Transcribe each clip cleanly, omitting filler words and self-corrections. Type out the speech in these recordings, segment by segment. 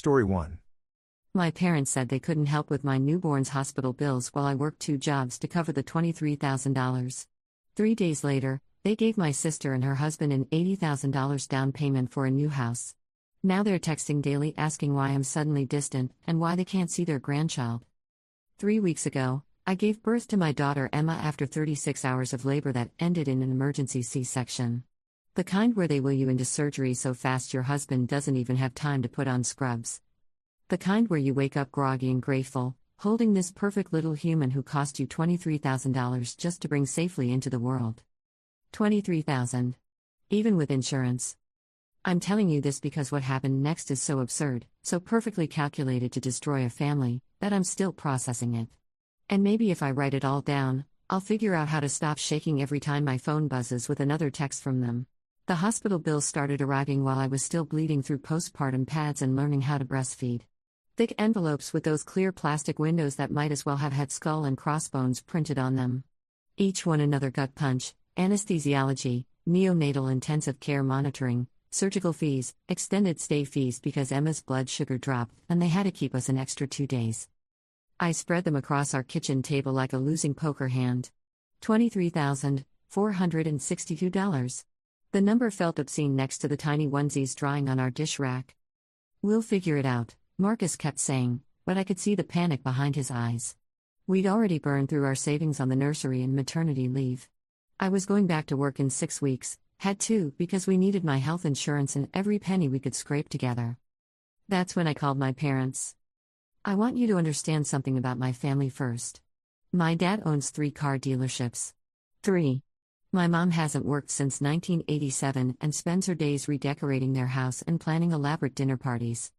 Story 1. My parents said they couldn't help with my newborn's hospital bills while I worked 2 jobs to cover the $23,000. 3 days later, they gave my sister and her husband an $80,000 down payment for a new house. Now they're texting daily asking why I'm suddenly distant and why they can't see their grandchild. 3 weeks ago, I gave birth to my daughter Emma after 36 hours of labor that ended in an emergency C-section. The kind where they wheel you into surgery so fast your husband doesn't even have time to put on scrubs. The kind where you wake up groggy and grateful, holding this perfect little human who cost you $23,000 just to bring safely into the world. $23,000. Even with insurance. I'm telling you this because what happened next is so absurd, so perfectly calculated to destroy a family, that I'm still processing it. And maybe if I write it all down, I'll figure out how to stop shaking every time my phone buzzes with another text from them. The hospital bills started arriving while I was still bleeding through postpartum pads and learning how to breastfeed. Thick envelopes with those clear plastic windows that might as well have had skull and crossbones printed on them. Each one another gut punch, anesthesiology, neonatal intensive care monitoring, surgical fees, extended stay fees because Emma's blood sugar dropped and they had to keep us an extra 2 days. I spread them across our kitchen table like a losing poker hand. $23,462. The number felt obscene next to the tiny onesies drying on our dish rack. "We'll figure it out," Marcus kept saying, but I could see the panic behind his eyes. We'd already burned through our savings on the nursery and maternity leave. I was going back to work in 6 weeks, had to because we needed my health insurance and every penny we could scrape together. That's when I called my parents. I want you to understand something about my family first. My dad owns 3 car dealerships. 3. My mom hasn't worked since 1987 and spends her days redecorating their house and planning elaborate dinner parties.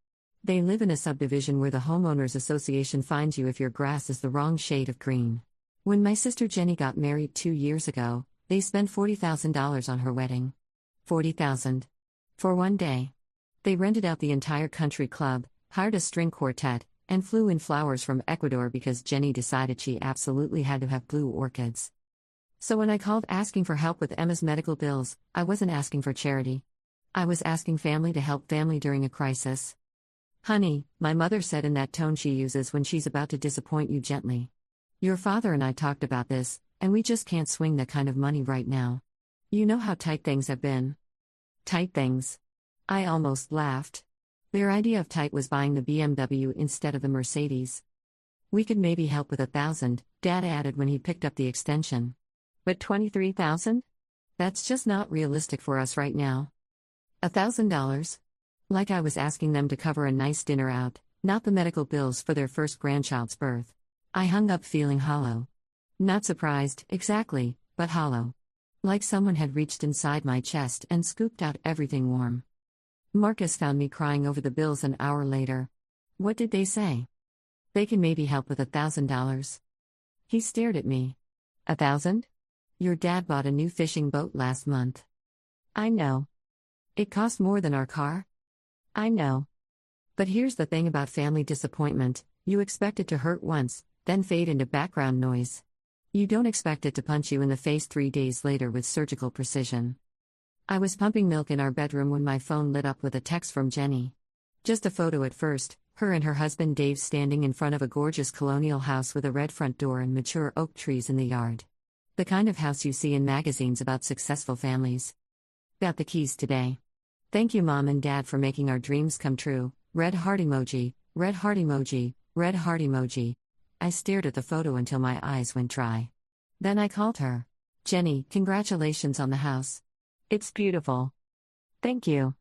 They live in a subdivision where the homeowners association fines you if your grass is the wrong shade of green. When my sister Jenny got married 2 years ago, they spent $40,000 on her wedding. $40,000. For one day. They rented out the entire country club, hired a string quartet, and flew in flowers from Ecuador because Jenny decided she absolutely had to have blue orchids. So when I called asking for help with Emma's medical bills, I wasn't asking for charity. I was asking family to help family during a crisis. "Honey," my mother said in that tone she uses when she's about to disappoint you gently. "Your father and I talked about this, and we just can't swing that kind of money right now. You know how tight things have been." Tight things. I almost laughed. Their idea of tight was buying the BMW instead of the Mercedes. "We could maybe help with 1,000, Dad added when he picked up the extension. "But 23,000? That's just not realistic for us right now." $1,000? Like I was asking them to cover a nice dinner out, not the medical bills for their first grandchild's birth. I hung up feeling hollow. Not surprised, exactly, but hollow. Like someone had reached inside my chest and scooped out everything warm. Marcus found me crying over the bills an hour later. "What did they say?" "They can maybe help with $1,000. He stared at me. "1,000? Your dad bought a new fishing boat last month." "I know. It cost more than our car?" "I know. But here's the thing about family disappointment, you expect it to hurt once, then fade into background noise. You don't expect it to punch you in the face 3 days later with surgical precision." I was pumping milk in our bedroom when my phone lit up with a text from Jenny. Just a photo at first, her and her husband Dave standing in front of a gorgeous colonial house with a red front door and mature oak trees in the yard. The kind of house you see in magazines about successful families. "Got the keys today. Thank you Mom and Dad for making our dreams come true. Red heart emoji, red heart emoji, red heart emoji." I stared at the photo until my eyes went dry. Then I called her. "Jenny, congratulations on the house. It's beautiful." "Thank you.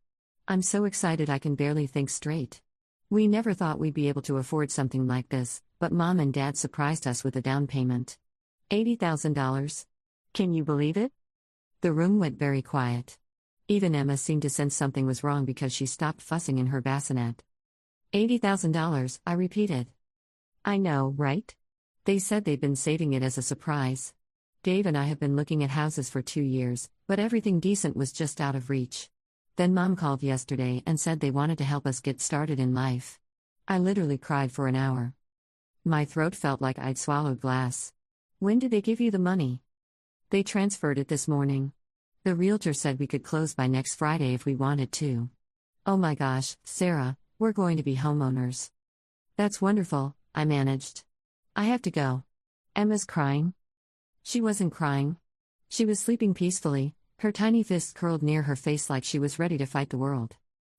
I'm so excited I can barely think straight. We never thought we'd be able to afford something like this, but Mom and Dad surprised us with a down payment. $80,000. Can you believe it?" The room went very quiet. Even Emma seemed to sense something was wrong because she stopped fussing in her bassinet. $80,000, I repeated. "I know, right? They said they'd been saving it as a surprise. Dave and I have been looking at houses for 2 years, but everything decent was just out of reach. Then Mom called yesterday and said they wanted to help us get started in life." I literally cried for an hour. My throat felt like I'd swallowed glass. "When did they give you the money?" "They transferred it this morning. The realtor said we could close by next Friday if we wanted to." "Oh my gosh, Sarah, We're going to be homeowners. That's wonderful, I managed. I have to go. Emma's crying. She wasn't crying. She was sleeping peacefully, her tiny fists curled near her face like she was ready to fight the world.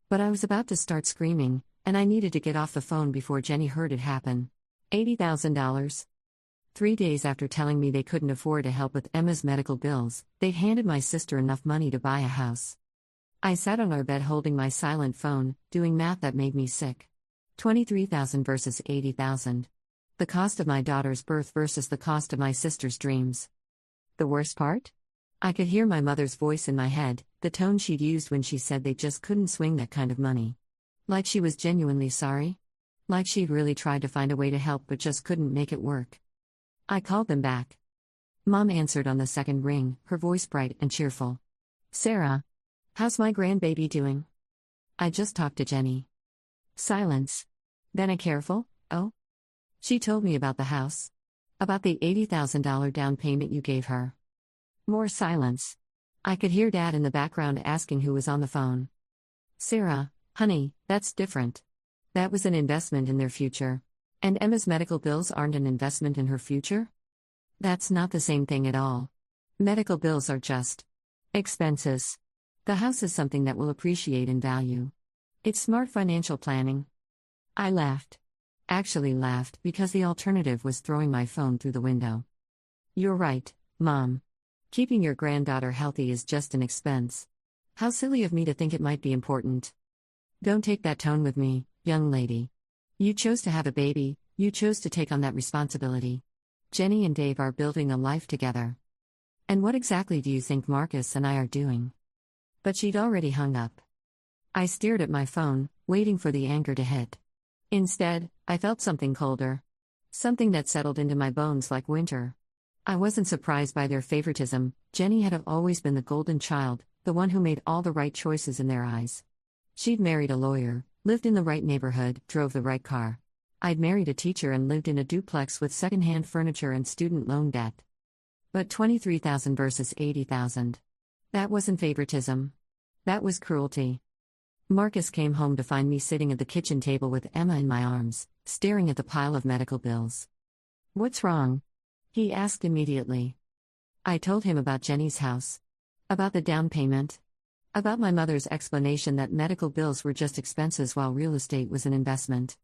But I was about to start screaming, and I needed to get off the phone before Jenny heard it happen. $80,000. 3 days after telling me they couldn't afford to help with Emma's medical bills, they'd handed my sister enough money to buy a house. I sat on our bed holding my silent phone, doing math that made me sick. 23,000 versus 80,000. The cost of my daughter's birth versus the cost of my sister's dreams. The worst part? I could hear my mother's voice in my head, the tone she'd used when she said they just couldn't swing that kind of money. Like she was genuinely sorry? Like she'd really tried to find a way to help but just couldn't make it work. I called them back. Mom answered on the second ring, her voice bright and cheerful. Sarah. How's my grandbaby doing? I just talked to Jenny. Silence. Then a careful, oh? She told me about the house. About the $80,000 down payment you gave her. More silence. I could hear Dad in the background asking who was on the phone. Sarah, honey, that's different. That was an investment in their future. And Emma's medical bills aren't an investment in her future? That's not the same thing at all. Medical bills are just expenses. The house is something that will appreciate in value. It's smart financial planning. I laughed. Actually laughed because the alternative was throwing my phone through the window. You're right, Mom. Keeping your granddaughter healthy is just an expense. How silly of me to think it might be important. Don't take that tone with me, young lady. You chose to have a baby, you chose to take on that responsibility. Jenny and Dave are building a life together. And what exactly do you think Marcus and I are doing? But she'd already hung up. I stared at my phone, waiting for the anger to hit. Instead, I felt something colder. Something that settled into my bones like winter. I wasn't surprised by their favoritism. Jenny had always been the golden child, the one who made all the right choices in their eyes. She'd married a lawyer, lived in the right neighborhood, drove the right car. I'd married a teacher and lived in a duplex with secondhand furniture and student loan debt. But 23,000 versus 80,000. That wasn't favoritism. That was cruelty. Marcus came home to find me sitting at the kitchen table with Emma in my arms, staring at the pile of medical bills. What's wrong? He asked immediately. I told him about Jenny's house. About the down payment. About my mother's explanation that medical bills were just expenses while real estate was an investment.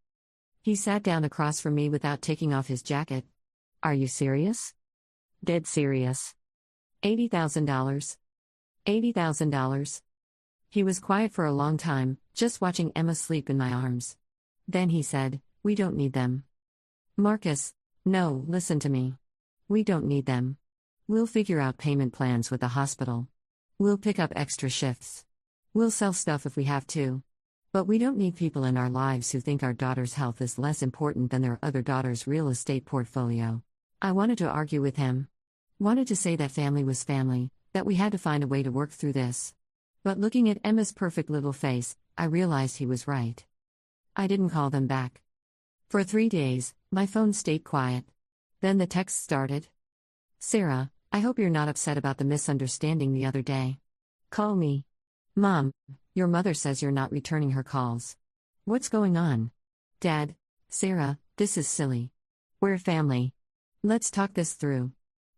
He sat down across from me without taking off his jacket. Are you serious? Dead serious. $80,000. $80,000. He was quiet for a long time, just watching Emma sleep in my arms. Then he said, "We don't need them." Marcus, no, listen to me. We don't need them. We'll figure out payment plans with the hospital. We'll pick up extra shifts. We'll sell stuff if we have to. But we don't need people in our lives who think our daughter's health is less important than their other daughter's real estate portfolio. I wanted to argue with him. Wanted to say that family was family, that we had to find a way to work through this. But looking at Emma's perfect little face, I realized he was right. I didn't call them back. For 3 days, my phone stayed quiet. Then the text started. Sarah, I hope you're not upset about the misunderstanding the other day. Call me. Mom, your mother says you're not returning her calls. What's going on? Dad, Sarah, this is silly. We're family. Let's talk this through.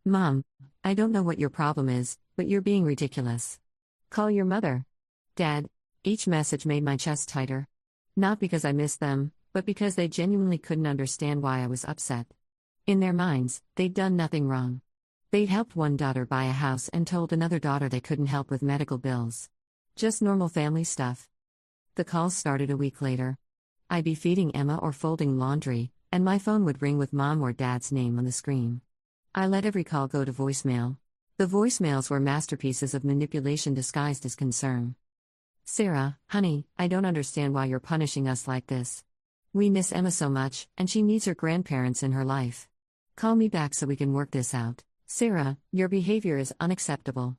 Mom, I don't know what your problem is, but you're being ridiculous. Call your mother. Dad, each message made my chest tighter. Not because I missed them, but because they genuinely couldn't understand why I was upset. In their minds, they'd done nothing wrong. They'd helped one daughter buy a house and told another daughter they couldn't help with medical bills. Just normal family stuff. The calls started a week later. I'd be feeding Emma or folding laundry, and my phone would ring with Mom or Dad's name on the screen. I let every call go to voicemail. The voicemails were masterpieces of manipulation disguised as concern. Sarah, honey, I don't understand why you're punishing us like this. We miss Emma so much, and she needs her grandparents in her life. Call me back so we can work this out. Sarah, your behavior is unacceptable.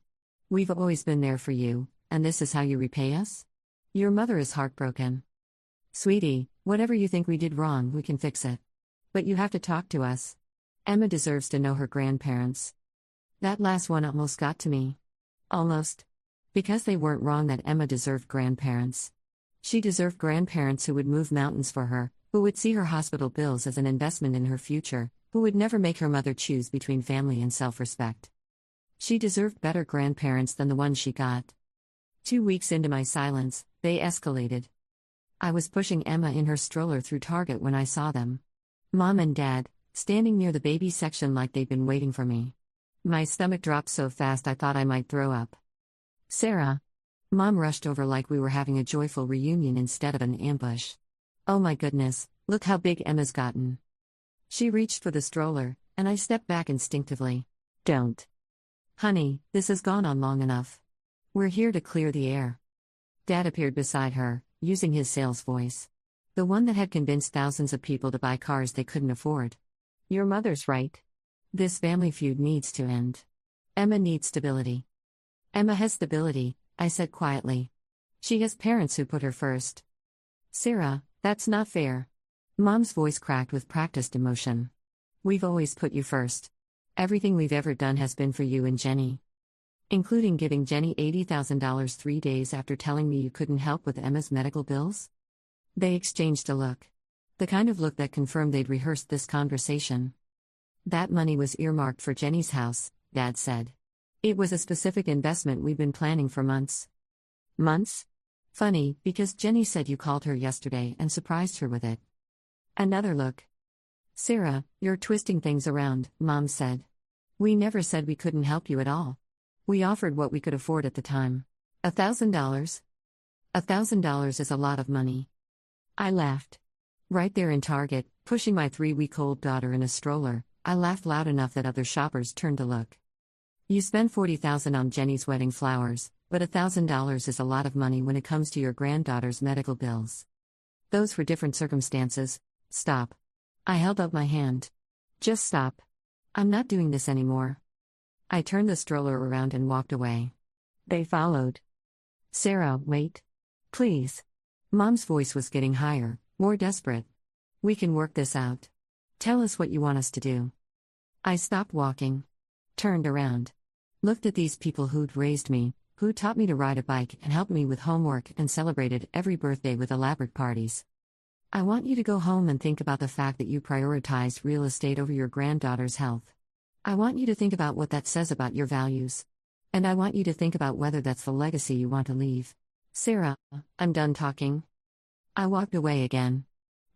We've always been there for you, and this is how you repay us? Your mother is heartbroken. Sweetie, whatever you think we did wrong, we can fix it. But you have to talk to us. Emma deserves to know her grandparents. That last one almost got to me. Almost. Because they weren't wrong that Emma deserved grandparents. She deserved grandparents who would move mountains for her, who would see her hospital bills as an investment in her future, who would never make her mother choose between family and self-respect. She deserved better grandparents than the ones she got. 2 weeks into my silence, they escalated. I was pushing Emma in her stroller through Target when I saw them. Mom and Dad, standing near the baby section like they'd been waiting for me. My stomach dropped so fast I thought I might throw up. Sarah. Mom rushed over like we were having a joyful reunion instead of an ambush. Oh my goodness, look how big Emma's gotten. She reached for the stroller, and I stepped back instinctively. Don't. Honey, this has gone on long enough. We're here to clear the air. Dad appeared beside her, using his sales voice. The one that had convinced thousands of people to buy cars they couldn't afford. Your mother's right. This family feud needs to end. Emma needs stability. Emma has stability, I said quietly. She has parents who put her first. Sarah, that's not fair. Mom's voice cracked with practiced emotion. We've always put you first. Everything we've ever done has been for you and Jenny. Including giving Jenny $80,000 3 days after telling me you couldn't help with Emma's medical bills? They exchanged a look. The kind of look that confirmed they'd rehearsed this conversation. That money was earmarked for Jenny's house, Dad said. It was a specific investment we've been planning for months. Months? Funny, because Jenny said you called her yesterday and surprised her with it. Another look. Sarah, you're twisting things around, Mom said. We never said we couldn't help you at all. We offered what we could afford at the time. $1,000? $1,000 is a lot of money. I laughed. Right there in Target, pushing my 3-week-old daughter in a stroller, I laughed loud enough that other shoppers turned to look. You spent $40,000 on Jenny's wedding flowers, but $1,000 is a lot of money when it comes to your granddaughter's medical bills. Those were different circumstances. Stop. I held up my hand. Just stop. I'm not doing this anymore. I turned the stroller around and walked away. They followed. Sarah, wait. Please. Mom's voice was getting higher, more desperate. We can work this out. Tell us what you want us to do. I stopped walking. Turned around. Looked at these people who'd raised me, who taught me to ride a bike and helped me with homework and celebrated every birthday with elaborate parties. I want you to go home and think about the fact that you prioritized real estate over your granddaughter's health. I want you to think about what that says about your values. And I want you to think about whether that's the legacy you want to leave. Sarah, I'm done talking. I walked away again.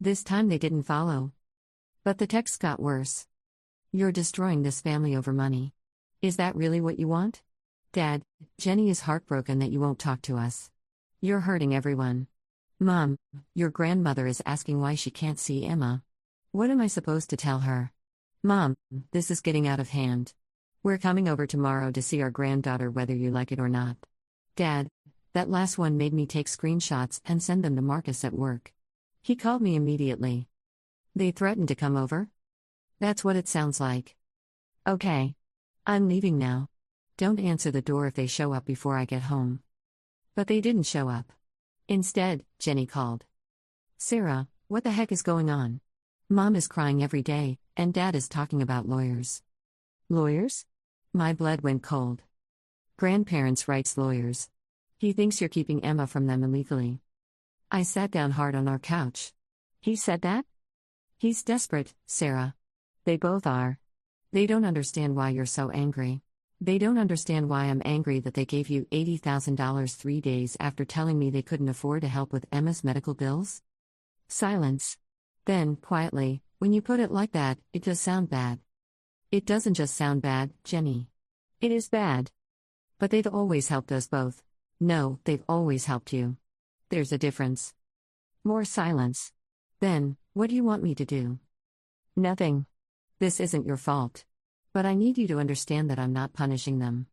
This time they didn't follow. But the text got worse. You're destroying this family over money. Is that really what you want? Dad, Jenny is heartbroken that you won't talk to us. You're hurting everyone. Mom, your grandmother is asking why she can't see Emma. What am I supposed to tell her? Mom, this is getting out of hand. We're coming over tomorrow to see our granddaughter whether you like it or not. Dad, that last one made me take screenshots and send them to Marcus at work. He called me immediately. They threatened to come over? That's what it sounds like. Okay. I'm leaving now. Don't answer the door if they show up before I get home. But they didn't show up. Instead, Jenny called. Sarah, what the heck is going on? Mom is crying every day, and Dad is talking about lawyers. Lawyers? My blood went cold. Grandparents' rights lawyers. He thinks you're keeping Emma from them illegally. I sat down hard on our couch. He said that? He's desperate, Sarah. They both are. They don't understand why you're so angry. They don't understand why I'm angry that they gave you $80,000 3 days after telling me they couldn't afford to help with Emma's medical bills. Silence. Then, quietly, when you put it like that, it does sound bad. It doesn't just sound bad, Jenny. It is bad. But they've always helped us both. No, they've always helped you. There's a difference. More silence. Then, what do you want me to do? Nothing. This isn't your fault. But I need you to understand that I'm not punishing them.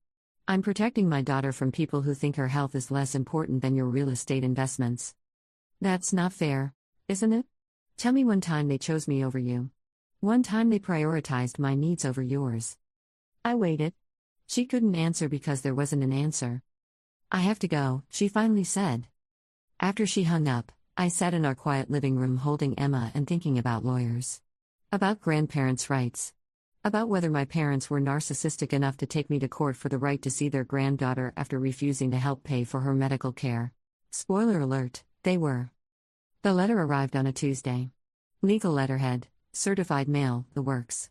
I'm protecting my daughter from people who think her health is less important than your real estate investments. That's not fair, isn't it? Tell me one time they chose me over you. One time they prioritized my needs over yours. I waited. She couldn't answer because there wasn't an answer. I have to go, she finally said. After she hung up, I sat in our quiet living room holding Emma and thinking about lawyers. About grandparents' rights. About whether my parents were narcissistic enough to take me to court for the right to see their granddaughter after refusing to help pay for her medical care. Spoiler alert, They were. The letter arrived on a Tuesday. Legal letterhead, certified mail, the works.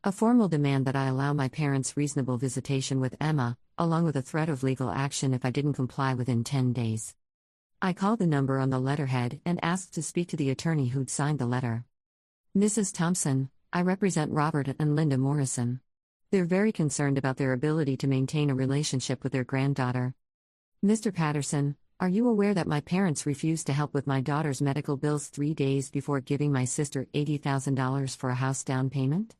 A formal demand that I allow my parents reasonable visitation with Emma, along with a threat of legal action if I didn't comply within 10 days. I called the number on the letterhead and asked to speak to the attorney who'd signed the letter. Mrs. Thompson, I represent Robert and Linda Morrison. They're very concerned about their ability to maintain a relationship with their granddaughter. Mr. Patterson, are you aware that my parents refused to help with my daughter's medical bills 3 days before giving my sister $80,000 for a house down payment?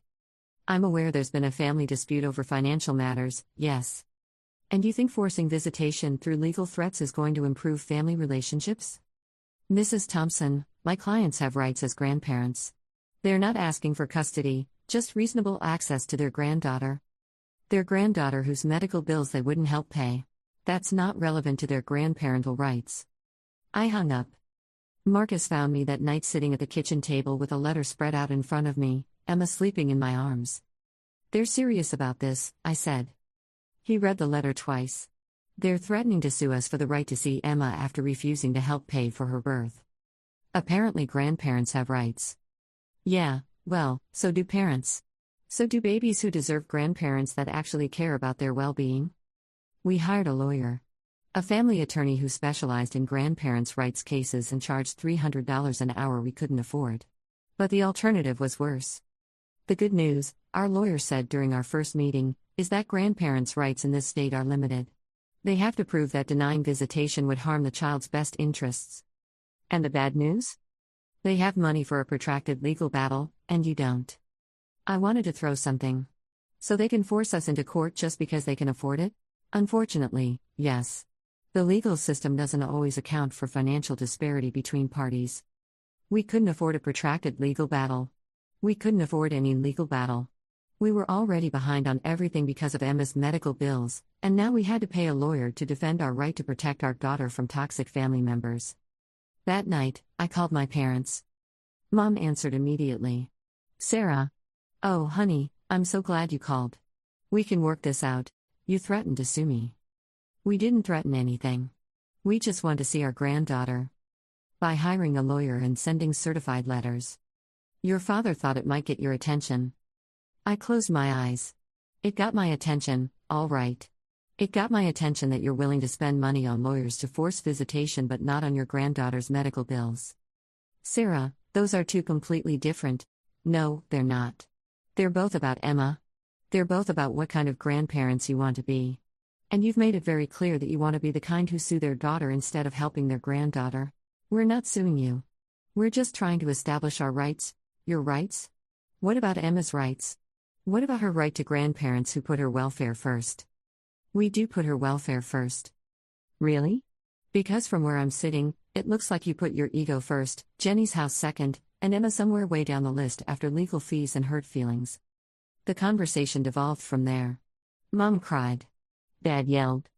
I'm aware there's been a family dispute over financial matters, yes. And you think forcing visitation through legal threats is going to improve family relationships? Mrs. Thompson, my clients have rights as grandparents. They're not asking for custody, just reasonable access to their granddaughter. Their granddaughter whose medical bills they wouldn't help pay. That's not relevant to their grandparental rights. I hung up. Marcus found me that night sitting at the kitchen table with a letter spread out in front of me, Emma sleeping in my arms. They're serious about this, I said. He read the letter twice. They're threatening to sue us for the right to see Emma after refusing to help pay for her birth. Apparently grandparents have rights. Yeah, well, so do parents. So do babies who deserve grandparents that actually care about their well-being. We hired a lawyer. A family attorney who specialized in grandparents' rights cases and charged $300 an hour we couldn't afford. But the alternative was worse. The good news, our lawyer said during our first meeting, is that grandparents' rights in this state are limited. They have to prove that denying visitation would harm the child's best interests. And the bad news? They have money for a protracted legal battle, and you don't. I wanted to throw something. So they can force us into court just because they can afford it? Unfortunately, yes. The legal system doesn't always account for financial disparity between parties. We couldn't afford a protracted legal battle. We couldn't afford any legal battle. We were already behind on everything because of Emma's medical bills, and now we had to pay a lawyer to defend our right to protect our daughter from toxic family members. That night, I called my parents. Mom answered immediately. Sarah. Oh, honey, I'm so glad you called. We can work this out. You threatened to sue me. We didn't threaten anything. We just want to see our granddaughter. By hiring a lawyer and sending certified letters. Your father thought it might get your attention. I closed my eyes. It got my attention, all right. It got my attention that you're willing to spend money on lawyers to force visitation but not on your granddaughter's medical bills. Sarah, those are two completely different. No, they're not. They're both about Emma. They're both about what kind of grandparents you want to be. And you've made it very clear that you want to be the kind who sue their daughter instead of helping their granddaughter. We're not suing you. We're just trying to establish our rights. Your rights? What about Emma's rights? What about her right to grandparents who put her welfare first? We do put her welfare first. Really? Because from where I'm sitting, it looks like you put your ego first, Jenny's house second, and Emma somewhere way down the list after legal fees and hurt feelings. The conversation devolved from there. Mom cried. Dad yelled.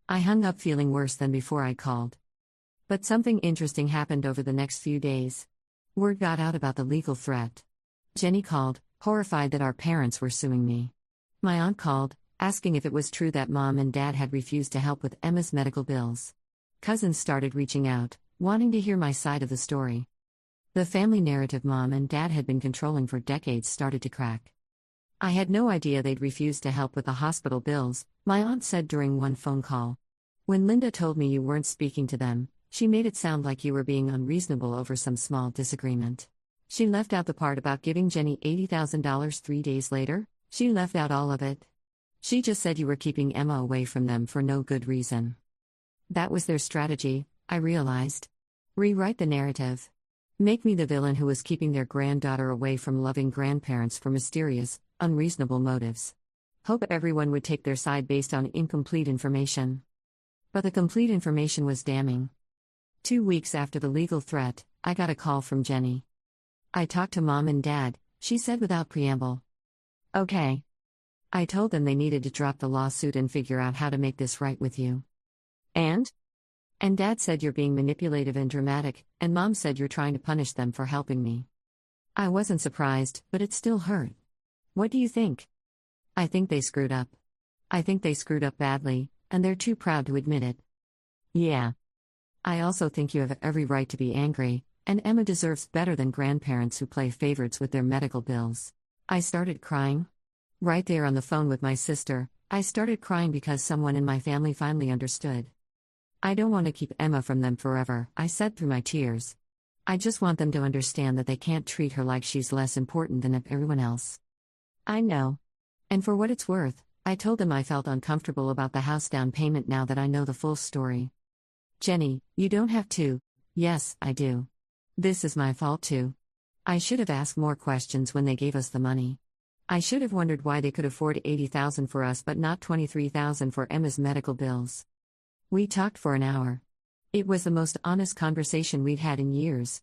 I hung up feeling worse than before I called. But something interesting happened over the next few days. Word got out about the legal threat. Jenny called, horrified that our parents were suing me. My aunt called, asking if it was true that Mom and Dad had refused to help with Emma's medical bills. Cousins started reaching out, wanting to hear my side of the story. The family narrative Mom and Dad had been controlling for decades started to crack. I had no idea they'd refused to help with the hospital bills, my aunt said during one phone call. When Linda told me you weren't speaking to them, she made it sound like you were being unreasonable over some small disagreement. She left out the part about giving Jenny $80,000 3 days later. She left out all of it. She just said you were keeping Emma away from them for no good reason. That was their strategy, I realized. Rewrite the narrative. Make me the villain who was keeping their granddaughter away from loving grandparents for mysterious, unreasonable motives. Hope everyone would take their side based on incomplete information. But the complete information was damning. 2 weeks after the legal threat, I got a call from Jenny. I talked to Mom and Dad, she said without preamble. Okay. I told them they needed to drop the lawsuit and figure out how to make this right with you. And Dad said you're being manipulative and dramatic, and Mom said you're trying to punish them for helping me. I wasn't surprised, but it still hurt. What do you think? I think they screwed up. I think they screwed up badly, and they're too proud to admit it. Yeah. I also think you have every right to be angry, and Emma deserves better than grandparents who play favorites with their medical bills. I started crying. Right there on the phone with my sister, I started crying because someone in my family finally understood. I don't want to keep Emma from them forever, I said through my tears. I just want them to understand that they can't treat her like she's less important than everyone else. I know. And for what it's worth, I told them I felt uncomfortable about the house down payment now that I know the full story. Jenny, you don't have to. Yes, I do. This is my fault too. I should have asked more questions when they gave us the money. I should have wondered why they could afford $80,000 for us but not $23,000 for Emma's medical bills. We talked for an hour. It was the most honest conversation we'd had in years.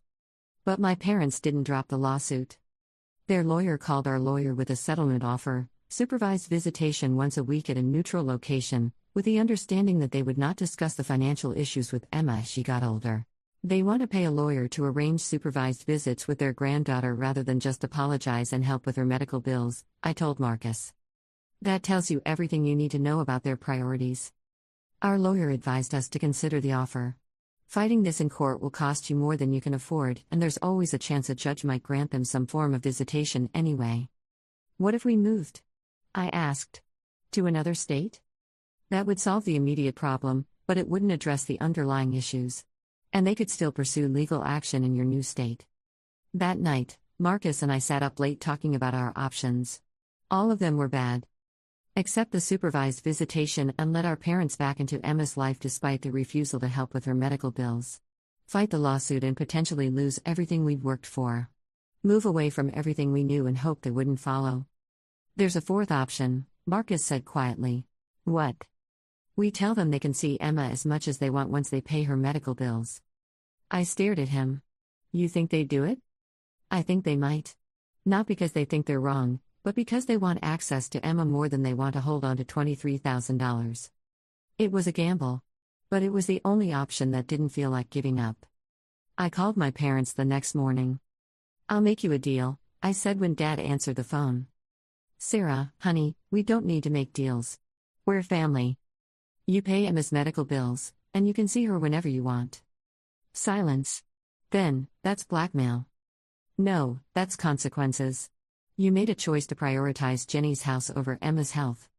But my parents didn't drop the lawsuit. Their lawyer called our lawyer with a settlement offer, supervised visitation once a week at a neutral location, with the understanding that they would not discuss the financial issues with Emma as she got older. They want to pay a lawyer to arrange supervised visits with their granddaughter rather than just apologize and help with her medical bills, I told Marcus. That tells you everything you need to know about their priorities. Our lawyer advised us to consider the offer. Fighting this in court will cost you more than you can afford, and there's always a chance a judge might grant them some form of visitation anyway. What if we moved? I asked. To another state? That would solve the immediate problem, but it wouldn't address the underlying issues. And they could still pursue legal action in your new state. That night, Marcus and I sat up late talking about our options. All of them were bad. Accept the supervised visitation and let our parents back into Emma's life despite their refusal to help with her medical bills. Fight the lawsuit and potentially lose everything we'd worked for. Move away from everything we knew and hope they wouldn't follow. There's a fourth option, Marcus said quietly. What? We tell them they can see Emma as much as they want once they pay her medical bills. I stared at him. You think they'd do it? I think they might. Not because they think they're wrong, but because they want access to Emma more than they want to hold on to $23,000. It was a gamble. But it was the only option that didn't feel like giving up. I called my parents the next morning. I'll make you a deal, I said when Dad answered the phone. Sarah, honey, we don't need to make deals. We're family. You pay Emma's medical bills, and you can see her whenever you want. Silence. Then, that's blackmail. No, that's consequences. You made a choice to prioritize Jenny's house over Emma's health.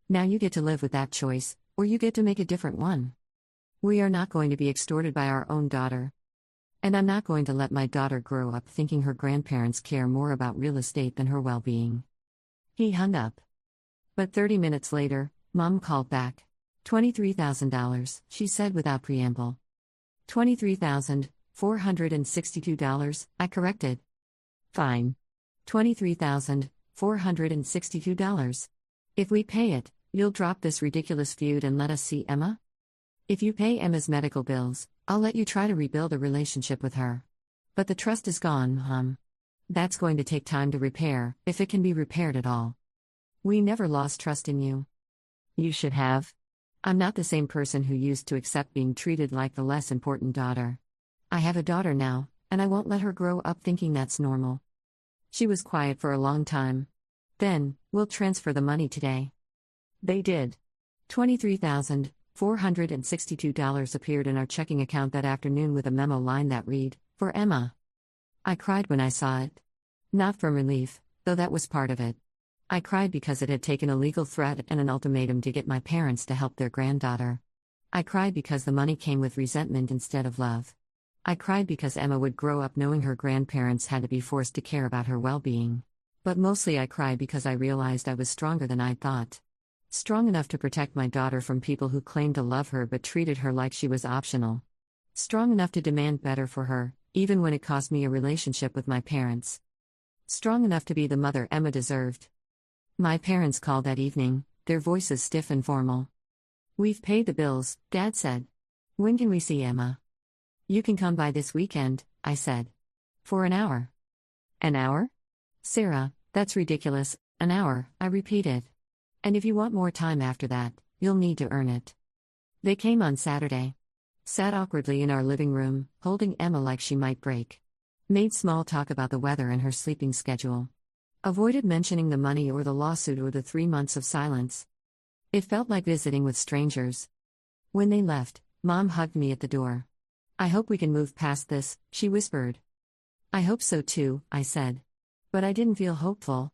Now you get to live with that choice, or you get to make a different one. We are not going to be extorted by our own daughter. And I'm not going to let my daughter grow up thinking her grandparents care more about real estate than her well-being. He hung up. But 30 minutes later, Mom called back. $23,000, she said without preamble. $23,462, I corrected. Fine. $23,462. If we pay it, you'll drop this ridiculous feud and let us see Emma? If you pay Emma's medical bills, I'll let you try to rebuild a relationship with her. But the trust is gone, That's going to take time to repair, if it can be repaired at all. We never lost trust in you. You should have. I'm not the same person who used to accept being treated like the less important daughter. I have a daughter now, and I won't let her grow up thinking that's normal. She was quiet for a long time. Then, we'll transfer the money today. They did. $23,462 appeared in our checking account that afternoon with a memo line that read, "For Emma." I cried when I saw it. Not from relief, though that was part of it. I cried because it had taken a legal threat and an ultimatum to get my parents to help their granddaughter. I cried because the money came with resentment instead of love. I cried because Emma would grow up knowing her grandparents had to be forced to care about her well-being. But mostly I cried because I realized I was stronger than I thought. Strong enough to protect my daughter from people who claimed to love her but treated her like she was optional. Strong enough to demand better for her, even when it cost me a relationship with my parents. Strong enough to be the mother Emma deserved. My parents called that evening, their voices stiff and formal. "We've paid the bills," Dad said. "When can we see Emma?" "You can come by this weekend," I said. "For an hour." "An hour?" "Sarah, that's ridiculous, an hour," I repeated. "And if you want more time after that, you'll need to earn it." They came on Saturday. Sat awkwardly in our living room, holding Emma like she might break. Made small talk about the weather and her sleeping schedule. Avoided mentioning the money or the lawsuit or the 3 months of silence. It felt like visiting with strangers. When they left, Mom hugged me at the door. I hope we can move past this, she whispered. I hope so too, I said. But I didn't feel hopeful.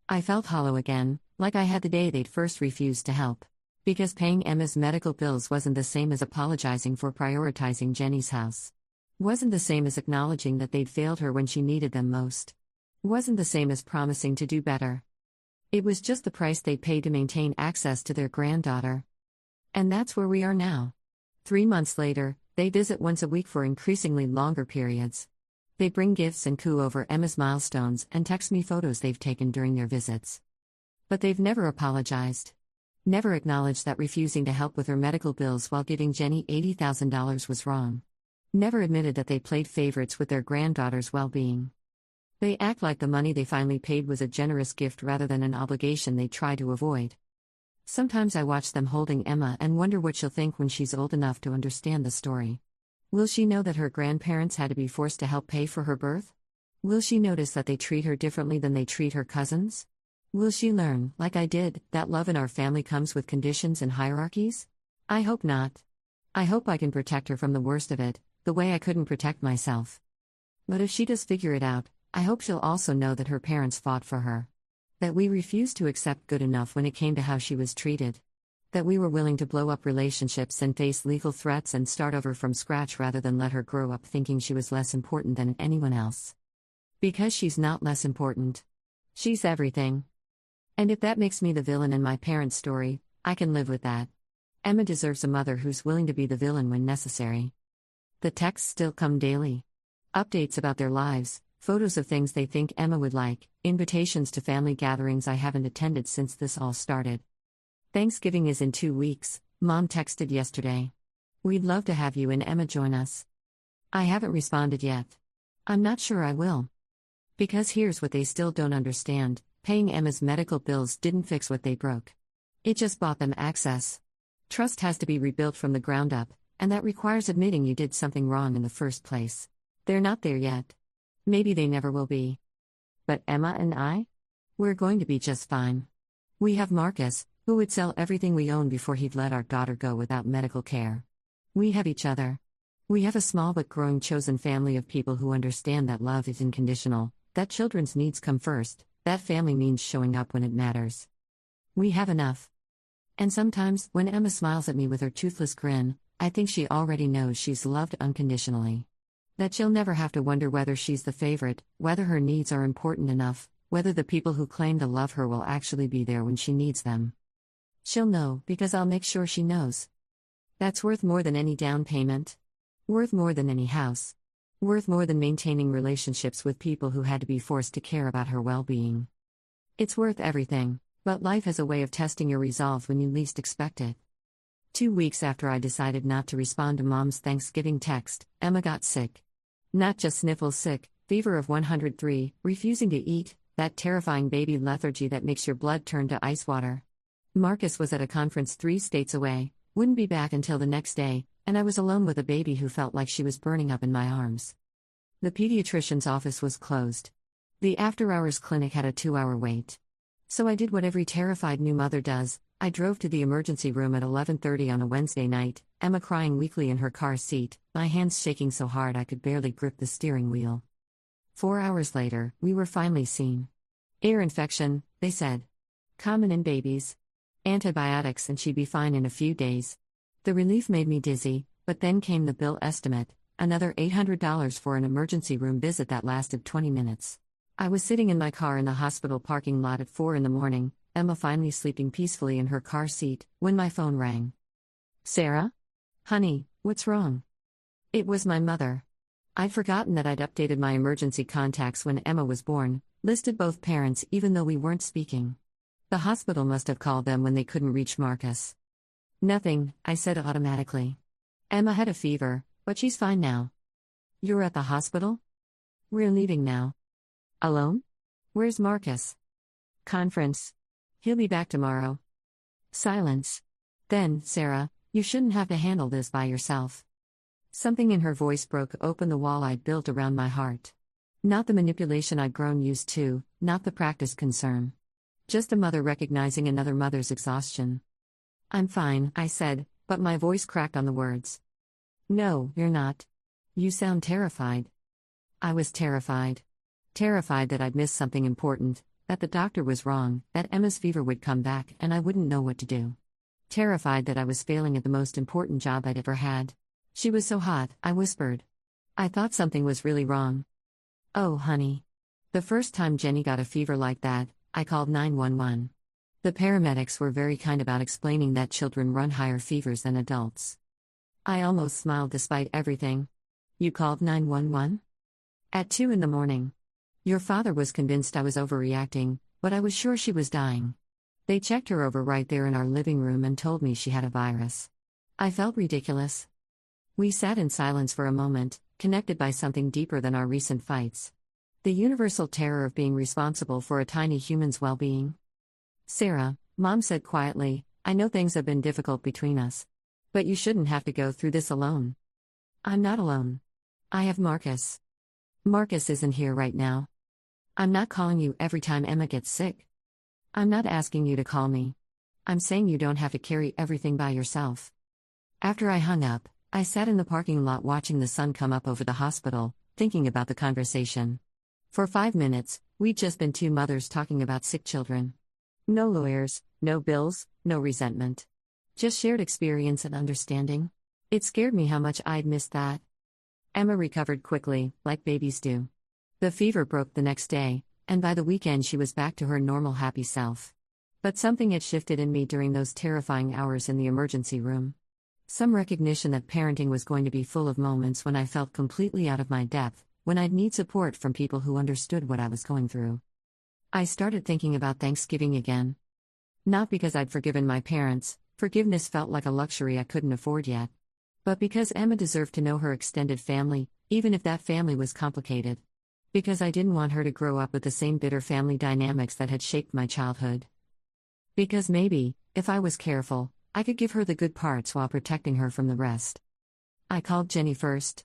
I felt hollow again, like I had the day they'd first refused to help. Because paying Emma's medical bills wasn't the same as apologizing for prioritizing Jenny's house. Wasn't the same as acknowledging that they'd failed her when she needed them most. Wasn't the same as promising to do better. It was just the price they paid to maintain access to their granddaughter. And that's where we are now. 3 months later, they visit once a week for increasingly longer periods. They bring gifts and coo over Emma's milestones and text me photos they've taken during their visits. But they've never apologized. Never acknowledged that refusing to help with her medical bills while giving Jenny $80,000 was wrong. Never admitted that they played favorites with their granddaughter's well-being. They act like the money they finally paid was a generous gift rather than an obligation they try to avoid. Sometimes I watch them holding Emma and wonder what she'll think when she's old enough to understand the story. Will she know that her grandparents had to be forced to help pay for her birth? Will she notice that they treat her differently than they treat her cousins? Will she learn, like I did, that love in our family comes with conditions and hierarchies? I hope not. I hope I can protect her from the worst of it, the way I couldn't protect myself. But if she does figure it out, I hope she'll also know that her parents fought for her. That we refused to accept good enough when it came to how she was treated. That we were willing to blow up relationships and face legal threats and start over from scratch rather than let her grow up thinking she was less important than anyone else. Because she's not less important. She's everything. And if that makes me the villain in my parents' story, I can live with that. Emma deserves a mother who's willing to be the villain when necessary. The texts still come daily. Updates about their lives, photos of things they think Emma would like, invitations to family gatherings I haven't attended since this all started. Thanksgiving is in 2 weeks, Mom texted yesterday. We'd love to have you and Emma join us. I haven't responded yet. I'm not sure I will. Because here's what they still don't understand. Paying Emma's medical bills didn't fix what they broke. It just bought them access. Trust has to be rebuilt from the ground up, and that requires admitting you did something wrong in the first place. They're not there yet. Maybe they never will be. But Emma and I? We're going to be just fine. We have Marcus, who would sell everything we own before he'd let our daughter go without medical care. We have each other. We have a small but growing chosen family of people who understand that love is unconditional, that children's needs come first. That family means showing up when it matters. We have enough. And sometimes, when Emma smiles at me with her toothless grin, I think she already knows she's loved unconditionally. That she'll never have to wonder whether she's the favorite, whether her needs are important enough, whether the people who claim to love her will actually be there when she needs them. She'll know, because I'll make sure she knows. That's worth more than any down payment. Worth more than any house. Worth more than maintaining relationships with people who had to be forced to care about her well-being. It's worth everything, but life has a way of testing your resolve when you least expect it. 2 weeks after I decided not to respond to Mom's Thanksgiving text, Emma got sick. Not just sniffles sick, fever of 103, refusing to eat, that terrifying baby lethargy that makes your blood turn to ice water. Marcus was at a conference 3 states away, wouldn't be back until the next day, and I was alone with a baby who felt like she was burning up in my arms. The pediatrician's office was closed. The after-hours clinic had a 2-hour wait. So I did what every terrified new mother does. I drove to the emergency room at 11:30 on a Wednesday night, Emma crying weakly in her car seat, my hands shaking so hard I could barely grip the steering wheel. 4 hours later, we were finally seen. Ear infection, they said. Common in babies. Antibiotics and she'd be fine in a few days. The relief made me dizzy, but then came the bill estimate, another $800 for an emergency room visit that lasted 20 minutes. I was sitting in my car in the hospital parking lot at 4 in the morning, Emma finally sleeping peacefully in her car seat, when my phone rang. Sarah? Honey, what's wrong? It was my mother. I'd forgotten that I'd updated my emergency contacts when Emma was born, listed both parents even though we weren't speaking. The hospital must have called them when they couldn't reach Marcus. Nothing, I said automatically. Emma had a fever, but she's fine now. You're at the hospital? We're leaving now. Alone? Where's Marcus? Conference. He'll be back tomorrow. Silence. Then, Sarah, you shouldn't have to handle this by yourself. Something in her voice broke open the wall I'd built around my heart. Not the manipulation I'd grown used to, not the practiced concern. Just a mother recognizing another mother's exhaustion. I'm fine, I said, but my voice cracked on the words. No, you're not. You sound terrified. I was terrified. Terrified that I'd missed something important, that the doctor was wrong, that Emma's fever would come back and I wouldn't know what to do. Terrified that I was failing at the most important job I'd ever had. She was so hot, I whispered. I thought something was really wrong. Oh, honey. The first time Jenny got a fever like that, I called 911. The paramedics were very kind about explaining that children run higher fevers than adults. I almost smiled despite everything. You called 911? At 2 in the morning. Your father was convinced I was overreacting, but I was sure she was dying. They checked her over right there in our living room and told me she had a virus. I felt ridiculous. We sat in silence for a moment, connected by something deeper than our recent fights. The universal terror of being responsible for a tiny human's well-being. Sarah, Mom said quietly, I know things have been difficult between us. But you shouldn't have to go through this alone. I'm not alone. I have Marcus. Marcus isn't here right now. I'm not calling you every time Emma gets sick. I'm not asking you to call me. I'm saying you don't have to carry everything by yourself. After I hung up, I sat in the parking lot watching the sun come up over the hospital, thinking about the conversation. For 5 minutes, we'd just been two mothers talking about sick children. No lawyers, no bills, no resentment. Just shared experience and understanding. It scared me how much I'd missed that. Emma recovered quickly, like babies do. The fever broke the next day, and by the weekend she was back to her normal happy self. But something had shifted in me during those terrifying hours in the emergency room. Some recognition that parenting was going to be full of moments when I felt completely out of my depth, when I'd need support from people who understood what I was going through. I started thinking about Thanksgiving again. Not because I'd forgiven my parents, forgiveness felt like a luxury I couldn't afford yet. But because Emma deserved to know her extended family, even if that family was complicated. Because I didn't want her to grow up with the same bitter family dynamics that had shaped my childhood. Because maybe, if I was careful, I could give her the good parts while protecting her from the rest. I called Jenny first.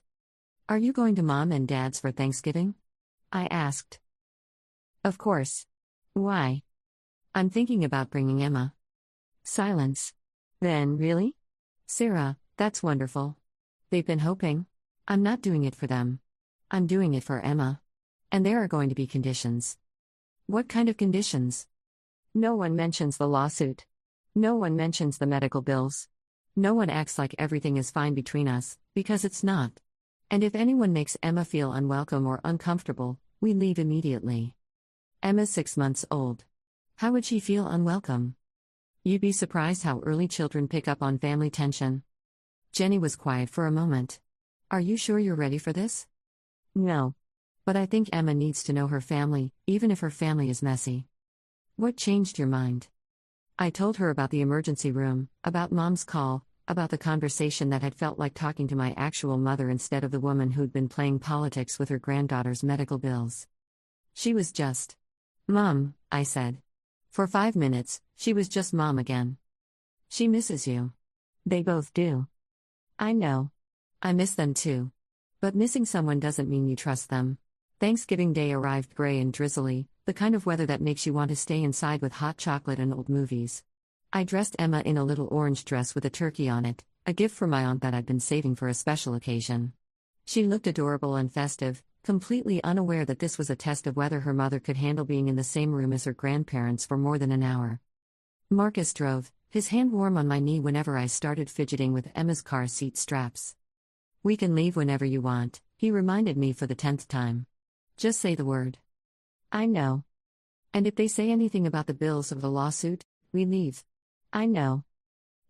Are you going to Mom and Dad's for Thanksgiving? I asked. Of course. Why? I'm thinking about bringing Emma. Silence. Then, really? Sarah, that's wonderful. They've been hoping. I'm not doing it for them. I'm doing it for Emma. And there are going to be conditions. What kind of conditions? No one mentions the lawsuit. No one mentions the medical bills. No one acts like everything is fine between us, because it's not. And if anyone makes Emma feel unwelcome or uncomfortable, we leave immediately. Emma's 6 months old. How would she feel unwelcome? You'd be surprised how early children pick up on family tension. Jenny was quiet for a moment. Are you sure you're ready for this? No. But I think Emma needs to know her family, even if her family is messy. What changed your mind? I told her about the emergency room, about Mom's call, about the conversation that had felt like talking to my actual mother instead of the woman who'd been playing politics with her granddaughter's medical bills. She was just Mom, I said. For 5 minutes, she was just Mom again. She misses you. They both do. I know. I miss them too. But missing someone doesn't mean you trust them. Thanksgiving Day arrived gray and drizzly, the kind of weather that makes you want to stay inside with hot chocolate and old movies. I dressed Emma in a little orange dress with a turkey on it, a gift from my aunt that I'd been saving for a special occasion. She looked adorable and festive, completely unaware that this was a test of whether her mother could handle being in the same room as her grandparents for more than an hour. Marcus drove, his hand warm on my knee whenever I started fidgeting with Emma's car seat straps. We can leave whenever you want, he reminded me for the 10th time. Just say the word. I know. And if they say anything about the bills of the lawsuit, we leave. I know.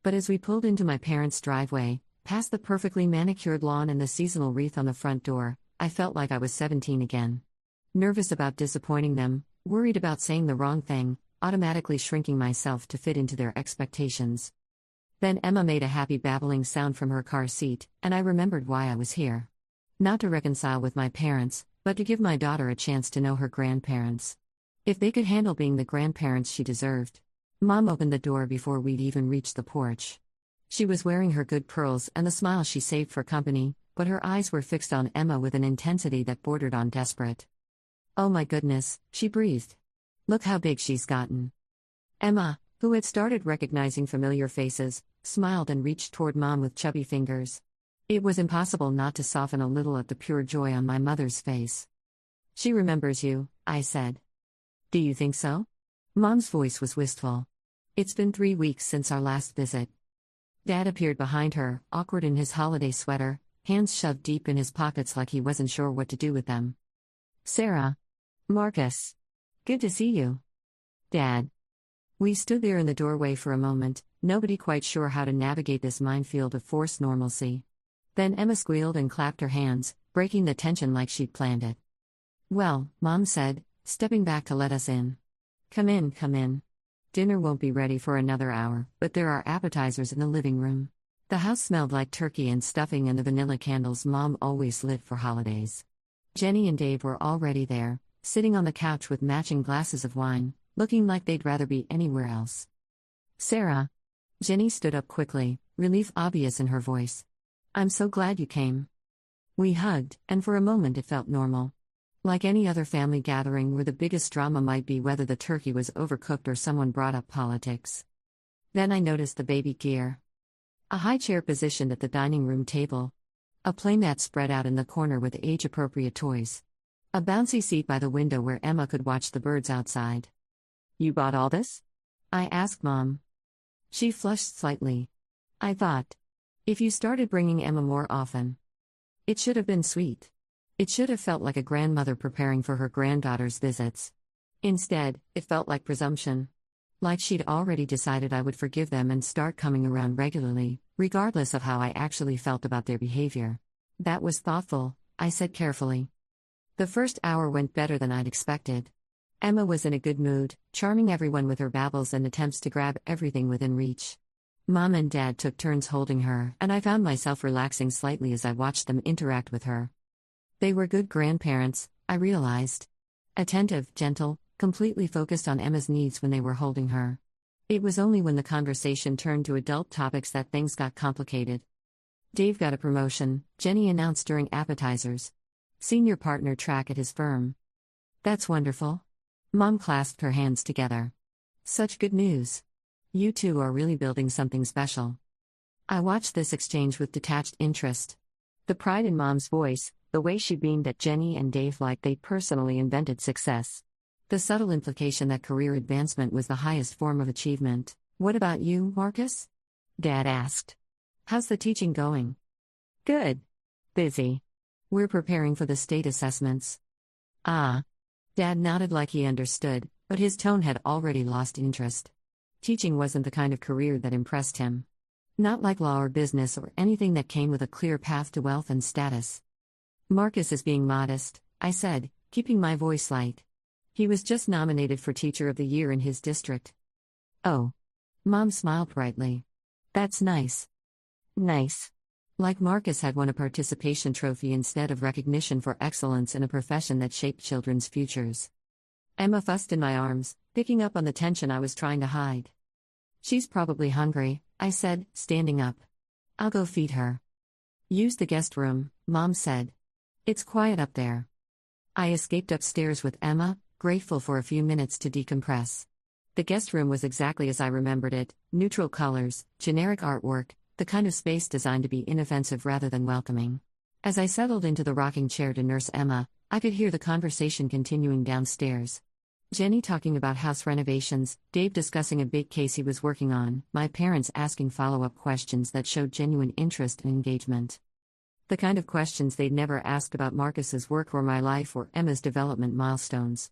But as we pulled into my parents' driveway, past the perfectly manicured lawn and the seasonal wreath on the front door, I felt like I was 17 again. Nervous about disappointing them, worried about saying the wrong thing, automatically shrinking myself to fit into their expectations. Then Emma made a happy babbling sound from her car seat, and I remembered why I was here. Not to reconcile with my parents, but to give my daughter a chance to know her grandparents. If they could handle being the grandparents she deserved. Mom opened the door before we'd even reached the porch. She was wearing her good pearls and the smile she saved for company, but her eyes were fixed on Emma with an intensity that bordered on desperate. Oh my goodness, she breathed. Look how big she's gotten. Emma, who had started recognizing familiar faces, smiled and reached toward Mom with chubby fingers. It was impossible not to soften a little at the pure joy on my mother's face. "She remembers you," I said. "Do you think so?" Mom's voice was wistful. "It's been 3 weeks since our last visit." Dad appeared behind her, awkward in his holiday sweater, hands shoved deep in his pockets like he wasn't sure what to do with them. "Sarah. Marcus. Good to see you." "Dad." We stood there in the doorway for a moment, nobody quite sure how to navigate this minefield of forced normalcy. Then Emma squealed and clapped her hands, breaking the tension like she'd planned it. "Well," Mom said, stepping back to let us in. Come in, come in. Dinner won't be ready for another hour, but there are appetizers in the living room." The house smelled like turkey and stuffing and the vanilla candles Mom always lit for holidays. Jenny and Dave were already there, sitting on the couch with matching glasses of wine, looking like they'd rather be anywhere else. "Sarah." Jenny stood up quickly, relief obvious in her voice. "I'm so glad you came." We hugged, and for a moment it felt normal. Like any other family gathering where the biggest drama might be whether the turkey was overcooked or someone brought up politics. Then I noticed the baby gear. A high chair positioned at the dining room table. A playmat spread out in the corner with age-appropriate toys. A bouncy seat by the window where Emma could watch the birds outside. "You bought all this?" I asked Mom. She flushed slightly. "I thought. If you started bringing Emma more often. It should have been sweet. It should have felt like a grandmother preparing for her granddaughter's visits. Instead, it felt like presumption. Like she'd already decided I would forgive them and start coming around regularly, regardless of how I actually felt about their behavior." "That was thoughtful," I said carefully. The first hour went better than I'd expected. Emma was in a good mood, charming everyone with her babbles and attempts to grab everything within reach. Mom and Dad took turns holding her, and I found myself relaxing slightly as I watched them interact with her. They were good grandparents, I realized. Attentive, gentle, completely focused on Emma's needs when they were holding her. It was only when the conversation turned to adult topics that things got complicated. "Dave got a promotion," Jenny announced during appetizers. "Senior partner track at his firm." "That's wonderful." Mom clasped her hands together. "Such good news. You two are really building something special." I watched this exchange with detached interest. The pride in Mom's voice, the way she beamed at Jenny and Dave like they'd personally invented success. The subtle implication that career advancement was the highest form of achievement. "What about you, Marcus?" Dad asked. "How's the teaching going?" "Good. Busy. We're preparing for the state assessments." "Ah." Dad nodded like he understood, but his tone had already lost interest. Teaching wasn't the kind of career that impressed him. Not like law or business or anything that came with a clear path to wealth and status. "Marcus is being modest," I said, keeping my voice light. "He was just nominated for Teacher of the Year in his district." "Oh." Mom smiled brightly. "That's nice." "Nice." Like Marcus had won a participation trophy instead of recognition for excellence in a profession that shaped children's futures. Emma fussed in my arms, picking up on the tension I was trying to hide. "She's probably hungry," I said, standing up. "I'll go feed her." "Use the guest room," Mom said. "It's quiet up there." I escaped upstairs with Emma, grateful for a few minutes to decompress. The guest room was exactly as I remembered it, neutral colors, generic artwork, the kind of space designed to be inoffensive rather than welcoming. As I settled into the rocking chair to nurse Emma, I could hear the conversation continuing downstairs. Jenny talking about house renovations, Dave discussing a big case he was working on, my parents asking follow-up questions that showed genuine interest and engagement. The kind of questions they'd never asked about Marcus's work or my life or Emma's development milestones.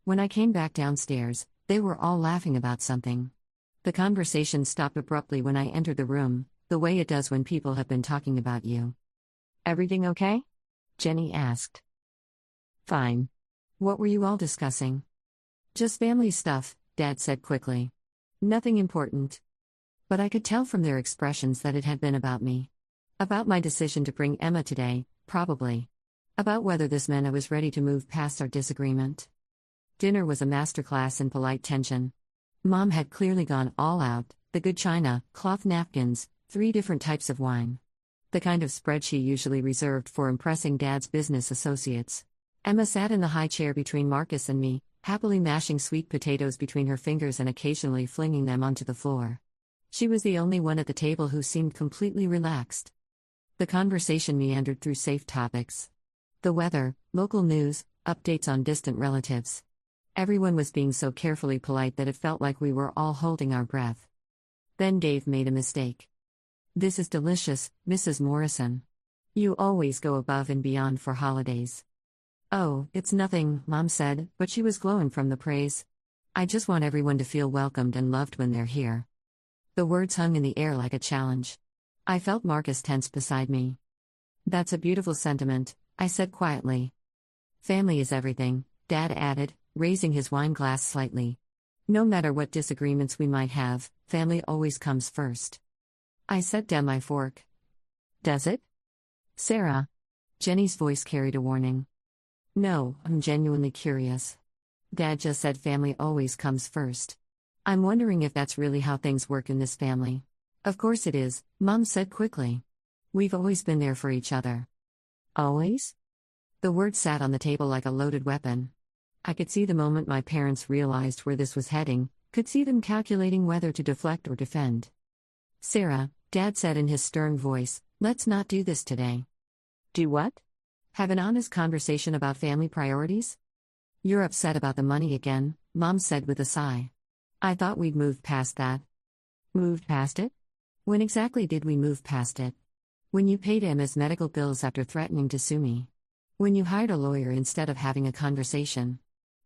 When I came back downstairs, they were all laughing about something. The conversation stopped abruptly when I entered the room, the way it does when people have been talking about you. "Everything okay?" Jenny asked. "Fine. What were you all discussing?" "Just family stuff," Dad said quickly. "Nothing important." But I could tell from their expressions that it had been about me. About my decision to bring Emma today, probably. About whether this meant I was ready to move past our disagreement. Dinner was a masterclass in polite tension. Mom had clearly gone all out, the good china, cloth napkins, 3 different types of wine. The kind of spread she usually reserved for impressing Dad's business associates. Emma sat in the high chair between Marcus and me, happily mashing sweet potatoes between her fingers and occasionally flinging them onto the floor. She was the only one at the table who seemed completely relaxed. The conversation meandered through safe topics: the weather, local news, updates on distant relatives. Everyone was being so carefully polite that it felt like we were all holding our breath. Then Dave made a mistake. "This is delicious, Mrs. Morrison. You always go above and beyond for holidays." "Oh, it's nothing," Mom said, but she was glowing from the praise. "I just want everyone to feel welcomed and loved when they're here." The words hung in the air like a challenge. I felt Marcus tense beside me. "That's a beautiful sentiment," I said quietly. "Family is everything," Dad added, raising his wine glass slightly. "No matter what disagreements we might have, family always comes first." I set down my fork. "Does it? Sarah?" Jenny's voice carried a warning. "No, I'm genuinely curious. Dad just said family always comes first. I'm wondering if that's really how things work in this family." "Of course it is," Mom said quickly. "We've always been there for each other." "Always?" The word sat on the table like a loaded weapon. I could see the moment my parents realized where this was heading, could see them calculating whether to deflect or defend. "Sarah," Dad said in his stern voice, "let's not do this today." "Do what?" "Have an honest conversation about family priorities?" "You're upset about the money again," Mom said with a sigh. "I thought we'd moved past that." "Moved past it? When exactly did we move past it?" "When you paid Emma's medical bills after threatening to sue me. When you hired a lawyer instead of having a conversation.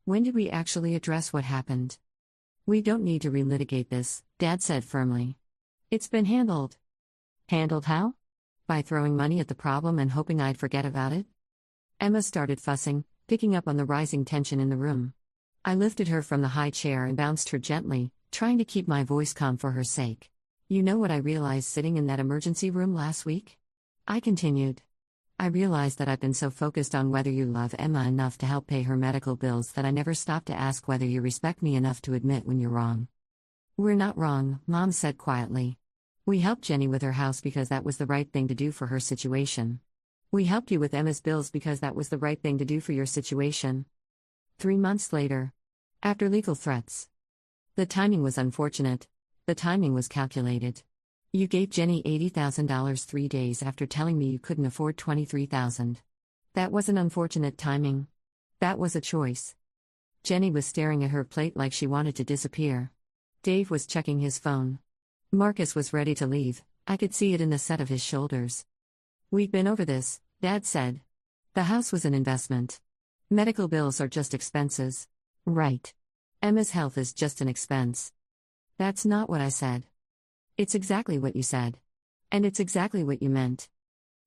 When did we actually address what happened?" "We don't need to relitigate this," Dad said firmly. "It's been handled." "Handled how?" "By throwing money at the problem and hoping I'd forget about it." Emma started fussing, picking up on the rising tension in the room. I lifted her from the high chair and bounced her gently, trying to keep my voice calm for her sake. "You know what I realized sitting in that emergency room last week?" I continued. "I realized that I've been so focused on whether you love Emma enough to help pay her medical bills that I never stopped to ask whether you respect me enough to admit when you're wrong." "We're not wrong," Mom said quietly. "We helped Jenny with her house because that was the right thing to do for her situation. We helped you with Emma's bills because that was the right thing to do for your situation." 3 months later. After legal threats. The timing was unfortunate. The timing was calculated. You gave Jenny $80,000 3 days after telling me you couldn't afford $23,000. That wasn't unfortunate timing. That was a choice. Jenny was staring at her plate like she wanted to disappear. Dave was checking his phone. Marcus was ready to leave. I could see it in the set of his shoulders. "We've been over this," Dad said. "The house was an investment. Medical bills are just expenses." "Right. Emma's health is just an expense." "That's not what I said." "It's exactly what you said. And it's exactly what you meant."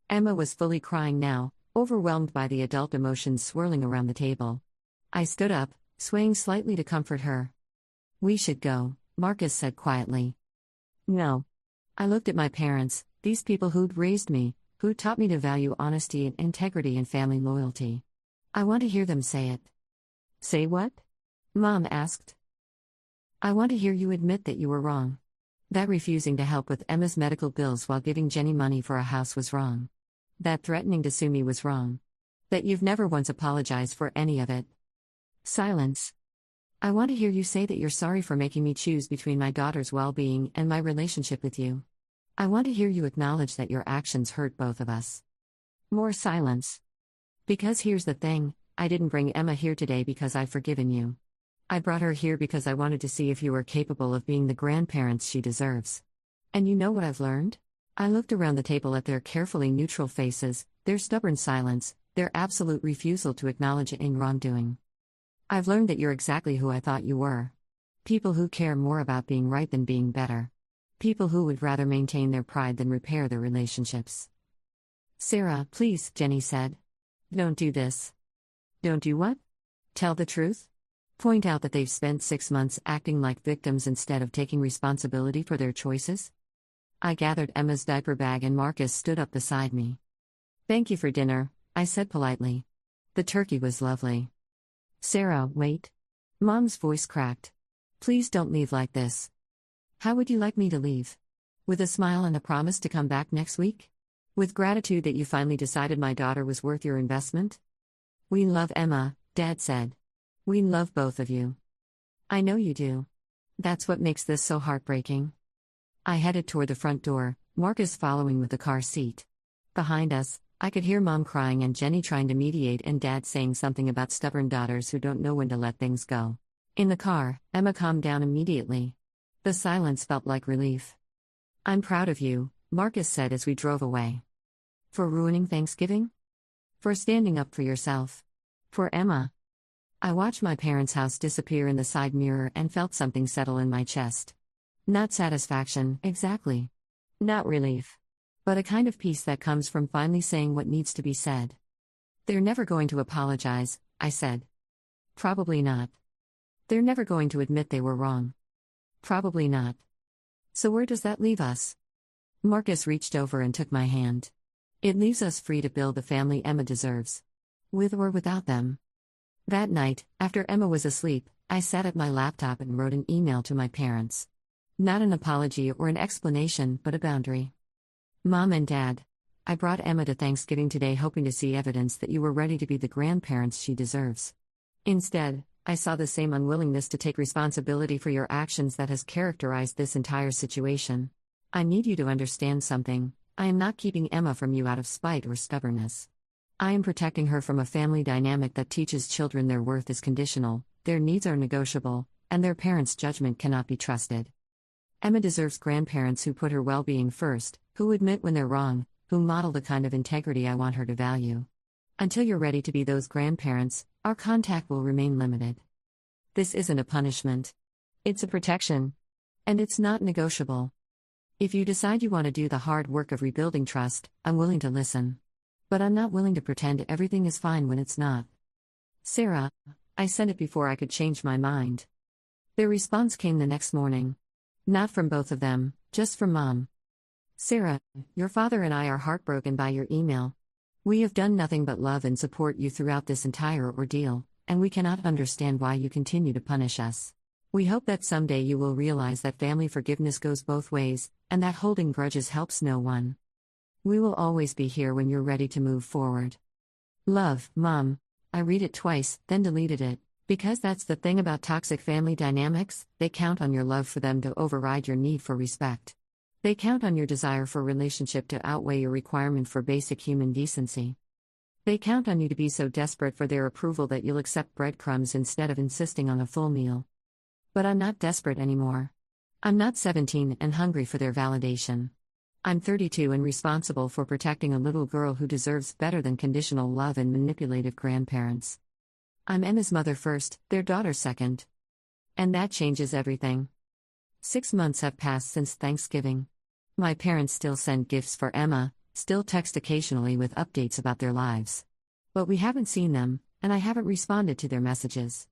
Emma was fully crying now, overwhelmed by the adult emotions swirling around the table. I stood up, swaying slightly to comfort her. "We should go," Marcus said quietly. "No." I looked at my parents, these people who'd raised me, who taught me to value honesty and integrity and family loyalty. I want to hear them say it. "Say what?" Mom asked. "I want to hear you admit that you were wrong. That refusing to help with Emma's medical bills while giving Jenny money for a house was wrong. That threatening to sue me was wrong. That you've never once apologized for any of it." Silence. "I want to hear you say that you're sorry for making me choose between my daughter's well-being and my relationship with you. I want to hear you acknowledge that your actions hurt both of us." More silence. "Because here's the thing, I didn't bring Emma here today because I've forgiven you. I brought her here because I wanted to see if you were capable of being the grandparents she deserves. And you know what I've learned?" I looked around the table at their carefully neutral faces, their stubborn silence, their absolute refusal to acknowledge any wrongdoing. "I've learned that you're exactly who I thought you were. People who care more about being right than being better. People who would rather maintain their pride than repair their relationships." "Sarah, please," Jenny said. "Don't do this." "Don't do what?" "Tell the truth. Point out that they've spent 6 months acting like victims instead of taking responsibility for their choices." I gathered Emma's diaper bag and Marcus stood up beside me. "Thank you for dinner," I said politely. "The turkey was lovely." "Sarah, wait." Mom's voice cracked. "Please don't leave like this." "How would you like me to leave? With a smile and a promise to come back next week? With gratitude that you finally decided my daughter was worth your investment?" "We love Emma," Dad said. "We love both of you. I know you do. That's what makes this so heartbreaking." I headed toward the front door, Marcus following with the car seat. Behind us, I could hear Mom crying and Jenny trying to mediate and Dad saying something about stubborn daughters who don't know when to let things go. In the car, Emma calmed down immediately. The silence felt like relief. "I'm proud of you," Marcus said as we drove away. "For ruining Thanksgiving? For standing up for yourself? For Emma?" I watched my parents' house disappear in the side mirror and felt something settle in my chest. Not satisfaction, exactly. Not relief. But a kind of peace that comes from finally saying what needs to be said. "They're never going to apologize," I said. "Probably not." "They're never going to admit they were wrong." "Probably not." "So where does that leave us?" Marcus reached over and took my hand. "It leaves us free to build the family Emma deserves. With or without them." That night, after Emma was asleep, I sat at my laptop and wrote an email to my parents. Not an apology or an explanation, but a boundary. "Mom and Dad, I brought Emma to Thanksgiving today hoping to see evidence that you were ready to be the grandparents she deserves. Instead, I saw the same unwillingness to take responsibility for your actions that has characterized this entire situation. I need you to understand something. I am not keeping Emma from you out of spite or stubbornness. I am protecting her from a family dynamic that teaches children their worth is conditional, their needs are negotiable, and their parents' judgment cannot be trusted. Emma deserves grandparents who put her well-being first, who admit when they're wrong, who model the kind of integrity I want her to value. Until you're ready to be those grandparents, our contact will remain limited. This isn't a punishment. It's a protection. And it's not negotiable. If you decide you want to do the hard work of rebuilding trust, I'm willing to listen. But I'm not willing to pretend everything is fine when it's not. Sarah." I sent it before I could change my mind. Their response came the next morning. Not from both of them, just from Mom. "Sarah, your father and I are heartbroken by your email. We have done nothing but love and support you throughout this entire ordeal, and we cannot understand why you continue to punish us. We hope that someday you will realize that family forgiveness goes both ways, and that holding grudges helps no one. We will always be here when you're ready to move forward. Love, Mom." I read it twice, then deleted it. Because that's the thing about toxic family dynamics, they count on your love for them to override your need for respect. They count on your desire for relationship to outweigh your requirement for basic human decency. They count on you to be so desperate for their approval that you'll accept breadcrumbs instead of insisting on a full meal. But I'm not desperate anymore. I'm not 17 and hungry for their validation. I'm 32 and responsible for protecting a little girl who deserves better than conditional love and manipulative grandparents. I'm Emma's mother first, their daughter second. And that changes everything. 6 months have passed since Thanksgiving. My parents still send gifts for Emma, still text occasionally with updates about their lives. But we haven't seen them, and I haven't responded to their messages.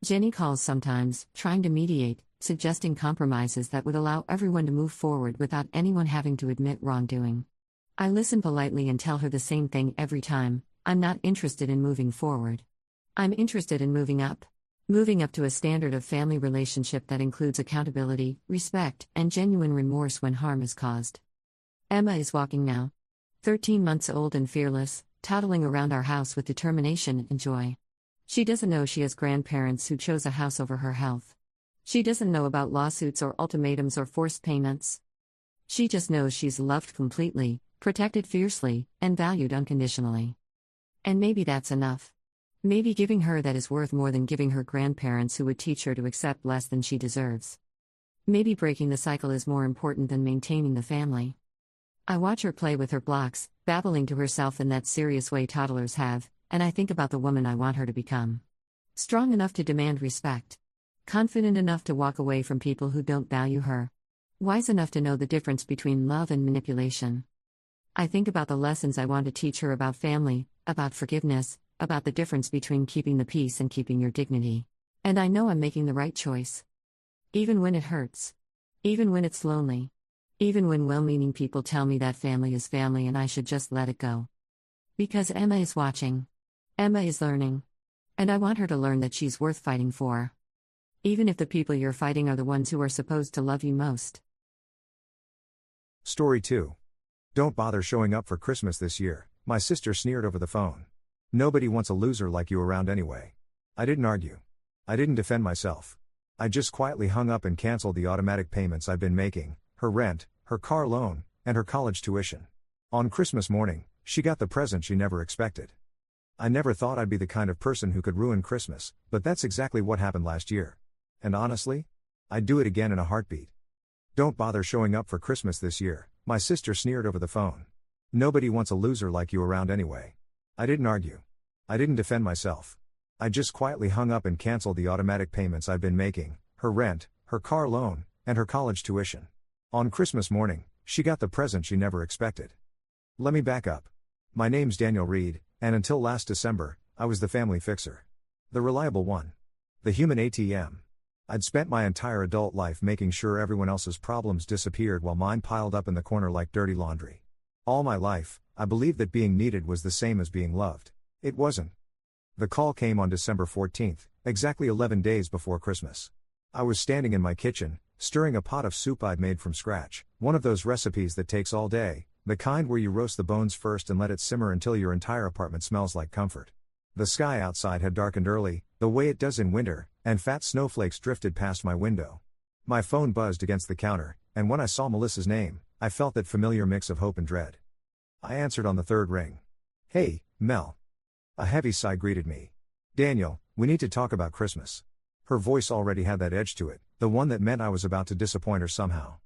Jenny calls sometimes, trying to mediate, suggesting compromises that would allow everyone to move forward without anyone having to admit wrongdoing. I listen politely and tell her the same thing every time: I'm not interested in moving forward. I'm interested in moving up. Moving up to a standard of family relationship that includes accountability, respect, and genuine remorse when harm is caused. Emma is walking now. 13 months old and fearless, toddling around our house with determination and joy. She doesn't know she has grandparents who chose a house over her health. She doesn't know about lawsuits or ultimatums or forced payments. She just knows she's loved completely, protected fiercely, and valued unconditionally. And maybe that's enough. Maybe giving her that is worth more than giving her grandparents who would teach her to accept less than she deserves. Maybe breaking the cycle is more important than maintaining the family. I watch her play with her blocks, babbling to herself in that serious way toddlers have, and I think about the woman I want her to become. Strong enough to demand respect. Confident enough to walk away from people who don't value her. Wise enough to know the difference between love and manipulation. I think about the lessons I want to teach her about family, about forgiveness, about the difference between keeping the peace and keeping your dignity. And I know I'm making the right choice. Even when it hurts. Even when it's lonely. Even when well-meaning people tell me that family is family and I should just let it go. Because Emma is watching. Emma is learning. And I want her to learn that she's worth fighting for. Even if the people you're fighting are the ones who are supposed to love you most. Story 2. Don't bother showing up for Christmas this year, my sister sneered over the phone. Nobody wants a loser like you around anyway. I didn't argue. I didn't defend myself. I just quietly hung up and canceled the automatic payments I've been making, her rent, her car loan, and her college tuition. On Christmas morning, she got the present she never expected. I never thought I'd be the kind of person who could ruin Christmas, but that's exactly what happened last year. And honestly, I'd do it again in a heartbeat. Don't bother showing up for Christmas this year, my sister sneered over the phone. Nobody wants a loser like you around anyway. I didn't argue. I didn't defend myself. I just quietly hung up and canceled the automatic payments I'd been making, her rent, her car loan, and her college tuition. On Christmas morning, she got the present she never expected. Let me back up. My name's Daniel Reed, and until last December, I was the family fixer. The reliable one. The human ATM. I'd spent my entire adult life making sure everyone else's problems disappeared while mine piled up in the corner like dirty laundry. All my life, I believed that being needed was the same as being loved. It wasn't. The call came on December 14th, exactly 11 days before Christmas. I was standing in my kitchen, stirring a pot of soup I'd made from scratch, one of those recipes that takes all day, the kind where you roast the bones first and let it simmer until your entire apartment smells like comfort. The sky outside had darkened early, the way it does in winter, and fat snowflakes drifted past my window. My phone buzzed against the counter, and when I saw Melissa's name, I felt that familiar mix of hope and dread. I answered on the third ring. Hey, Mel. A heavy sigh greeted me. Daniel, we need to talk about Christmas. Her voice already had that edge to it, the one that meant I was about to disappoint her somehow.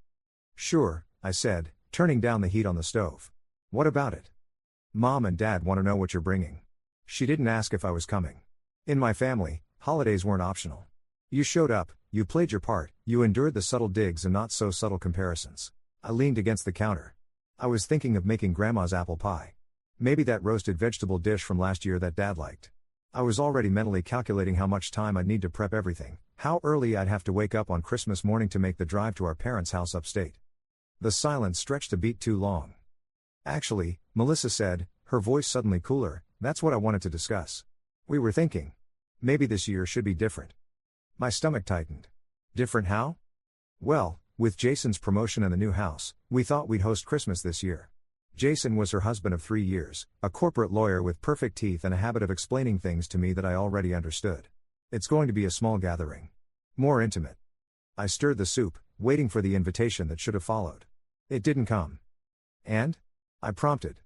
Sure, I said, turning down the heat on the stove. What about it? Mom and Dad want to know what you're bringing. She didn't ask if I was coming. In my family, holidays weren't optional. You showed up, you played your part, you endured the subtle digs and not so subtle comparisons. I leaned against the counter. I was thinking of making Grandma's apple pie. Maybe that roasted vegetable dish from last year that Dad liked. I was already mentally calculating how much time I'd need to prep everything, how early I'd have to wake up on Christmas morning to make the drive to our parents' house upstate. The silence stretched a beat too long. Actually, Melissa said, her voice suddenly cooler, that's what I wanted to discuss. We were thinking. Maybe this year should be different. My stomach tightened. Different how? Well, with Jason's promotion and the new house, we thought we'd host Christmas this year. Jason was her husband of 3 years, a corporate lawyer with perfect teeth and a habit of explaining things to me that I already understood. It's going to be a small gathering. More intimate. I stirred the soup, waiting for the invitation that should have followed. It didn't come. And? I prompted.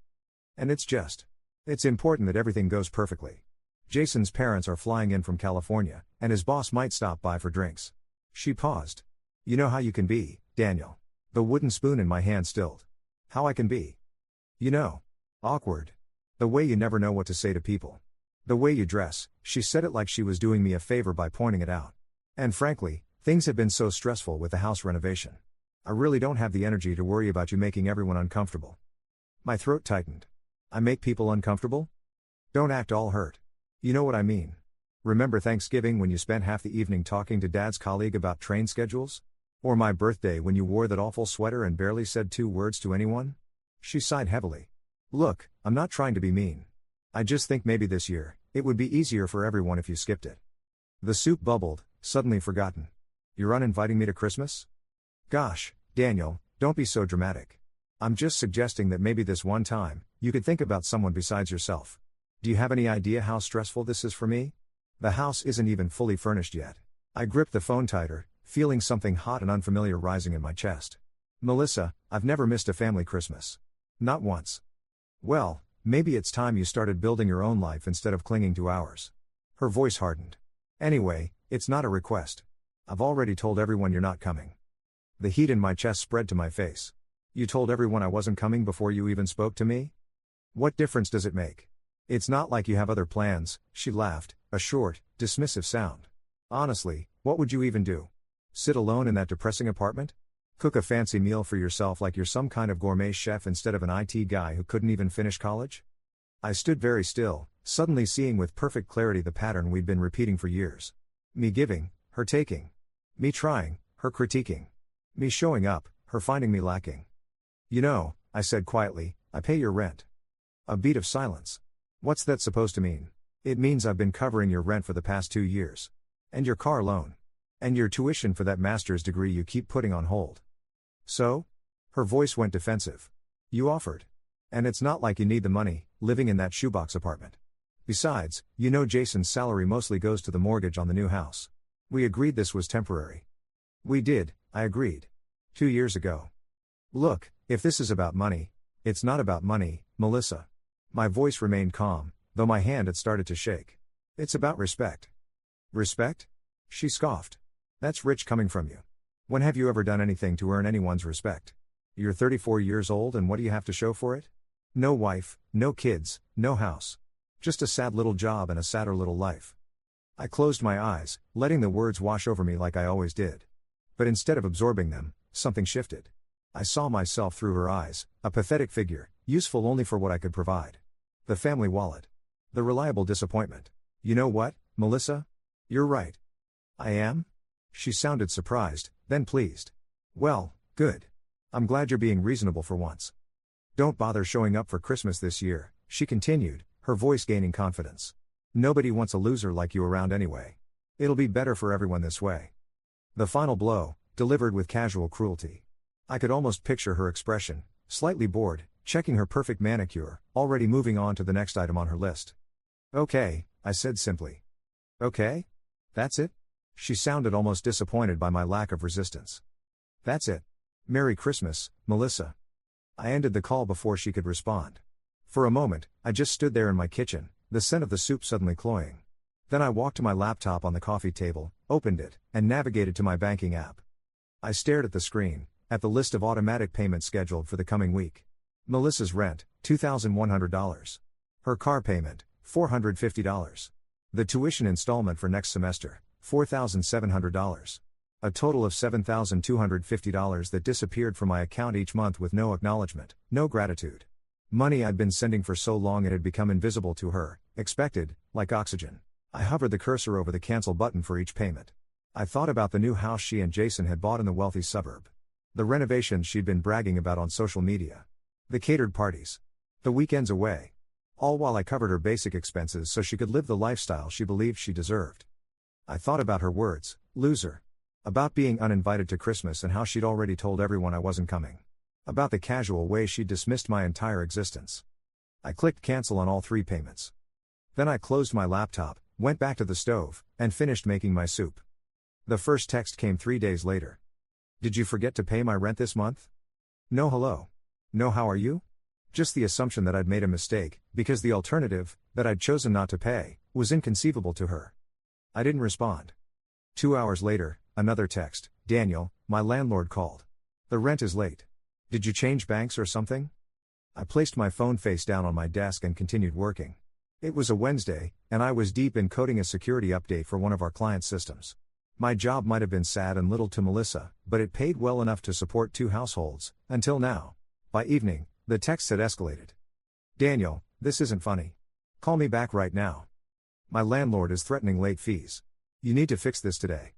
And it's important that everything goes perfectly. Jason's parents are flying in from California, and his boss might stop by for drinks. She paused. You know how you can be, Daniel. The wooden spoon in my hand stilled. How I can be. You know. Awkward. The way you never know what to say to people. The way you dress, she said it like she was doing me a favor by pointing it out. And frankly, things have been so stressful with the house renovation. I really don't have the energy to worry about you making everyone uncomfortable. My throat tightened. I make people uncomfortable? Don't act all hurt. You know what I mean. Remember Thanksgiving when you spent half the evening talking to Dad's colleague about train schedules? Or my birthday when you wore that awful sweater and barely said 2 words to anyone? She sighed heavily. Look, I'm not trying to be mean. I just think maybe this year, it would be easier for everyone if you skipped it. The soup bubbled, suddenly forgotten. You're uninviting me to Christmas? Gosh, Daniel, don't be so dramatic. I'm just suggesting that maybe this one time, you could think about someone besides yourself. Do you have any idea how stressful this is for me? The house isn't even fully furnished yet. I gripped the phone tighter, feeling something hot and unfamiliar rising in my chest. Melissa, I've never missed a family Christmas. Not once. Well, maybe it's time you started building your own life instead of clinging to ours. Her voice hardened. Anyway, it's not a request. I've already told everyone you're not coming. The heat in my chest spread to my face. You told everyone I wasn't coming before you even spoke to me? What difference does it make? It's not like you have other plans, she laughed, a short, dismissive sound. Honestly, what would you even do? Sit alone in that depressing apartment? Cook a fancy meal for yourself like you're some kind of gourmet chef instead of an IT guy who couldn't even finish college? I stood very still, suddenly seeing with perfect clarity the pattern we'd been repeating for years. Me giving, her taking. Me trying, her critiquing. Me showing up, her finding me lacking. You know, I said quietly, I pay your rent. A beat of silence. What's that supposed to mean? It means I've been covering your rent for the past 2 years. And your car loan. And your tuition for that master's degree you keep putting on hold. So? Her voice went defensive. You offered. And it's not like you need the money, living in that shoebox apartment. Besides, you know Jason's salary mostly goes to the mortgage on the new house. We agreed this was temporary. We did, I agreed. 2 years ago. Look, if this is about money, It's not about money, Melissa. My voice remained calm, though my hand had started to shake. It's about respect. Respect? She scoffed. That's rich coming from you. When have you ever done anything to earn anyone's respect? You're 34 years old and what do you have to show for it? No wife, no kids, no house. Just a sad little job and a sadder little life. I closed my eyes, letting the words wash over me like I always did. But instead of absorbing them, something shifted. I saw myself through her eyes, a pathetic figure, useful only for what I could provide. The family wallet. The reliable disappointment. You know what, Melissa? You're right. I am? She sounded surprised, then pleased. Well, good. I'm glad you're being reasonable for once. Don't bother showing up for Christmas this year, she continued, her voice gaining confidence. Nobody wants a loser like you around anyway. It'll be better for everyone this way. The final blow, delivered with casual cruelty. I could almost picture her expression, slightly bored, checking her perfect manicure, already moving on to the next item on her list. Okay, I said simply. Okay? That's it? She sounded almost disappointed by my lack of resistance. That's it. Merry Christmas, Melissa. I ended the call before she could respond. For a moment, I just stood there in my kitchen, the scent of the soup suddenly cloying. Then I walked to my laptop on the coffee table, opened it, and navigated to my banking app. I stared at the screen, at the list of automatic payments scheduled for the coming week. Melissa's rent, $2,100. Her car payment, $450. The tuition installment for next semester, $4,700. A total of $7,250 that disappeared from my account each month with no acknowledgement, no gratitude. Money I'd been sending for so long it had become invisible to her, expected, like oxygen. I hovered the cursor over the cancel button for each payment. I thought about the new house she and Jason had bought in the wealthy suburb. The renovations she'd been bragging about on social media. The catered parties. The weekends away. All while I covered her basic expenses so she could live the lifestyle she believed she deserved. I thought about her words, loser. About being uninvited to Christmas and how she'd already told everyone I wasn't coming. About the casual way she'd dismissed my entire existence. I clicked cancel on all 3 payments. Then I closed my laptop, went back to the stove, and finished making my soup. The first text came 3 days later. Did you forget to pay my rent this month? No hello. No how are you? Just the assumption that I'd made a mistake, because the alternative, that I'd chosen not to pay, was inconceivable to her. I didn't respond. 2 hours later, another text, Daniel, my landlord called. The rent is late. Did you change banks or something? I placed my phone face down on my desk and continued working. It was a Wednesday, and I was deep in coding a security update for one of our client systems. My job might have been sad and little to Melissa, but it paid well enough to support 2 households, until now. By evening, the text had escalated. Daniel, this isn't funny. Call me back right now. My landlord is threatening late fees. You need to fix this today.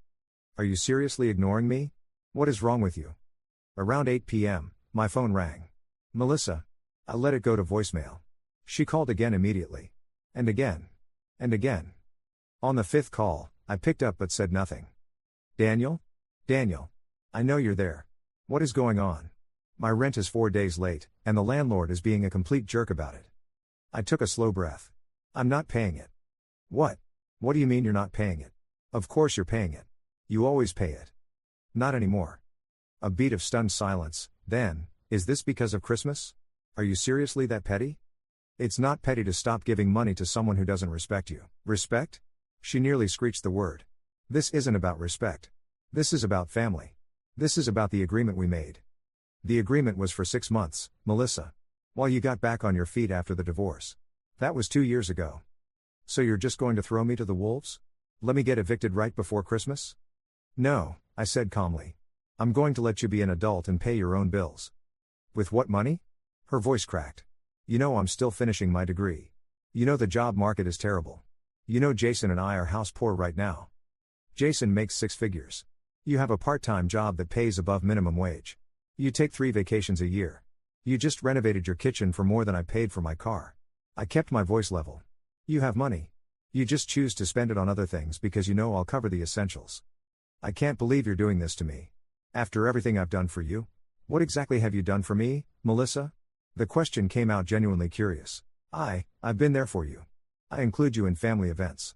Are you seriously ignoring me? What is wrong with you? Around 8 p.m., my phone rang. Melissa. I let it go to voicemail. She called again immediately. And again. And again. On the 5th call, I picked up but said nothing. Daniel? Daniel. I know you're there. What is going on? My rent is 4 days late, and the landlord is being a complete jerk about it. I took a slow breath. I'm not paying it. What? What do you mean you're not paying it? Of course you're paying it. You always pay it. Not anymore. A beat of stunned silence, then, is this because of Christmas? Are you seriously that petty? It's not petty to stop giving money to someone who doesn't respect you. Respect? She nearly screeched the word. This isn't about respect. This is about family. This is about the agreement we made. The agreement was for 6 months, Melissa. While you got back on your feet after the divorce. That was 2 years ago. So you're just going to throw me to the wolves? Let me get evicted right before Christmas? No, I said calmly. I'm going to let you be an adult and pay your own bills. With what money? Her voice cracked. You know I'm still finishing my degree. You know the job market is terrible. You know Jason and I are house poor right now. Jason makes 6 figures. You have a part-time job that pays above minimum wage. You take 3 vacations a year. You just renovated your kitchen for more than I paid for my car. I kept my voice level. You have money. You just choose to spend it on other things because you know I'll cover the essentials. I can't believe you're doing this to me. After everything I've done for you? What exactly have you done for me, Melissa? The question came out genuinely curious. I've been there for you. I include you in family events.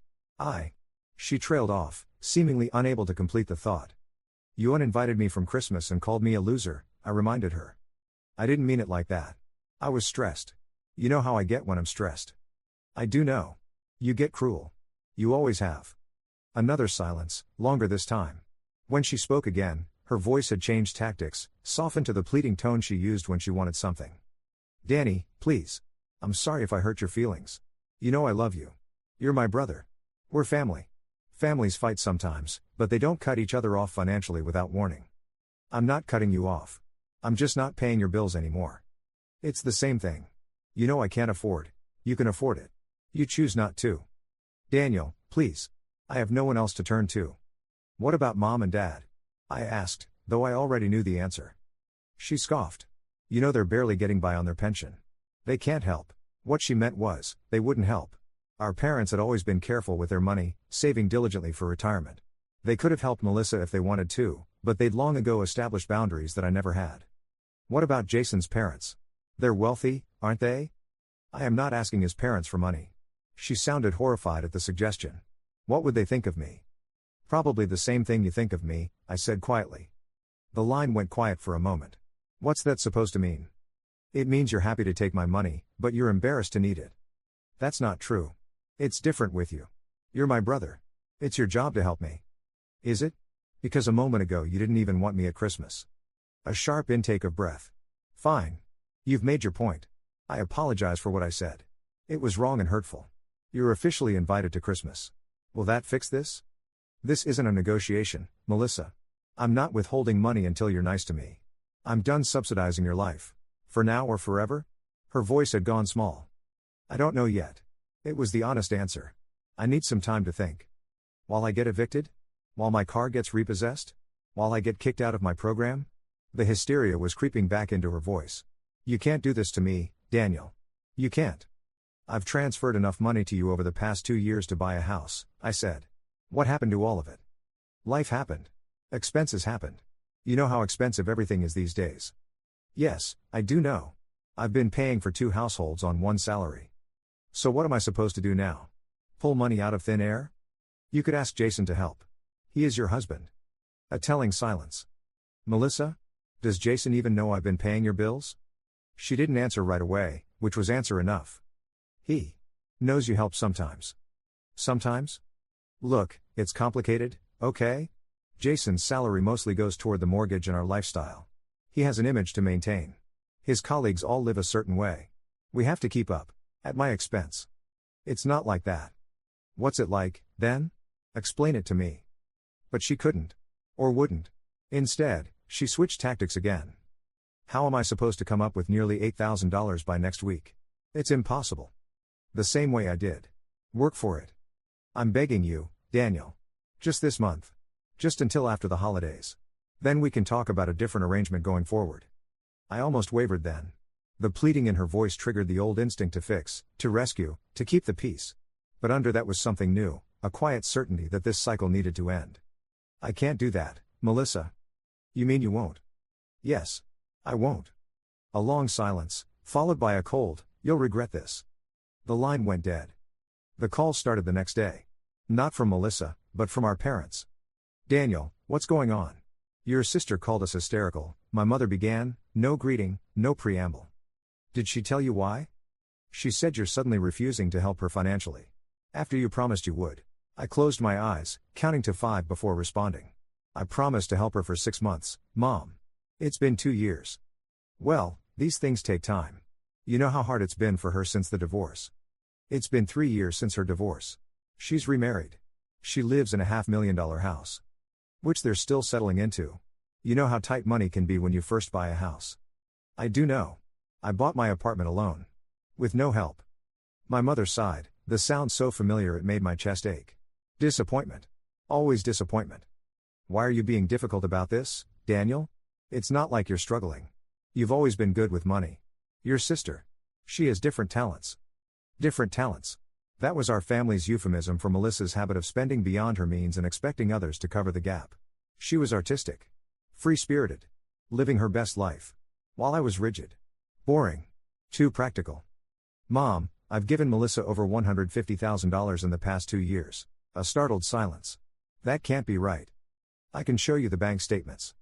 She trailed off, seemingly unable to complete the thought. You uninvited me from Christmas and called me a loser, I reminded her. I didn't mean it like that. I was stressed. You know how I get when I'm stressed. I do know. You get cruel. You always have. Another silence, longer this time. When she spoke again, her voice had changed tactics, softened to the pleading tone she used when she wanted something. Danny, please. I'm sorry if I hurt your feelings. You know I love you. You're my brother. We're family. Families fight sometimes, but they don't cut each other off financially without warning. I'm not cutting you off. I'm just not paying your bills anymore. It's the same thing. You know I can't afford. You can afford it. You choose not to. Daniel, please. I have no one else to turn to. What about mom and dad? I asked, though I already knew the answer. She scoffed. You know they're barely getting by on their pension. They can't help. What she meant was, they wouldn't help. Our parents had always been careful with their money, saving diligently for retirement. They could have helped Melissa if they wanted to, but they'd long ago established boundaries that I never had. What about Jason's parents? They're wealthy, aren't they? I am not asking his parents for money. She sounded horrified at the suggestion. What would they think of me? Probably the same thing you think of me, I said quietly. The line went quiet for a moment. What's that supposed to mean? It means you're happy to take my money, but you're embarrassed to need it. That's not true. It's different with you. You're my brother. It's your job to help me. Is it? Because a moment ago you didn't even want me at Christmas. A sharp intake of breath. Fine. You've made your point. I apologize for what I said. It was wrong and hurtful. You're officially invited to Christmas. Will that fix this? This isn't a negotiation, Melissa. I'm not withholding money until you're nice to me. I'm done subsidizing your life. For now or forever? Her voice had gone small. I don't know yet. It was the honest answer. I need some time to think. While I get evicted? While my car gets repossessed? While I get kicked out of my program? The hysteria was creeping back into her voice. You can't do this to me, Daniel. You can't. I've transferred enough money to you over the past 2 years to buy a house, I said. What happened to all of it? Life happened. Expenses happened. You know how expensive everything is these days. Yes, I do know. I've been paying for 2 households on 1 salary. So what am I supposed to do now? Pull money out of thin air? You could ask Jason to help. He is your husband. A telling silence. Melissa? Does Jason even know I've been paying your bills? She didn't answer right away, which was answer enough. He knows you help sometimes. Sometimes? Look, it's complicated, okay? Jason's salary mostly goes toward the mortgage and our lifestyle. He has an image to maintain. His colleagues all live a certain way. We have to keep up, at my expense. It's not like that. What's it like, then? Explain it to me. But she couldn't. Or wouldn't. Instead, she switched tactics again. How am I supposed to come up with nearly $8,000 by next week? It's impossible. The same way I did. Work for it. I'm begging you, Daniel. Just this month. Just until after the holidays. Then we can talk about a different arrangement going forward. I almost wavered then. The pleading in her voice triggered the old instinct to fix, to rescue, to keep the peace. But under that was something new, a quiet certainty that this cycle needed to end. I can't do that, Melissa. You mean you won't? Yes. I won't. A long silence, followed by a cold, you'll regret this. The line went dead. The call started the next day. Not from Melissa, but from our parents. Daniel, what's going on? Your sister called us hysterical, my mother began, no greeting, no preamble. Did she tell you why? She said you're suddenly refusing to help her financially. After you promised you would. I closed my eyes, counting to 5 before responding. I promised to help her for 6 months, Mom. It's been 2 years. Well, these things take time. You know how hard it's been for her since the divorce. It's been 3 years since her divorce. She's remarried. She lives in a $500,000 house. Which they're still settling into. You know how tight money can be when you first buy a house. I do know. I bought my apartment alone. With no help. My mother sighed, the sound so familiar it made my chest ache. Disappointment. Always disappointment. Why are you being difficult about this, Daniel? It's not like you're struggling. You've always been good with money. Your sister. She has different talents. Different talents. That was our family's euphemism for Melissa's habit of spending beyond her means and expecting others to cover the gap. She was artistic. Free-spirited. Living her best life. While I was rigid. Boring. Too practical. Mom, I've given Melissa over $150,000 in the past 2 years. A startled silence. That can't be right. I can show you the bank statements.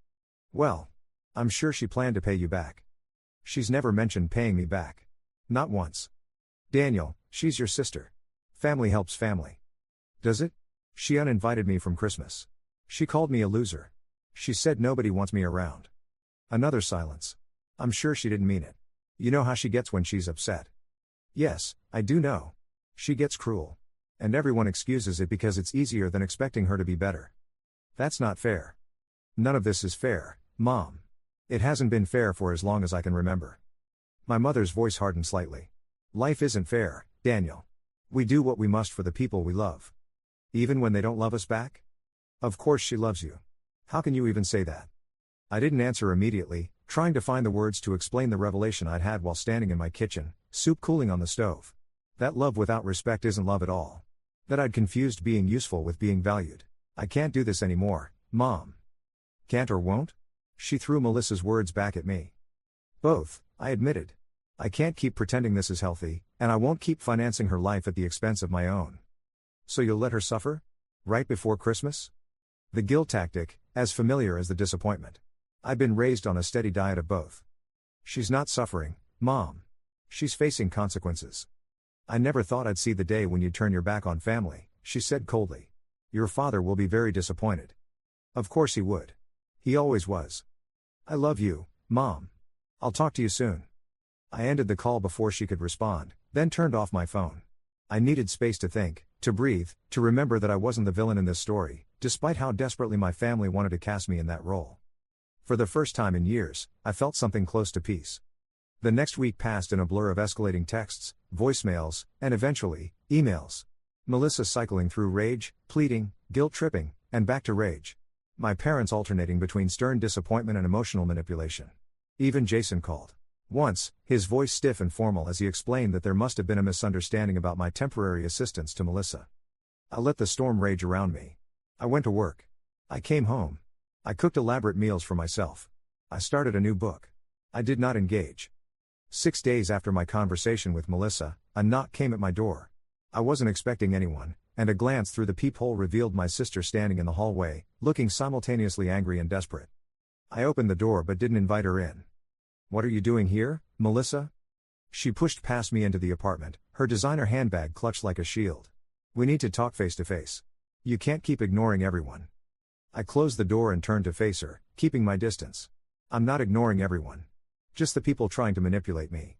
Well, I'm sure she planned to pay you back. She's never mentioned paying me back. Not once. Daniel, she's your sister. Family helps family. Does it? She uninvited me from Christmas. She called me a loser. She said nobody wants me around. Another silence. I'm sure she didn't mean it. You know how she gets when she's upset. Yes, I do know. She gets cruel. And everyone excuses it because it's easier than expecting her to be better. That's not fair. None of this is fair, Mom. It hasn't been fair for as long as I can remember. My mother's voice hardened slightly. Life isn't fair, Daniel. We do what we must for the people we love. Even when they don't love us back? Of course she loves you. How can you even say that? I didn't answer immediately, trying to find the words to explain the revelation I'd had while standing in my kitchen, soup cooling on the stove. That love without respect isn't love at all. That I'd confused being useful with being valued. I can't do this anymore, Mom. Can't or won't? She threw Melissa's words back at me. Both, I admitted. I can't keep pretending this is healthy, and I won't keep financing her life at the expense of my own. So you'll let her suffer? Right before Christmas? The guilt tactic, as familiar as the disappointment. I've been raised on a steady diet of both. She's not suffering, Mom. She's facing consequences. I never thought I'd see the day when you'd turn your back on family, she said coldly. Your father will be very disappointed. Of course he would. He always was. I love you, Mom. I'll talk to you soon. I ended the call before she could respond, then turned off my phone. I needed space to think, to breathe, to remember that I wasn't the villain in this story, despite how desperately my family wanted to cast me in that role. For the first time in years, I felt something close to peace. The next week passed in a blur of escalating texts, voicemails, and eventually, emails. Melissa cycling through rage, pleading, guilt-tripping, and back to rage. My parents alternating between stern disappointment and emotional manipulation. Even Jason called. Once, his voice stiff and formal as he explained that there must have been a misunderstanding about my temporary assistance to Melissa. I let the storm rage around me. I went to work. I came home. I cooked elaborate meals for myself. I started a new book. I did not engage. 6 days after my conversation with Melissa, a knock came at my door. I wasn't expecting anyone, and a glance through the peephole revealed my sister standing in the hallway, looking simultaneously angry and desperate. I opened the door but didn't invite her in. What are you doing here, Melissa? She pushed past me into the apartment, her designer handbag clutched like a shield. We need to talk face to face. You can't keep ignoring everyone. I closed the door and turned to face her, keeping my distance. I'm not ignoring everyone. Just the people trying to manipulate me.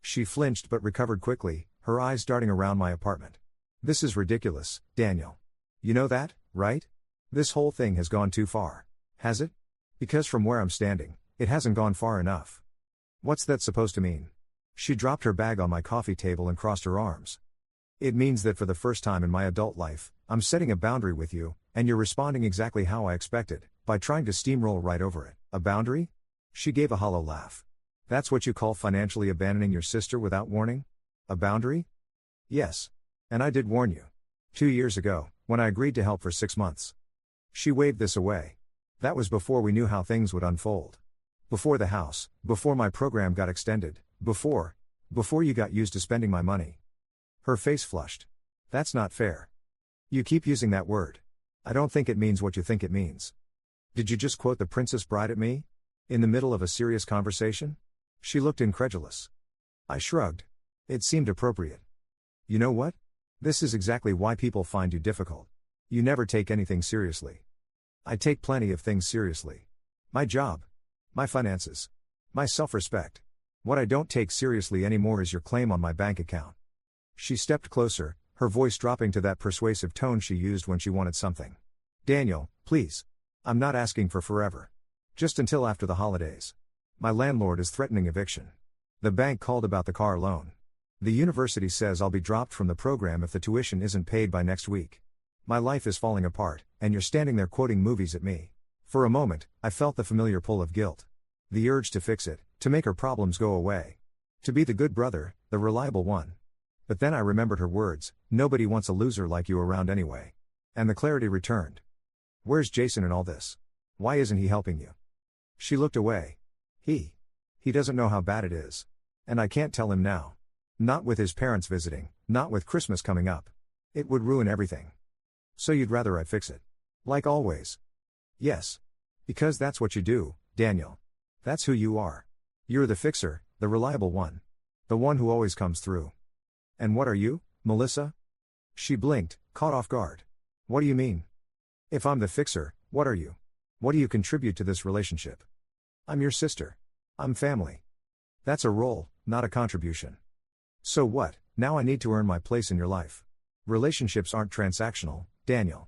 She flinched but recovered quickly, her eyes darting around my apartment. This is ridiculous, Daniel. You know that, right? This whole thing has gone too far. Has it? Because from where I'm standing, it hasn't gone far enough. What's that supposed to mean? She dropped her bag on my coffee table and crossed her arms. It means that for the first time in my adult life, I'm setting a boundary with you, and you're responding exactly how I expected, by trying to steamroll right over it. A boundary? She gave a hollow laugh. That's what you call financially abandoning your sister without warning? A boundary? Yes. And I did warn you. 2 years ago, when I agreed to help for 6 months. She waved this away. That was before we knew how things would unfold. Before the house, before my program got extended, before you got used to spending my money. Her face flushed. That's not fair. You keep using that word. I don't think it means what you think it means. Did you just quote The Princess Bride at me? In the middle of a serious conversation? She looked incredulous. I shrugged. It seemed appropriate. You know what? This is exactly why people find you difficult. You never take anything seriously. I take plenty of things seriously. My job. My finances. My self-respect. What I don't take seriously anymore is your claim on my bank account. She stepped closer, her voice dropping to that persuasive tone she used when she wanted something. Daniel, please. I'm not asking for forever. Just until after the holidays. My landlord is threatening eviction. The bank called about the car loan. The university says I'll be dropped from the program if the tuition isn't paid by next week. My life is falling apart, and you're standing there quoting movies at me. For a moment, I felt the familiar pull of guilt. The urge to fix it, to make her problems go away. To be the good brother, the reliable one. But then I remembered her words, nobody wants a loser like you around anyway. And the clarity returned. Where's Jason in all this? Why isn't he helping you? She looked away. He doesn't know how bad it is. And I can't tell him now. Not with his parents visiting, not with Christmas coming up. It would ruin everything. So you'd rather I fix it? Like always? Yes. Because that's what you do, Daniel. That's who you are. You're the fixer, The reliable one. The one who always comes through. And what are you, Melissa? She blinked, caught off guard. What do you mean? If I'm the fixer, what are you? What do you contribute to this relationship? I'm your sister. I'm family. That's a role, not a contribution. So what, now I need to earn my place in your life. Relationships aren't transactional, Daniel.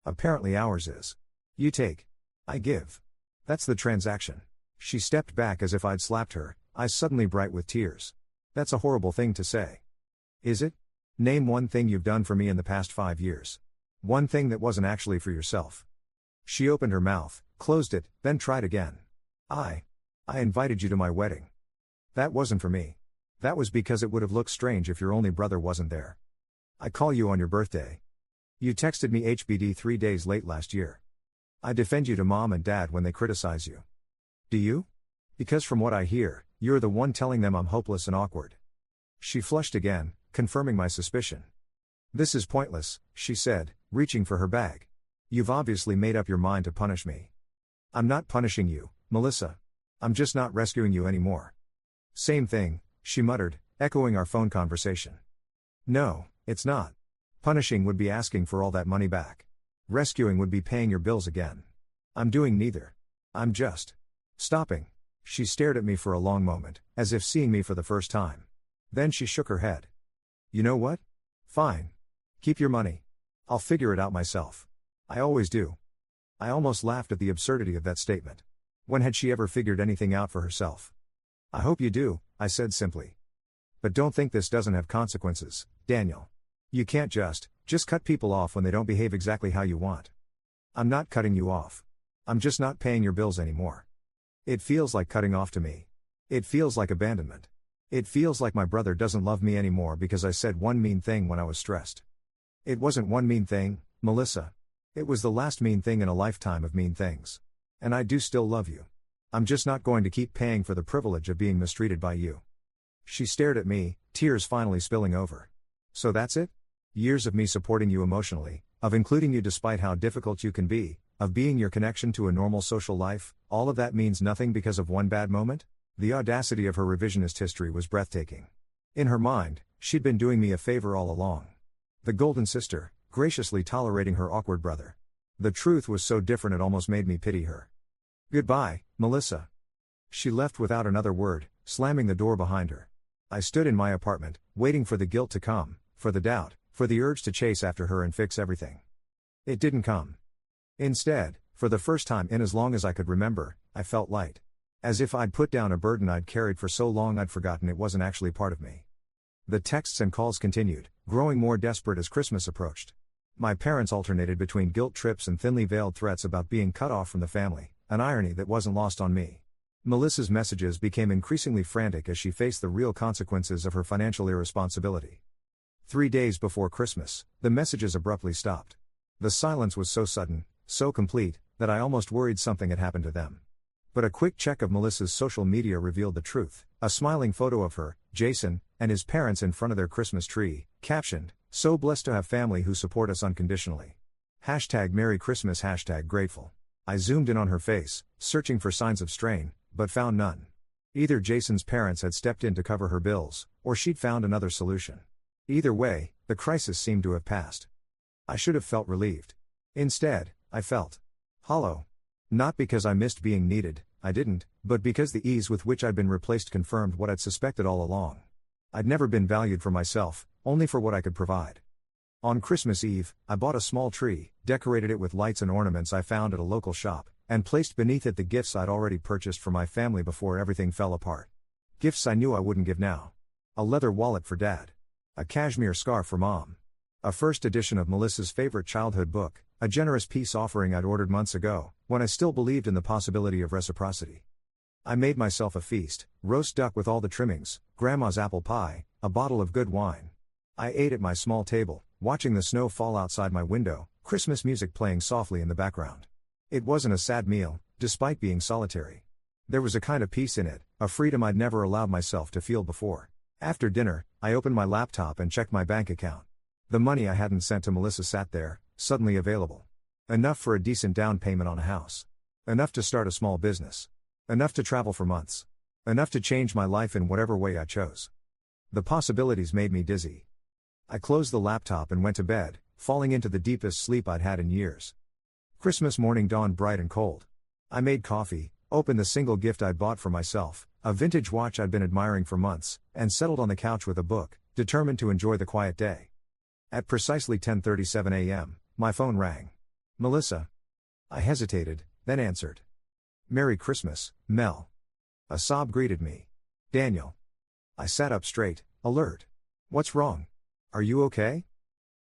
Apparently ours is. You take. I give. That's the transaction. She stepped back as if I'd slapped her, eyes suddenly bright with tears. That's a horrible thing to say. Is it? Name one thing you've done for me in the past 5 years. One thing that wasn't actually for yourself. She opened her mouth, closed it, then tried again. I invited you to my wedding. That wasn't for me. That was because it would have looked strange if your only brother wasn't there. I call you on your birthday. You texted me HBD 3 days late last year. I defend you to mom and dad when they criticize you. Do you? Because from what I hear, you're the one telling them I'm hopeless and awkward. She flushed again, confirming my suspicion. This is pointless, she said, reaching for her bag. You've obviously made up your mind to punish me. I'm not punishing you, Melissa. I'm just not rescuing you anymore. Same thing, she muttered, echoing our phone conversation. No, it's not. Punishing would be asking for all that money back. Rescuing would be paying your bills again. I'm doing neither. I'm just stopping. She stared at me for a long moment, as if seeing me for the first time. Then she shook her head. You know what? Fine. Keep your money. I'll figure it out myself. I always do. I almost laughed at the absurdity of that statement. When had she ever figured anything out for herself? I hope you do, I said simply. But don't think this doesn't have consequences, Daniel. You can't just cut people off when they don't behave exactly how you want. I'm not cutting you off. I'm just not paying your bills anymore. It feels like cutting off to me. It feels like abandonment. It feels like my brother doesn't love me anymore because I said one mean thing when I was stressed. It wasn't one mean thing, Melissa. It was the last mean thing in a lifetime of mean things. And I do still love you. I'm just not going to keep paying for the privilege of being mistreated by you. She stared at me, tears finally spilling over. So that's it? Years of me supporting you emotionally, of including you despite how difficult you can be, of being your connection to a normal social life, all of that means nothing because of one bad moment? The audacity of her revisionist history was breathtaking. In her mind, she'd been doing me a favor all along. The golden sister, graciously tolerating her awkward brother. The truth was so different it almost made me pity her. Goodbye, Melissa. She left without another word, slamming the door behind her. I stood in my apartment, waiting for the guilt to come, for the doubt, for the urge to chase after her and fix everything. It didn't come. Instead, for the first time in as long as I could remember, I felt light. As if I'd put down a burden I'd carried for so long I'd forgotten it wasn't actually part of me. The texts and calls continued, growing more desperate as Christmas approached. My parents alternated between guilt trips and thinly veiled threats about being cut off from the family, an irony that wasn't lost on me. Melissa's messages became increasingly frantic as she faced the real consequences of her financial irresponsibility. 3 days before Christmas, the messages abruptly stopped. The silence was so sudden, so complete, that I almost worried something had happened to them. But a quick check of Melissa's social media revealed the truth. A smiling photo of her, Jason, and his parents in front of their Christmas tree, captioned, "So blessed to have family who support us unconditionally. Hashtag Merry Christmas, hashtag grateful." I zoomed in on her face, searching for signs of strain, but found none. Either Jason's parents had stepped in to cover her bills, or she'd found another solution. Either way, the crisis seemed to have passed. I should have felt relieved. Instead, I felt hollow. Not because I missed being needed, I didn't, but because the ease with which I'd been replaced confirmed what I'd suspected all along. I'd never been valued for myself, only for what I could provide. On Christmas Eve, I bought a small tree, decorated it with lights and ornaments I found at a local shop, and placed beneath it the gifts I'd already purchased for my family before everything fell apart. Gifts I knew I wouldn't give now. A leather wallet for Dad. A cashmere scarf for Mom. A first edition of Melissa's favorite childhood book, a generous peace offering I'd ordered months ago, when I still believed in the possibility of reciprocity. I made myself a feast, roast duck with all the trimmings, Grandma's apple pie, a bottle of good wine. I ate at my small table, watching the snow fall outside my window, Christmas music playing softly in the background. It wasn't a sad meal, despite being solitary. There was a kind of peace in it, a freedom I'd never allowed myself to feel before. After dinner, I opened my laptop and checked my bank account. The money I hadn't sent to Melissa sat there, suddenly available. Enough for a decent down payment on a house. Enough to start a small business. Enough to travel for months. Enough to change my life in whatever way I chose. The possibilities made me dizzy. I closed the laptop and went to bed, falling into the deepest sleep I'd had in years. Christmas morning dawned bright and cold. I made coffee, opened the single gift I'd bought for myself, a vintage watch I'd been admiring for months, and settled on the couch with a book, determined to enjoy the quiet day. At precisely 10:37 a.m., my phone rang. Melissa. I hesitated, then answered. Merry Christmas, Mel. A sob greeted me. Daniel. I sat up straight, alert. What's wrong? Are you okay?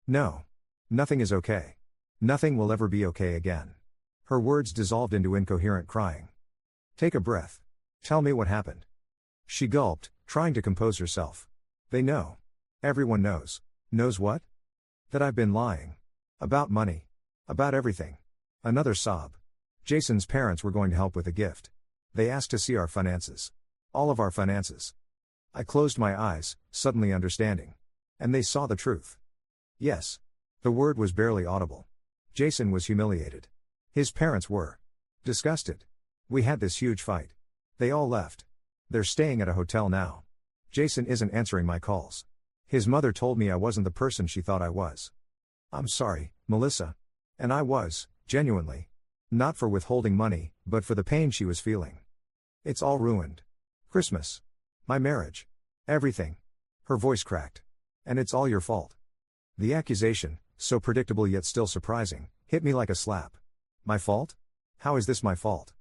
No. Nothing is okay. Nothing will ever be okay again. Her words dissolved into incoherent crying. Take a breath. Tell me what happened. She gulped, trying to compose herself. They know. Everyone knows. Knows what? That I've been lying. About money. About everything. Another sob. Jason's parents were going to help with a gift. They asked to see our finances. All of our finances. I closed my eyes, suddenly understanding. And they saw the truth. Yes. The word was barely audible. Jason was humiliated. His parents were disgusted. We had this huge fight. They all left. They're staying at a hotel now. Jason isn't answering my calls. His mother told me I wasn't the person she thought I was. I'm sorry, Melissa. And I was, genuinely. Not for withholding money, but for the pain she was feeling. It's all ruined. Christmas. My marriage. Everything. Her voice cracked. And it's all your fault. The accusation, so predictable yet still surprising, hit me like a slap. My fault? How is this my fault?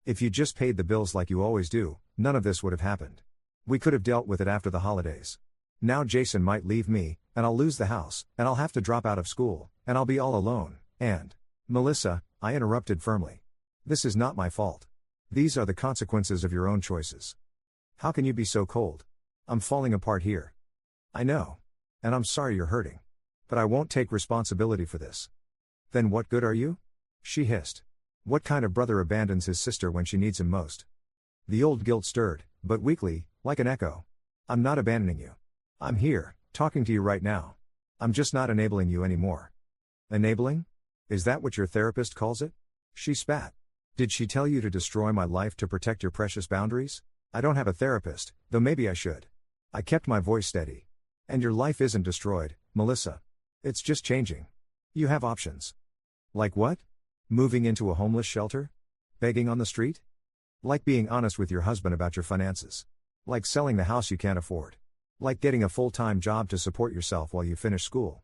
If you just paid the bills like you always do, none of this would have happened. We could have dealt with it after the holidays. Now Jason might leave me, and I'll lose the house, and I'll have to drop out of school, and I'll be all alone, and... Melissa, I interrupted firmly. This is not my fault. These are the consequences of your own choices. How can you be so cold? I'm falling apart here. I know. And I'm sorry you're hurting. But I won't take responsibility for this. Then what good are you? She hissed. What kind of brother abandons his sister when she needs him most? The old guilt stirred, but weakly, like an echo. I'm not abandoning you. I'm here, talking to you right now. I'm just not enabling you anymore. Enabling? Is that what your therapist calls it? She spat. Did she tell you to destroy my life to protect your precious boundaries? I don't have a therapist, though maybe I should. I kept my voice steady. And your life isn't destroyed, Melissa. It's just changing. You have options. Like what? Moving into a homeless shelter? Begging on the street? Like being honest with your husband about your finances. Like selling the house you can't afford. Like getting a full-time job to support yourself while you finish school.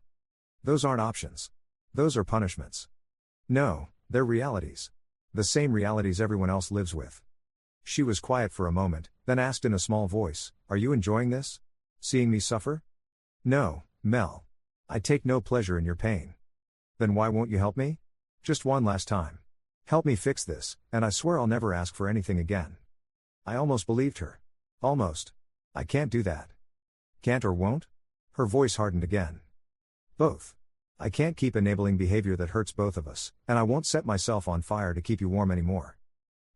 Those aren't options. Those are punishments. No, they're realities. The same realities everyone else lives with. She was quiet for a moment, then asked in a small voice, Are you enjoying this? Seeing me suffer? No, Mel. I take no pleasure in your pain. Then why won't you help me? Just one last time. Help me fix this, and I swear I'll never ask for anything again. I almost believed her. Almost. I can't do that. Can't or won't? Her voice hardened again. Both. I can't keep enabling behavior that hurts both of us, and I won't set myself on fire to keep you warm anymore.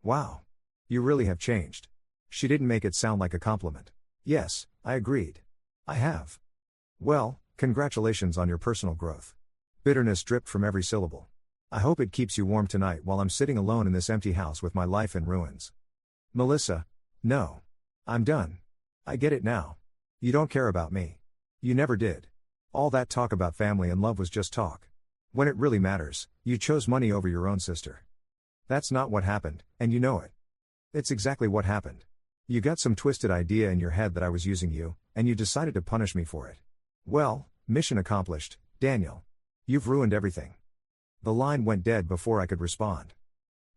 Wow. You really have changed. She didn't make it sound like a compliment. Yes, I agreed. I have. Well, congratulations on your personal growth. Bitterness dripped from every syllable. I hope it keeps you warm tonight while I'm sitting alone in this empty house with my life in ruins. Melissa. No. I'm done. I get it now. You don't care about me. You never did. All that talk about family and love was just talk. When it really matters, you chose money over your own sister. That's not what happened, and you know it. It's exactly what happened. You got some twisted idea in your head that I was using you, and you decided to punish me for it. Well, mission accomplished, Daniel. You've ruined everything. The line went dead before I could respond.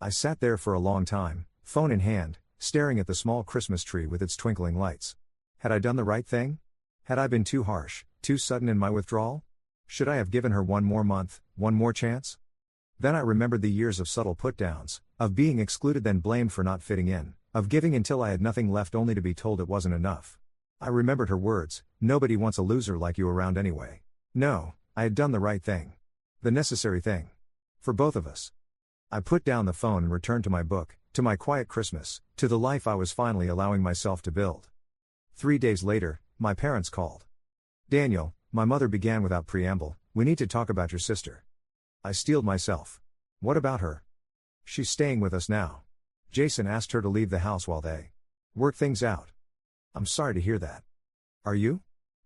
I sat there for a long time, phone in hand, staring at the small Christmas tree with its twinkling lights. Had I done the right thing? Had I been too harsh, too sudden in my withdrawal? Should I have given her one more month, one more chance? Then I remembered the years of subtle put-downs, of being excluded then blamed for not fitting in, of giving until I had nothing left only to be told it wasn't enough. I remembered her words, nobody wants a loser like you around anyway. No, I had done the right thing. The necessary thing. For both of us. I put down the phone and returned to my book, to my quiet Christmas, to the life I was finally allowing myself to build. 3 days later, my parents called. Daniel, my mother began without preamble, we need to talk about your sister. I steeled myself. What about her? She's staying with us now. Jason asked her to leave the house while they Work things out. I'm sorry to hear that. Are you?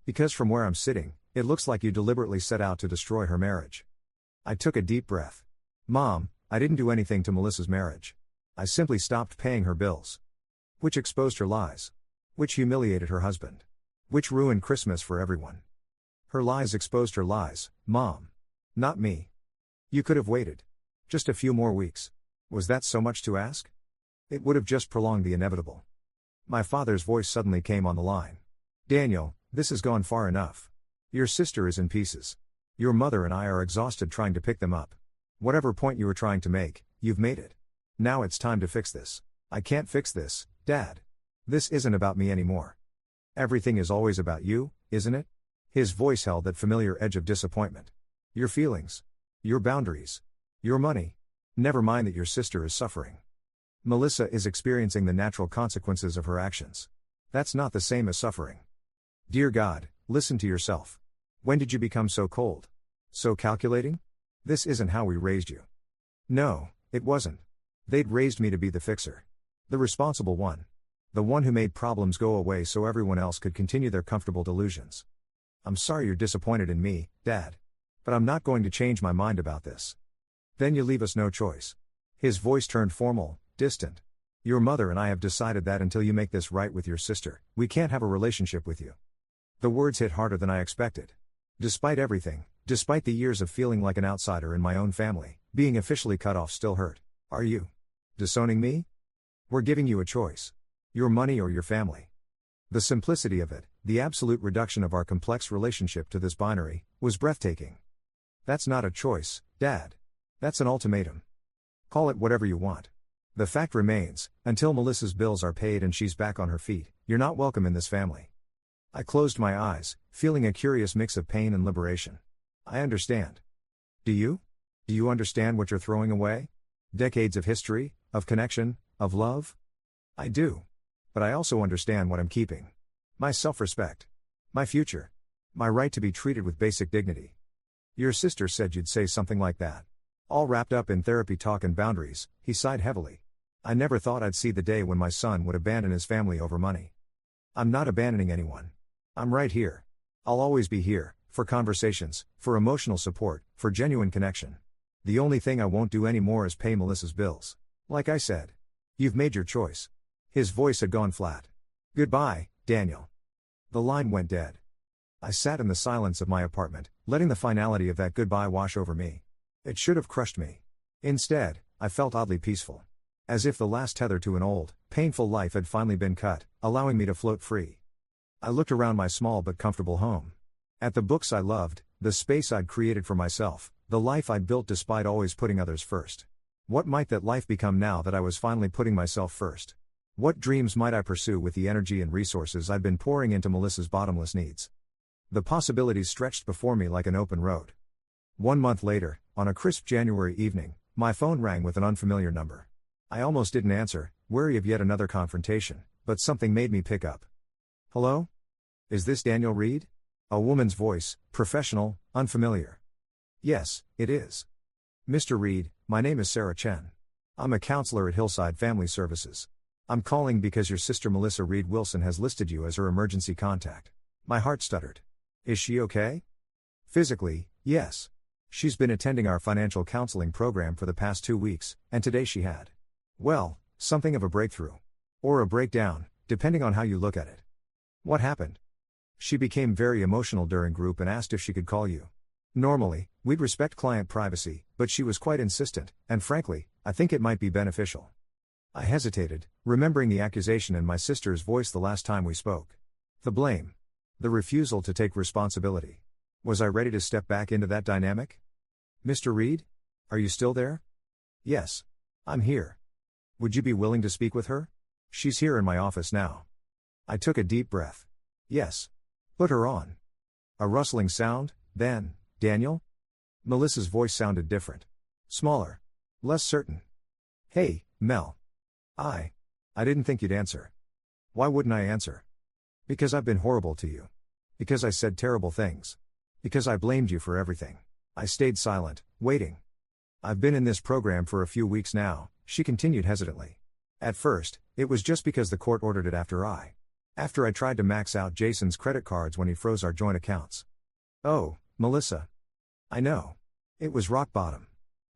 Because from where I'm sitting, it looks like you deliberately set out to destroy her marriage. I took a deep breath. Mom, I didn't do anything to Melissa's marriage. I simply stopped paying her bills. Which exposed her lies. Which humiliated her husband. Which ruined Christmas for everyone. Her lies exposed her lies, Mom. Not me. You could have waited. Just a few more weeks. Was that so much to ask? It would have just prolonged the inevitable. My father's voice suddenly came on the line. Daniel, this has gone far enough. Your sister is in pieces. Your mother and I are exhausted trying to pick them up. Whatever point you were trying to make, you've made it. Now it's time to fix this. I can't fix this, Dad. This isn't about me anymore. Everything is always about you, isn't it? His voice held that familiar edge of disappointment. Your feelings. Your boundaries. Your money. Never mind that your sister is suffering. Melissa is experiencing the natural consequences of her actions. That's not the same as suffering. Dear God, listen to yourself. When did you become so cold? So calculating? This isn't how we raised you. No, it wasn't. They'd raised me to be the fixer. The responsible one. The one who made problems go away so everyone else could continue their comfortable delusions. I'm sorry you're disappointed in me, Dad. But I'm not going to change my mind about this. Then you leave us no choice. His voice turned formal, distant. Your mother and I have decided that until you make this right with your sister, we can't have a relationship with you. The words hit harder than I expected. Despite everything, despite the years of feeling like an outsider in my own family, being officially cut off still hurt. Are you disowning me? We're giving you a choice. Your money or your family. The simplicity of it, the absolute reduction of our complex relationship to this binary, was breathtaking. That's not a choice, Dad. That's an ultimatum. Call it whatever you want. The fact remains, until Melissa's bills are paid and she's back on her feet, you're not welcome in this family. I closed my eyes, feeling a curious mix of pain and liberation. I understand. Do you? Do you understand what you're throwing away? Decades of history, of connection, of love? I do. But I also understand what I'm keeping. My self-respect. My future. My right to be treated with basic dignity. Your sister said you'd say something like that. All wrapped up in therapy talk and boundaries, he sighed heavily. I never thought I'd see the day when my son would abandon his family over money. I'm not abandoning anyone. I'm right here. I'll always be here, for conversations, for emotional support, for genuine connection. The only thing I won't do anymore is pay Melissa's bills. Like I said. You've made your choice. His voice had gone flat. Goodbye, Daniel. The line went dead. I sat in the silence of my apartment, letting the finality of that goodbye wash over me. It should have crushed me. Instead, I felt oddly peaceful. As if the last tether to an old, painful life had finally been cut, allowing me to float free. I looked around my small but comfortable home. At the books I loved, the space I'd created for myself, the life I'd built despite always putting others first. What might that life become now that I was finally putting myself first? What dreams might I pursue with the energy and resources I'd been pouring into Melissa's bottomless needs? The possibilities stretched before me like an open road. 1 month later, on a crisp January evening, my phone rang with an unfamiliar number. I almost didn't answer, wary of yet another confrontation, but something made me pick up. Hello? Is this Daniel Reed? A woman's voice, professional, unfamiliar. Yes, it is. Mr. Reed, my name is Sarah Chen. I'm a counselor at Hillside Family Services. I'm calling because your sister Melissa Reed Wilson has listed you as her emergency contact. My heart stuttered. Is she okay? Physically, yes. She's been attending our financial counseling program for the past 2 weeks, and today she had, well, something of a breakthrough. Or a breakdown, depending on how you look at it. What happened? She became very emotional during group and asked if she could call you. Normally, we'd respect client privacy, but she was quite insistent, and frankly, I think it might be beneficial. I hesitated, remembering the accusation in my sister's voice the last time we spoke. The blame. The refusal to take responsibility. Was I ready to step back into that dynamic? Mr. Reed? Are you still there? Yes. I'm here. Would you be willing to speak with her? She's here in my office now. I took a deep breath. Yes. Put her on. A rustling sound, then, Daniel? Melissa's voice sounded different. Smaller. Less certain. Hey, Mel. I didn't think you'd answer. Why wouldn't I answer? Because I've been horrible to you. Because I said terrible things. Because I blamed you for everything. I stayed silent, waiting. I've been in this program for a few weeks now, she continued hesitantly. At first, it was just because the court ordered it after I tried to max out Jason's credit cards when he froze our joint accounts. Oh, Melissa. I know. It was rock bottom.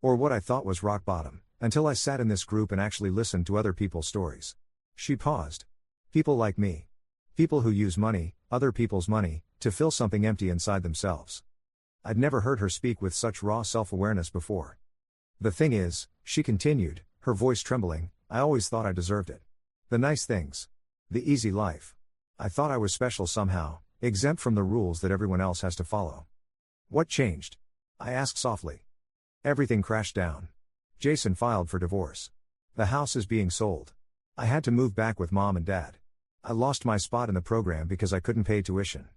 Or what I thought was rock bottom, until I sat in this group and actually listened to other people's stories. She paused. People like me. People who use money, other people's money, to fill something empty inside themselves. I'd never heard her speak with such raw self-awareness before. The thing is, she continued, her voice trembling, I always thought I deserved it. The nice things. The easy life. I thought I was special somehow, exempt from the rules that everyone else has to follow. What changed? I asked softly. Everything crashed down. Jason filed for divorce. The house is being sold. I had to move back with mom and dad. I lost my spot in the program because I couldn't pay tuition.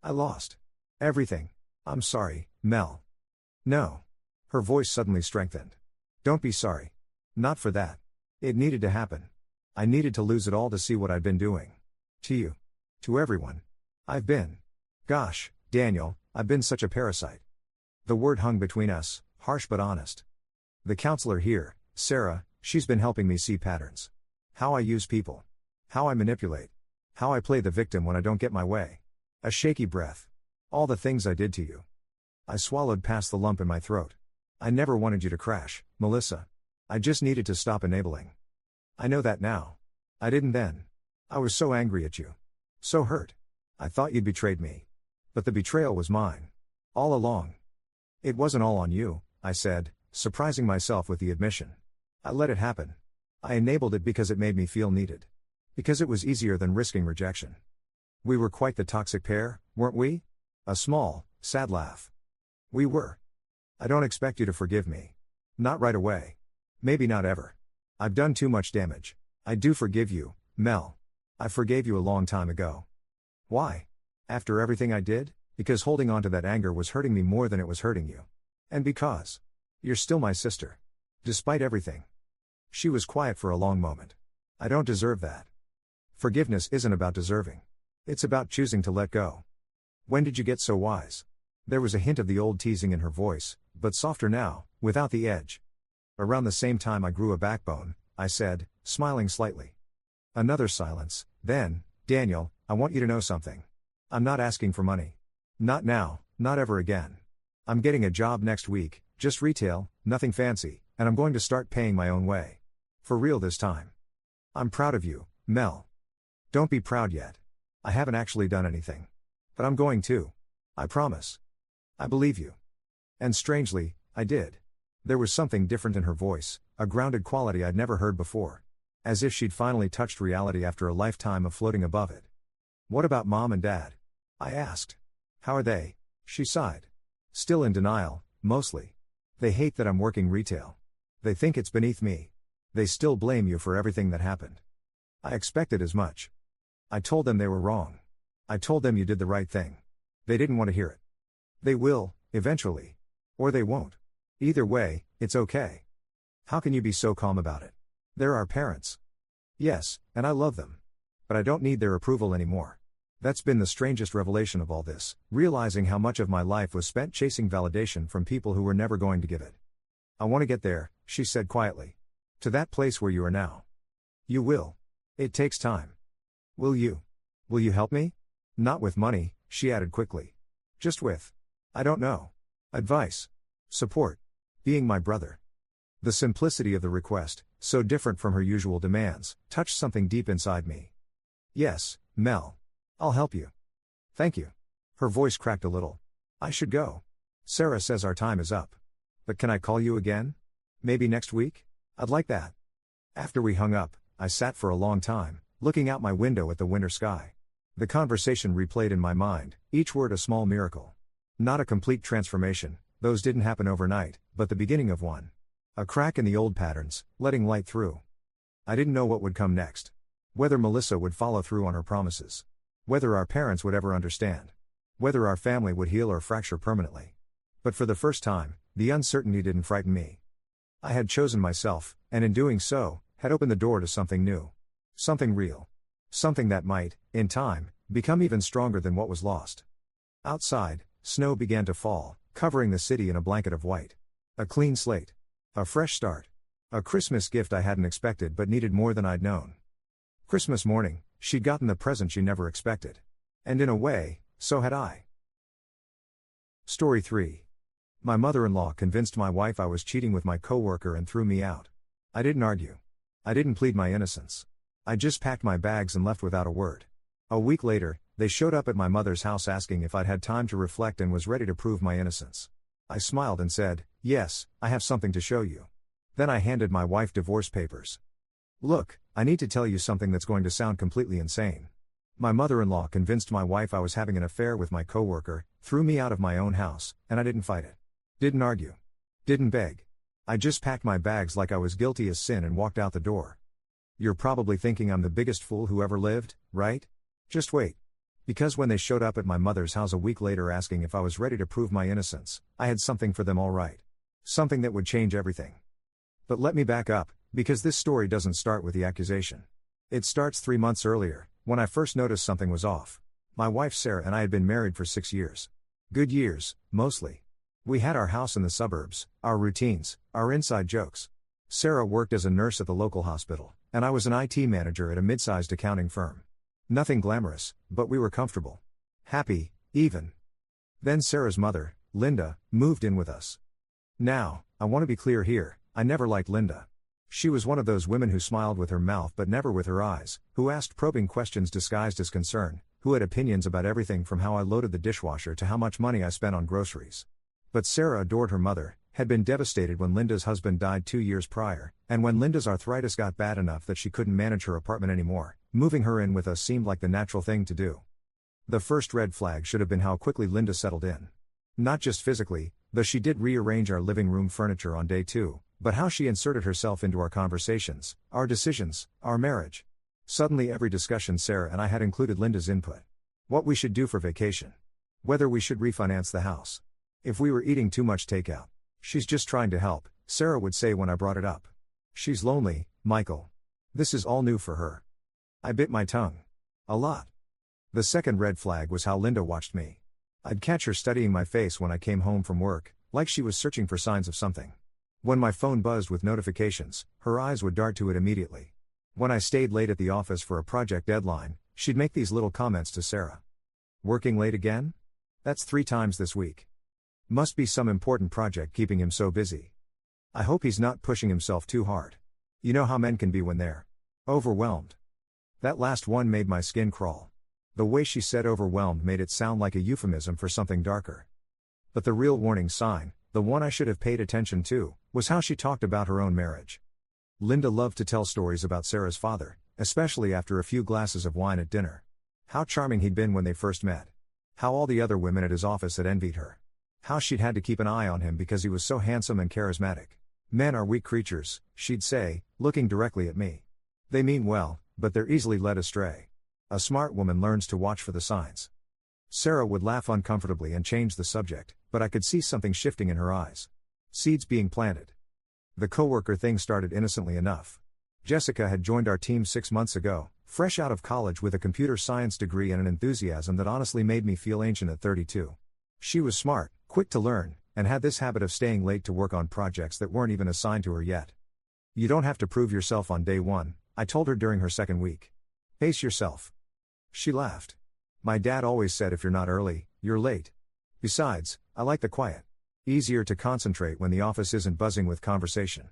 I lost everything. I'm sorry, Mel. No. Her voice suddenly strengthened. Don't be sorry. Not for that. It needed to happen. I needed to lose it all to see what I'd been doing. To you. To everyone. I've been. Gosh, Daniel, I've been such a parasite. The word hung between us, harsh but honest. The counselor here, Sarah, she's been helping me see patterns. How I use people. How I manipulate. How I play the victim when I don't get my way. A shaky breath. All the things I did to you. I swallowed past the lump in my throat. I never wanted you to crash, Melissa. I just needed to stop enabling. I know that now. I didn't then. I was so angry at you. So hurt. I thought you'd betrayed me. But the betrayal was mine. All along. It wasn't all on you, I said, surprising myself with the admission. I let it happen. I enabled it because it made me feel needed. Because it was easier than risking rejection. We were quite the toxic pair, weren't we? A small, sad laugh. We were. I don't expect you to forgive me. Not right away. Maybe not ever. I've done too much damage. I do forgive you, Mel. I forgave you a long time ago. Why? After everything I did? Because holding on to that anger was hurting me more than it was hurting you. And because you're still my sister. Despite everything. She was quiet for a long moment. I don't deserve that. Forgiveness isn't about deserving. It's about choosing to let go. When did you get so wise? There was a hint of the old teasing in her voice, but softer now, without the edge. Around the same time I grew a backbone, I said, smiling slightly. Another silence. Then, Daniel, I want you to know something. I'm not asking for money. Not now, not ever again. I'm getting a job next week, just retail, nothing fancy, and I'm going to start paying my own way. For real this time. I'm proud of you, Mel. Don't be proud yet. I haven't actually done anything. But I'm going to. I promise. I believe you. And strangely, I did. There was something different in her voice, a grounded quality I'd never heard before. As if she'd finally touched reality after a lifetime of floating above it. What about mom and dad? I asked. How are they? She sighed. Still in denial, mostly. They hate that I'm working retail. They think it's beneath me. They still blame you for everything that happened. I expected as much. I told them they were wrong. I told them you did the right thing. They didn't want to hear it. They will, eventually. Or they won't. Either way, it's okay. How can you be so calm about it? They're our parents. Yes, and I love them. But I don't need their approval anymore. That's been the strangest revelation of all this, realizing how much of my life was spent chasing validation from people who were never going to give it. I want to get there, she said quietly. To that place where you are now. You will. It takes time. Will you? Will you help me? Not with money, she added quickly. Just with. I don't know. Advice. Support. Being my brother. The simplicity of the request, so different from her usual demands, touched something deep inside me. Yes, Mel. I'll help you. Thank you. Her voice cracked a little. I should go. Sarah says our time is up. But can I call you again? Maybe next week? I'd like that. After we hung up, I sat for a long time, looking out my window at the winter sky. The conversation replayed in my mind, each word a small miracle. Not a complete transformation, those didn't happen overnight, but the beginning of one. A crack in the old patterns, letting light through. I didn't know what would come next. Whether Melissa would follow through on her promises. Whether our parents would ever understand. Whether our family would heal or fracture permanently. But for the first time, the uncertainty didn't frighten me. I had chosen myself, and in doing so, had opened the door to something new. Something real. Something that might, in time, become even stronger than what was lost. Outside, snow began to fall, covering the city in a blanket of white. A clean slate. A fresh start. A Christmas gift I hadn't expected but needed more than I'd known. Christmas morning, she'd gotten the present she never expected. And in a way, so had I. Story 3. My mother-in-law convinced my wife I was cheating with my coworker and threw me out. I didn't argue. I didn't plead my innocence. I just packed my bags and left without a word. A week later, they showed up at my mother's house asking if I'd had time to reflect and was ready to prove my innocence. I smiled and said, "Yes, I have something to show you." Then I handed my wife divorce papers. "Look, I need to tell you something that's going to sound completely insane. My mother-in-law convinced my wife I was having an affair with my coworker, threw me out of my own house, and I didn't fight it. Didn't argue. Didn't beg. I just packed my bags like I was guilty as sin and walked out the door. You're probably thinking I'm the biggest fool who ever lived, right? Just wait. Because when they showed up at my mother's house a week later asking if I was ready to prove my innocence, I had something for them all right. Something that would change everything. But let me back up, because this story doesn't start with the accusation. It starts 3 months earlier, when I first noticed something was off. My wife Sarah and I had been married for 6 years. Good years, mostly. We had our house in the suburbs, our routines, our inside jokes. Sarah worked as a nurse at the local hospital, and I was an IT manager at a mid-sized accounting firm. Nothing glamorous, but we were comfortable. Happy, even. Then Sarah's mother, Linda, moved in with us. Now, I want to be clear here, I never liked Linda. She was one of those women who smiled with her mouth but never with her eyes, who asked probing questions disguised as concern, who had opinions about everything from how I loaded the dishwasher to how much money I spent on groceries. But Sarah adored her mother, had been devastated when Linda's husband died 2 years prior, and when Linda's arthritis got bad enough that she couldn't manage her apartment anymore, moving her in with us seemed like the natural thing to do. The first red flag should have been how quickly Linda settled in. Not just physically, though she did rearrange our living room furniture on day 2, but how she inserted herself into our conversations, our decisions, our marriage. Suddenly every discussion Sarah and I had included Linda's input. What we should do for vacation. Whether we should refinance the house. If we were eating too much takeout. "She's just trying to help," Sarah would say when I brought it up. "She's lonely, Michael." This is all new for her. I bit my tongue. A lot. The second red flag was how Linda watched me. I'd catch her studying my face when I came home from work, like she was searching for signs of something. When my phone buzzed with notifications, her eyes would dart to it immediately. When I stayed late at the office for a project deadline, she'd make these little comments to Sarah. "Working late again? That's 3 times this week. Must be some important project keeping him so busy. I hope he's not pushing himself too hard. You know how men can be when they're overwhelmed." That last one made my skin crawl. The way she said overwhelmed made it sound like a euphemism for something darker. But the real warning sign, the one I should have paid attention to, was how she talked about her own marriage. Linda loved to tell stories about Sarah's father, especially after a few glasses of wine at dinner. How charming he'd been when they first met. How all the other women at his office had envied her. How she'd had to keep an eye on him because he was so handsome and charismatic. "Men are weak creatures," she'd say, looking directly at me. "They mean well, but they're easily led astray. A smart woman learns to watch for the signs." Sarah would laugh uncomfortably and change the subject, but I could see something shifting in her eyes. Seeds being planted. The coworker thing started innocently enough. Jessica had joined our team 6 months ago, fresh out of college with a computer science degree and an enthusiasm that honestly made me feel ancient at 32. She was smart, quick to learn, and had this habit of staying late to work on projects that weren't even assigned to her yet. "You don't have to prove yourself on day 1, I told her during her second week. "Pace yourself." She laughed. "My dad always said if you're not early, you're late. Besides, I like the quiet. Easier to concentrate when the office isn't buzzing with conversation."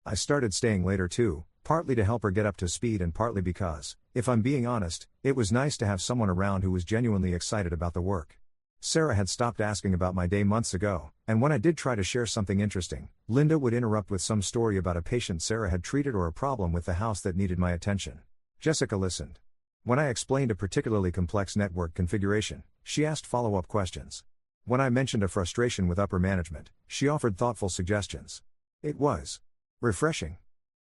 I started staying later too, partly to help her get up to speed and partly because, if I'm being honest, it was nice to have someone around who was genuinely excited about the work. Sarah had stopped asking about my day months ago, and when I did try to share something interesting, Linda would interrupt with some story about a patient Sarah had treated or a problem with the house that needed my attention. Jessica listened. When I explained a particularly complex network configuration, she asked follow-up questions. When I mentioned a frustration with upper management, she offered thoughtful suggestions. It was refreshing.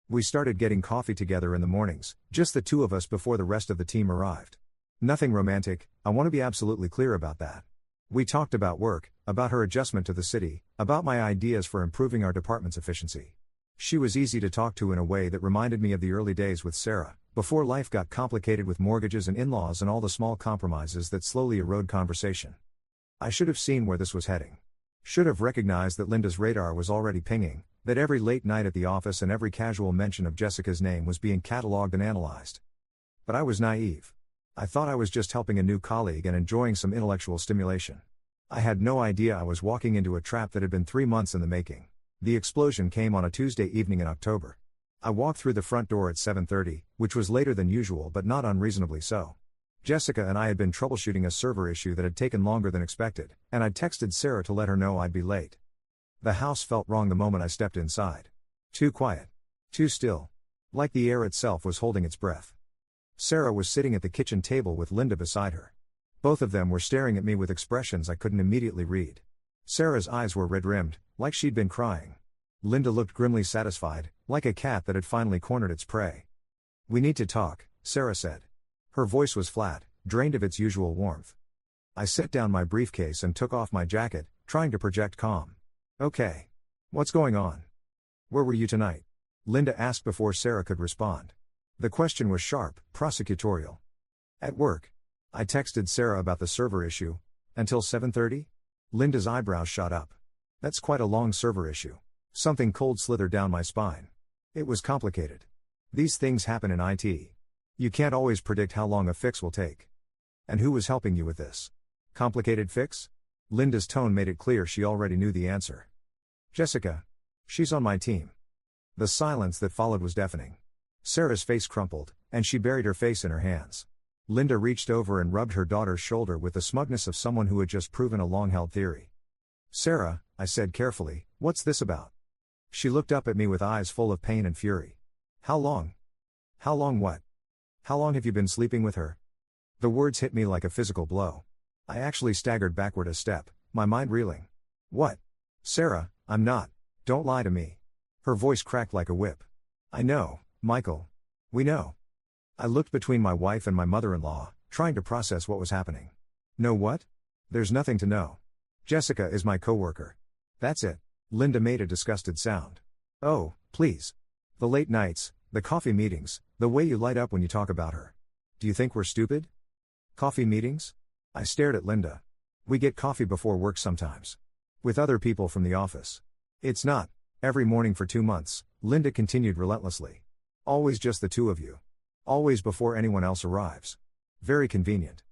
We started getting coffee together in the mornings, just the 2 of us before the rest of the team arrived. Nothing romantic, I want to be absolutely clear about that. We talked about work, about her adjustment to the city, about my ideas for improving our department's efficiency. She was easy to talk to in a way that reminded me of the early days with Sarah, before life got complicated with mortgages and in-laws and all the small compromises that slowly erode conversation. I should have seen where this was heading. Should have recognized that Linda's radar was already pinging, That every late night at the office and every casual mention of Jessica's name was being catalogued and analyzed. But I was naive. I thought I was just helping a new colleague and enjoying some intellectual stimulation. I had no idea I was walking into a trap that had been 3 months in the making. The explosion came on a Tuesday evening in October. I walked through the front door at 7:30, which was later than usual but not unreasonably so. Jessica and I had been troubleshooting a server issue that had taken longer than expected, and I'd texted Sarah to let her know I'd be late. The house felt wrong the moment I stepped inside. Too quiet. Too still. Like the air itself was holding its breath. Sarah was sitting at the kitchen table with Linda beside her. Both of them were staring at me with expressions I couldn't immediately read. Sarah's eyes were red-rimmed, like she'd been crying. Linda looked grimly satisfied, like a cat that had finally cornered its prey. "We need to talk," Sarah said. Her voice was flat, drained of its usual warmth. I set down my briefcase and took off my jacket, trying to project calm. "Okay. What's going on? Where were you tonight?" Linda asked before Sarah could respond. The question was sharp, prosecutorial. "At work. I texted Sarah about the server issue. Until 7:30? Linda's eyebrows shot up. "That's quite a long server issue." Something cold slithered down my spine. It was complicated. These things happen in IT. You can't always predict how long a fix will take. "And who was helping you with this complicated fix?" Linda's tone made it clear she already knew the answer. "Jessica. She's on my team." The silence that followed was deafening. Sarah's face crumpled, and she buried her face in her hands. Linda reached over and rubbed her daughter's shoulder with the smugness of someone who had just proven a long-held theory. "Sarah," I said carefully, "what's this about?" She looked up at me with eyes full of pain and fury. "How long?" "How long what?" "How long have you been sleeping with her?" The words hit me like a physical blow. I actually staggered backward a step, my mind reeling. "What?" "Sarah, I'm not. Don't lie to me." Her voice cracked like a whip. "I know, Michael. We know." I looked between my wife and my mother-in-law, trying to process what was happening. "Know what?" "There's nothing to know. Jessica is my coworker. That's it." Linda made a disgusted sound. "Oh, please. The late nights, the coffee meetings, the way you light up when you talk about her. Do you think we're stupid?" "Coffee meetings?" I stared at Linda. "We get coffee before work sometimes. With other people from the office. It's not every morning for 2 months," Linda continued relentlessly. "Always just the two of you. Always before anyone else arrives. Very convenient."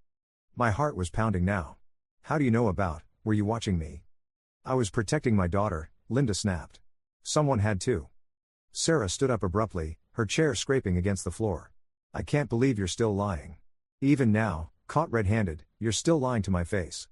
My heart was pounding now. "How do you know about, were you watching me?" "I was protecting my daughter," Linda snapped. "Someone had to." Sarah stood up abruptly, her chair scraping against the floor. "I can't believe you're still lying. Even now, caught red-handed, you're still lying to my face."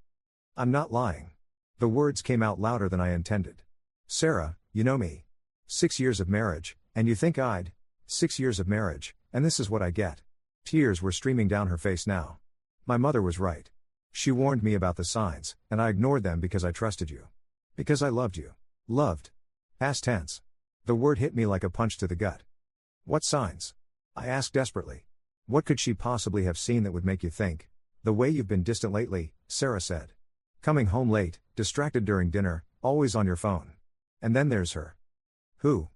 "I'm not lying." The words came out louder than I intended. "Sarah, you know me. 6 years of marriage, and you think I'd 6 years of marriage, and this is what I get." Tears were streaming down her face now. "My mother was right. She warned me about the signs, and I ignored them because I trusted you. Because I loved you." Loved. Past tense. The word hit me like a punch to the gut. "What signs?" I asked desperately. "What could she possibly have seen that would make you think? The way you've been distant lately," Sarah said. "Coming home late, distracted during dinner, always on your phone. And then there's her." "Who?"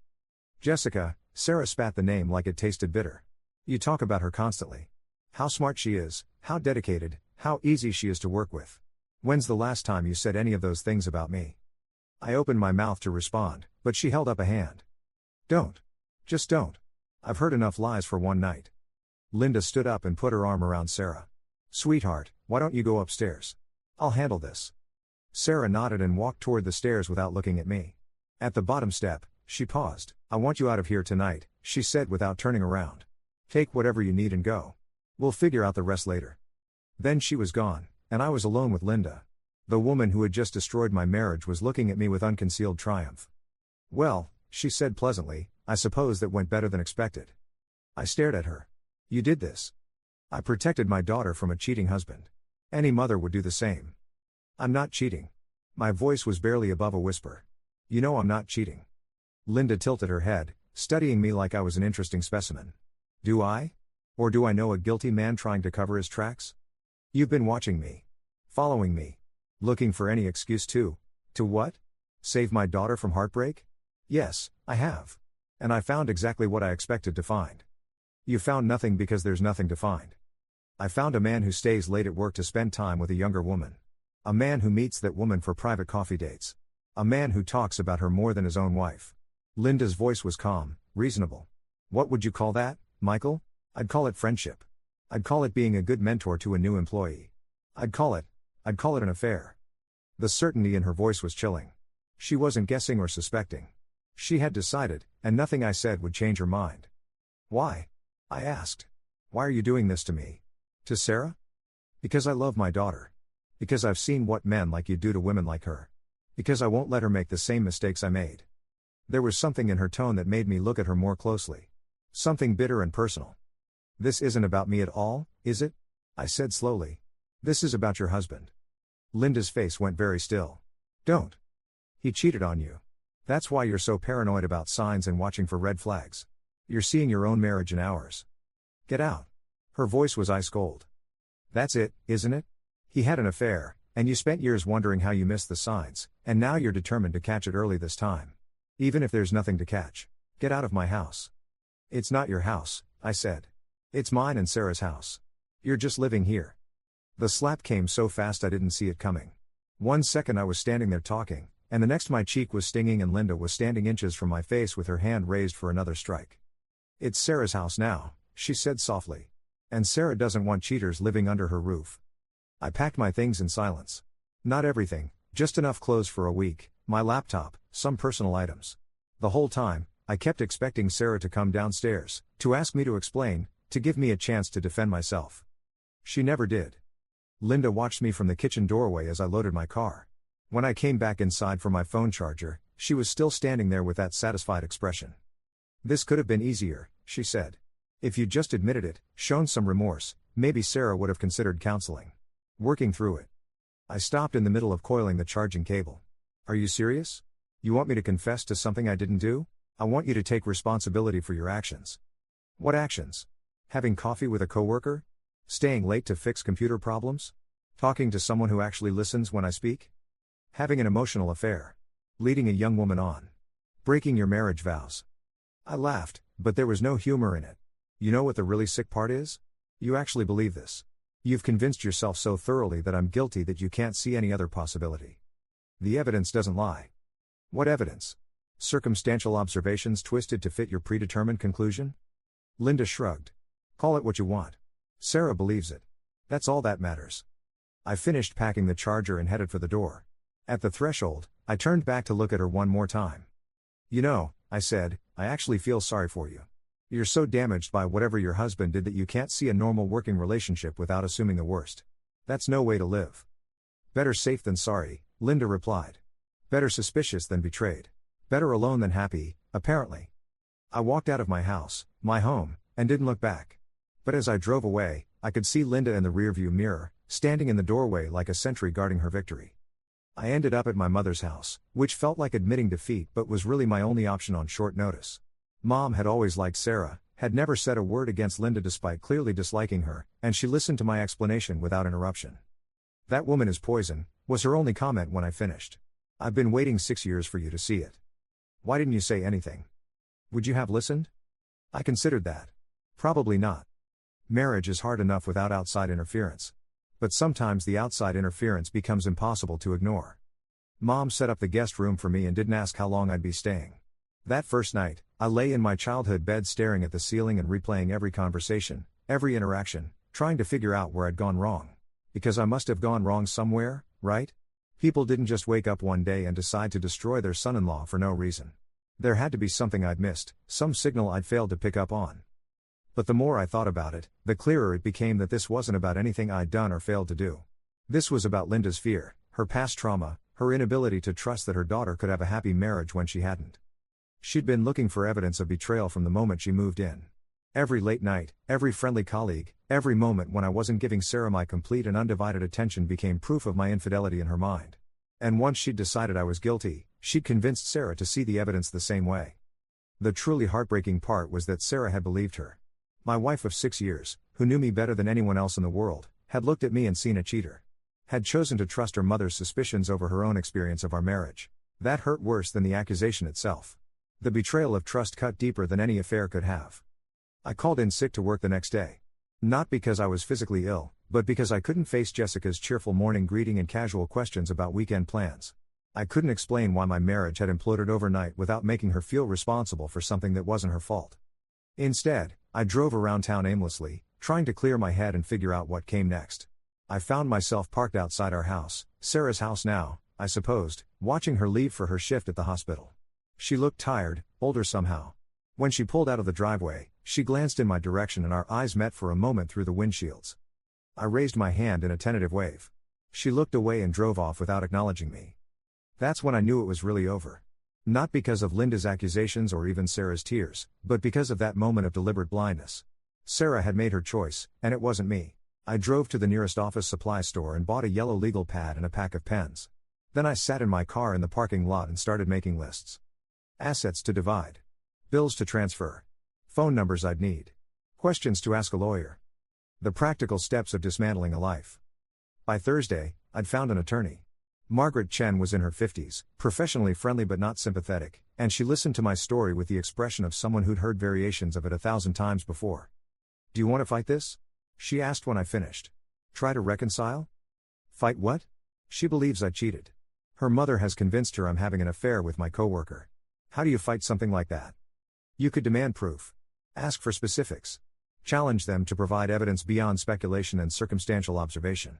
"Jessica," Sarah spat the name like it tasted bitter. "You talk about her constantly. How smart she is, how dedicated, how easy she is to work with. When's the last time you said any of those things about me?" I opened my mouth to respond, but she held up a hand. "Don't. Just don't. I've heard enough lies for one night." Linda stood up and put her arm around Sarah. "Sweetheart, why don't you go upstairs? I'll handle this." Sarah nodded and walked toward the stairs without looking at me. At the bottom step, she paused. "I want you out of here tonight," she said without turning around. "Take whatever you need and go. We'll figure out the rest later." Then she was gone, and I was alone with Linda. The woman who had just destroyed my marriage was looking at me with unconcealed triumph. "Well," she said pleasantly, "I suppose that went better than expected." I stared at her. "You did this." "I protected my daughter from a cheating husband. Any mother would do the same." "I'm not cheating." My voice was barely above a whisper. "You know I'm not cheating." Linda tilted her head, studying me like I was an interesting specimen. "Do I? Or do I know a guilty man trying to cover his tracks? You've been watching me. Following me. Looking for any excuse to what? Save my daughter from heartbreak? Yes, I have. And I found exactly what I expected to find." "You found nothing because there's nothing to find." "I found a man who stays late at work to spend time with a younger woman. A man who meets that woman for private coffee dates. A man who talks about her more than his own wife. Linda's voice was calm, reasonable. What would you call that, Michael? I'd call it friendship. I'd call it being a good mentor to a new employee. I'd call it an affair. The certainty in her voice was chilling. She wasn't guessing or suspecting. She had decided, and nothing I said would change her mind. Why? I asked. Why are you doing this to me? To Sarah? Because I love my daughter. Because I've seen what men like you do to women like her. Because I won't let her make the same mistakes I made. There was something in her tone that made me look at her more closely. Something bitter and personal. This isn't about me at all, is it? I said slowly. This is about your husband. Linda's face went very still. Don't. He cheated on you. That's why you're so paranoid about signs and watching for red flags. You're seeing your own marriage in ours. Get out. Her voice was ice cold. That's it, isn't it? He had an affair, and you spent years wondering how you missed the signs, and now you're determined to catch it early this time. Even if there's nothing to catch. Get out of my house. It's not your house, I said. It's mine and Sarah's house. You're just living here. The slap came so fast I didn't see it coming. 1 second I was standing there talking, and the next my cheek was stinging and Linda was standing inches from my face with her hand raised for another strike. It's Sarah's house now, she said softly. And Sarah doesn't want cheaters living under her roof. I packed my things in silence. Not everything, just enough clothes for a week, my laptop, some personal items. The whole time, I kept expecting Sarah to come downstairs, to ask me to explain, to give me a chance to defend myself. She never did. Linda watched me from the kitchen doorway as I loaded my car. When I came back inside for my phone charger, she was still standing there with that satisfied expression. This could have been easier, she said. If you'd just admitted it, shown some remorse, maybe Sarah would have considered counseling. Working through it. I stopped in the middle of coiling the charging cable. Are you serious? You want me to confess to something I didn't do? I want you to take responsibility for your actions. What actions? Having coffee with a coworker? Staying late to fix computer problems? Talking to someone who actually listens when I speak? Having an emotional affair? Leading a young woman on? Breaking your marriage vows? I laughed, but there was no humor in it. You know what the really sick part is? You actually believe this. You've convinced yourself so thoroughly that I'm guilty that you can't see any other possibility. The evidence doesn't lie. What evidence? Circumstantial observations twisted to fit your predetermined conclusion? Linda shrugged. Call it what you want. Sarah believes it. That's all that matters. I finished packing the charger and headed for the door. At the threshold, I turned back to look at her one more time. You know, I said, I actually feel sorry for you. You're so damaged by whatever your husband did that you can't see a normal working relationship without assuming the worst. That's no way to live. Better safe than sorry, Linda replied. Better suspicious than betrayed. Better alone than happy, apparently. I walked out of my house, my home, and didn't look back. But as I drove away, I could see Linda in the rearview mirror, standing in the doorway like a sentry guarding her victory. I ended up at my mother's house, which felt like admitting defeat but was really my only option on short notice. Mom had always liked Sarah, had never said a word against Linda despite clearly disliking her, and she listened to my explanation without interruption. That woman is poison, was her only comment when I finished. I've been waiting 6 years for you to see it. Why didn't you say anything? Would you have listened? I considered that. Probably not. Marriage is hard enough without outside interference. But sometimes the outside interference becomes impossible to ignore. Mom set up the guest room for me and didn't ask how long I'd be staying. That first night, I lay in my childhood bed staring at the ceiling and replaying every conversation, every interaction, trying to figure out where I'd gone wrong. Because I must have gone wrong somewhere, right? People didn't just wake up one day and decide to destroy their son-in-law for no reason. There had to be something I'd missed, some signal I'd failed to pick up on. But the more I thought about it, the clearer it became that this wasn't about anything I'd done or failed to do. This was about Linda's fear, her past trauma, her inability to trust that her daughter could have a happy marriage when she hadn't. She'd been looking for evidence of betrayal from the moment she moved in. Every late night, every friendly colleague, every moment when I wasn't giving Sarah my complete and undivided attention became proof of my infidelity in her mind. And once she'd decided I was guilty, she'd convinced Sarah to see the evidence the same way. The truly heartbreaking part was that Sarah had believed her. My wife of 6 years, who knew me better than anyone else in the world, had looked at me and seen a cheater. Had chosen to trust her mother's suspicions over her own experience of our marriage. That hurt worse than the accusation itself. The betrayal of trust cut deeper than any affair could have. I called in sick to work the next day. Not because I was physically ill, but because I couldn't face Jessica's cheerful morning greeting and casual questions about weekend plans. I couldn't explain why my marriage had imploded overnight without making her feel responsible for something that wasn't her fault. Instead, I drove around town aimlessly, trying to clear my head and figure out what came next. I found myself parked outside our house, Sarah's house now, I supposed, watching her leave for her shift at the hospital. She looked tired, older somehow. When she pulled out of the driveway, she glanced in my direction and our eyes met for a moment through the windshields. I raised my hand in a tentative wave. She looked away and drove off without acknowledging me. That's when I knew it was really over. Not because of Linda's accusations or even Sarah's tears, but because of that moment of deliberate blindness. Sarah had made her choice, and it wasn't me. I drove to the nearest office supply store and bought a yellow legal pad and a pack of pens. Then I sat in my car in the parking lot and started making lists. Assets to divide. Bills to transfer. Phone numbers I'd need. Questions to ask a lawyer. The practical steps of dismantling a life. By Thursday, I'd found an attorney. Margaret Chen was in her 50s, professionally friendly but not sympathetic, and she listened to my story with the expression of someone who'd heard variations of it 1,000 times before. "Do you want to fight this?" she asked when I finished. "Try to reconcile?" "Fight what?" "She believes I cheated. Her mother has convinced her I'm having an affair with my coworker. How do you fight something like that?" "You could demand proof. Ask for specifics. Challenge them to provide evidence beyond speculation and circumstantial observation."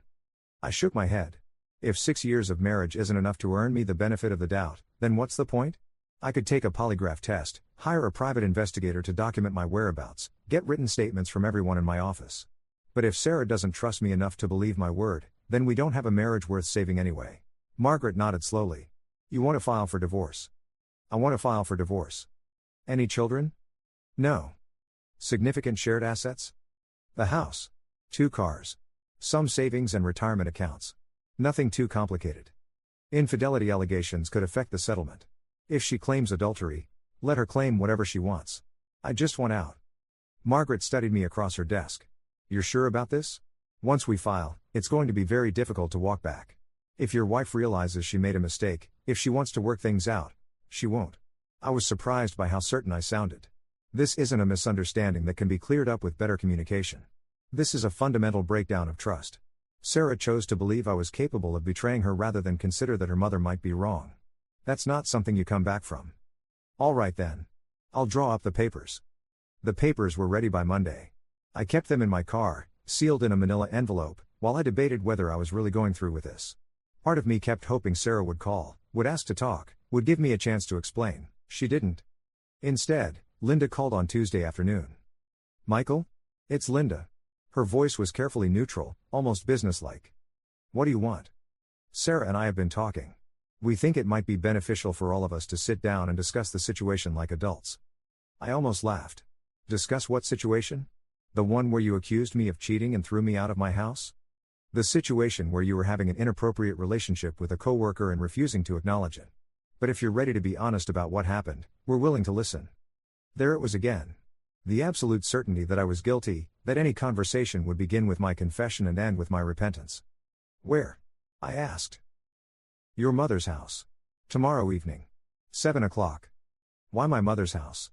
I shook my head. If 6 years of marriage isn't enough to earn me the benefit of the doubt, then what's the point? I could take a polygraph test, hire a private investigator to document my whereabouts, get written statements from everyone in my office. But if Sarah doesn't trust me enough to believe my word, then we don't have a marriage worth saving anyway. Margaret nodded slowly. "You want to file for divorce?" "I want to file for divorce." "Any children?" "No." "Significant shared assets?" "The house. 2 cars. Some savings and retirement accounts. Nothing too complicated." Infidelity allegations could affect the settlement. If she claims adultery, let her claim whatever she wants. I just want out. Margaret studied me across her desk. "You're sure about this? Once we file, it's going to be very difficult to walk back. If your wife realizes she made a mistake, if she wants to work things out, she won't." I was surprised by how certain I sounded. This isn't a misunderstanding that can be cleared up with better communication. This is a fundamental breakdown of trust. Sarah chose to believe I was capable of betraying her rather than consider that her mother might be wrong. That's not something you come back from. "All right then. I'll draw up the papers." The papers were ready by Monday. I kept them in my car, sealed in a manila envelope, while I debated whether I was really going through with this. Part of me kept hoping Sarah would call, would ask to talk, would give me a chance to explain. She didn't. Instead, Linda called on Tuesday afternoon. "Michael? It's Linda." Her voice was carefully neutral, almost businesslike. "What do you want?" "Sarah and I have been talking. We think it might be beneficial for all of us to sit down and discuss the situation like adults." I almost laughed. "Discuss what situation? The one where you accused me of cheating and threw me out of my house?" "The situation where you were having an inappropriate relationship with a coworker and refusing to acknowledge it. But if you're ready to be honest about what happened, we're willing to listen." There it was again. The absolute certainty that I was guilty, that any conversation would begin with my confession and end with my repentance. "Where?" I asked. "Your mother's house. Tomorrow evening. 7 o'clock. "Why my mother's house?"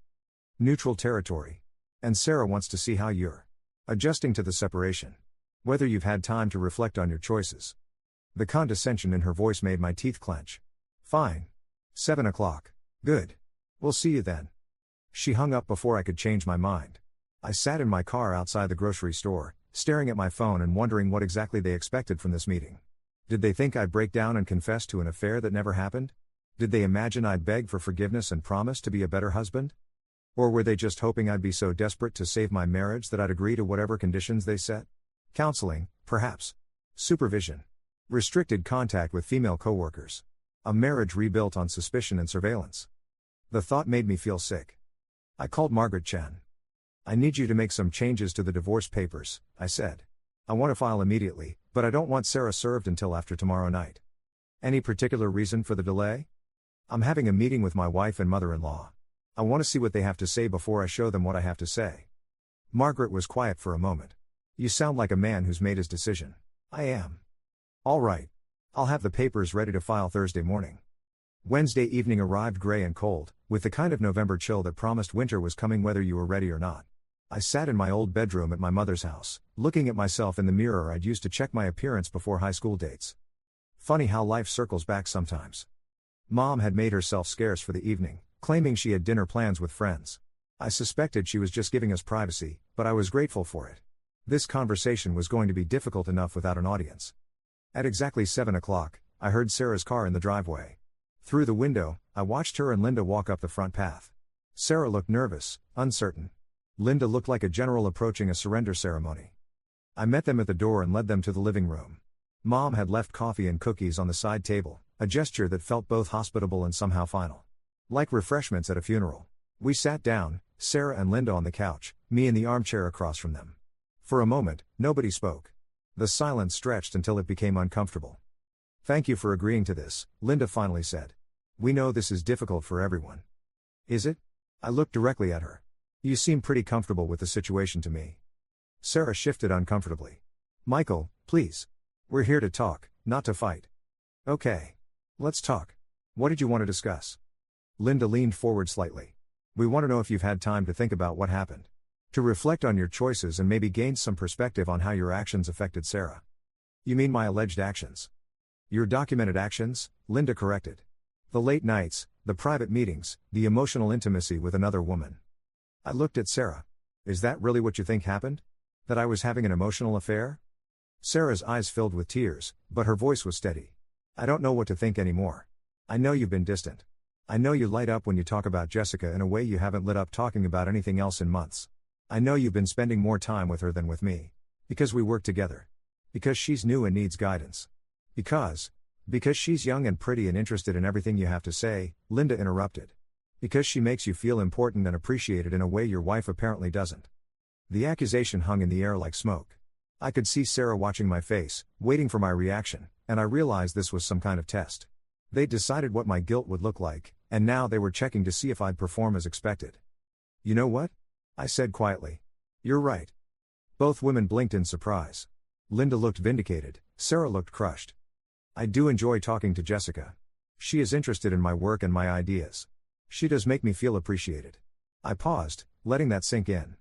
"Neutral territory. And Sarah wants to see how you're adjusting to the separation. Whether you've had time to reflect on your choices." The condescension in her voice made my teeth clench. "Fine. 7 o'clock. Good. We'll see you then." She hung up before I could change my mind. I sat in my car outside the grocery store, staring at my phone and wondering what exactly they expected from this meeting. Did they think I'd break down and confess to an affair that never happened? Did they imagine I'd beg for forgiveness and promise to be a better husband? Or were they just hoping I'd be so desperate to save my marriage that I'd agree to whatever conditions they set? Counseling, perhaps. Supervision. Restricted contact with female coworkers. A marriage rebuilt on suspicion and surveillance. The thought made me feel sick. I called Margaret Chen. "I need you to make some changes to the divorce papers," I said. "I want to file immediately, but I don't want Sarah served until after tomorrow night." "Any particular reason for the delay?" "I'm having a meeting with my wife and mother-in-law. I want to see what they have to say before I show them what I have to say." Margaret was quiet for a moment. "You sound like a man who's made his decision." "I am." "All right. I'll have the papers ready to file Thursday morning." Wednesday evening arrived gray and cold, with the kind of November chill that promised winter was coming whether you were ready or not. I sat in my old bedroom at my mother's house, looking at myself in the mirror I'd used to check my appearance before high school dates. Funny how life circles back sometimes. Mom had made herself scarce for the evening, claiming she had dinner plans with friends. I suspected she was just giving us privacy, but I was grateful for it. This conversation was going to be difficult enough without an audience. At exactly 7 o'clock, I heard Sarah's car in the driveway. Through the window, I watched her and Linda walk up the front path. Sarah looked nervous, uncertain. Linda looked like a general approaching a surrender ceremony. I met them at the door and led them to the living room. Mom had left coffee and cookies on the side table, a gesture that felt both hospitable and somehow final. Like refreshments at a funeral. We sat down, Sarah and Linda on the couch, me in the armchair across from them. For a moment, nobody spoke. The silence stretched until it became uncomfortable. "Thank you for agreeing to this," Linda finally said. "We know this is difficult for everyone." "Is it?" I looked directly at her. "You seem pretty comfortable with the situation to me." Sarah shifted uncomfortably. "Michael, please. We're here to talk, not to fight." "Okay. Let's talk. What did you want to discuss?" Linda leaned forward slightly. "We want to know if you've had time to think about what happened. To reflect on your choices and maybe gain some perspective on how your actions affected Sarah." "You mean my alleged actions?" "Your documented actions," Linda corrected. "The late nights, the private meetings, the emotional intimacy with another woman." I looked at Sarah. "Is that really what you think happened? That I was having an emotional affair?" Sarah's eyes filled with tears, but her voice was steady. "I don't know what to think anymore. I know you've been distant. I know you light up when you talk about Jessica in a way you haven't lit up talking about anything else in months. I know you've been spending more time with her than with me. Because we work together. Because she's new and needs guidance. Because she's young and pretty and interested in everything you have to say," Linda interrupted. "Because she makes you feel important and appreciated in a way your wife apparently doesn't." The accusation hung in the air like smoke. I could see Sarah watching my face, waiting for my reaction, and I realized this was some kind of test. They'd decided what my guilt would look like, and now they were checking to see if I'd perform as expected. "You know what?" I said quietly. "You're right." Both women blinked in surprise. Linda looked vindicated, Sarah looked crushed. "I do enjoy talking to Jessica. She is interested in my work and my ideas. She does make me feel appreciated." I paused, letting that sink in.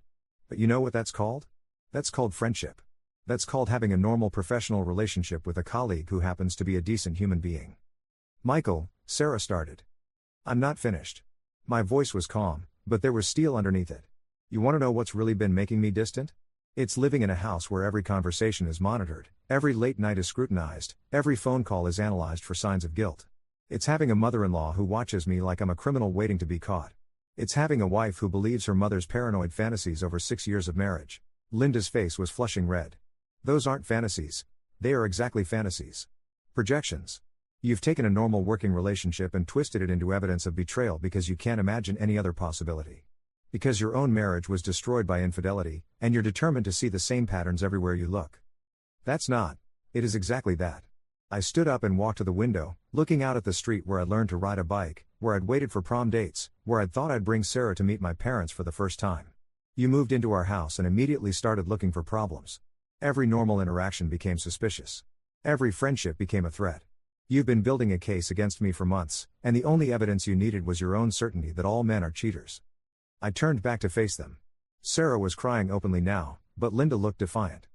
"But you know what that's called? That's called friendship. That's called having a normal professional relationship with a colleague who happens to be a decent human being." "Michael," Sarah started. "I'm not finished." My voice was calm, but there was steel underneath it. "You want to know what's really been making me distant? It's living in a house where every conversation is monitored, every late night is scrutinized, every phone call is analyzed for signs of guilt. It's having a mother-in-law who watches me like I'm a criminal waiting to be caught. It's having a wife who believes her mother's paranoid fantasies over 6 years of marriage." Linda's face was flushing red. "Those aren't fantasies. They are exactly fantasies. Projections. You've taken a normal working relationship and twisted it into evidence of betrayal because you can't imagine any other possibility. Because your own marriage was destroyed by infidelity, and you're determined to see the same patterns everywhere you look." "That's not. It is exactly that." I stood up and walked to the window, looking out at the street where I'd learned to ride a bike, where I'd waited for prom dates, where I'd thought I'd bring Sarah to meet my parents for the first time. You moved into our house and immediately started looking for problems. Every normal interaction became suspicious. Every friendship became a threat. You've been building a case against me for months, and the only evidence you needed was your own certainty that all men are cheaters. I turned back to face them. Sarah was crying openly now, but Linda looked defiant.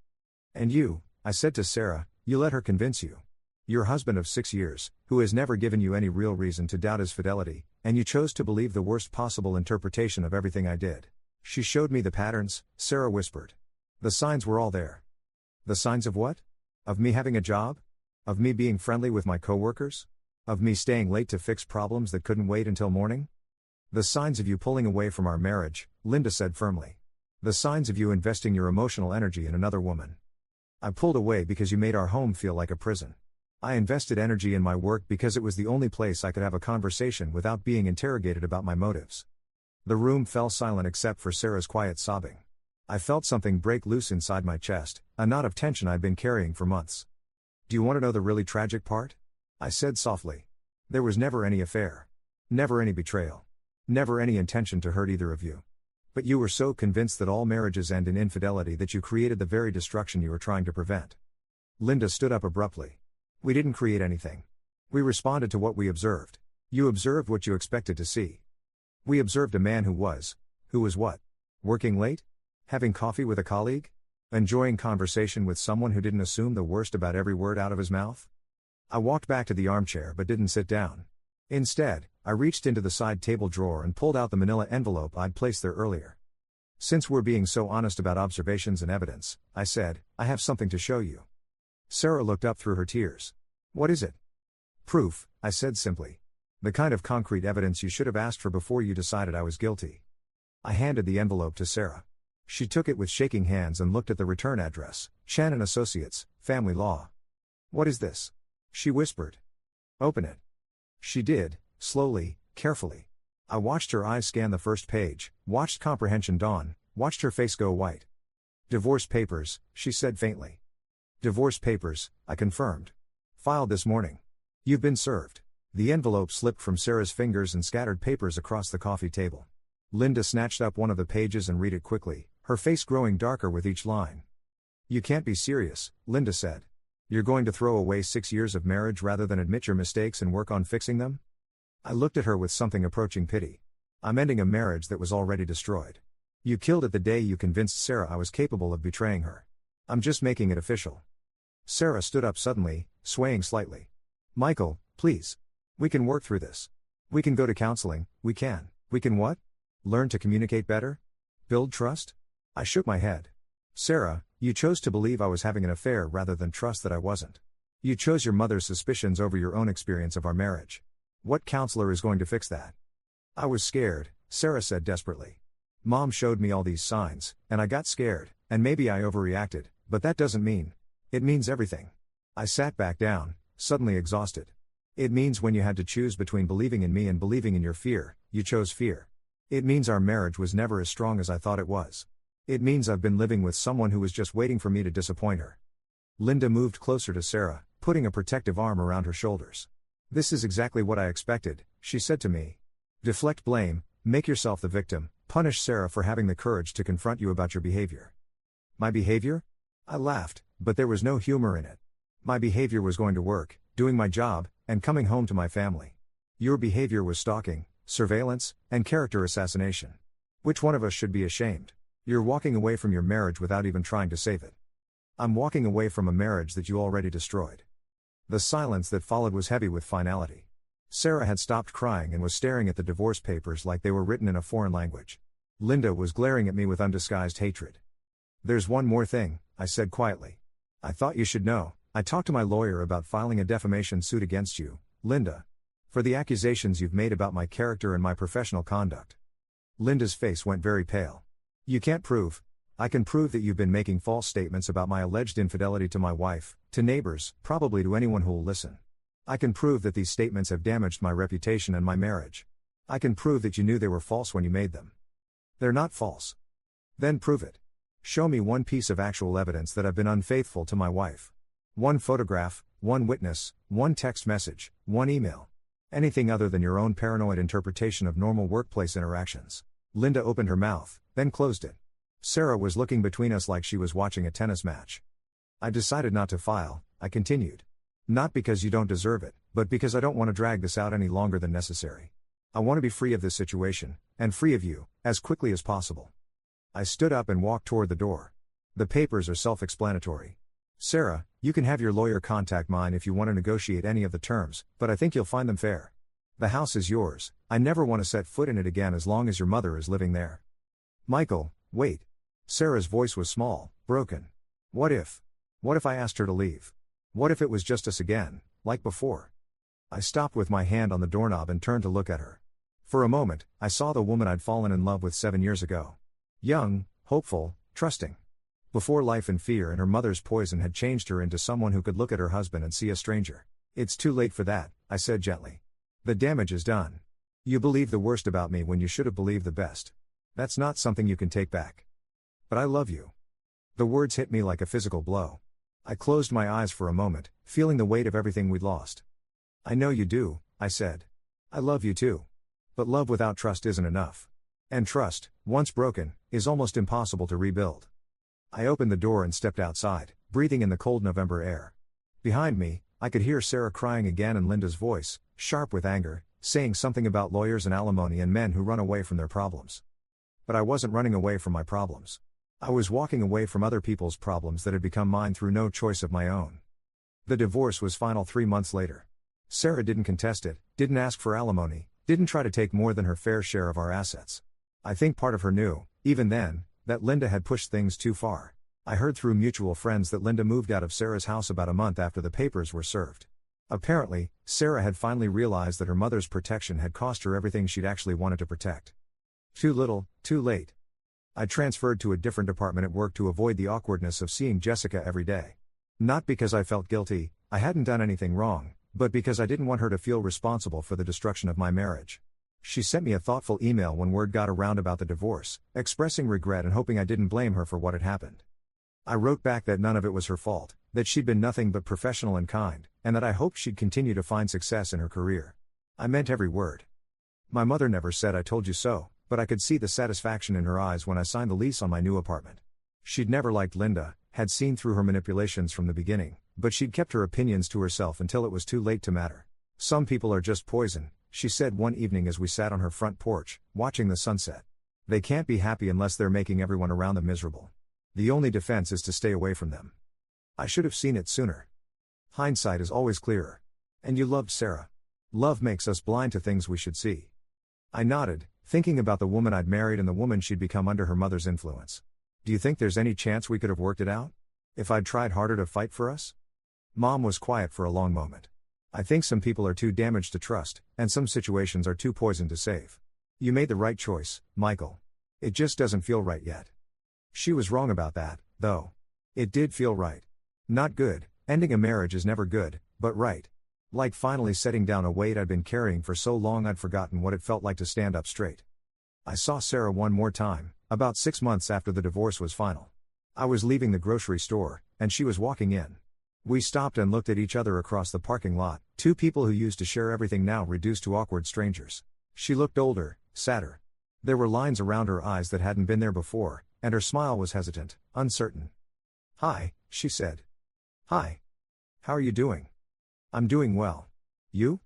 "And you," I said to Sarah, "you let her convince you. Your husband of 6 years, who has never given you any real reason to doubt his fidelity, and you chose to believe the worst possible interpretation of everything I did." "She showed me the patterns," Sarah whispered. "The signs were all there." "The signs of what? Of me having a job? Of me being friendly with my coworkers? Of me staying late to fix problems that couldn't wait until morning?" "The signs of you pulling away from our marriage," Linda said firmly. "The signs of you investing your emotional energy in another woman. I pulled away because you made our home feel like a prison. I invested energy in my work because it was the only place I could have a conversation without being interrogated about my motives." The room fell silent except for Sarah's quiet sobbing. I felt something break loose inside my chest, a knot of tension I'd been carrying for months. "Do you want to know the really tragic part?" I said softly. "There was never any affair. Never any betrayal. Never any intention to hurt either of you. But you were so convinced that all marriages end in infidelity that you created the very destruction you were trying to prevent." Linda stood up abruptly. "We didn't create anything. We responded to what we observed. You observed what you expected to see. We observed a man who was what? Working late? Having coffee with a colleague? Enjoying conversation with someone who didn't assume the worst about every word out of his mouth?" I walked back to the armchair but didn't sit down. Instead, I reached into the side table drawer and pulled out the manila envelope I'd placed there earlier. Since we're being so honest about observations and evidence, I said, I have something to show you. Sarah looked up through her tears. What is it? Proof, I said simply. The kind of concrete evidence you should have asked for before you decided I was guilty. I handed the envelope to Sarah. She took it with shaking hands and looked at the return address, Shannon Associates, Family Law. What is this? She whispered. Open it. She did, slowly, carefully. I watched her eyes scan the first page, watched comprehension dawn, watched her face go white. Divorce papers, she said faintly. Divorce papers, I confirmed. Filed this morning. You've been served. The envelope slipped from Sarah's fingers and scattered papers across the coffee table. Linda snatched up one of the pages and read it quickly, her face growing darker with each line. You can't be serious, Linda said. You're going to throw away 6 years of marriage rather than admit your mistakes and work on fixing them? I looked at her with something approaching pity. I'm ending a marriage that was already destroyed. You killed it the day you convinced Sarah I was capable of betraying her. I'm just making it official. Sarah stood up suddenly, swaying slightly. Michael, please. We can work through this. We can go to counseling, we can what? Learn to communicate better? Build trust? I shook my head. Sarah, you chose to believe I was having an affair rather than trust that I wasn't. You chose your mother's suspicions over your own experience of our marriage. What counselor is going to fix that? I was scared, Sarah said desperately. Mom showed me all these signs, and I got scared, and maybe I overreacted, but that doesn't mean. It means everything. I sat back down, suddenly exhausted. It means when you had to choose between believing in me and believing in your fear, you chose fear. It means our marriage was never as strong as I thought it was. It means I've been living with someone who was just waiting for me to disappoint her. Linda moved closer to Sarah, putting a protective arm around her shoulders. This is exactly what I expected, she said to me. Deflect blame, make yourself the victim, punish Sarah for having the courage to confront you about your behavior. My behavior? I laughed, but there was no humor in it. My behavior was going to work, doing my job, and coming home to my family. Your behavior was stalking, surveillance, and character assassination. Which one of us should be ashamed? You're walking away from your marriage without even trying to save it. I'm walking away from a marriage that you already destroyed. The silence that followed was heavy with finality. Sarah had stopped crying and was staring at the divorce papers like they were written in a foreign language. Linda was glaring at me with undisguised hatred. There's one more thing, I said quietly. I thought you should know, I talked to my lawyer about filing a defamation suit against you, Linda. For the accusations you've made about my character and my professional conduct. Linda's face went very pale. You can't prove. I can prove that you've been making false statements about my alleged infidelity to my wife, to neighbors, probably to anyone who'll listen. I can prove that these statements have damaged my reputation and my marriage. I can prove that you knew they were false when you made them. They're not false. Then prove it. Show me one piece of actual evidence that I've been unfaithful to my wife. One photograph, one witness, one text message, one email. Anything other than your own paranoid interpretation of normal workplace interactions. Linda opened her mouth, then closed it. Sarah was looking between us like she was watching a tennis match. I decided not to file, I continued. Not because you don't deserve it, but because I don't want to drag this out any longer than necessary. I want to be free of this situation, and free of you, as quickly as possible. I stood up and walked toward the door. The papers are self-explanatory. Sarah, you can have your lawyer contact mine if you want to negotiate any of the terms, but I think you'll find them fair. The house is yours, I never want to set foot in it again as long as your mother is living there. Michael, wait. Sarah's voice was small, broken. What if I asked her to leave? What if it was just us again, like before? I stopped with my hand on the doorknob and turned to look at her. For a moment, I saw the woman I'd fallen in love with 7 years ago. Young, hopeful, trusting. Before life and fear and her mother's poison had changed her into someone who could look at her husband and see a stranger. It's too late for that, I said gently. The damage is done. You believed the worst about me when you should have believed the best. That's not something you can take back. But I love you. The words hit me like a physical blow. I closed my eyes for a moment, feeling the weight of everything we'd lost. I know you do, I said. I love you too. But love without trust isn't enough. And trust, once broken, is almost impossible to rebuild. I opened the door and stepped outside, breathing in the cold November air. Behind me, I could hear Sarah crying again and Linda's voice, sharp with anger, saying something about lawyers and alimony and men who run away from their problems. But I wasn't running away from my problems. I was walking away from other people's problems that had become mine through no choice of my own. The divorce was final 3 months later. Sarah didn't contest it, didn't ask for alimony, didn't try to take more than her fair share of our assets. I think part of her knew, even then, that Linda had pushed things too far. I heard through mutual friends that Linda moved out of Sarah's house about a month after the papers were served. Apparently, Sarah had finally realized that her mother's protection had cost her everything she'd actually wanted to protect. Too little, too late. I transferred to a different department at work to avoid the awkwardness of seeing Jessica every day. Not because I felt guilty, I hadn't done anything wrong, but because I didn't want her to feel responsible for the destruction of my marriage. She sent me a thoughtful email when word got around about the divorce, expressing regret and hoping I didn't blame her for what had happened. I wrote back that none of it was her fault, that she'd been nothing but professional and kind, and that I hoped she'd continue to find success in her career. I meant every word. My mother never said "I told you so," but I could see the satisfaction in her eyes when I signed the lease on my new apartment. She'd never liked Linda, had seen through her manipulations from the beginning, but she'd kept her opinions to herself until it was too late to matter. "Some people are just poison," she said one evening as we sat on her front porch, watching the sunset. "They can't be happy unless they're making everyone around them miserable. The only defense is to stay away from them." I should have seen it sooner. Hindsight is always clearer. "And you loved Sarah. Love makes us blind to things we should see." I nodded, thinking about the woman I'd married and the woman she'd become under her mother's influence. "Do you think there's any chance we could have worked it out? If I'd tried harder to fight for us?" Mom was quiet for a long moment. "I think some people are too damaged to trust, and some situations are too poisoned to save. You made the right choice, Michael. It just doesn't feel right yet." She was wrong about that, though. It did feel right. Not good, ending a marriage is never good, but right. Like finally setting down a weight I'd been carrying for so long I'd forgotten what it felt like to stand up straight. I saw Sarah one more time, about 6 months after the divorce was final. I was leaving the grocery store, and she was walking in. We stopped and looked at each other across the parking lot, two people who used to share everything now reduced to awkward strangers. She looked older, sadder. There were lines around her eyes that hadn't been there before, and her smile was hesitant, uncertain. "Hi," she said. "Hi. How are you doing?" "I'm doing well. You?"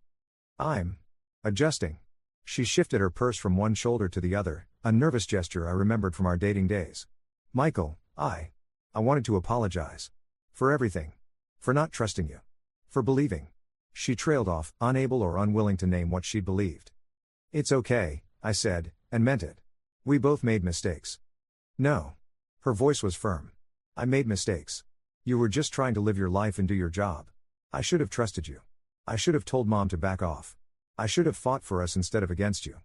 "I'm adjusting." She shifted her purse from one shoulder to the other, a nervous gesture I remembered from our dating days. "Michael, I wanted to apologize. For everything. For not trusting you. For believing." She trailed off, unable or unwilling to name what she'd believed. "It's okay," I said, and meant it. "We both made mistakes." "No." Her voice was firm. "I made mistakes. You were just trying to live your life and do your job. I should have trusted you. I should have told Mom to back off. I should have fought for us instead of against you."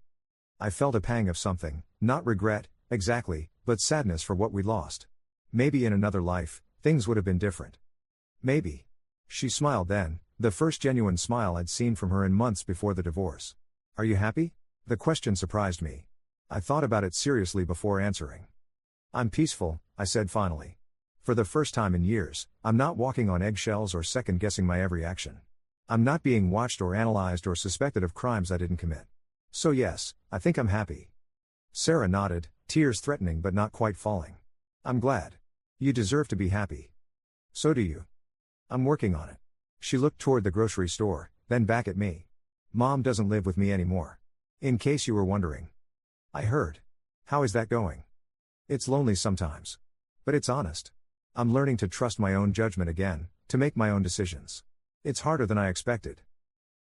I felt a pang of something, not regret, exactly, but sadness for what we lost. Maybe in another life, things would have been different. Maybe. She smiled then, the first genuine smile I'd seen from her in months before the divorce. "Are you happy?" The question surprised me. I thought about it seriously before answering. "I'm peaceful," I said finally. For the first time in years, I'm not walking on eggshells or second-guessing my every action. I'm not being watched or analyzed or suspected of crimes I didn't commit. So yes, I think I'm happy. Sarah nodded, tears threatening but not quite falling. "I'm glad. You deserve to be happy. So do you." "I'm working on it." She looked toward the grocery store, then back at me. "Mom doesn't live with me anymore. In case you were wondering." I heard. "How is that going?" "It's lonely sometimes. But it's honest. I'm learning to trust my own judgment again, to make my own decisions. It's harder than I expected."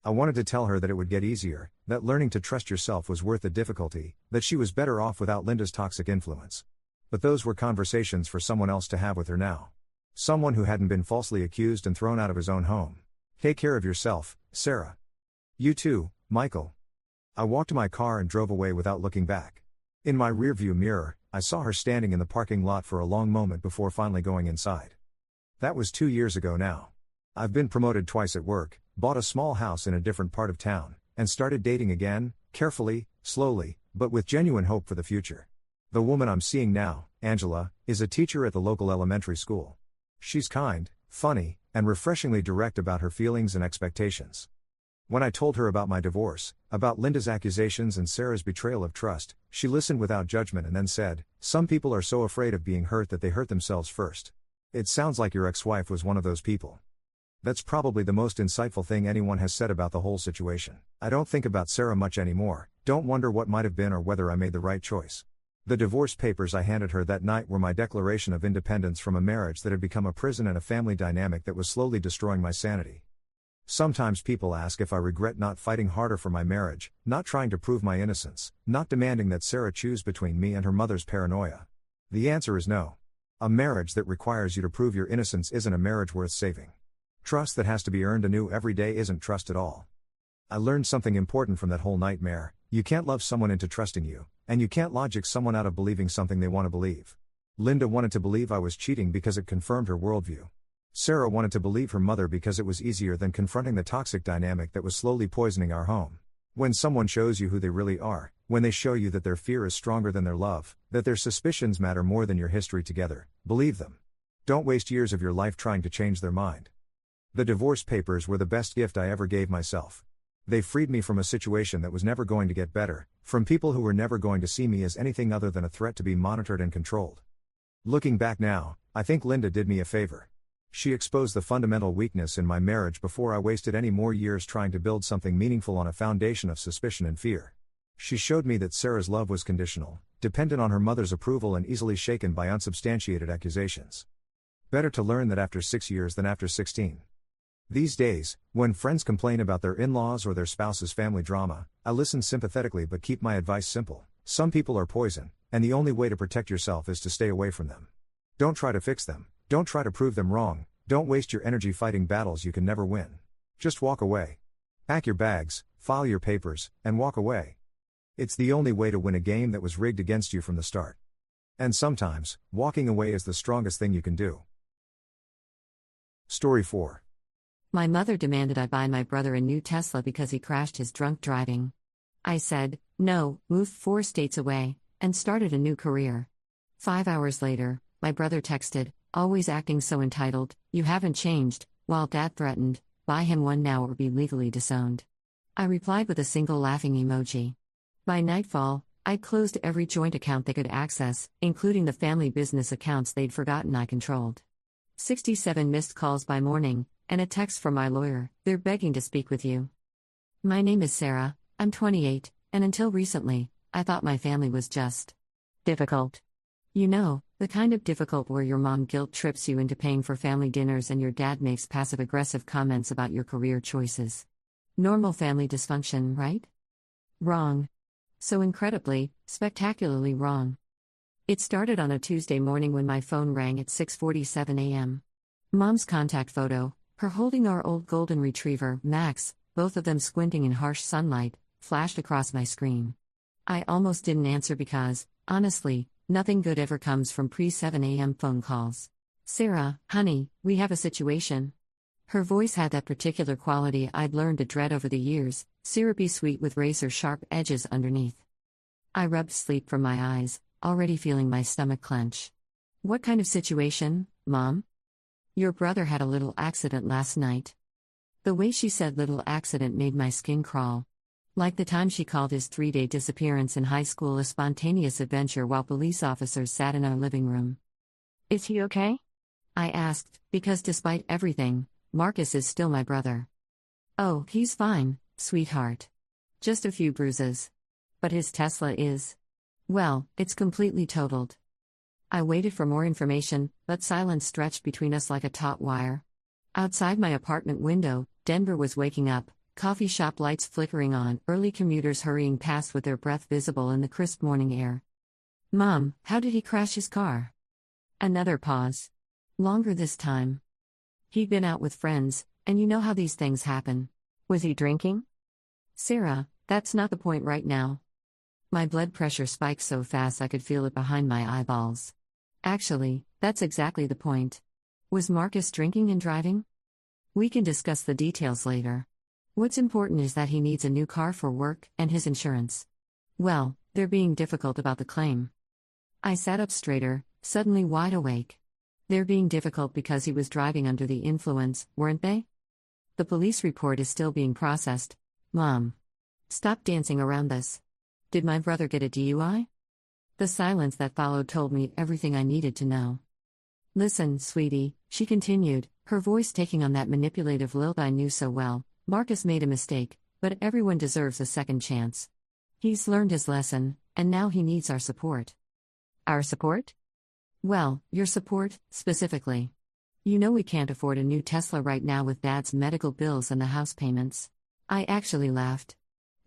I wanted to tell her that it would get easier, that learning to trust yourself was worth the difficulty, that she was better off without Linda's toxic influence. But those were conversations for someone else to have with her now. Someone who hadn't been falsely accused and thrown out of his own home. "Take care of yourself, Sarah." "You too, Michael." I walked to my car and drove away without looking back. In my rearview mirror, I saw her standing in the parking lot for a long moment before finally going inside. That was 2 years ago now. I've been promoted twice at work, bought a small house in a different part of town, and started dating again, carefully, slowly, but with genuine hope for the future. The woman I'm seeing now, Angela, is a teacher at the local elementary school. She's kind, funny, and refreshingly direct about her feelings and expectations. When I told her about my divorce, about Linda's accusations and Sarah's betrayal of trust, she listened without judgment and then said, "Some people are so afraid of being hurt that they hurt themselves first. It sounds like your ex-wife was one of those people." That's probably the most insightful thing anyone has said about the whole situation. I don't think about Sarah much anymore, don't wonder what might have been or whether I made the right choice. The divorce papers I handed her that night were my declaration of independence from a marriage that had become a prison and a family dynamic that was slowly destroying my sanity. Sometimes people ask if I regret not fighting harder for my marriage, not trying to prove my innocence, not demanding that Sarah choose between me and her mother's paranoia. The answer is no. A marriage that requires you to prove your innocence isn't a marriage worth saving. Trust that has to be earned anew every day isn't trust at all. I learned something important from that whole nightmare: you can't love someone into trusting you, and you can't logic someone out of believing something they want to believe. Linda wanted to believe I was cheating because it confirmed her worldview. Sarah wanted to believe her mother because it was easier than confronting the toxic dynamic that was slowly poisoning our home. When someone shows you who they really are, when they show you that their fear is stronger than their love, that their suspicions matter more than your history together, believe them. Don't waste years of your life trying to change their mind. The divorce papers were the best gift I ever gave myself. They freed me from a situation that was never going to get better, from people who were never going to see me as anything other than a threat to be monitored and controlled. Looking back now, I think Linda did me a favor. She exposed the fundamental weakness in my marriage before I wasted any more years trying to build something meaningful on a foundation of suspicion and fear. She showed me that Sarah's love was conditional, dependent on her mother's approval and easily shaken by unsubstantiated accusations. Better to learn that after 6 years than after 16. These days, when friends complain about their in-laws or their spouse's family drama, I listen sympathetically but keep my advice simple. Some people are poison, and the only way to protect yourself is to stay away from them. Don't try to fix them. Don't try to prove them wrong. Don't waste your energy fighting battles you can never win. Just walk away. Pack your bags, file your papers, and walk away. It's the only way to win a game that was rigged against you from the start. And sometimes, walking away is the strongest thing you can do. Story 4. My mother demanded I buy my brother a new Tesla because he crashed his drunk driving. I said, no, moved 4 states away, and started a new career. 5 hours later, my brother texted, always acting so entitled, you haven't changed, while Dad threatened, buy him one now or be legally disowned. I replied with a single laughing emoji. By nightfall, I'd closed every joint account they could access, including the family business accounts they'd forgotten I controlled. 67 missed calls by morning, and a text from my lawyer, they're begging to speak with you. My name is Sarah, I'm 28, and until recently, I thought my family was just difficult. You know, the kind of difficult where your mom guilt trips you into paying for family dinners and your dad makes passive-aggressive comments about your career choices. Normal family dysfunction, right? Wrong. So incredibly, spectacularly wrong. It started on a Tuesday morning when my phone rang at 6:47 a.m. Mom's contact photo, her holding our old golden retriever, Max, both of them squinting in harsh sunlight, flashed across my screen. I almost didn't answer because, honestly, nothing good ever comes from pre-7 a.m. phone calls. Sarah, honey, we have a situation. Her voice had that particular quality I'd learned to dread over the years, syrupy sweet with razor-sharp edges underneath. I rubbed sleep from my eyes, already feeling my stomach clench. What kind of situation, Mom? Your brother had a little accident last night. The way she said little accident made my skin crawl. Like the time she called his 3-day disappearance in high school a spontaneous adventure while police officers sat in our living room. Is he okay? I asked, because despite everything, Marcus is still my brother. Oh, he's fine, sweetheart. Just a few bruises. But his Tesla is. Well, it's completely totaled. I waited for more information, but silence stretched between us like a taut wire. Outside my apartment window, Denver was waking up, coffee shop lights flickering on, early commuters hurrying past with their breath visible in the crisp morning air. Mom, how did he crash his car? Another pause. Longer this time. He'd been out with friends, and you know how these things happen. Was he drinking? Sarah, that's not the point right now. My blood pressure spiked so fast I could feel it behind my eyeballs. Actually, that's exactly the point. Was Marcus drinking and driving? We can discuss the details later. What's important is that he needs a new car for work and his insurance. Well, they're being difficult about the claim. I sat up straighter, suddenly wide awake. They're being difficult because he was driving under the influence, weren't they? The police report is still being processed. Mom. Stop dancing around this. Did my brother get a DUI? The silence that followed told me everything I needed to know. Listen, sweetie, she continued, her voice taking on that manipulative lilt I knew so well. Marcus made a mistake, but everyone deserves a second chance. He's learned his lesson, and now he needs our support. Our support? Well, your support, specifically. You know we can't afford a new Tesla right now with Dad's medical bills and the house payments. I actually laughed.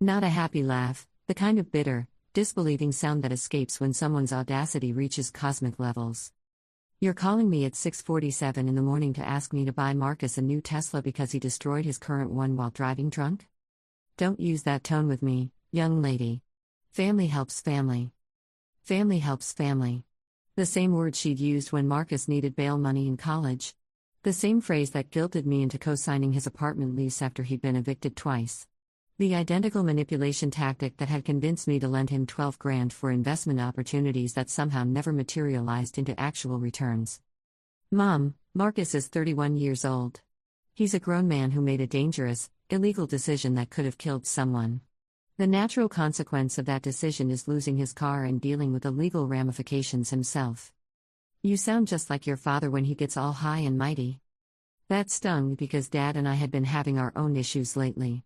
Not a happy laugh, the kind of bitter, disbelieving sound that escapes when someone's audacity reaches cosmic levels. You're calling me at 6:47 in the morning to ask me to buy Marcus a new Tesla because he destroyed his current one while driving drunk? Don't use that tone with me, young lady. Family helps family. Family helps family. The same word she'd used when Marcus needed bail money in college. The same phrase that guilted me into co-signing his apartment lease after he'd been evicted twice. The identical manipulation tactic that had convinced me to lend him $12,000 for investment opportunities that somehow never materialized into actual returns. Mom, Marcus is 31 years old. He's a grown man who made a dangerous, illegal decision that could have killed someone. The natural consequence of that decision is losing his car and dealing with the legal ramifications himself. You sound just like your father when he gets all high and mighty. That stung because Dad and I had been having our own issues lately.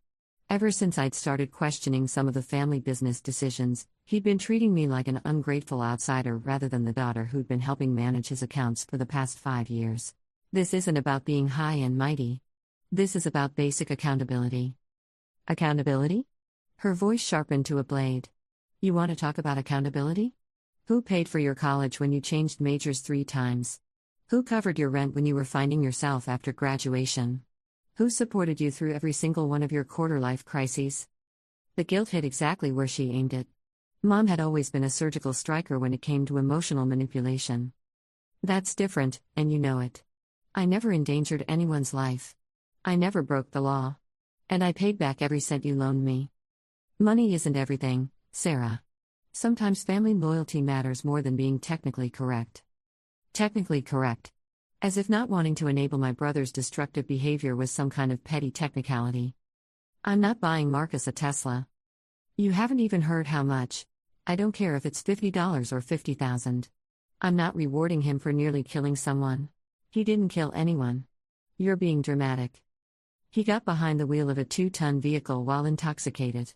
Ever since I'd started questioning some of the family business decisions, he'd been treating me like an ungrateful outsider rather than the daughter who'd been helping manage his accounts for the past 5 years. This isn't about being high and mighty. This is about basic accountability. Accountability? Her voice sharpened to a blade. You want to talk about accountability? Who paid for your college when you changed majors 3 times? Who covered your rent when you were finding yourself after graduation? Who supported you through every single one of your quarter-life crises? The guilt hit exactly where she aimed it. Mom had always been a surgical striker when it came to emotional manipulation. That's different, and you know it. I never endangered anyone's life. I never broke the law. And I paid back every cent you loaned me. Money isn't everything, Sarah. Sometimes family loyalty matters more than being technically correct. Technically correct. As if not wanting to enable my brother's destructive behavior was some kind of petty technicality. I'm not buying Marcus a Tesla. You haven't even heard how much. I don't care if it's $50 or $50,000. I'm not rewarding him for nearly killing someone. He didn't kill anyone. You're being dramatic. He got behind the wheel of a 2-ton vehicle while intoxicated.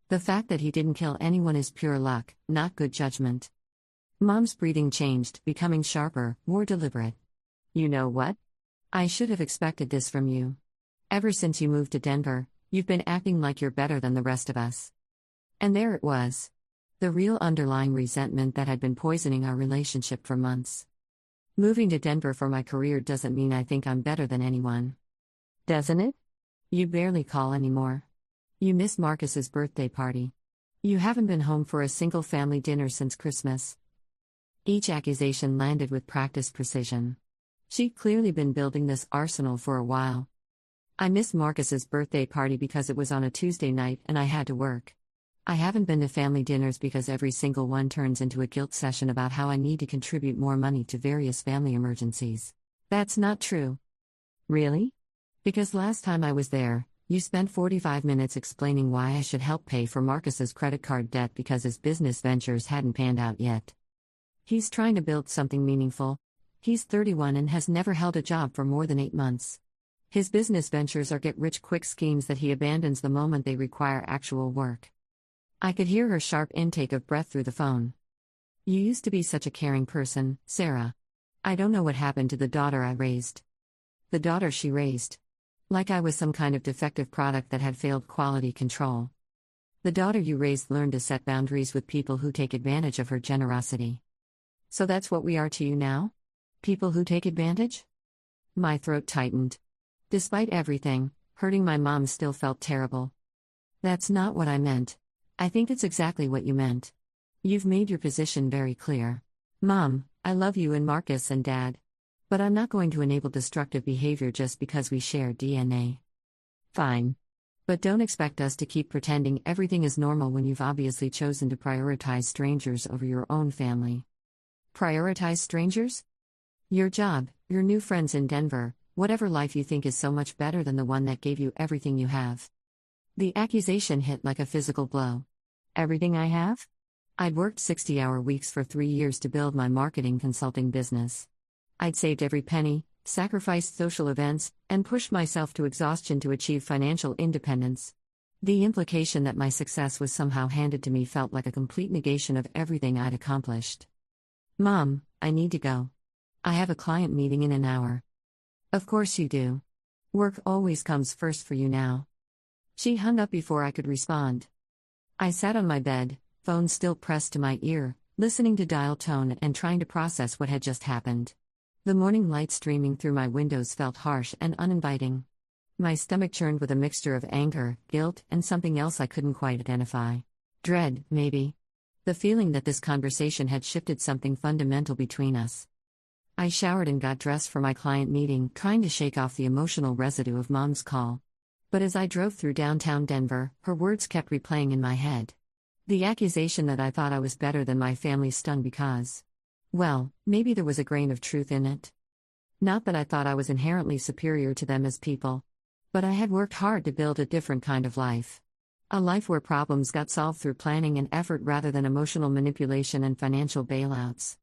The fact that he didn't kill anyone is pure luck, not good judgment. Mom's breathing changed, becoming sharper, more deliberate. You know what? I should have expected this from you. Ever since you moved to Denver, you've been acting like you're better than the rest of us. And there it was. The real underlying resentment that had been poisoning our relationship for months. Moving to Denver for my career doesn't mean I think I'm better than anyone. Doesn't it? You barely call anymore. You miss Marcus's birthday party. You haven't been home for a single family dinner since Christmas. Each accusation landed with practiced precision. She'd clearly been building this arsenal for a while. I missed Marcus's birthday party because it was on a Tuesday night and I had to work. I haven't been to family dinners because every single one turns into a guilt session about how I need to contribute more money to various family emergencies. That's not true. Really? Because last time I was there, you spent 45 minutes explaining why I should help pay for Marcus's credit card debt because his business ventures hadn't panned out yet. He's trying to build something meaningful. He's 31 and has never held a job for more than 8 months. His business ventures are get-rich-quick schemes that he abandons the moment they require actual work. I could hear her sharp intake of breath through the phone. You used to be such a caring person, Sarah. I don't know what happened to the daughter I raised. The daughter she raised. Like I was some kind of defective product that had failed quality control. The daughter you raised learned to set boundaries with people who take advantage of her generosity. So that's what we are to you now? People who take advantage? My throat tightened. Despite everything, hurting my mom still felt terrible. That's not what I meant. I think it's exactly what you meant. You've made your position very clear. Mom, I love you and Marcus and Dad. But I'm not going to enable destructive behavior just because we share DNA. Fine. But don't expect us to keep pretending everything is normal when you've obviously chosen to prioritize strangers over your own family. Prioritize strangers? Your job, your new friends in Denver, whatever life you think is so much better than the one that gave you everything you have. The accusation hit like a physical blow. Everything I have? I'd worked 60-hour weeks for 3 years to build my marketing consulting business. I'd saved every penny, sacrificed social events, and pushed myself to exhaustion to achieve financial independence. The implication that my success was somehow handed to me felt like a complete negation of everything I'd accomplished. Mom, I need to go. I have a client meeting in an hour. Of course you do. Work always comes first for you now. She hung up before I could respond. I sat on my bed, phone still pressed to my ear, listening to dial tone and trying to process what had just happened. The morning light streaming through my windows felt harsh and uninviting. My stomach churned with a mixture of anger, guilt, and something else I couldn't quite identify. Dread, maybe. The feeling that this conversation had shifted something fundamental between us. I showered and got dressed for my client meeting, trying to shake off the emotional residue of Mom's call. But as I drove through downtown Denver, her words kept replaying in my head. The accusation that I thought I was better than my family stung because, well, maybe there was a grain of truth in it. Not that I thought I was inherently superior to them as people. But I had worked hard to build a different kind of life. A life where problems got solved through planning and effort rather than emotional manipulation and financial bailouts.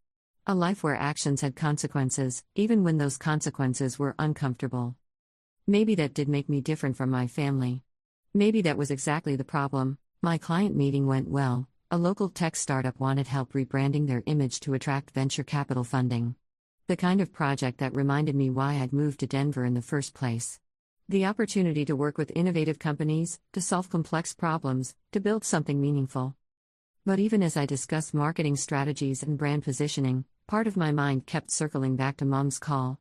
A life where actions had consequences, even when those consequences were uncomfortable. Maybe that did make me different from my family. Maybe that was exactly the problem. My client meeting went well. A local tech startup wanted help rebranding their image to attract venture capital funding. The kind of project that reminded me why I'd moved to Denver in the first place. The opportunity to work with innovative companies, to solve complex problems, to build something meaningful. But even as I discussed marketing strategies and brand positioning, part of my mind kept circling back to Mom's call.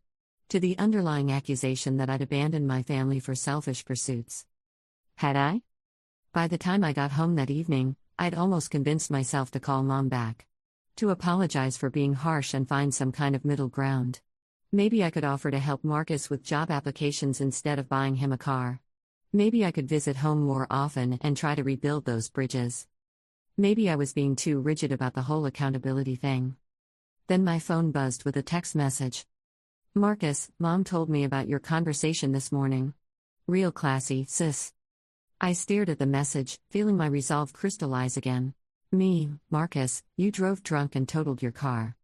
To the underlying accusation that I'd abandoned my family for selfish pursuits. Had I? By the time I got home that evening, I'd almost convinced myself to call Mom back. To apologize for being harsh and find some kind of middle ground. Maybe I could offer to help Marcus with job applications instead of buying him a car. Maybe I could visit home more often and try to rebuild those bridges. Maybe I was being too rigid about the whole accountability thing. Then my phone buzzed with a text message. Marcus, Mom told me about your conversation this morning. Real classy, sis. I stared at the message, feeling my resolve crystallize again. Me, Marcus, you drove drunk and totaled your car.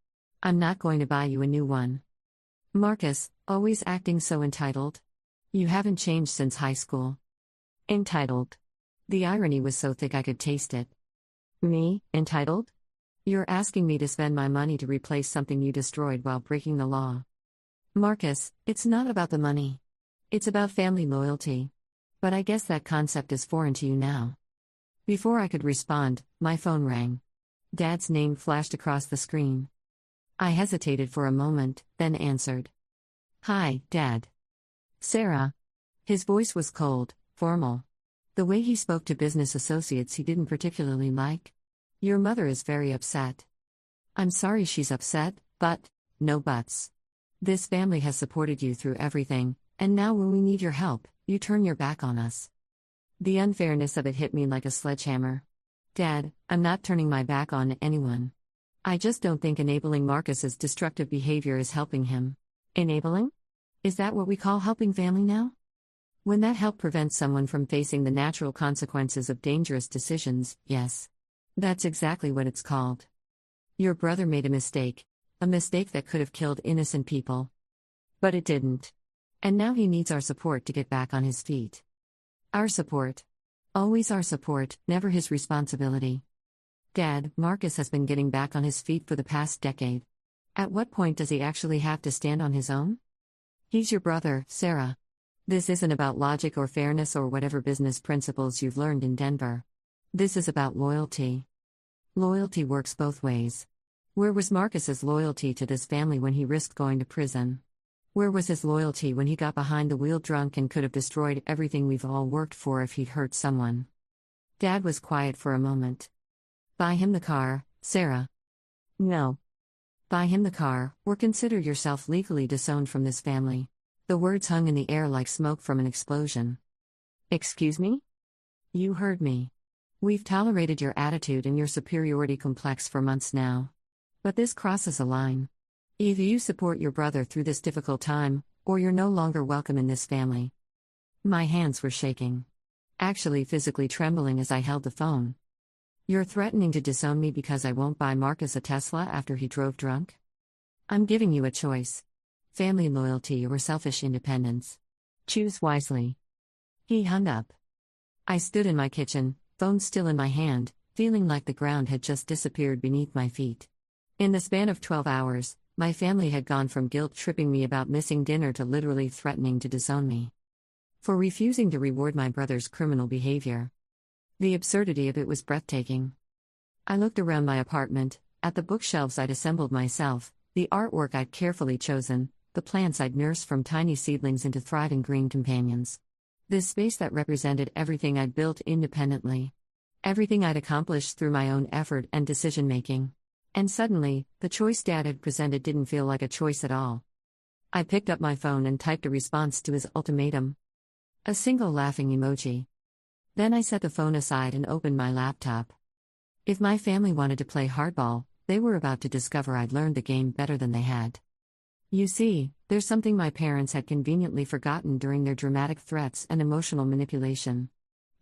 I'm not going to buy you a new one. Marcus, always acting so entitled. You haven't changed since high school. Entitled. The irony was so thick I could taste it. Me, entitled? You're asking me to spend my money to replace something you destroyed while breaking the law. Marcus, it's not about the money. It's about family loyalty. But I guess that concept is foreign to you now. Before I could respond, my phone rang. Dad's name flashed across the screen. I hesitated for a moment, then answered. Hi, Dad. Sarah. His voice was cold, formal. The way he spoke to business associates he didn't particularly like. Your mother is very upset. I'm sorry she's upset, but, no buts. This family has supported you through everything, and now when we need your help, you turn your back on us. The unfairness of it hit me like a sledgehammer. Dad, I'm not turning my back on anyone. I just don't think enabling Marcus's destructive behavior is helping him. Enabling? Is that what we call helping family now? When that help prevents someone from facing the natural consequences of dangerous decisions, yes. That's exactly what it's called. Your brother made a mistake that could have killed innocent people. But it didn't. And now he needs our support to get back on his feet. Our support. Always our support, never his responsibility. Dad, Marcus has been getting back on his feet for the past decade. At what point does he actually have to stand on his own? He's your brother, Sarah. This isn't about logic or fairness or whatever business principles you've learned in Denver. This is about loyalty. Loyalty works both ways. Where was Marcus's loyalty to this family when he risked going to prison? Where was his loyalty when he got behind the wheel drunk and could have destroyed everything we've all worked for if he'd hurt someone? Dad was quiet for a moment. Buy him the car, Sarah. No. Buy him the car, or consider yourself legally disowned from this family. The words hung in the air like smoke from an explosion. Excuse me? You heard me. We've tolerated your attitude and your superiority complex for months now. But this crosses a line. Either you support your brother through this difficult time, or you're no longer welcome in this family. My hands were shaking. Actually physically trembling as I held the phone. You're threatening to disown me because I won't buy Marcus a Tesla after he drove drunk? I'm giving you a choice. Family loyalty or selfish independence. Choose wisely. He hung up. I stood in my kitchen, phone still in my hand, feeling like the ground had just disappeared beneath my feet. In the span of 12 hours, My family had gone from guilt-tripping me about missing dinner to literally threatening to disown me for refusing to reward my brother's criminal behavior. The absurdity of it was breathtaking. I looked around my apartment, at the bookshelves I'd assembled myself, the artwork I'd carefully chosen, the plants I'd nursed from tiny seedlings into thriving green companions. This space that represented everything I'd built independently. Everything I'd accomplished through my own effort and decision-making. And suddenly, the choice Dad had presented didn't feel like a choice at all. I picked up my phone and typed a response to his ultimatum. A single laughing emoji. Then I set the phone aside and opened my laptop. If my family wanted to play hardball, they were about to discover I'd learned the game better than they had. You see, there's something my parents had conveniently forgotten during their dramatic threats and emotional manipulation.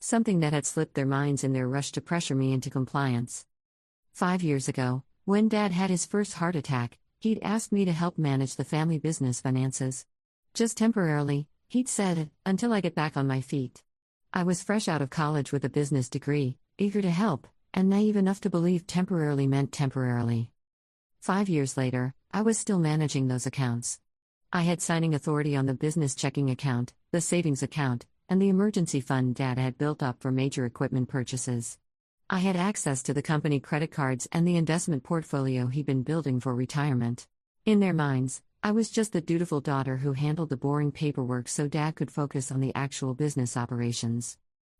Something that had slipped their minds in their rush to pressure me into compliance. 5 years ago, when Dad had his first heart attack, he'd asked me to help manage the family business finances. Just temporarily, he'd said, until I get back on my feet. I was fresh out of college with a business degree, eager to help, and naive enough to believe temporarily meant temporarily. 5 years later, I was still managing those accounts. I had signing authority on the business checking account, the savings account, and the emergency fund Dad had built up for major equipment purchases. I had access to the company credit cards and the investment portfolio he'd been building for retirement. In their minds, I was just the dutiful daughter who handled the boring paperwork so Dad could focus on the actual business operations.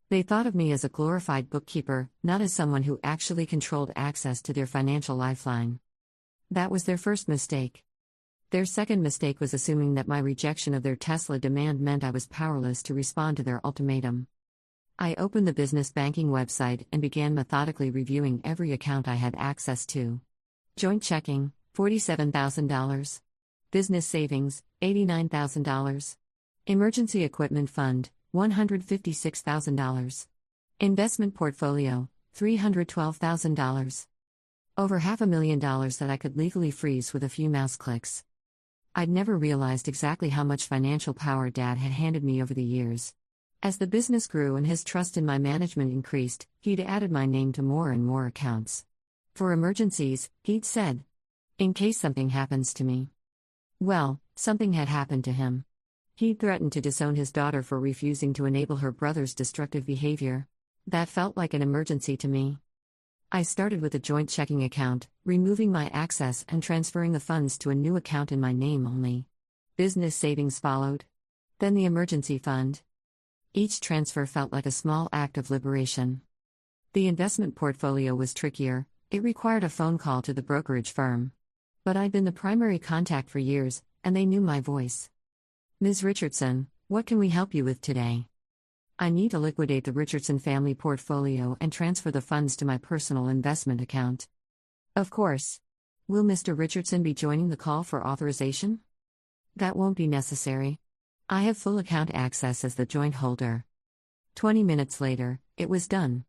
They thought of me as a glorified bookkeeper, not as someone who actually controlled access to their financial lifeline. That was their first mistake. Their second mistake was assuming that my rejection of their Tesla demand meant I was powerless to respond to their ultimatum. I opened the business banking website and began methodically reviewing every account I had access to. Joint checking, $47,000. Business savings, $89,000. Emergency equipment fund, $156,000. Investment portfolio, $312,000. Over $500,000 that I could legally freeze with a few mouse clicks. I'd never realized exactly how much financial power Dad had handed me over the years. As the business grew and his trust in my management increased, he'd added my name to more and more accounts. For emergencies, he'd said. In case something happens to me. Well, something had happened to him. He'd threatened to disown his daughter for refusing to enable her brother's destructive behavior. That felt like an emergency to me. I started with a joint checking account, removing my access and transferring the funds to a new account in my name only. Business savings followed. Then the emergency fund. Each transfer felt like a small act of liberation. The investment portfolio was trickier, it required a phone call to the brokerage firm. But I'd been the primary contact for years, and they knew my voice. Ms. Richardson, what can we help you with today? I need to liquidate the Richardson family portfolio and transfer the funds to my personal investment account. Of course. Will Mr. Richardson be joining the call for authorization? That won't be necessary. I have full account access as the joint holder. 20 minutes later, it was done.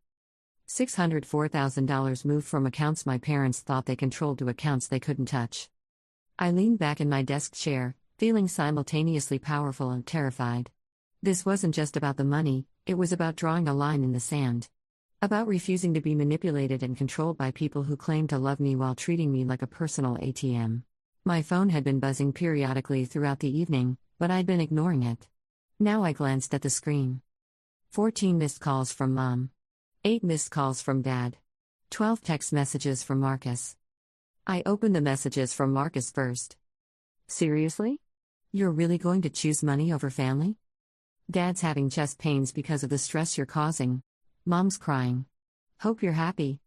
$604,000 moved from accounts my parents thought they controlled to accounts they couldn't touch. I leaned back in my desk chair, feeling simultaneously powerful and terrified. This wasn't just about the money, it was about drawing a line in the sand. About refusing to be manipulated and controlled by people who claimed to love me while treating me like a personal ATM. My phone had been buzzing periodically throughout the evening, but I'd been ignoring it. Now I glanced at the screen. 14 missed calls from Mom. 8 missed calls from Dad. 12 text messages from Marcus. I opened the messages from Marcus first. Seriously? You're really going to choose money over family? Dad's having chest pains because of the stress you're causing. Mom's crying. Hope you're happy.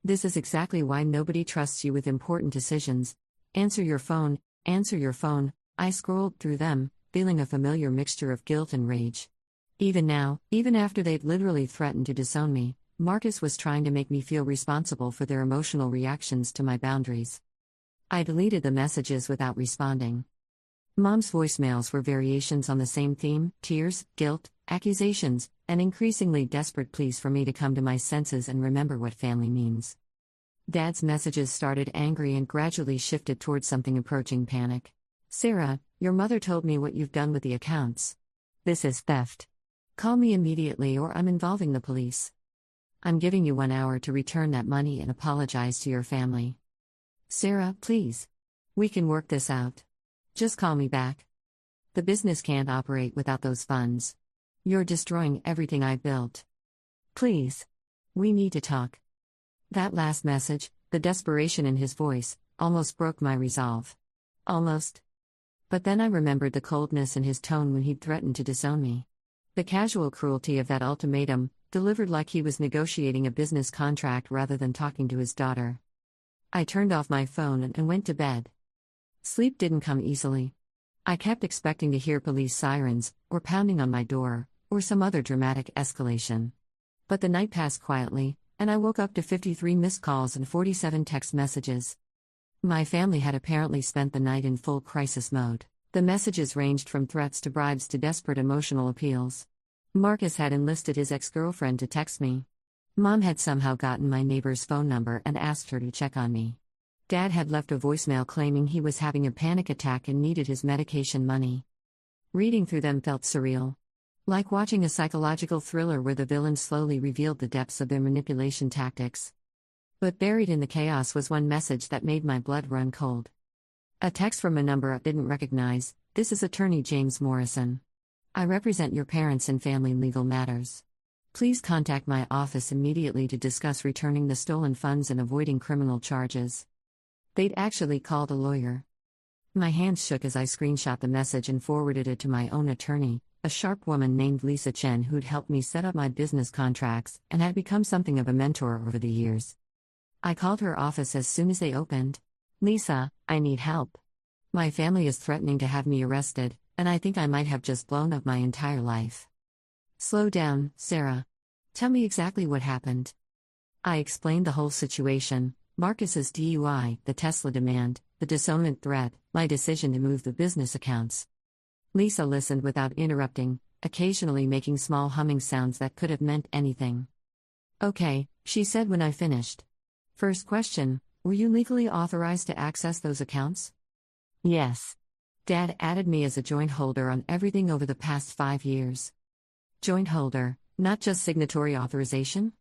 This is exactly why nobody trusts you with important decisions. Answer your phone, answer your phone. I scrolled through them, feeling a familiar mixture of guilt and rage. Even now, even after they'd literally threatened to disown me, Marcus was trying to make me feel responsible for their emotional reactions to my boundaries. I deleted the messages without responding. Mom's voicemails were variations on the same theme: tears, guilt, accusations, and increasingly desperate pleas for me to come to my senses and remember what family means. Dad's messages started angry and gradually shifted towards something approaching panic. Sarah, your mother told me what you've done with the accounts. This is theft. Call me immediately or I'm involving the police. I'm giving you 1 hour to return that money and apologize to your family. Sarah, please. We can work this out. Just call me back. The business can't operate without those funds. You're destroying everything I built. Please. We need to talk. That last message, the desperation in his voice, almost broke my resolve. Almost. But then I remembered the coldness in his tone when he'd threatened to disown me. The casual cruelty of that ultimatum, delivered like he was negotiating a business contract rather than talking to his daughter. I turned off my phone and went to bed. Sleep didn't come easily. I kept expecting to hear police sirens, or pounding on my door, or some other dramatic escalation. But the night passed quietly, and I woke up to 53 missed calls and 47 text messages. My family had apparently spent the night in full crisis mode. The messages ranged from threats to bribes to desperate emotional appeals. Marcus had enlisted his ex-girlfriend to text me. Mom had somehow gotten my neighbor's phone number and asked her to check on me. Dad had left a voicemail claiming he was having a panic attack and needed his medication money. Reading through them felt surreal. Like watching a psychological thriller where the villain slowly revealed the depths of their manipulation tactics. But buried in the chaos was one message that made my blood run cold. A text from a number I didn't recognize. This is Attorney James Morrison. I represent your parents in family legal matters. Please contact my office immediately to discuss returning the stolen funds and avoiding criminal charges. They'd actually called a lawyer. My hands shook as I screenshot the message and forwarded it to my own attorney, a sharp woman named Lisa Chen who'd helped me set up my business contracts and had become something of a mentor over the years. I called her office as soon as they opened. Lisa, I need help. My family is threatening to have me arrested, and I think I might have just blown up my entire life. Slow down, Sarah. Tell me exactly what happened. I explained the whole situation: Marcus's DUI, the Tesla demand, the disownment threat, my decision to move the business accounts. Lisa listened without interrupting, occasionally making small humming sounds that could have meant anything. Okay, she said when I finished. First question, were you legally authorized to access those accounts? Yes. Dad added me as a joint holder on everything over the past 5 years. Joint holder, not just signatory authorization?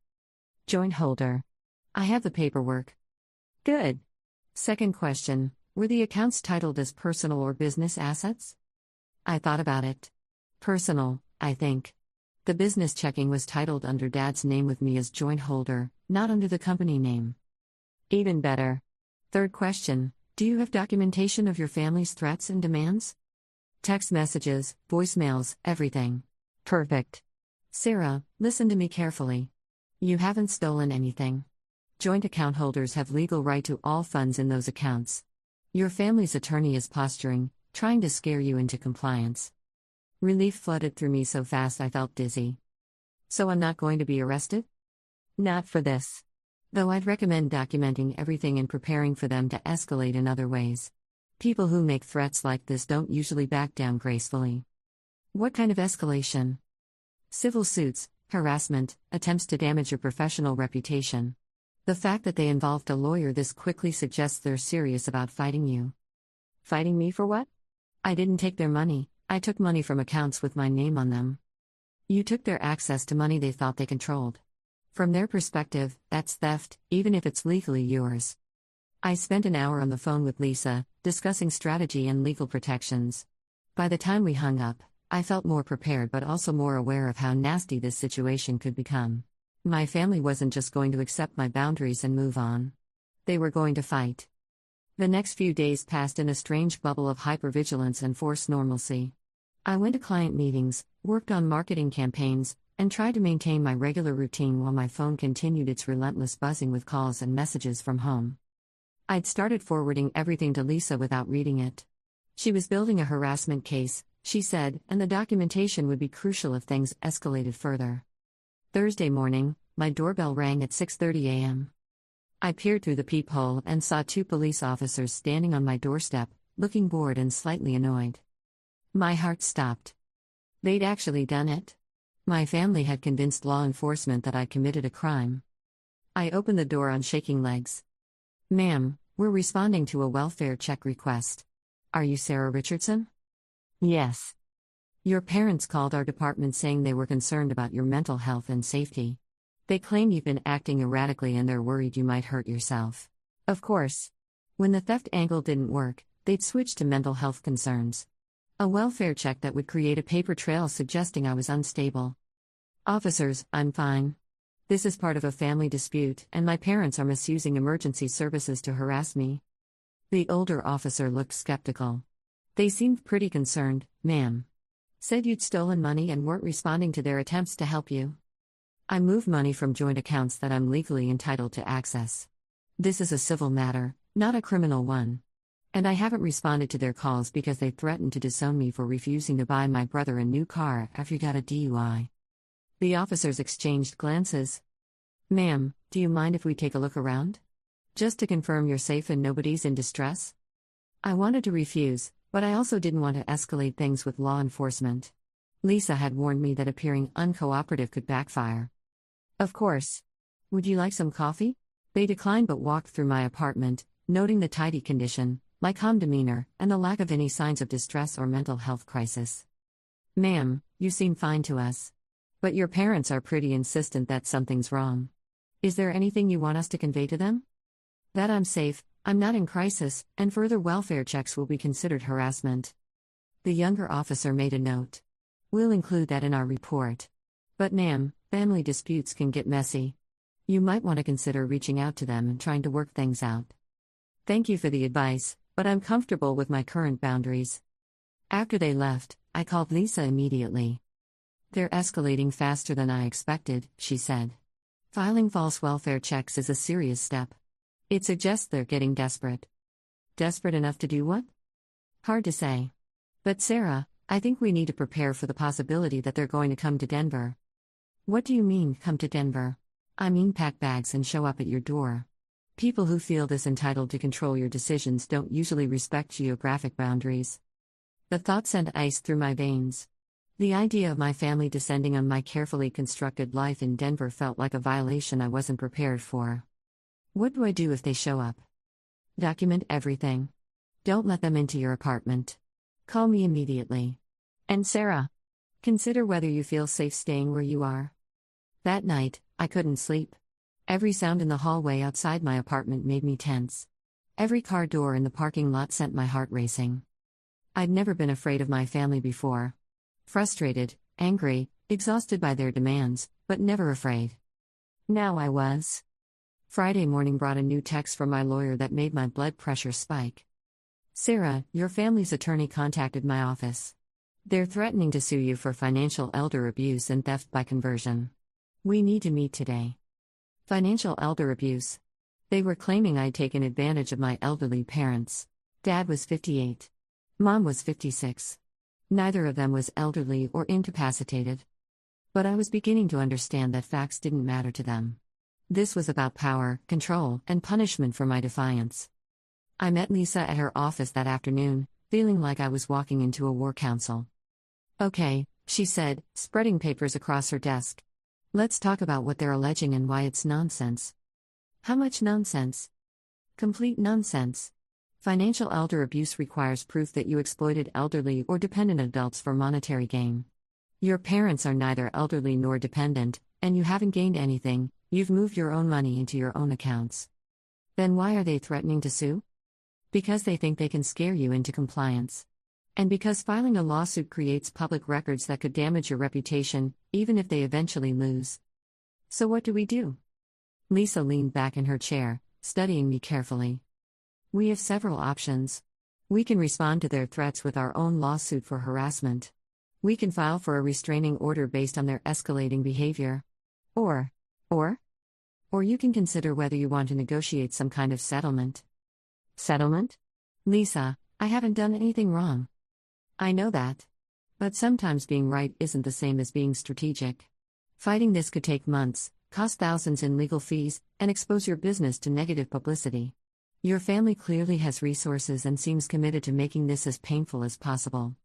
Joint holder. I have the paperwork. Good. Second question, were the accounts titled as personal or business assets? I thought about it. Personal, I think. The business checking was titled under Dad's name with me as joint holder, not under the company name. Even better. Third question, do you have documentation of your family's threats and demands? Text messages, voicemails, everything. Perfect. Sarah, listen to me carefully. You haven't stolen anything. Joint account holders have legal right to all funds in those accounts. Your family's attorney is posturing, trying to scare you into compliance. Relief flooded through me so fast I felt dizzy. So I'm not going to be arrested? Not for this. Though I'd recommend documenting everything and preparing for them to escalate in other ways. People who make threats like this don't usually back down gracefully. What kind of escalation? Civil suits, harassment, attempts to damage your professional reputation. The fact that they involved a lawyer this quickly suggests they're serious about fighting you. Fighting me for what? I didn't take their money, I took money from accounts with my name on them. You took their access to money they thought they controlled. From their perspective, that's theft, even if it's legally yours. I spent an hour on the phone with Lisa, discussing strategy and legal protections. By the time we hung up, I felt more prepared but also more aware of how nasty this situation could become. My family wasn't just going to accept my boundaries and move on. They were going to fight. The next few days passed in a strange bubble of hypervigilance and forced normalcy. I went to client meetings, worked on marketing campaigns, and tried to maintain my regular routine while my phone continued its relentless buzzing with calls and messages from home. I'd started forwarding everything to Lisa without reading it. She was building a harassment case, she said, and the documentation would be crucial if things escalated further. Thursday morning, my doorbell rang at 6:30 a.m. I peered through the peephole and saw 2 police officers standing on my doorstep, looking bored and slightly annoyed. My heart stopped. They'd actually done it. My family had convinced law enforcement that I'd committed a crime. I opened the door on shaking legs. Ma'am, we're responding to a welfare check request. Are you Sarah Richardson? Yes. Your parents called our department saying they were concerned about your mental health and safety. They claim you've been acting erratically and they're worried you might hurt yourself. Of course. When the theft angle didn't work, they'd switch to mental health concerns. A welfare check that would create a paper trail suggesting I was unstable. Officers, I'm fine. This is part of a family dispute, and my parents are misusing emergency services to harass me. The older officer looked skeptical. They seemed pretty concerned, ma'am. Said you'd stolen money and weren't responding to their attempts to help you. I moved money from joint accounts that I'm legally entitled to access. This is a civil matter, not a criminal one. And I haven't responded to their calls because they threatened to disown me for refusing to buy my brother a new car after he got a DUI. The officers exchanged glances. Ma'am, do you mind if we take a look around? Just to confirm you're safe and nobody's in distress? I wanted to refuse, but I also didn't want to escalate things with law enforcement. Lisa had warned me that appearing uncooperative could backfire. Of course. Would you like some coffee? They declined but walked through my apartment, noting the tidy condition, my calm demeanor, and the lack of any signs of distress or mental health crisis. Ma'am, you seem fine to us. But your parents are pretty insistent that something's wrong. Is there anything you want us to convey to them? That I'm safe, I'm not in crisis, and further welfare checks will be considered harassment. The younger officer made a note. We'll include that in our report. But ma'am, family disputes can get messy. You might want to consider reaching out to them and trying to work things out. Thank you for the advice, but I'm comfortable with my current boundaries. After they left, I called Lisa immediately. They're escalating faster than I expected, she said. Filing false welfare checks is a serious step. It suggests they're getting desperate. Desperate enough to do what? Hard to say. But Sarah, I think we need to prepare for the possibility that they're going to come to Denver. What do you mean, come to Denver? I mean pack bags and show up at your door. People who feel this entitled to control your decisions don't usually respect geographic boundaries. The thought sent ice through my veins. The idea of my family descending on my carefully constructed life in Denver felt like a violation I wasn't prepared for. What do I do if they show up? Document everything. Don't let them into your apartment. Call me immediately. And Sarah, consider whether you feel safe staying where you are. That night, I couldn't sleep. Every sound in the hallway outside my apartment made me tense. Every car door in the parking lot sent my heart racing. I'd never been afraid of my family before. Frustrated, angry, exhausted by their demands, but never afraid. Now I was. Friday morning brought a new text from my lawyer that made my blood pressure spike. Sarah, your family's attorney contacted my office. They're threatening to sue you for financial elder abuse and theft by conversion. We need to meet today. Financial elder abuse. They were claiming I'd taken advantage of my elderly parents. Dad was 58. Mom was 56. Neither of them was elderly or incapacitated. But I was beginning to understand that facts didn't matter to them. This was about power, control, and punishment for my defiance. I met Lisa at her office that afternoon, feeling like I was walking into a war council. Okay, she said, spreading papers across her desk. Let's talk about what they're alleging and why it's nonsense. How much nonsense? Complete nonsense. Financial elder abuse requires proof that you exploited elderly or dependent adults for monetary gain. Your parents are neither elderly nor dependent, and you haven't gained anything, you've moved your own money into your own accounts. Then why are they threatening to sue? Because they think they can scare you into compliance. And because filing a lawsuit creates public records that could damage your reputation, even if they eventually lose. So what do we do? Lisa leaned back in her chair, studying me carefully. We have several options. We can respond to their threats with our own lawsuit for harassment. We can file for a restraining order based on their escalating behavior. Or you can consider whether you want to negotiate some kind of settlement. Settlement? Lisa, I haven't done anything wrong. I know that. But sometimes being right isn't the same as being strategic. Fighting this could take months, cost thousands in legal fees, and expose your business to negative publicity. Your family clearly has resources and seems committed to making this as painful as possible.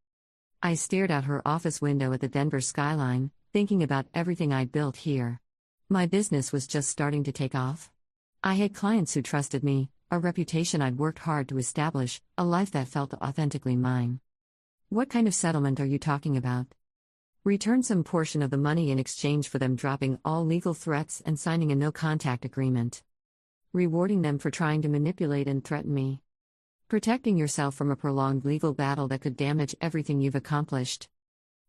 I stared out her office window at the Denver skyline, thinking about everything I'd built here. My business was just starting to take off. I had clients who trusted me, a reputation I'd worked hard to establish, a life that felt authentically mine. What kind of settlement are you talking about? Return some portion of the money in exchange for them dropping all legal threats and signing a no-contact agreement. Rewarding them for trying to manipulate and threaten me. Protecting yourself from a prolonged legal battle that could damage everything you've accomplished.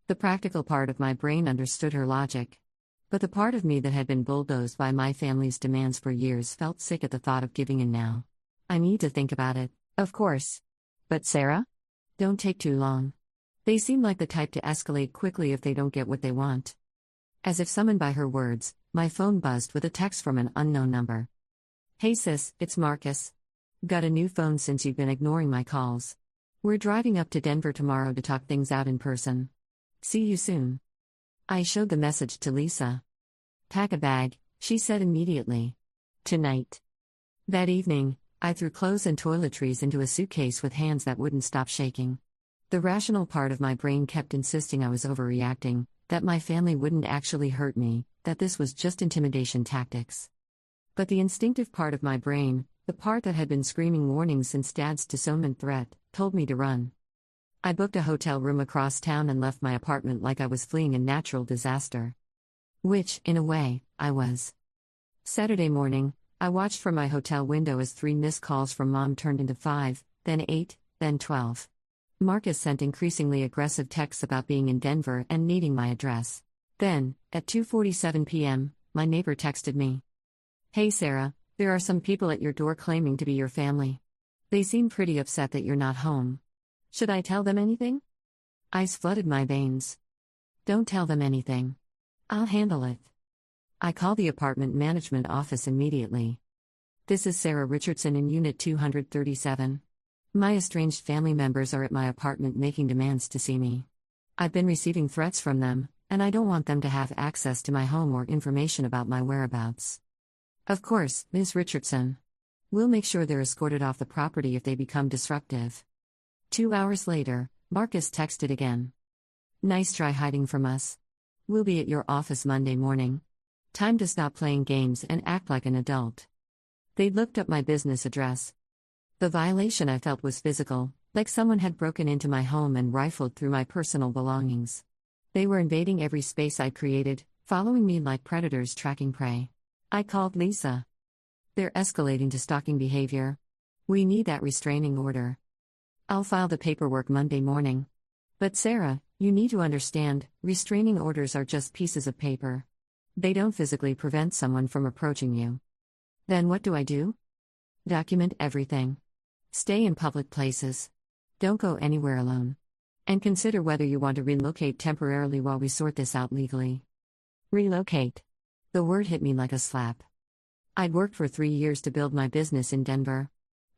The practical part of my brain understood her logic. But the part of me that had been bulldozed by my family's demands for years felt sick at the thought of giving in now. I need to think about it, of course. But Sarah? Don't take too long. They seem like the type to escalate quickly if they don't get what they want. As if summoned by her words, my phone buzzed with a text from an unknown number. Hey sis, it's Marcus. Got a new phone since you've been ignoring my calls. We're driving up to Denver tomorrow to talk things out in person. See you soon. I showed the message to Lisa. Pack a bag, she said immediately. Tonight. That evening, I threw clothes and toiletries into a suitcase with hands that wouldn't stop shaking. The rational part of my brain kept insisting I was overreacting, that my family wouldn't actually hurt me, that this was just intimidation tactics. But the instinctive part of my brain, the part that had been screaming warnings since Dad's disownment threat, told me to run. I booked a hotel room across town and left my apartment like I was fleeing a natural disaster. Which, in a way, I was. Saturday morning, I watched from my hotel window as 3 missed calls from Mom turned into 5, then 8, then 12. Marcus sent increasingly aggressive texts about being in Denver and needing my address. Then, at 2:47 p.m., my neighbor texted me. Hey Sarah, there are some people at your door claiming to be your family. They seem pretty upset that you're not home. Should I tell them anything? Ice flooded my veins. Don't tell them anything. I'll handle it. I called the apartment management office immediately. This is Sarah Richardson in Unit 237. My estranged family members are at my apartment making demands to see me. I've been receiving threats from them, and I don't want them to have access to my home or information about my whereabouts. Of course, Ms. Richardson. We'll make sure they're escorted off the property if they become disruptive. 2 hours later, Marcus texted again. Nice try hiding from us. We'll be at your office Monday morning. Time to stop playing games and act like an adult. They looked up my business address. The violation I felt was physical, like someone had broken into my home and rifled through my personal belongings. They were invading every space I'd created, following me like predators tracking prey. I called Lisa. They're escalating to stalking behavior. We need that restraining order. I'll file the paperwork Monday morning. But Sarah, you need to understand, restraining orders are just pieces of paper. They don't physically prevent someone from approaching you. Then what do I do? Document everything. Stay in public places. Don't go anywhere alone. And consider whether you want to relocate temporarily while we sort this out legally. Relocate. The word hit me like a slap. I'd worked for 3 years to build my business in Denver.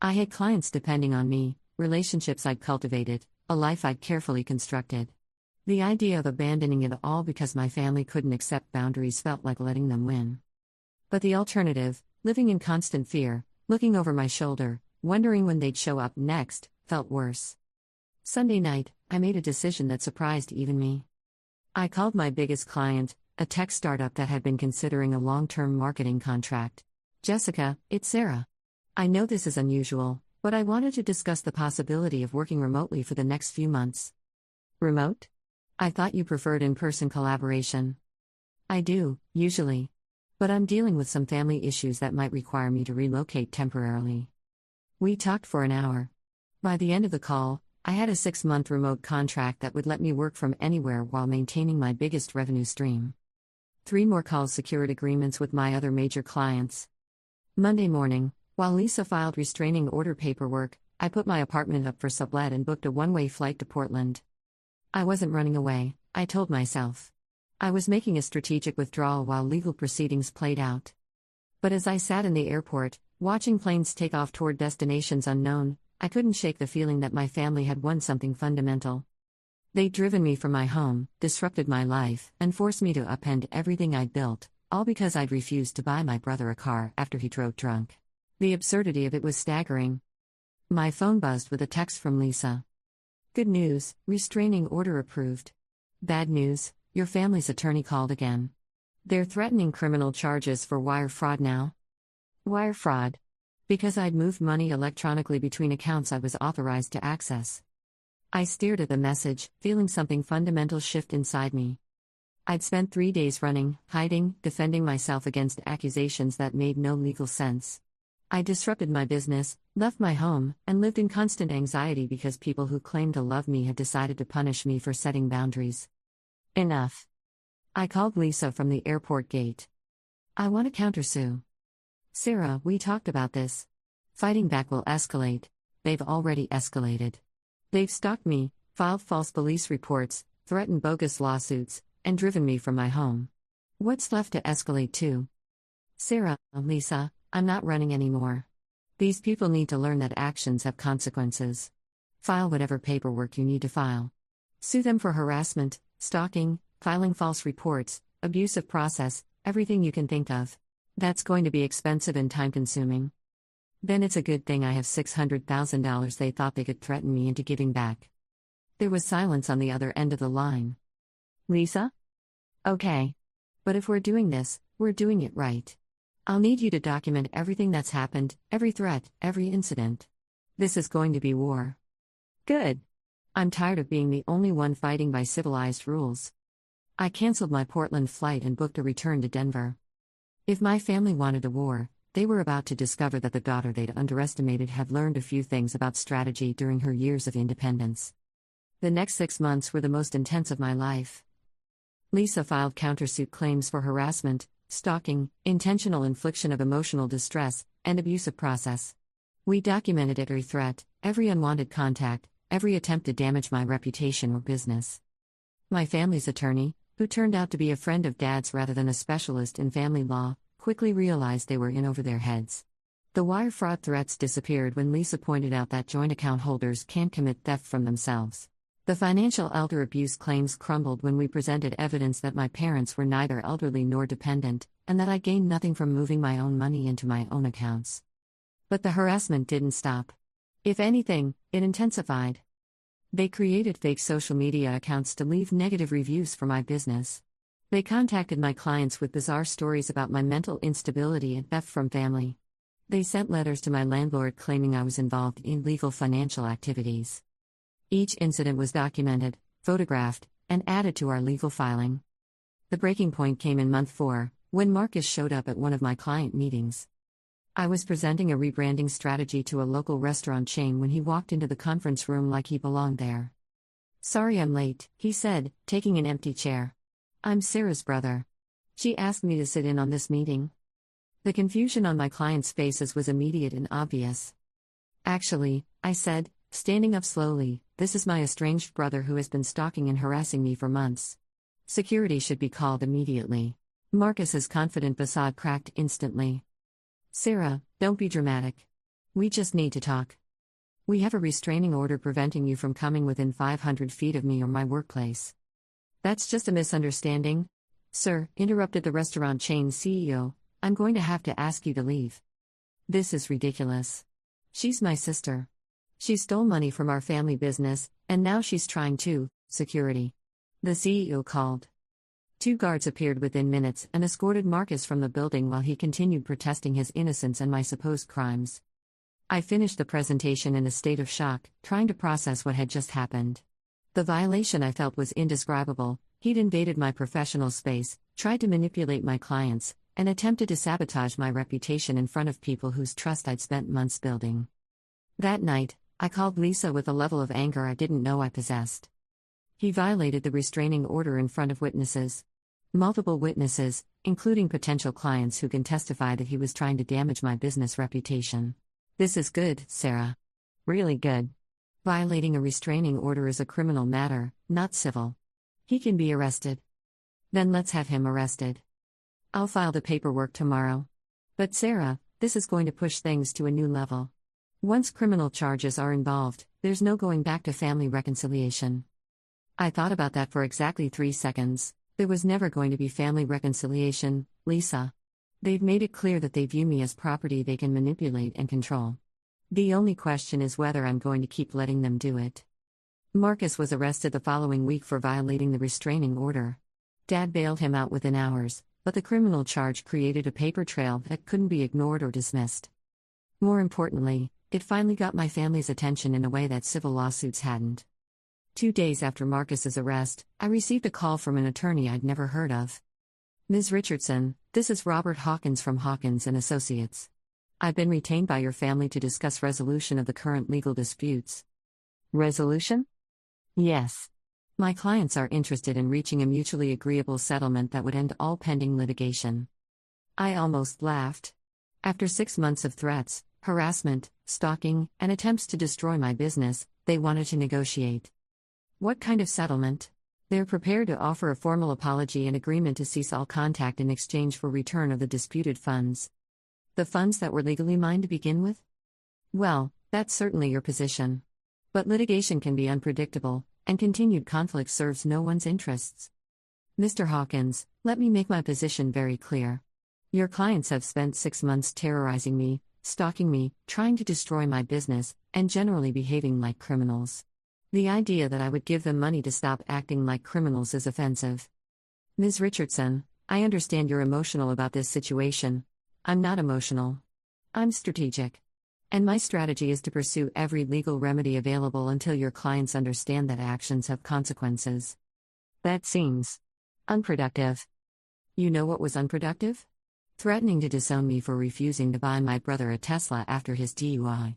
I had clients depending on me, relationships I'd cultivated, a life I'd carefully constructed. The idea of abandoning it all because my family couldn't accept boundaries felt like letting them win. But the alternative, living in constant fear, looking over my shoulder, wondering when they'd show up next, felt worse. Sunday night, I made a decision that surprised even me. I called my biggest client, a tech startup that had been considering a long-term marketing contract. Jessica, it's Sarah. I know this is unusual, but I wanted to discuss the possibility of working remotely for the next few months. Remote? I thought you preferred in-person collaboration. I do, usually. But I'm dealing with some family issues that might require me to relocate temporarily. We talked for an hour. By the end of the call, I had a 6-month remote contract that would let me work from anywhere while maintaining my biggest revenue stream. 3 more calls secured agreements with my other major clients. Monday morning, while Lisa filed restraining order paperwork, I put my apartment up for sublet and booked a one-way flight to Portland. I wasn't running away, I told myself. I was making a strategic withdrawal while legal proceedings played out. But as I sat in the airport, watching planes take off toward destinations unknown, I couldn't shake the feeling that my family had won something fundamental. They'd driven me from my home, disrupted my life, and forced me to upend everything I'd built, all because I'd refused to buy my brother a car after he drove drunk. The absurdity of it was staggering. My phone buzzed with a text from Lisa. Good news, restraining order approved. Bad news, your family's attorney called again. They're threatening criminal charges for wire fraud now. Wire fraud? Because I'd moved money electronically between accounts I was authorized to access. I stared at the message, feeling something fundamental shift inside me. I'd spent 3 days running, hiding, defending myself against accusations that made no legal sense. I disrupted my business, left my home, and lived in constant anxiety because people who claimed to love me had decided to punish me for setting boundaries. Enough. I called Lisa from the airport gate. I want to countersue. Sarah, we talked about this. Fighting back will escalate. They've already escalated. They've stalked me, filed false police reports, threatened bogus lawsuits, and driven me from my home. What's left to escalate to? Sarah, Lisa, I'm not running anymore. These people need to learn that actions have consequences. File whatever paperwork you need to file. Sue them for harassment, stalking, filing false reports, abusive process, everything you can think of. That's going to be expensive and time-consuming. Then it's a good thing I have $600,000 they thought they could threaten me into giving back. There was silence on the other end of the line. Lisa? Okay. But if we're doing this, we're doing it right. I'll need you to document everything that's happened, every threat, every incident. This is going to be war. Good. I'm tired of being the only one fighting by civilized rules. I canceled my Portland flight and booked a return to Denver. If my family wanted a war, they were about to discover that the daughter they'd underestimated had learned a few things about strategy during her years of independence. The next 6 months were the most intense of my life. Lisa filed countersuit claims for harassment, stalking, intentional infliction of emotional distress, and abusive process. We documented every threat, every unwanted contact, every attempt to damage my reputation or business. My family's attorney, who turned out to be a friend of Dad's rather than a specialist in family law, quickly realized they were in over their heads. The wire fraud threats disappeared when Lisa pointed out that joint account holders can't commit theft from themselves. The financial elder abuse claims crumbled when we presented evidence that my parents were neither elderly nor dependent, and that I gained nothing from moving my own money into my own accounts. But the harassment didn't stop. If anything, it intensified. They created fake social media accounts to leave negative reviews for my business. They contacted my clients with bizarre stories about my mental instability and theft from family. They sent letters to my landlord claiming I was involved in illegal financial activities. Each incident was documented, photographed, and added to our legal filing. The breaking point came in month 4, when Marcus showed up at one of my client meetings. I was presenting a rebranding strategy to a local restaurant chain when he walked into the conference room like he belonged there. "Sorry I'm late," he said, taking an empty chair. "I'm Sarah's brother. She asked me to sit in on this meeting." The confusion on my clients' faces was immediate and obvious. "Actually," I said, standing up slowly, "this is my estranged brother who has been stalking and harassing me for months. Security should be called immediately." Marcus's confident facade cracked instantly. "Sarah, don't be dramatic. We just need to talk. We have a restraining order preventing you from coming within 500 feet of me or my workplace." "That's just a misunderstanding." "Sir," interrupted the restaurant chain's CEO, "I'm going to have to ask you to leave. This is ridiculous. She's my sister. She stole money from our family business, and now she's trying to." Security. The CEO called. 2 guards appeared within minutes and escorted Marcus from the building while he continued protesting his innocence and my supposed crimes. I finished the presentation in a state of shock, trying to process what had just happened. The violation I felt was indescribable. He'd invaded my professional space, tried to manipulate my clients, and attempted to sabotage my reputation in front of people whose trust I'd spent months building. That night, I called Lisa with a level of anger I didn't know I possessed. He violated the restraining order in front of witnesses. Multiple witnesses, including potential clients who can testify that he was trying to damage my business reputation. "This is good, Sarah. Really good. Violating a restraining order is a criminal matter, not civil. He can be arrested." "Then let's have him arrested. I'll file the paperwork tomorrow." "But Sarah, this is going to push things to a new level. Once criminal charges are involved, there's no going back to family reconciliation." I thought about that for exactly 3 seconds. There was never going to be family reconciliation, Lisa. They've made it clear that they view me as property they can manipulate and control. The only question is whether I'm going to keep letting them do it. Marcus was arrested the following week for violating the restraining order. Dad bailed him out within hours, but the criminal charge created a paper trail that couldn't be ignored or dismissed. More importantly, it finally got my family's attention in a way that civil lawsuits hadn't. 2 days after Marcus's arrest, I received a call from an attorney I'd never heard of. "Ms. Richardson, this is Robert Hawkins from Hawkins & Associates. I've been retained by your family to discuss resolution of the current legal disputes. Resolution? Yes. My clients are interested in reaching a mutually agreeable settlement that would end all pending litigation. I almost laughed. After 6 months of threats, harassment, stalking, and attempts to destroy my business, they wanted to negotiate. What kind of settlement? They're prepared to offer a formal apology and agreement to cease all contact in exchange for return of the disputed funds. The funds that were legally mine to begin with? Well, that's certainly your position. But litigation can be unpredictable, and continued conflict serves no one's interests. Mr. Hawkins, let me make my position very clear. Your clients have spent 6 months terrorizing me, stalking me, trying to destroy my business, and generally behaving like criminals. The idea that I would give them money to stop acting like criminals is offensive. Ms. Richardson, I understand you're emotional about this situation. I'm not emotional. I'm strategic. And my strategy is to pursue every legal remedy available until your clients understand that actions have consequences. That seems unproductive. You know what was unproductive? Threatening to disown me for refusing to buy my brother a Tesla after his DUI.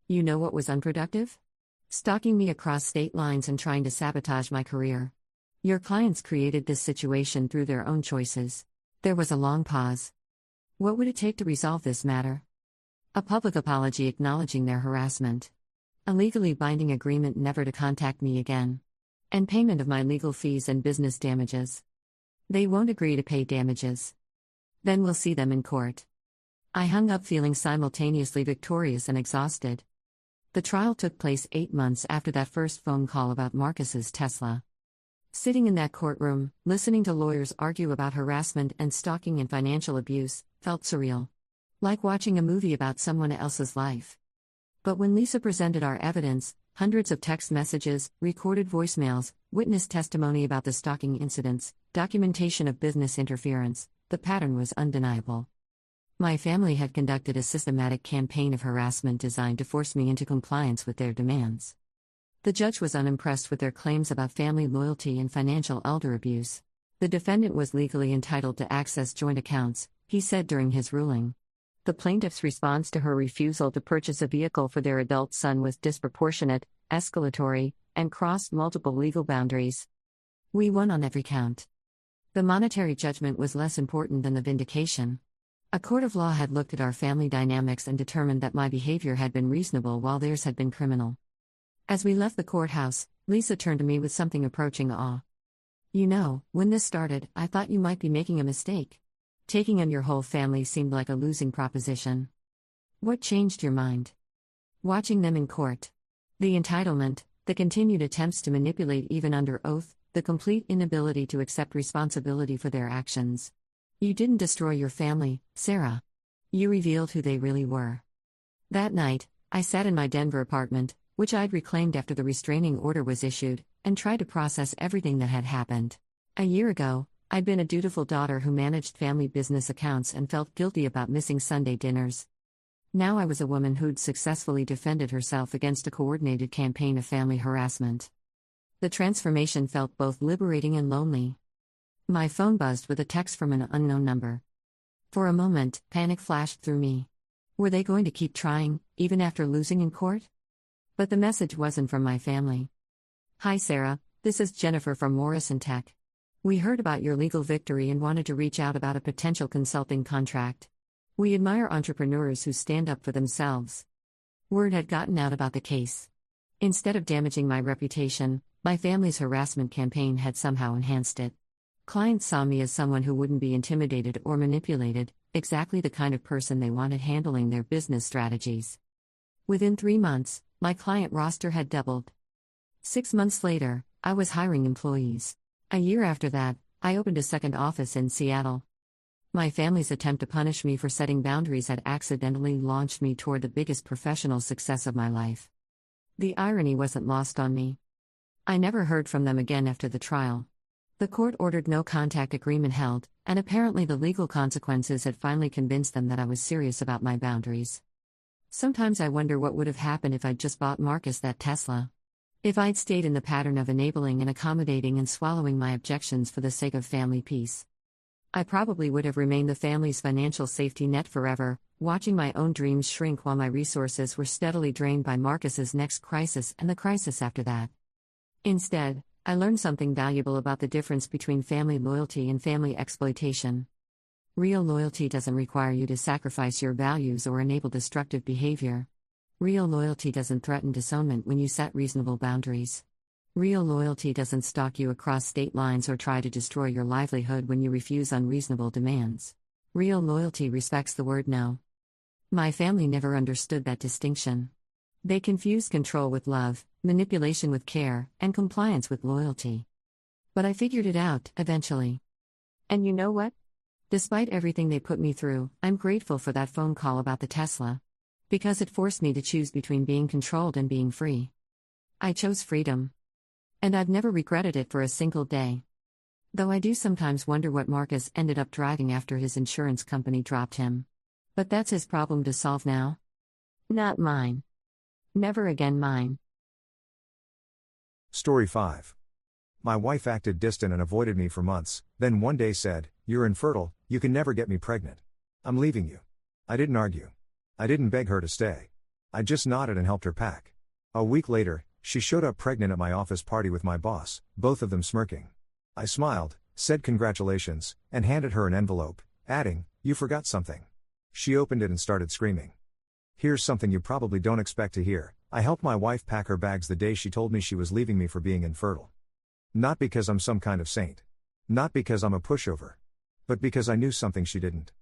You know what was unproductive? Stalking me across state lines and trying to sabotage my career. Your clients created this situation through their own choices. There was a long pause. What would it take to resolve this matter? A public apology acknowledging their harassment. A legally binding agreement never to contact me again. And payment of my legal fees and business damages. They won't agree to pay damages. Then we'll see them in court. I hung up feeling simultaneously victorious and exhausted. The trial took place 8 months after that first phone call about Marcus's Tesla. Sitting in that courtroom, listening to lawyers argue about harassment and stalking and financial abuse, felt surreal. Like watching a movie about someone else's life. But when Lisa presented our evidence, hundreds of text messages, recorded voicemails, witness testimony about the stalking incidents, documentation of business interference, the pattern was undeniable. My family had conducted a systematic campaign of harassment designed to force me into compliance with their demands. The judge was unimpressed with their claims about family loyalty and financial elder abuse. The defendant was legally entitled to access joint accounts, he said during his ruling. The plaintiff's response to her refusal to purchase a vehicle for their adult son was disproportionate, escalatory, and crossed multiple legal boundaries. We won on every count. The monetary judgment was less important than the vindication. A court of law had looked at our family dynamics and determined that my behavior had been reasonable while theirs had been criminal. As we left the courthouse, Lisa turned to me with something approaching awe. You know, when this started, I thought you might be making a mistake. Taking on your whole family seemed like a losing proposition. What changed your mind? Watching them in court. The entitlement, the continued attempts to manipulate even under oath, the complete inability to accept responsibility for their actions. You didn't destroy your family, Sarah. You revealed who they really were. That night, I sat in my Denver apartment, which I'd reclaimed after the restraining order was issued, and tried to process everything that had happened. A year ago, I'd been a dutiful daughter who managed family business accounts and felt guilty about missing Sunday dinners. Now I was a woman who'd successfully defended herself against a coordinated campaign of family harassment. The transformation felt both liberating and lonely. My phone buzzed with a text from an unknown number. For a moment, panic flashed through me. Were they going to keep trying, even after losing in court? But the message wasn't from my family. Hi Sarah, this is Jennifer from Morrison Tech. We heard about your legal victory and wanted to reach out about a potential consulting contract. We admire entrepreneurs who stand up for themselves. Word had gotten out about the case. Instead of damaging my reputation, my family's harassment campaign had somehow enhanced it. Clients saw me as someone who wouldn't be intimidated or manipulated, exactly the kind of person they wanted handling their business strategies. Within 3 months, my client roster had doubled. 6 months later, I was hiring employees. A year after that, I opened a second office in Seattle. My family's attempt to punish me for setting boundaries had accidentally launched me toward the biggest professional success of my life. The irony wasn't lost on me. I never heard from them again after the trial. The court ordered no contact agreement held, and apparently the legal consequences had finally convinced them that I was serious about my boundaries. Sometimes I wonder what would have happened if I'd just bought Marcus that Tesla. If I'd stayed in the pattern of enabling and accommodating and swallowing my objections for the sake of family peace. I probably would have remained the family's financial safety net forever, watching my own dreams shrink while my resources were steadily drained by Marcus's next crisis and the crisis after that. Instead, I learned something valuable about the difference between family loyalty and family exploitation. Real loyalty doesn't require you to sacrifice your values or enable destructive behavior. Real loyalty doesn't threaten disownment when you set reasonable boundaries. Real loyalty doesn't stalk you across state lines or try to destroy your livelihood when you refuse unreasonable demands. Real loyalty respects the word no. My family never understood that distinction. They confused control with love, manipulation with care, and compliance with loyalty. But I figured it out, eventually. And you know what? Despite everything they put me through, I'm grateful for that phone call about the Tesla. Because it forced me to choose between being controlled and being free. I chose freedom. And I've never regretted it for a single day. Though I do sometimes wonder what Marcus ended up driving after his insurance company dropped him. But that's his problem to solve now. Not mine. Never again mine. Story 5. My wife acted distant and avoided me for months, then one day said, "You're infertile, you can never get me pregnant. I'm leaving you." I didn't argue. I didn't beg her to stay. I just nodded and helped her pack. A week later, she showed up pregnant at my office party with my boss, both of them smirking. I smiled, said congratulations, and handed her an envelope, adding, "You forgot something." She opened it and started screaming. Here's something you probably don't expect to hear. I helped my wife pack her bags the day she told me she was leaving me for being infertile. Not because I'm some kind of saint. Not because I'm a pushover. But because I knew something she didn't.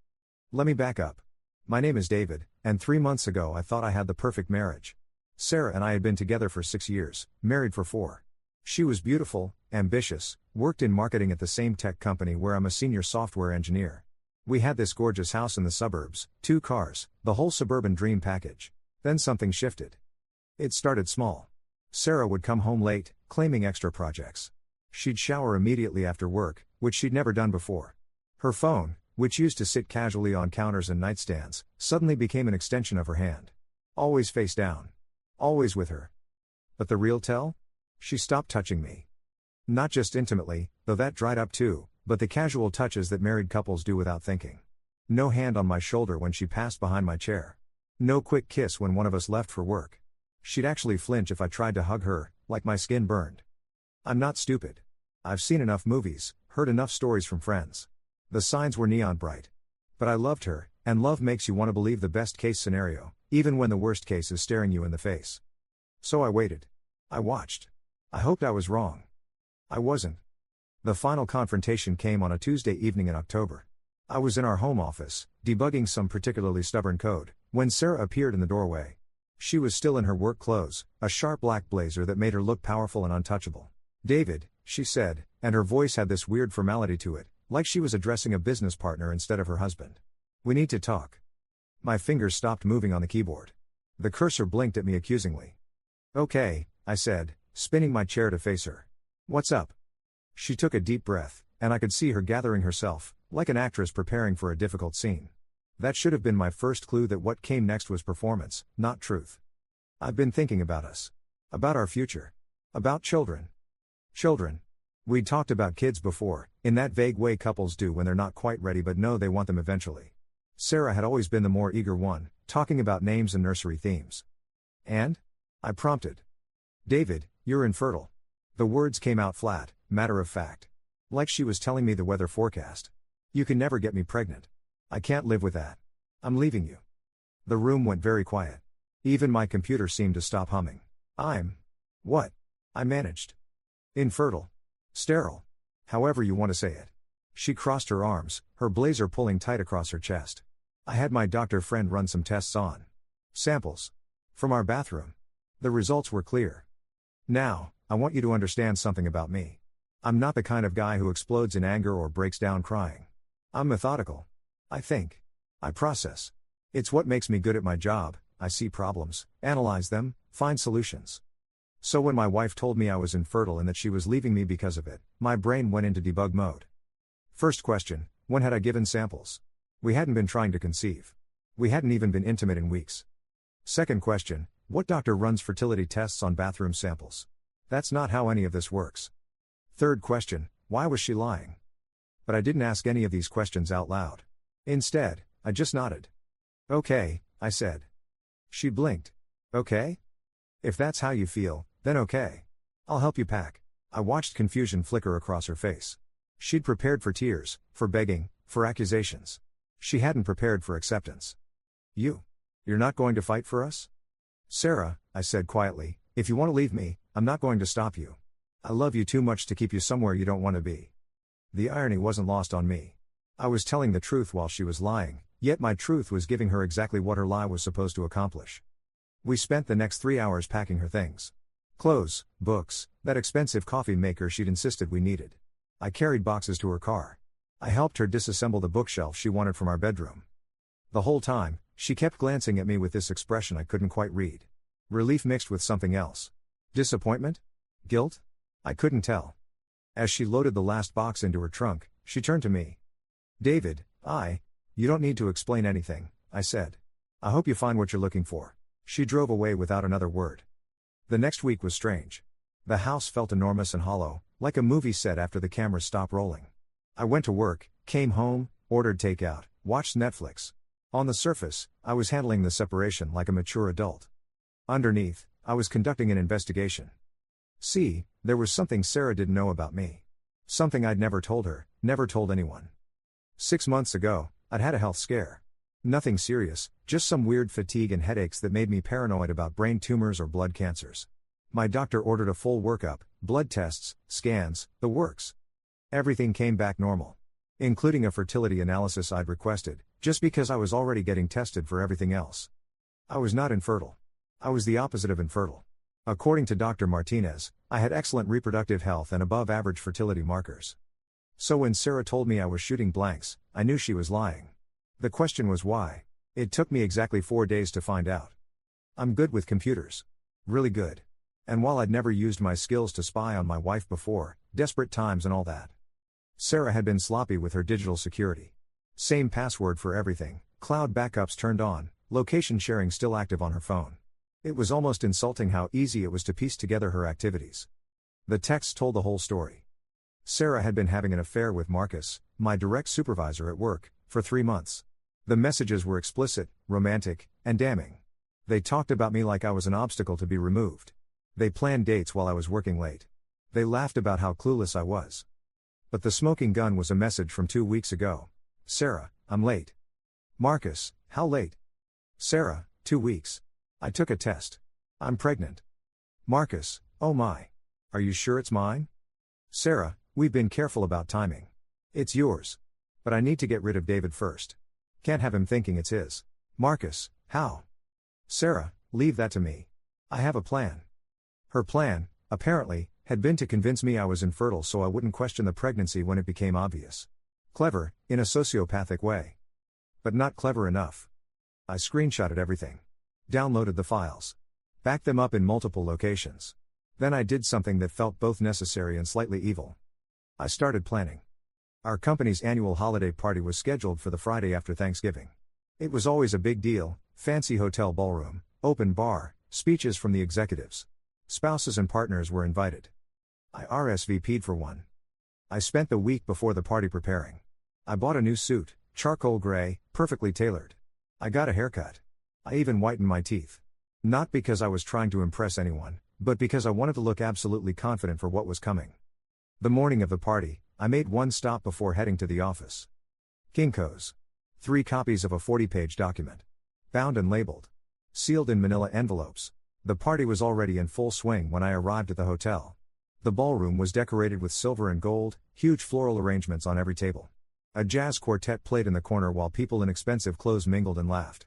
Let me back up. My name is David, and 3 months ago I thought I had the perfect marriage. Sarah and I had been together for 6 years, married for 4. She was beautiful, ambitious, worked in marketing at the same tech company where I'm a senior software engineer. We had this gorgeous house in the suburbs, 2 cars, the whole suburban dream package. Then something shifted. It started small. Sarah would come home late, claiming extra projects. She'd shower immediately after work, which she'd never done before. Her phone, which used to sit casually on counters and nightstands, suddenly became an extension of her hand. Always face down. Always with her. But the real tell? She stopped touching me. Not just intimately, though that dried up too, but the casual touches that married couples do without thinking. No hand on my shoulder when she passed behind my chair. No quick kiss when one of us left for work. She'd actually flinch if I tried to hug her, like my skin burned. I'm not stupid. I've seen enough movies, heard enough stories from friends. The signs were neon bright. But I loved her, and love makes you want to believe the best case scenario, even when the worst case is staring you in the face. So I waited. I watched. I hoped I was wrong. I wasn't. The final confrontation came on a Tuesday evening in October. I was in our home office, debugging some particularly stubborn code, when Sarah appeared in the doorway. She was still in her work clothes, a sharp black blazer that made her look powerful and untouchable. "David," she said, and her voice had this weird formality to it, like she was addressing a business partner instead of her husband. "We need to talk." My fingers stopped moving on the keyboard. The cursor blinked at me accusingly. "Okay," I said, spinning my chair to face her. "What's up?" She took a deep breath, and I could see her gathering herself, like an actress preparing for a difficult scene. That should have been my first clue that what came next was performance, not truth. "I've been thinking about us. About our future. About children." Children. We'd talked about kids before, in that vague way couples do when they're not quite ready but know they want them eventually. Sarah had always been the more eager one, talking about names and nursery themes. "And?" I prompted. "David, you're infertile." The words came out flat, matter of fact. Like she was telling me the weather forecast. "You can never get me pregnant. I can't live with that. I'm leaving you." The room went very quiet. Even my computer seemed to stop humming. What? I managed. "Infertile. Sterile. However you want to say it." She crossed her arms, her blazer pulling tight across her chest. "I had my doctor friend run some tests on samples. From our bathroom. The results were clear. Now, I want you to understand something about me. I'm not the kind of guy who explodes in anger or breaks down crying. I'm methodical. I think. I process. It's what makes me good at my job. I see problems, analyze them, find solutions. So when my wife told me I was infertile and that she was leaving me because of it, my brain went into debug mode. First question, when had I given samples? We hadn't been trying to conceive. We hadn't even been intimate in weeks. Second question, what doctor runs fertility tests on bathroom samples? That's not how any of this works. Third question, why was she lying? But I didn't ask any of these questions out loud. Instead, I just nodded. Okay, I said. She blinked. Okay? If that's how you feel, then okay. I'll help you pack. I watched confusion flicker across her face. She'd prepared for tears, for begging, for accusations. She hadn't prepared for acceptance. You're not going to fight for us? Sarah, I said quietly, if you want to leave me, I'm not going to stop you. I love you too much to keep you somewhere you don't want to be. The irony wasn't lost on me. I was telling the truth while she was lying, yet my truth was giving her exactly what her lie was supposed to accomplish. We spent the next 3 hours packing her things. Clothes, books, that expensive coffee maker she'd insisted we needed. I carried boxes to her car. I helped her disassemble the bookshelf she wanted from our bedroom. The whole time, she kept glancing at me with this expression I couldn't quite read. Relief mixed with something else. Disappointment? Guilt? I couldn't tell. As she loaded the last box into her trunk, she turned to me. David, you don't need to explain anything, I said. I hope you find what you're looking for. She drove away without another word. The next week was strange. The house felt enormous and hollow, like a movie set after the cameras stopped rolling. I went to work, came home, ordered takeout, watched Netflix. On the surface, I was handling the separation like a mature adult. Underneath, I was conducting an investigation. See, there was something Sarah didn't know about me. Something I'd never told her, never told anyone. 6 months ago, I'd had a health scare. Nothing serious, just some weird fatigue and headaches that made me paranoid about brain tumors or blood cancers. My doctor ordered a full workup, blood tests, scans, the works. Everything came back normal. Including a fertility analysis I'd requested, just because I was already getting tested for everything else. I was not infertile. I was the opposite of infertile. According to Dr. Martinez, I had excellent reproductive health and above-average fertility markers. So when Sarah told me I was shooting blanks, I knew she was lying. The question was why. It took me exactly 4 days to find out. I'm good with computers. Really good. And while I'd never used my skills to spy on my wife before, desperate times and all that, Sarah had been sloppy with her digital security. Same password for everything, cloud backups turned on, location sharing still active on her phone. It was almost insulting how easy it was to piece together her activities. The texts told the whole story. Sarah had been having an affair with Marcus, my direct supervisor at work, for 3 months. The messages were explicit, romantic, and damning. They talked about me like I was an obstacle to be removed. They planned dates while I was working late. They laughed about how clueless I was. But the smoking gun was a message from 2 weeks ago. Sarah, I'm late. Marcus, how late? Sarah, 2 weeks. I took a test. I'm pregnant. Marcus, oh my. Are you sure it's mine? Sarah, we've been careful about timing. It's yours. But I need to get rid of David first. Can't have him thinking it's his. Marcus, how? Sarah, leave that to me. I have a plan. Her plan, apparently, had been to convince me I was infertile so I wouldn't question the pregnancy when it became obvious. Clever, in a sociopathic way. But not clever enough. I screenshotted everything. Downloaded the files. Backed them up in multiple locations. Then I did something that felt both necessary and slightly evil. I started planning. Our company's annual holiday party was scheduled for the Friday after Thanksgiving. It was always a big deal, fancy hotel ballroom, open bar, speeches from the executives. Spouses and partners were invited. I RSVP'd for one. I spent the week before the party preparing. I bought a new suit, charcoal gray, perfectly tailored. I got a haircut. I even whitened my teeth. Not because I was trying to impress anyone, but because I wanted to look absolutely confident for what was coming. The morning of the party, I made one stop before heading to the office. Kinko's. 3 copies of a 40-page document. Bound and labeled. Sealed in manila envelopes. The party was already in full swing when I arrived at the hotel. The ballroom was decorated with silver and gold, huge floral arrangements on every table. A jazz quartet played in the corner while people in expensive clothes mingled and laughed.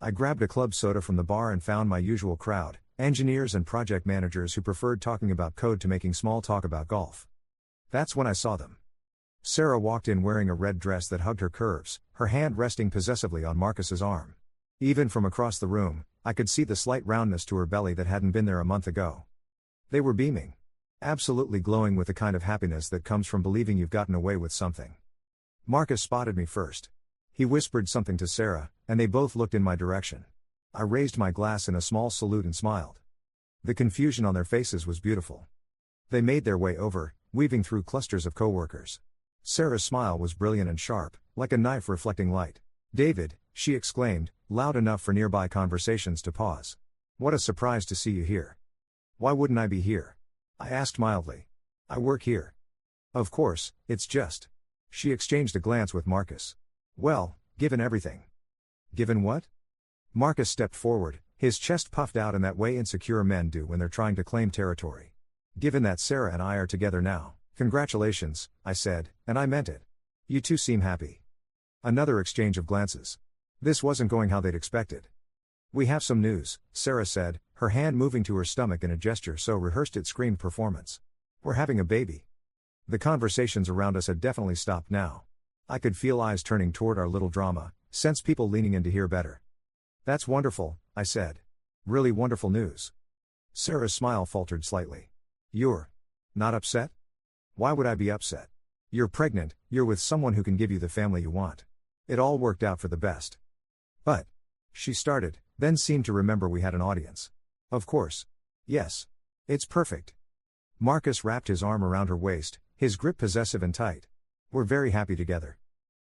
I grabbed a club soda from the bar and found my usual crowd, engineers and project managers who preferred talking about code to making small talk about golf. That's when I saw them. Sarah walked in wearing a red dress that hugged her curves, her hand resting possessively on Marcus's arm. Even from across the room, I could see the slight roundness to her belly that hadn't been there a month ago. They were beaming. Absolutely glowing with the kind of happiness that comes from believing you've gotten away with something. Marcus spotted me first. He whispered something to Sarah, and they both looked in my direction. I raised my glass in a small salute and smiled. The confusion on their faces was beautiful. They made their way over, weaving through clusters of coworkers. Sarah's smile was brilliant and sharp, like a knife reflecting light. "David," she exclaimed, loud enough for nearby conversations to pause. "What a surprise to see you here." "Why wouldn't I be here?" I asked mildly. "I work here." "Of course, it's just." She exchanged a glance with Marcus. "Well, given everything." "Given what?" Marcus stepped forward, his chest puffed out in that way insecure men do when they're trying to claim territory. "Given that Sarah and I are together now, congratulations," I said, and I meant it. "You two seem happy." Another exchange of glances. This wasn't going how they'd expected. "We have some news," Sarah said, her hand moving to her stomach in a gesture so rehearsed it screamed performance. "We're having a baby." The conversations around us had definitely stopped now. I could feel eyes turning toward our little drama, sense people leaning in to hear better. "That's wonderful," I said. "Really wonderful news." Sarah's smile faltered slightly. "You're not upset?" "Why would I be upset? You're pregnant, you're with someone who can give you the family you want. It all worked out for the best." "But," she started, then seemed to remember we had an audience. "Of course. Yes. It's perfect." Marcus wrapped his arm around her waist, his grip possessive and tight. "We're very happy together."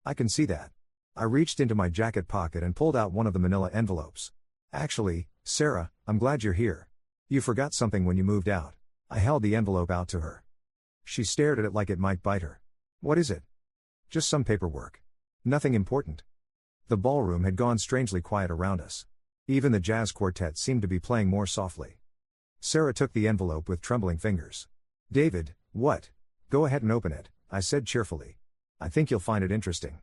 "I can see that." I reached into my jacket pocket and pulled out one of the manila envelopes. "Actually, Sarah, I'm glad you're here. You forgot something when you moved out." I held the envelope out to her. She stared at it like it might bite her. "What is it?" "Just some paperwork. Nothing important." The ballroom had gone strangely quiet around us. Even the jazz quartet seemed to be playing more softly. Sarah took the envelope with trembling fingers. "David, what?" "Go ahead and open it," I said cheerfully. "I think you'll find it interesting."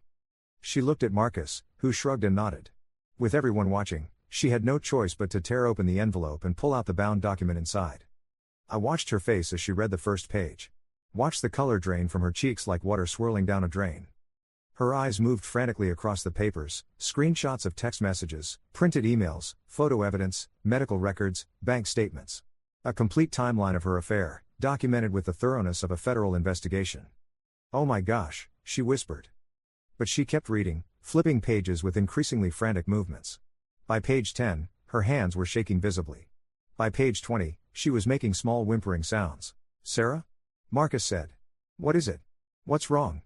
She looked at Marcus, who shrugged and nodded. With everyone watching, she had no choice but to tear open the envelope and pull out the bound document inside. I watched her face as she read the first page. Watched the color drain from her cheeks like water swirling down a drain. Her eyes moved frantically across the papers, screenshots of text messages, printed emails, photo evidence, medical records, bank statements. A complete timeline of her affair, documented with the thoroughness of a federal investigation. "Oh my gosh," she whispered. But she kept reading, flipping pages with increasingly frantic movements. By page 10, her hands were shaking visibly. By page 20, she was making small whimpering sounds. "Sarah?" Marcus said. "What is it? What's wrong?"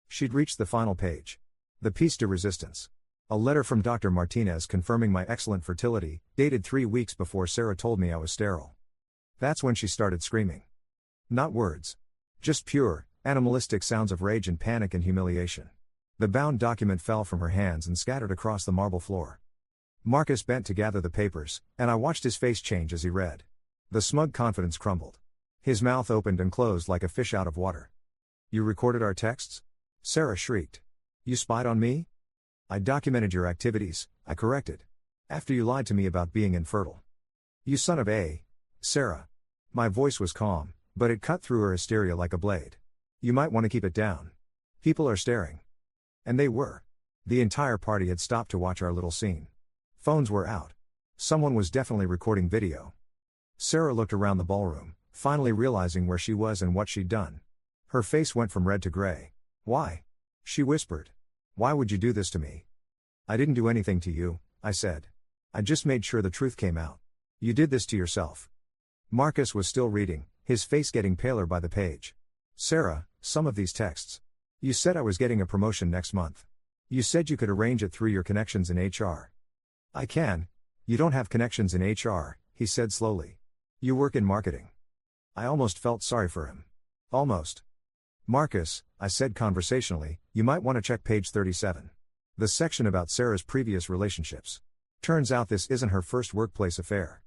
She'd reached the final page. The piece de resistance. A letter from Dr. Martinez confirming my excellent fertility, dated 3 weeks before Sarah told me I was sterile. That's when she started screaming. Not words. Just pure, animalistic sounds of rage and panic and humiliation. The bound document fell from her hands and scattered across the marble floor. Marcus bent to gather the papers, and I watched his face change as he read. The smug confidence crumbled. His mouth opened and closed like a fish out of water. "You recorded our texts?" Sarah shrieked. "You spied on me?" "I documented your activities," I corrected. "After you lied to me about being infertile." "You son of a..." "Sarah." My voice was calm, but it cut through her hysteria like a blade. "You might want to keep it down. People are staring." And they were. The entire party had stopped to watch our little scene. Phones were out. Someone was definitely recording video. Sarah looked around the ballroom, finally realizing where she was and what she'd done. Her face went from red to gray. "Why?" she whispered. "Why would you do this to me?" "I didn't do anything to you," I said. "I just made sure the truth came out. You did this to yourself." Marcus was still reading, his face getting paler by the page. "Sarah, some of these texts. You said I was getting a promotion next month. You said you could arrange it through your connections in HR. I can. You don't have connections in HR, he said slowly. You work in marketing." I almost felt sorry for him. Almost. "Marcus," I said conversationally, "you might want to check page 37. The section about Sarah's previous relationships. Turns out this isn't her first workplace affair."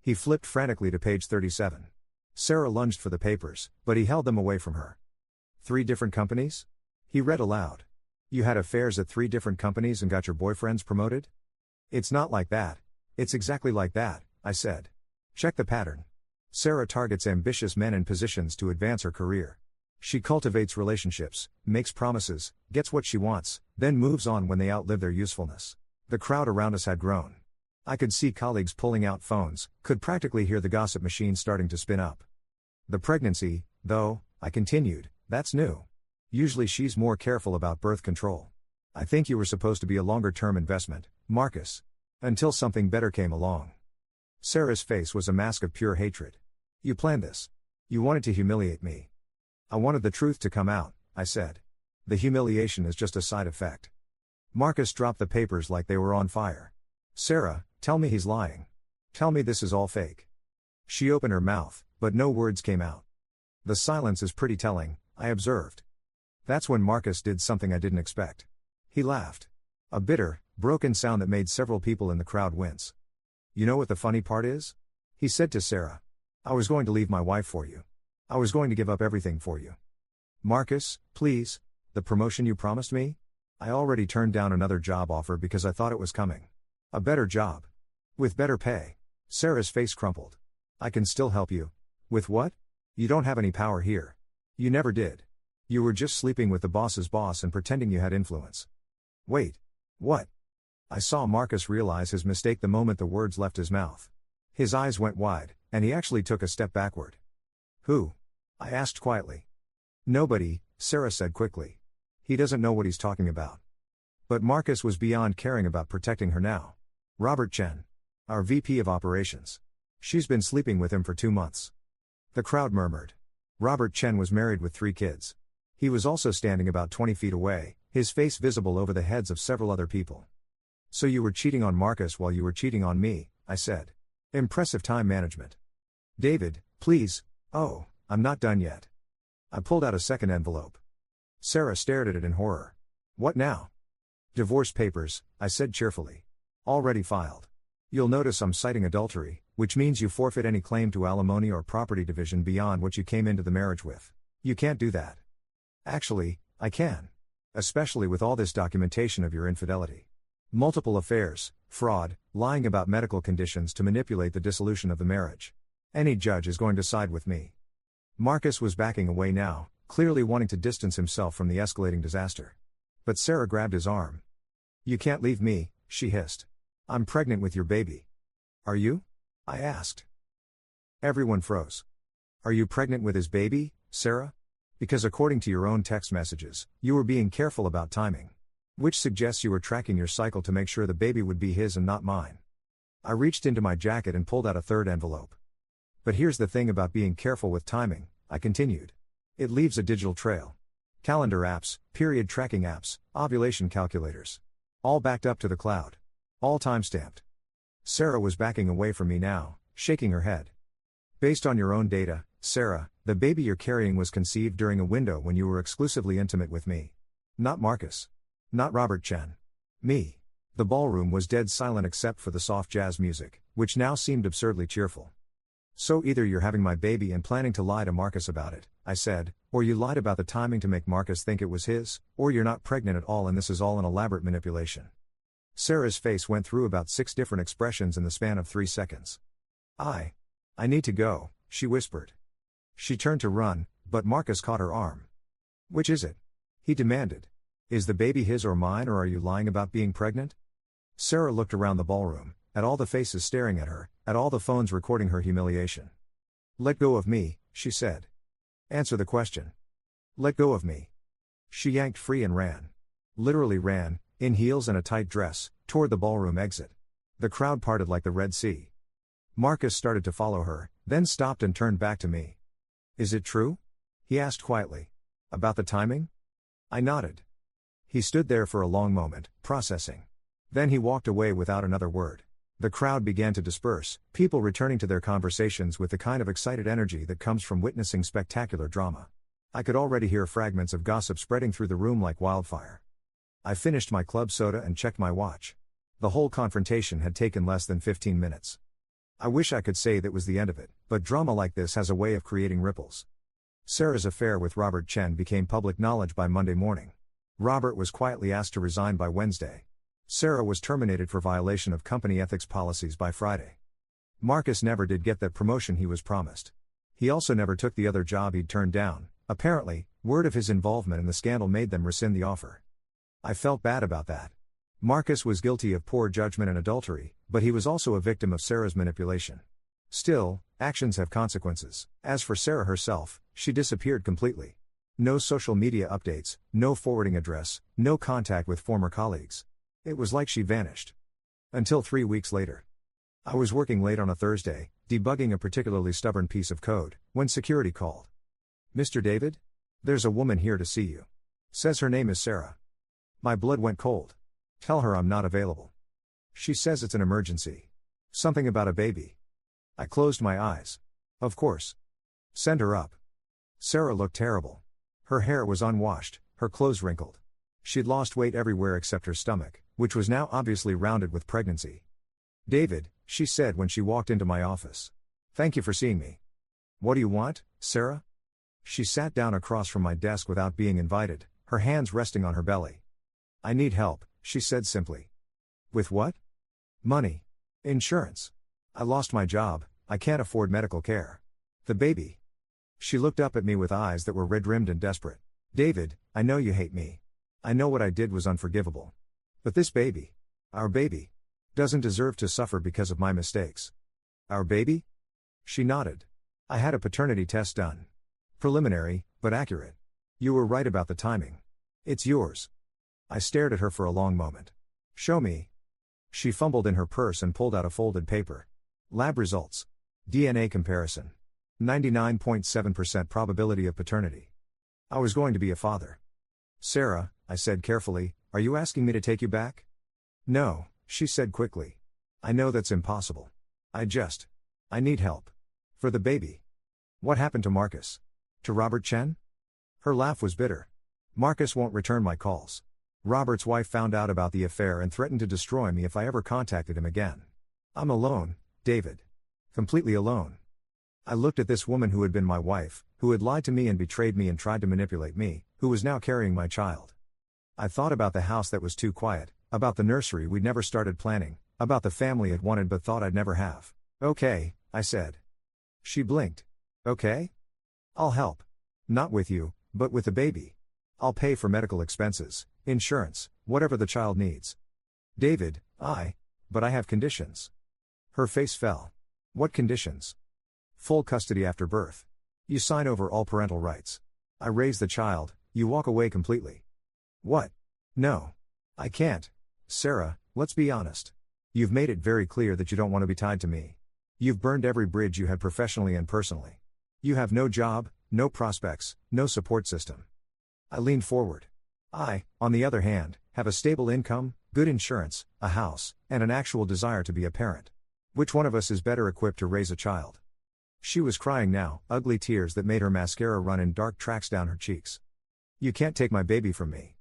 He flipped frantically to page 37. Sarah lunged for the papers, but he held them away from her. 3 different companies? He read aloud. "You had affairs at 3 different companies and got your boyfriends promoted?" "It's not like that." "It's exactly like that," I said. "Check the pattern. Sarah targets ambitious men in positions to advance her career. She cultivates relationships, makes promises, gets what she wants, then moves on when they outlive their usefulness." The crowd around us had grown. I could see colleagues pulling out phones, could practically hear the gossip machine starting to spin up. "The pregnancy, though," I continued, "that's new. Usually she's more careful about birth control. I think you were supposed to be a longer-term investment, Marcus. Until something better came along." Sarah's face was a mask of pure hatred. "You planned this. You wanted to humiliate me." "I wanted the truth to come out," I said. The humiliation is just a side effect. Marcus dropped the papers like they were on fire. Sarah, tell me he's lying. Tell me this is all fake. She opened her mouth, but no words came out. The silence is pretty telling, I observed. That's when Marcus did something I didn't expect. He laughed. A bitter, broken sound that made several people in the crowd wince. You know what the funny part is? He said to Sarah. I was going to leave my wife for you. I was going to give up everything for you. Marcus, please, the promotion you promised me? I already turned down another job offer because I thought it was coming. A better job. With better pay. Sarah's face crumpled. I can still help you. With what? You don't have any power here. You never did. You were just sleeping with the boss's boss and pretending you had influence. Wait. What? I saw Marcus realize his mistake the moment the words left his mouth. His eyes went wide, and he actually took a step backward. Who? I asked quietly. Nobody, Sarah said quickly. He doesn't know what he's talking about. But Marcus was beyond caring about protecting her now. Robert Chen. Our VP of Operations. She's been sleeping with him for 2 months. The crowd murmured. Robert Chen was married with 3 kids. He was also standing about 20 feet away, his face visible over the heads of several other people. So you were cheating on Marcus while you were cheating on me, I said. Impressive time management. David, please. Oh, I'm not done yet. I pulled out a second envelope. Sarah stared at it in horror. What now? Divorce papers, I said cheerfully. Already filed. You'll notice I'm citing adultery, which means you forfeit any claim to alimony or property division beyond what you came into the marriage with. You can't do that. Actually, I can. Especially with all this documentation of your infidelity. Multiple affairs, fraud, lying about medical conditions to manipulate the dissolution of the marriage. Any judge is going to side with me. Marcus was backing away now, clearly wanting to distance himself from the escalating disaster. But Sarah grabbed his arm. You can't leave me, she hissed. I'm pregnant with your baby. Are you? I asked. Everyone froze. Are you pregnant with his baby, Sarah? Because according to your own text messages, you were being careful about timing. Which suggests you were tracking your cycle to make sure the baby would be his and not mine. I reached into my jacket and pulled out a third envelope. But here's the thing about being careful with timing, I continued. It leaves a digital trail. Calendar apps, period tracking apps, ovulation calculators. All backed up to the cloud. All timestamped. Sarah was backing away from me now, shaking her head. Based on your own data, Sarah, the baby you're carrying was conceived during a window when you were exclusively intimate with me. Not Marcus. Not Robert Chen. Me. The ballroom was dead silent except for the soft jazz music, which now seemed absurdly cheerful. So either you're having my baby and planning to lie to Marcus about it, I said, or you lied about the timing to make Marcus think it was his, or you're not pregnant at all and this is all an elaborate manipulation. Sarah's face went through about 6 different expressions in the span of 3 seconds. I need to go, she whispered. She turned to run, but Marcus caught her arm. Which is it? He demanded. Is the baby his or mine, or are you lying about being pregnant? Sarah looked around the ballroom, at all the faces staring at her, at all the phones recording her humiliation. Let go of me, she said. Answer the question. Let go of me. She yanked free and ran. Literally ran, in heels and a tight dress, toward the ballroom exit. The crowd parted like the Red Sea. Marcus started to follow her, then stopped and turned back to me. Is it true? He asked quietly. About the timing? I nodded. He stood there for a long moment, processing. Then he walked away without another word. The crowd began to disperse, people returning to their conversations with the kind of excited energy that comes from witnessing spectacular drama. I could already hear fragments of gossip spreading through the room like wildfire. I finished my club soda and checked my watch. The whole confrontation had taken less than 15 minutes. I wish I could say that was the end of it, but drama like this has a way of creating ripples. Sarah's affair with Robert Chen became public knowledge by Monday morning. Robert was quietly asked to resign by Wednesday. Sarah was terminated for violation of company ethics policies by Friday. Marcus never did get that promotion he was promised. He also never took the other job he'd turned down. Apparently, word of his involvement in the scandal made them rescind the offer. I felt bad about that. Marcus was guilty of poor judgment and adultery, but he was also a victim of Sarah's manipulation. Still, actions have consequences. As for Sarah herself, she disappeared completely. No social media updates, no forwarding address, no contact with former colleagues. It was like she vanished. Until 3 weeks later. I was working late on a Thursday, debugging a particularly stubborn piece of code, when security called. Mr. David? There's a woman here to see you. Says her name is Sarah. My blood went cold. Tell her I'm not available. She says it's an emergency. Something about a baby. I closed my eyes. Of course. Send her up. Sarah looked terrible. Her hair was unwashed, her clothes wrinkled. She'd lost weight everywhere except her stomach, which was now obviously rounded with pregnancy. David, she said when she walked into my office. Thank you for seeing me. What do you want, Sarah? She sat down across from my desk without being invited, her hands resting on her belly. I need help, she said simply. With what? Money. Insurance. I lost my job, I can't afford medical care. The baby. She looked up at me with eyes that were red-rimmed and desperate. David, I know you hate me. I know what I did was unforgivable. But this baby, our baby, doesn't deserve to suffer because of my mistakes. Our baby? She nodded. I had a paternity test done. Preliminary, but accurate. You were right about the timing. It's yours. I stared at her for a long moment. Show me. She fumbled in her purse and pulled out a folded paper. Lab results. DNA comparison. 99.7% probability of paternity. I was going to be a father. Sarah, I said carefully, are you asking me to take you back? No, she said quickly. I know that's impossible. I need help. For the baby. What happened to Marcus? To Robert Chen? Her laugh was bitter. Marcus won't return my calls. Robert's wife found out about the affair and threatened to destroy me if I ever contacted him again. I'm alone, David. Completely alone. I looked at this woman who had been my wife, who had lied to me and betrayed me and tried to manipulate me, who was now carrying my child. I thought about the house that was too quiet, about the nursery we'd never started planning, about the family I'd wanted but thought I'd never have. Okay, I said. She blinked. Okay? I'll help. Not with you, but with the baby. I'll pay for medical expenses, insurance, whatever the child needs. David, but I have conditions. Her face fell. What conditions? Full custody after birth. You sign over all parental rights. I raise the child, you walk away completely. What? No. I can't. Sarah, let's be honest. You've made it very clear that you don't want to be tied to me. You've burned every bridge you had professionally and personally. You have no job, no prospects, no support system. I leaned forward. I, on the other hand, have a stable income, good insurance, a house, and an actual desire to be a parent. Which one of us is better equipped to raise a child? She was crying now, ugly tears that made her mascara run in dark tracks down her cheeks. You can't take my baby from me.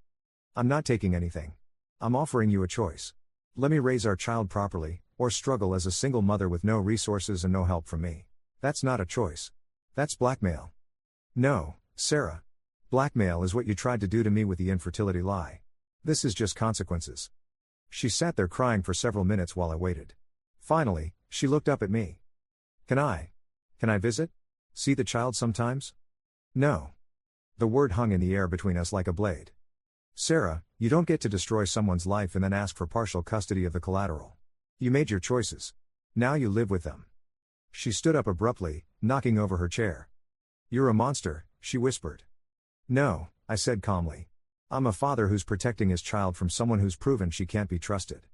I'm not taking anything. I'm offering you a choice. Let me raise our child properly, or struggle as a single mother with no resources and no help from me. That's not a choice. That's blackmail. No, Sarah. Blackmail is what you tried to do to me with the infertility lie. This is just consequences. She sat there crying for several minutes while I waited. Finally, she looked up at me. Can I visit? See the child sometimes? No. The word hung in the air between us like a blade. Sarah, you don't get to destroy someone's life and then ask for partial custody of the collateral. You made your choices. Now you live with them. She stood up abruptly, knocking over her chair. You're a monster, she whispered. No, I said calmly. I'm a father who's protecting his child from someone who's proven she can't be trusted.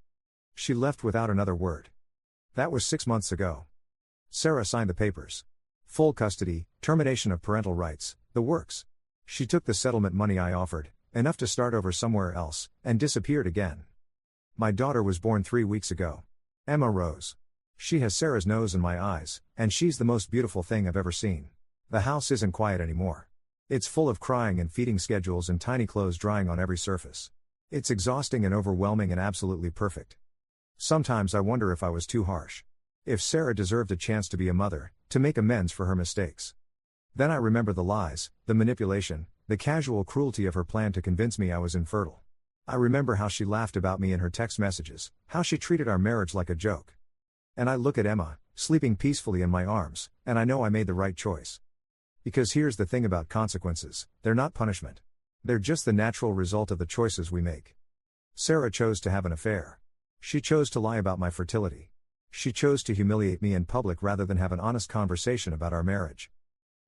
She left without another word. That was 6 months ago. Sarah signed the papers. Full custody, termination of parental rights, the works. She took the settlement money I offered, enough to start over somewhere else, and disappeared again. My daughter was born 3 weeks ago. Emma Rose. She has Sarah's nose in my eyes, and she's the most beautiful thing I've ever seen. The house isn't quiet anymore. It's full of crying and feeding schedules and tiny clothes drying on every surface. It's exhausting and overwhelming and absolutely perfect. Sometimes I wonder if I was too harsh. If Sarah deserved a chance to be a mother, to make amends for her mistakes. Then I remember the lies, the manipulation, the casual cruelty of her plan to convince me I was infertile. I remember how she laughed about me in her text messages, how she treated our marriage like a joke. And I look at Emma, sleeping peacefully in my arms, and I know I made the right choice. Because here's the thing about consequences, they're not punishment. They're just the natural result of the choices we make. Sarah chose to have an affair. She chose to lie about my fertility. She chose to humiliate me in public rather than have an honest conversation about our marriage.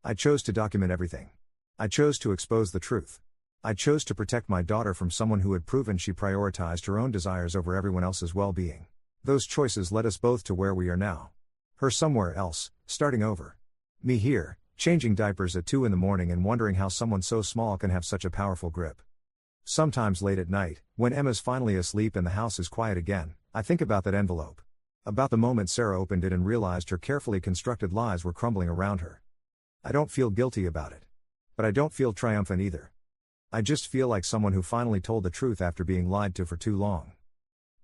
I chose to document everything. I chose to expose the truth. I chose to protect my daughter from someone who had proven she prioritized her own desires over everyone else's well-being. Those choices led us both to where we are now. Her somewhere else, starting over. Me here, changing diapers at 2 in the morning and wondering how someone so small can have such a powerful grip. Sometimes late at night, when Emma's finally asleep and the house is quiet again, I think about that envelope. About the moment Sarah opened it and realized her carefully constructed lies were crumbling around her. I don't feel guilty about it. But I don't feel triumphant either. I just feel like someone who finally told the truth after being lied to for too long.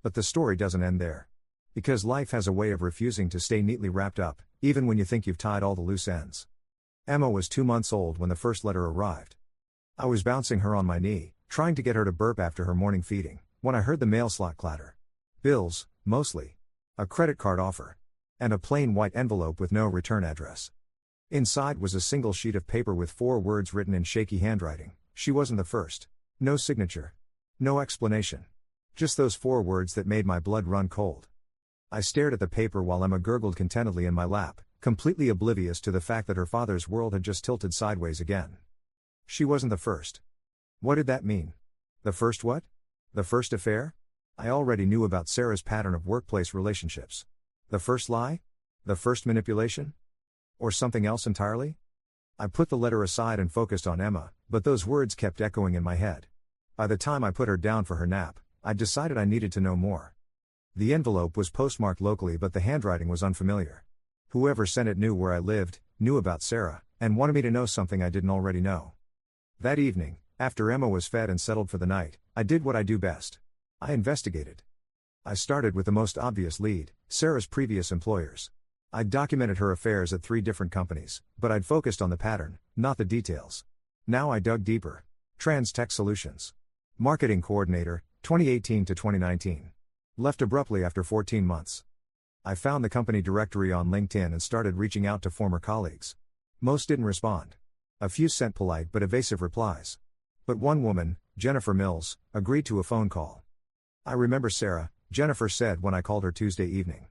But the story doesn't end there. Because life has a way of refusing to stay neatly wrapped up, even when you think you've tied all the loose ends. Emma was 2 months old when the first letter arrived. I was bouncing her on my knee, trying to get her to burp after her morning feeding, when I heard the mail slot clatter. Bills, mostly. A credit card offer. And a plain white envelope with no return address. Inside was a single sheet of paper with 4 words written in shaky handwriting. She wasn't the first. No signature. No explanation. Just those 4 words that made my blood run cold. I stared at the paper while Emma gurgled contentedly in my lap, completely oblivious to the fact that her father's world had just tilted sideways again. She wasn't the first. What did that mean? The first what? The first affair? I already knew about Sarah's pattern of workplace relationships. The first lie? The first manipulation? Or something else entirely? I put the letter aside and focused on Emma, but those words kept echoing in my head. By the time I put her down for her nap, I'd decided I needed to know more. The envelope was postmarked locally, but the handwriting was unfamiliar. Whoever sent it knew where I lived, knew about Sarah, and wanted me to know something I didn't already know. That evening, after Emma was fed and settled for the night, I did what I do best. I investigated. I started with the most obvious lead, Sarah's previous employers. I'd documented her affairs at 3 different companies, but I'd focused on the pattern, not the details. Now I dug deeper. Trans Tech Solutions. Marketing Coordinator, 2018 to 2019. Left abruptly after 14 months. I found the company directory on LinkedIn and started reaching out to former colleagues. Most didn't respond. A few sent polite but evasive replies. But one woman, Jennifer Mills, agreed to a phone call. I remember Sarah, Jennifer said when I called her Tuesday evening.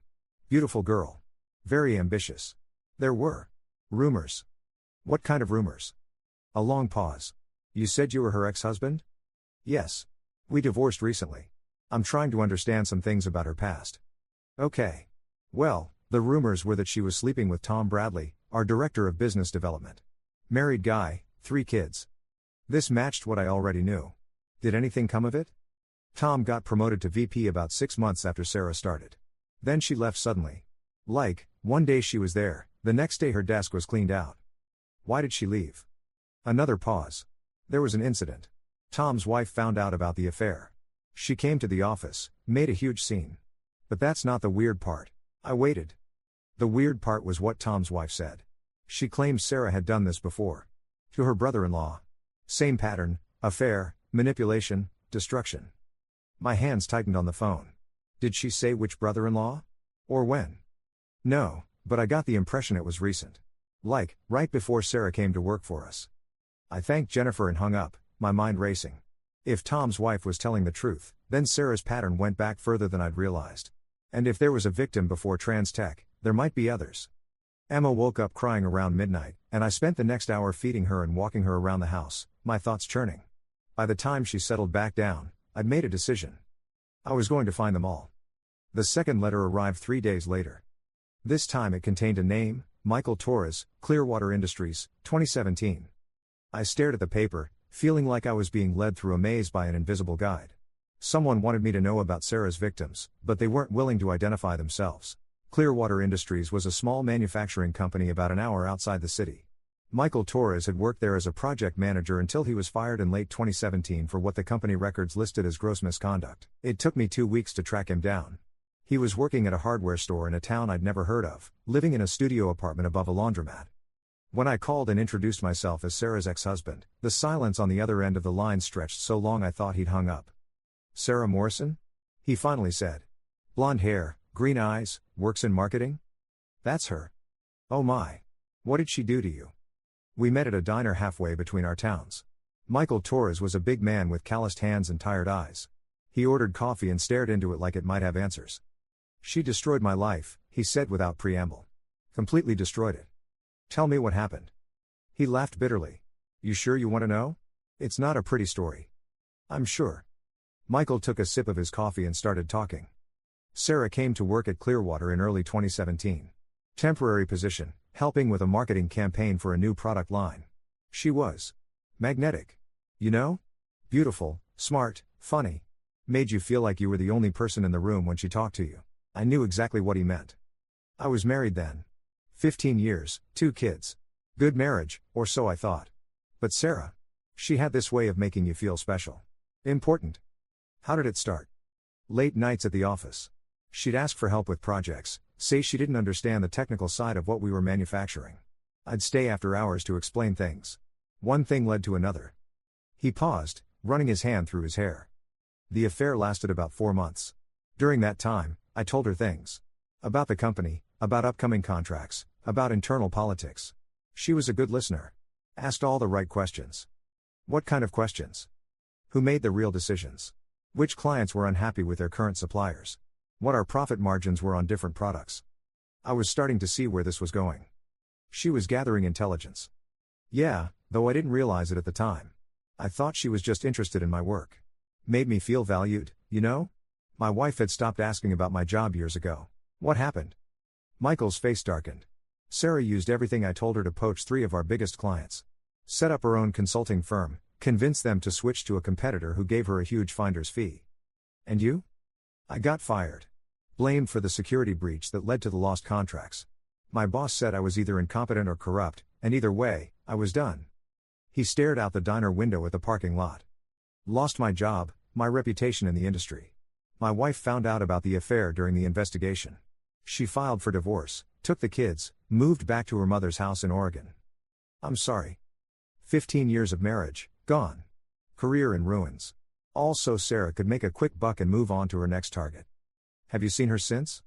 Beautiful girl. Very ambitious. There were rumors. What kind of rumors? A long pause. You said you were her ex-husband? Yes. We divorced recently. I'm trying to understand some things about her past. Okay. Well, the rumors were that she was sleeping with Tom Bradley, our director of business development. Married guy, 3 kids. This matched what I already knew. Did anything come of it? Tom got promoted to VP about 6 months after Sarah started. Then she left suddenly. One day she was there, the next day her desk was cleaned out. Why did she leave? Another pause. There was an incident. Tom's wife found out about the affair. She came to the office, made a huge scene. But that's not the weird part. I waited. The weird part was what Tom's wife said. She claimed Sarah had done this before. To her brother-in-law. Same pattern, affair, manipulation, destruction. My hands tightened on the phone. Did she say which brother-in-law? Or when? No, but I got the impression it was recent. Right before Sarah came to work for us. I thanked Jennifer and hung up, my mind racing. If Tom's wife was telling the truth, then Sarah's pattern went back further than I'd realized. And if there was a victim before Trans Tech, there might be others. Emma woke up crying around midnight, and I spent the next hour feeding her and walking her around the house, my thoughts churning. By the time she settled back down, I'd made a decision. I was going to find them all. The second letter arrived 3 days later. This time it contained a name, Michael Torres, Clearwater Industries, 2017. I stared at the paper, feeling like I was being led through a maze by an invisible guide. Someone wanted me to know about Sarah's victims, but they weren't willing to identify themselves. Clearwater Industries was a small manufacturing company about an hour outside the city. Michael Torres had worked there as a project manager until he was fired in late 2017 for what the company records listed as gross misconduct. It took me 2 weeks to track him down. He was working at a hardware store in a town I'd never heard of, living in a studio apartment above a laundromat. When I called and introduced myself as Sarah's ex-husband, the silence on the other end of the line stretched so long I thought he'd hung up. Sarah Morrison? He finally said. Blonde hair, green eyes, works in marketing? That's her. Oh my. What did she do to you? We met at a diner halfway between our towns. Michael Torres was a big man with calloused hands and tired eyes. He ordered coffee and stared into it like it might have answers. She destroyed my life, he said without preamble. Completely destroyed it. Tell me what happened. He laughed bitterly. You sure you want to know? It's not a pretty story. I'm sure. Michael took a sip of his coffee and started talking. Sarah came to work at Clearwater in early 2017. Temporary position, helping with a marketing campaign for a new product line. She was magnetic. You know? Beautiful, smart, funny. Made you feel like you were the only person in the room when she talked to you. I knew exactly what he meant. I was married then. 15 years, 2 kids. Good marriage, or so I thought. But Sarah. She had this way of making you feel special. Important. How did it start? Late nights at the office. She'd ask for help with projects, say she didn't understand the technical side of what we were manufacturing. I'd stay after hours to explain things. One thing led to another. He paused, running his hand through his hair. The affair lasted about 4 months. During that time, I told her things. About the company, about upcoming contracts, about internal politics. She was a good listener. Asked all the right questions. What kind of questions? Who made the real decisions? Which clients were unhappy with their current suppliers? What our profit margins were on different products? I was starting to see where this was going. She was gathering intelligence. Yeah, though I didn't realize it at the time. I thought she was just interested in my work. Made me feel valued, you know? My wife had stopped asking about my job years ago. What happened? Michael's face darkened. Sarah used everything I told her to poach 3 of our biggest clients. Set up her own consulting firm, convinced them to switch to a competitor who gave her a huge finder's fee. And you? I got fired. Blamed for the security breach that led to the lost contracts. My boss said I was either incompetent or corrupt, and either way, I was done. He stared out the diner window at the parking lot. Lost my job, my reputation in the industry. My wife found out about the affair during the investigation. She filed for divorce, took the kids, moved back to her mother's house in Oregon. I'm sorry. 15 years of marriage, gone. Career in ruins. All so Sarah could make a quick buck and move on to her next target. Have you seen her since?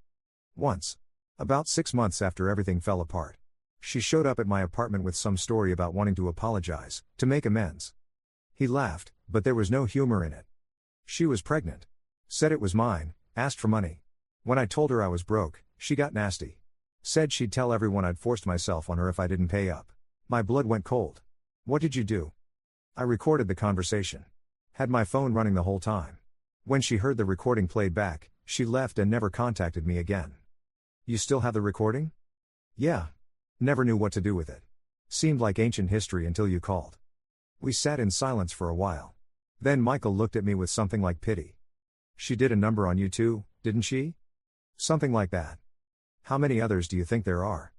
Once. About 6 months after everything fell apart. She showed up at my apartment with some story about wanting to apologize, to make amends. He laughed, but there was no humor in it. She was pregnant. Said it was mine, asked for money. When I told her I was broke, she got nasty. Said she'd tell everyone I'd forced myself on her if I didn't pay up. My blood went cold. What did you do? I recorded the conversation. Had my phone running the whole time. When she heard the recording played back, she left and never contacted me again. You still have the recording? Yeah. Never knew what to do with it. Seemed like ancient history until you called. We sat in silence for a while. Then Michael looked at me with something like pity. She did a number on you too, didn't she? Something like that. How many others do you think there are?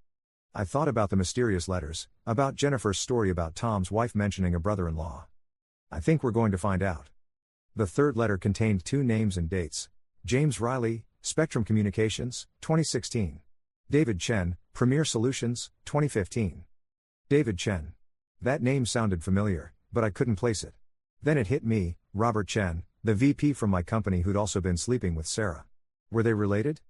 I thought about the mysterious letters, about Jennifer's story about Tom's wife mentioning a brother-in-law. I think we're going to find out. The third letter contained 2 names and dates. James Riley, Spectrum Communications, 2016. David Chen, Premier Solutions, 2015. David Chen. That name sounded familiar, but I couldn't place it. Then it hit me, Robert Chen, the VP from my company who'd also been sleeping with Sarah. Were they related?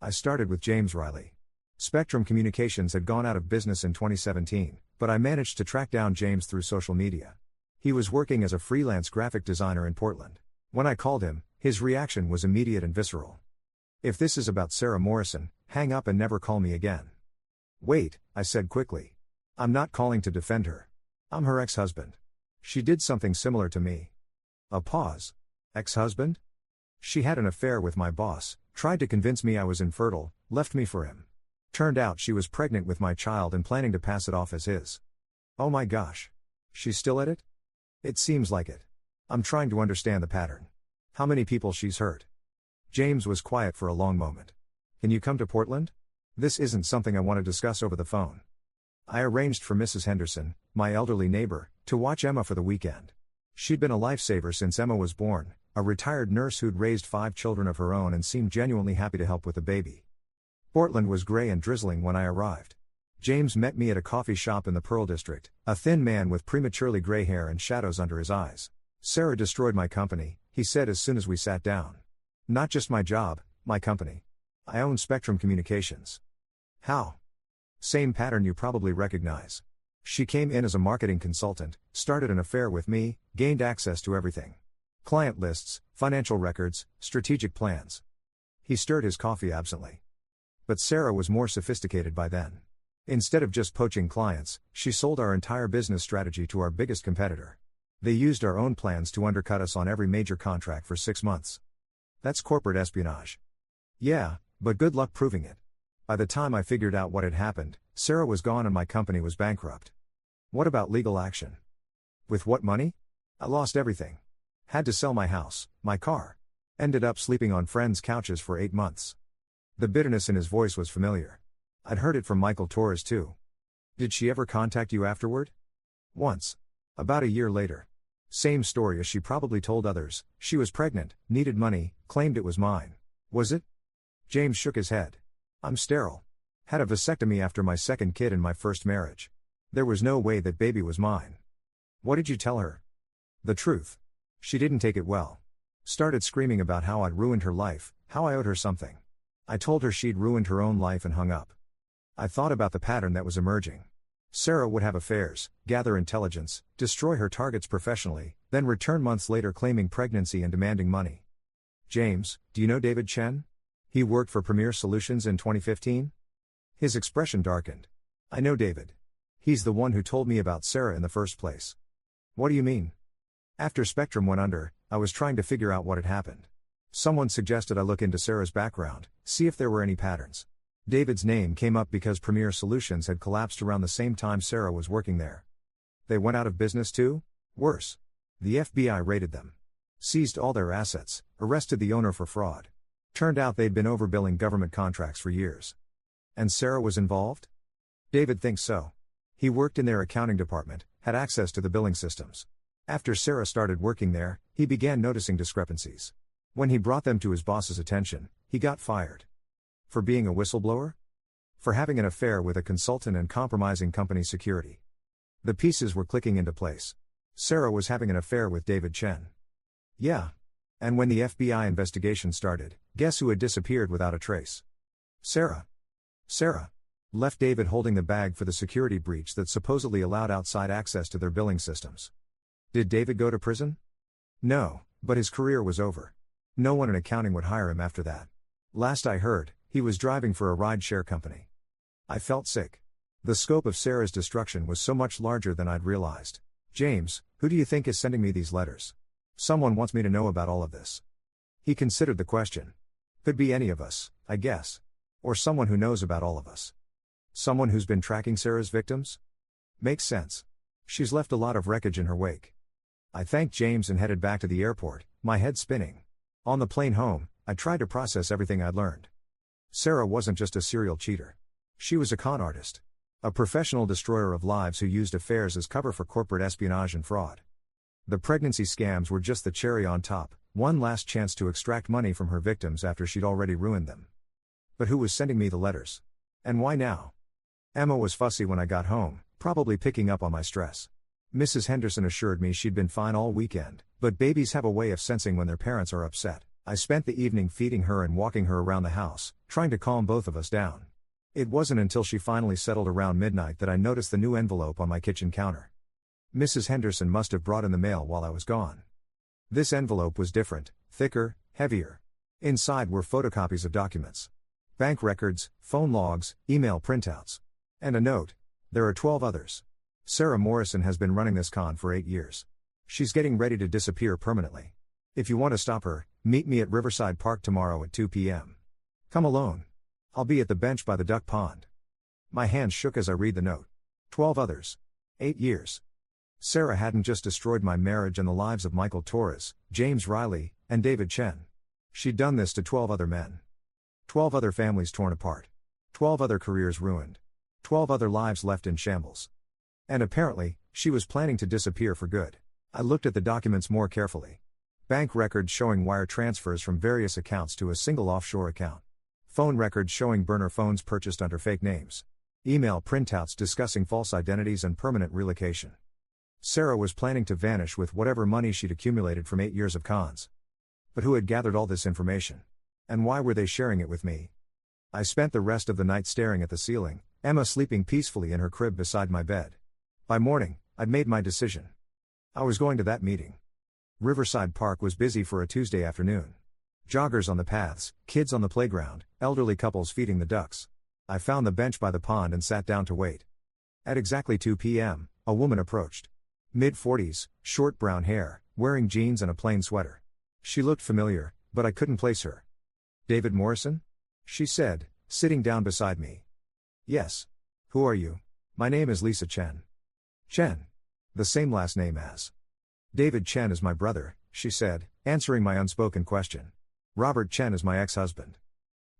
I started with James Riley. Spectrum Communications had gone out of business in 2017, but I managed to track down James through social media. He was working as a freelance graphic designer in Portland. When I called him, his reaction was immediate and visceral. If this is about Sarah Morrison, hang up and never call me again. Wait, I said quickly. I'm not calling to defend her. I'm her ex-husband. She did something similar to me. A pause. Ex-husband? She had an affair with my boss, tried to convince me I was infertile, left me for him. Turned out she was pregnant with my child and planning to pass it off as his. Oh my gosh. She's still at it? It seems like it. I'm trying to understand the pattern. How many people she's hurt? James was quiet for a long moment. Can you come to Portland? This isn't something I want to discuss over the phone. I arranged for Mrs. Henderson, my elderly neighbor, to watch Emma for the weekend. She'd been a lifesaver since Emma was born, a retired nurse who'd raised 5 children of her own and seemed genuinely happy to help with the baby. Portland was gray and drizzling when I arrived. James met me at a coffee shop in the Pearl District, a thin man with prematurely gray hair and shadows under his eyes. Sarah destroyed my company, he said as soon as we sat down. Not just my job, my company. I own Spectrum Communications. How? Same pattern you probably recognize. She came in as a marketing consultant, started an affair with me, gained access to everything. Client lists, financial records, strategic plans. He stirred his coffee absently. But Sarah was more sophisticated by then. Instead of just poaching clients, she sold our entire business strategy to our biggest competitor. They used our own plans to undercut us on every major contract for 6 months. That's corporate espionage. Yeah, but good luck proving it. By the time I figured out what had happened, Sarah was gone and my company was bankrupt. What about legal action? With what money? I lost everything. Had to sell my house, my car. Ended up sleeping on friends' couches for 8 months. The bitterness in his voice was familiar. I'd heard it from Michael Torres too. Did she ever contact you afterward? Once. About a year later. Same story as she probably told others. She was pregnant, needed money, claimed it was mine. Was it? James shook his head. I'm sterile. Had a vasectomy after my second kid in my first marriage. There was no way that baby was mine. What did you tell her? The truth. She didn't take it well. Started screaming about how I'd ruined her life, how I owed her something. I told her she'd ruined her own life and hung up. I thought about the pattern that was emerging. Sarah would have affairs, gather intelligence, destroy her targets professionally, then return months later claiming pregnancy and demanding money. James, do you know David Chen? He worked for Premier Solutions in 2015? His expression darkened. I know David. He's the one who told me about Sarah in the first place. What do you mean? After Spectrum went under, I was trying to figure out what had happened. Someone suggested I look into Sarah's background, see if there were any patterns. David's name came up because Premier Solutions had collapsed around the same time Sarah was working there. They went out of business too? Worse. The FBI raided them. Seized all their assets, arrested the owner for fraud. Turned out they'd been overbilling government contracts for years. And Sarah was involved? David thinks so. He worked in their accounting department, had access to the billing systems. After Sarah started working there, he began noticing discrepancies. When he brought them to his boss's attention, he got fired. For being a whistleblower? For having an affair with a consultant and compromising company security. The pieces were clicking into place. Sarah was having an affair with David Chen. Yeah. And when the FBI investigation started, guess who had disappeared without a trace? Sarah. Sarah. Left David holding the bag for the security breach that supposedly allowed outside access to their billing systems. Did David go to prison? No, but his career was over. No one in accounting would hire him after that. Last I heard, he was driving for a ride-share company. I felt sick. The scope of Sarah's destruction was so much larger than I'd realized. James, who do you think is sending me these letters? Someone wants me to know about all of this. He considered the question. Could be any of us, I guess. Or someone who knows about all of us. Someone who's been tracking Sarah's victims? Makes sense. She's left a lot of wreckage in her wake. I thanked James and headed back to the airport, my head spinning. On the plane home, I tried to process everything I'd learned. Sarah wasn't just a serial cheater. She was a con artist. A professional destroyer of lives who used affairs as cover for corporate espionage and fraud. The pregnancy scams were just the cherry on top, one last chance to extract money from her victims after she'd already ruined them. But who was sending me the letters? And why now? Emma was fussy when I got home, probably picking up on my stress. Mrs. Henderson assured me she'd been fine all weekend, but babies have a way of sensing when their parents are upset. I spent the evening feeding her and walking her around the house, trying to calm both of us down. It wasn't until she finally settled around midnight that I noticed the new envelope on my kitchen counter. Mrs. Henderson must have brought in the mail while I was gone. This envelope was different, thicker, heavier. Inside were photocopies of documents. Bank records, phone logs, email printouts. And a note. There are 12 others. Sarah Morrison has been running this con for 8 years. She's getting ready to disappear permanently. If you want to stop her, meet me at Riverside Park tomorrow at 2 p.m. Come alone. I'll be at the bench by the duck pond. My hands shook as I read the note. 12 others. 8 years. Sarah hadn't just destroyed my marriage and the lives of Michael Torres, James Riley, and David Chen. She'd done this to 12 other men. 12 other families torn apart. 12 other careers ruined. 12 other lives left in shambles. And apparently, she was planning to disappear for good. I looked at the documents more carefully. Bank records showing wire transfers from various accounts to a single offshore account. Phone records showing burner phones purchased under fake names. Email printouts discussing false identities and permanent relocation. Sarah was planning to vanish with whatever money she'd accumulated from 8 years of cons. But who had gathered all this information? And why were they sharing it with me? I spent the rest of the night staring at the ceiling, Emma sleeping peacefully in her crib beside my bed. By morning, I'd made my decision. I was going to that meeting. Riverside Park was busy for a Tuesday afternoon. Joggers on the paths, kids on the playground, elderly couples feeding the ducks. I found the bench by the pond and sat down to wait. At exactly 2 p.m., a woman approached. Mid-40s, short brown hair, wearing jeans and a plain sweater. She looked familiar, but I couldn't place her. David Morrison? She said, sitting down beside me. Yes. Who are you? My name is Lisa Chen. Chen. The same last name as. David Chen is my brother, she said, answering my unspoken question. Robert Chen is my ex-husband.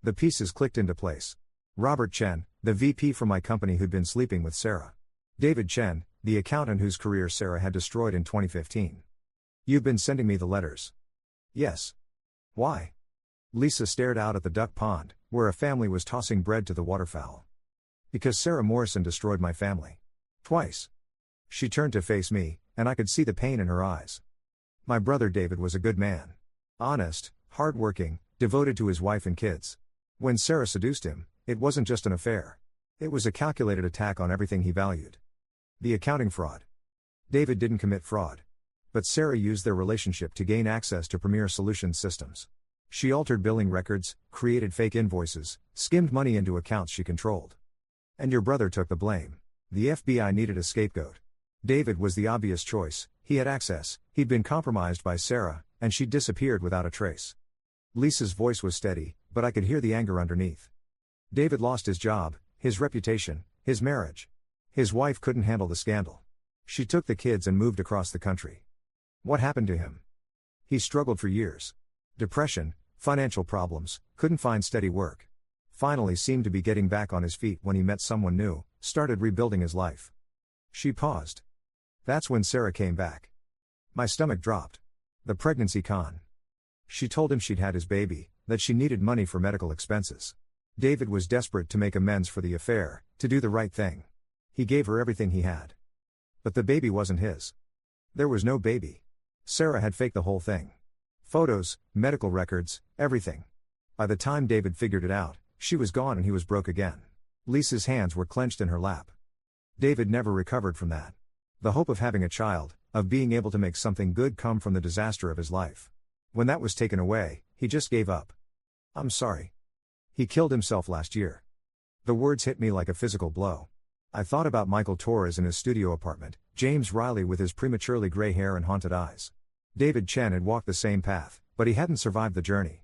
The pieces clicked into place. Robert Chen, the VP from my company who'd been sleeping with Sarah. David Chen, the accountant whose career Sarah had destroyed in 2015. You've been sending me the letters. Yes. Why? Lisa stared out at the duck pond, where a family was tossing bread to the waterfowl. Because Sarah Morrison destroyed my family. Twice. She turned to face me, and I could see the pain in her eyes. My brother David was a good man. Honest, hardworking, devoted to his wife and kids. When Sarah seduced him, it wasn't just an affair. It was a calculated attack on everything he valued. The accounting fraud. David didn't commit fraud. But Sarah used their relationship to gain access to Premier Solutions systems. She altered billing records, created fake invoices, skimmed money into accounts she controlled. And your brother took the blame. The FBI needed a scapegoat. David was the obvious choice. He had access, he'd been compromised by Sarah, and she'd disappeared without a trace. Lisa's voice was steady, but I could hear the anger underneath. David lost his job, his reputation, his marriage. His wife couldn't handle the scandal. She took the kids and moved across the country. What happened to him? He struggled for years. Depression, financial problems, couldn't find steady work. Finally seemed to be getting back on his feet when he met someone new, started rebuilding his life. She paused. That's when Sarah came back. My stomach dropped. The pregnancy con. She told him she'd had his baby, that she needed money for medical expenses. David was desperate to make amends for the affair, to do the right thing. He gave her everything he had. But the baby wasn't his. There was no baby. Sarah had faked the whole thing. Photos, medical records, everything. By the time David figured it out, she was gone and he was broke again. Lisa's hands were clenched in her lap. David never recovered from that. The hope of having a child, of being able to make something good come from the disaster of his life. When that was taken away, he just gave up. I'm sorry. He killed himself last year. The words hit me like a physical blow. I thought about Michael Torres in his studio apartment, James Riley with his prematurely gray hair and haunted eyes. David Chen had walked the same path, but he hadn't survived the journey.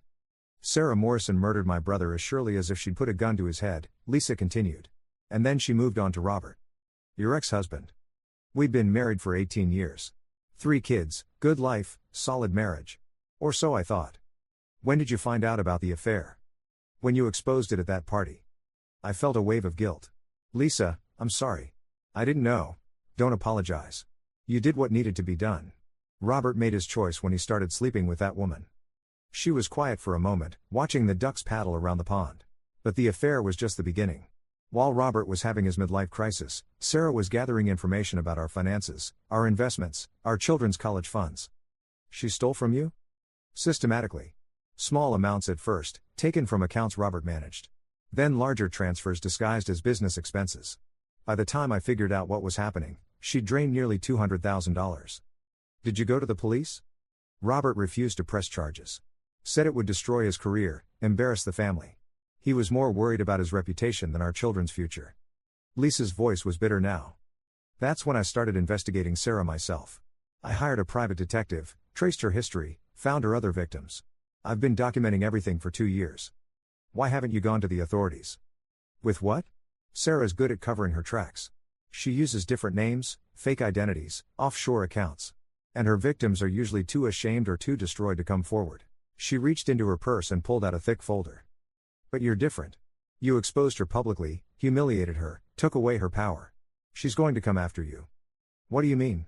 Sarah Morrison murdered my brother as surely as if she'd put a gun to his head, Lisa continued. And then she moved on to Robert. Your ex-husband. We'd been married for 18 years. 3 kids, good life, solid marriage. Or so I thought. When did you find out about the affair? When you exposed it at that party. I felt a wave of guilt. Lisa, I'm sorry. I didn't know. Don't apologize. You did what needed to be done. Robert made his choice when he started sleeping with that woman. She was quiet for a moment, watching the ducks paddle around the pond. But the affair was just the beginning. While Robert was having his midlife crisis, Sarah was gathering information about our finances, our investments, our children's college funds. She stole from you? Systematically. Small amounts at first, taken from accounts Robert managed. Then larger transfers disguised as business expenses. By the time I figured out what was happening, she'd drained nearly $200,000. Did you go to the police? Robert refused to press charges. Said it would destroy his career, embarrass the family. He was more worried about his reputation than our children's future. Lisa's voice was bitter now. That's when I started investigating Sarah myself. I hired a private detective, traced her history, found her other victims. I've been documenting everything for 2 years. Why haven't you gone to the authorities? With what? Sarah's good at covering her tracks. She uses different names, fake identities, offshore accounts. And her victims are usually too ashamed or too destroyed to come forward. She reached into her purse and pulled out a thick folder. But you're different. You exposed her publicly, humiliated her, took away her power. She's going to come after you. What do you mean?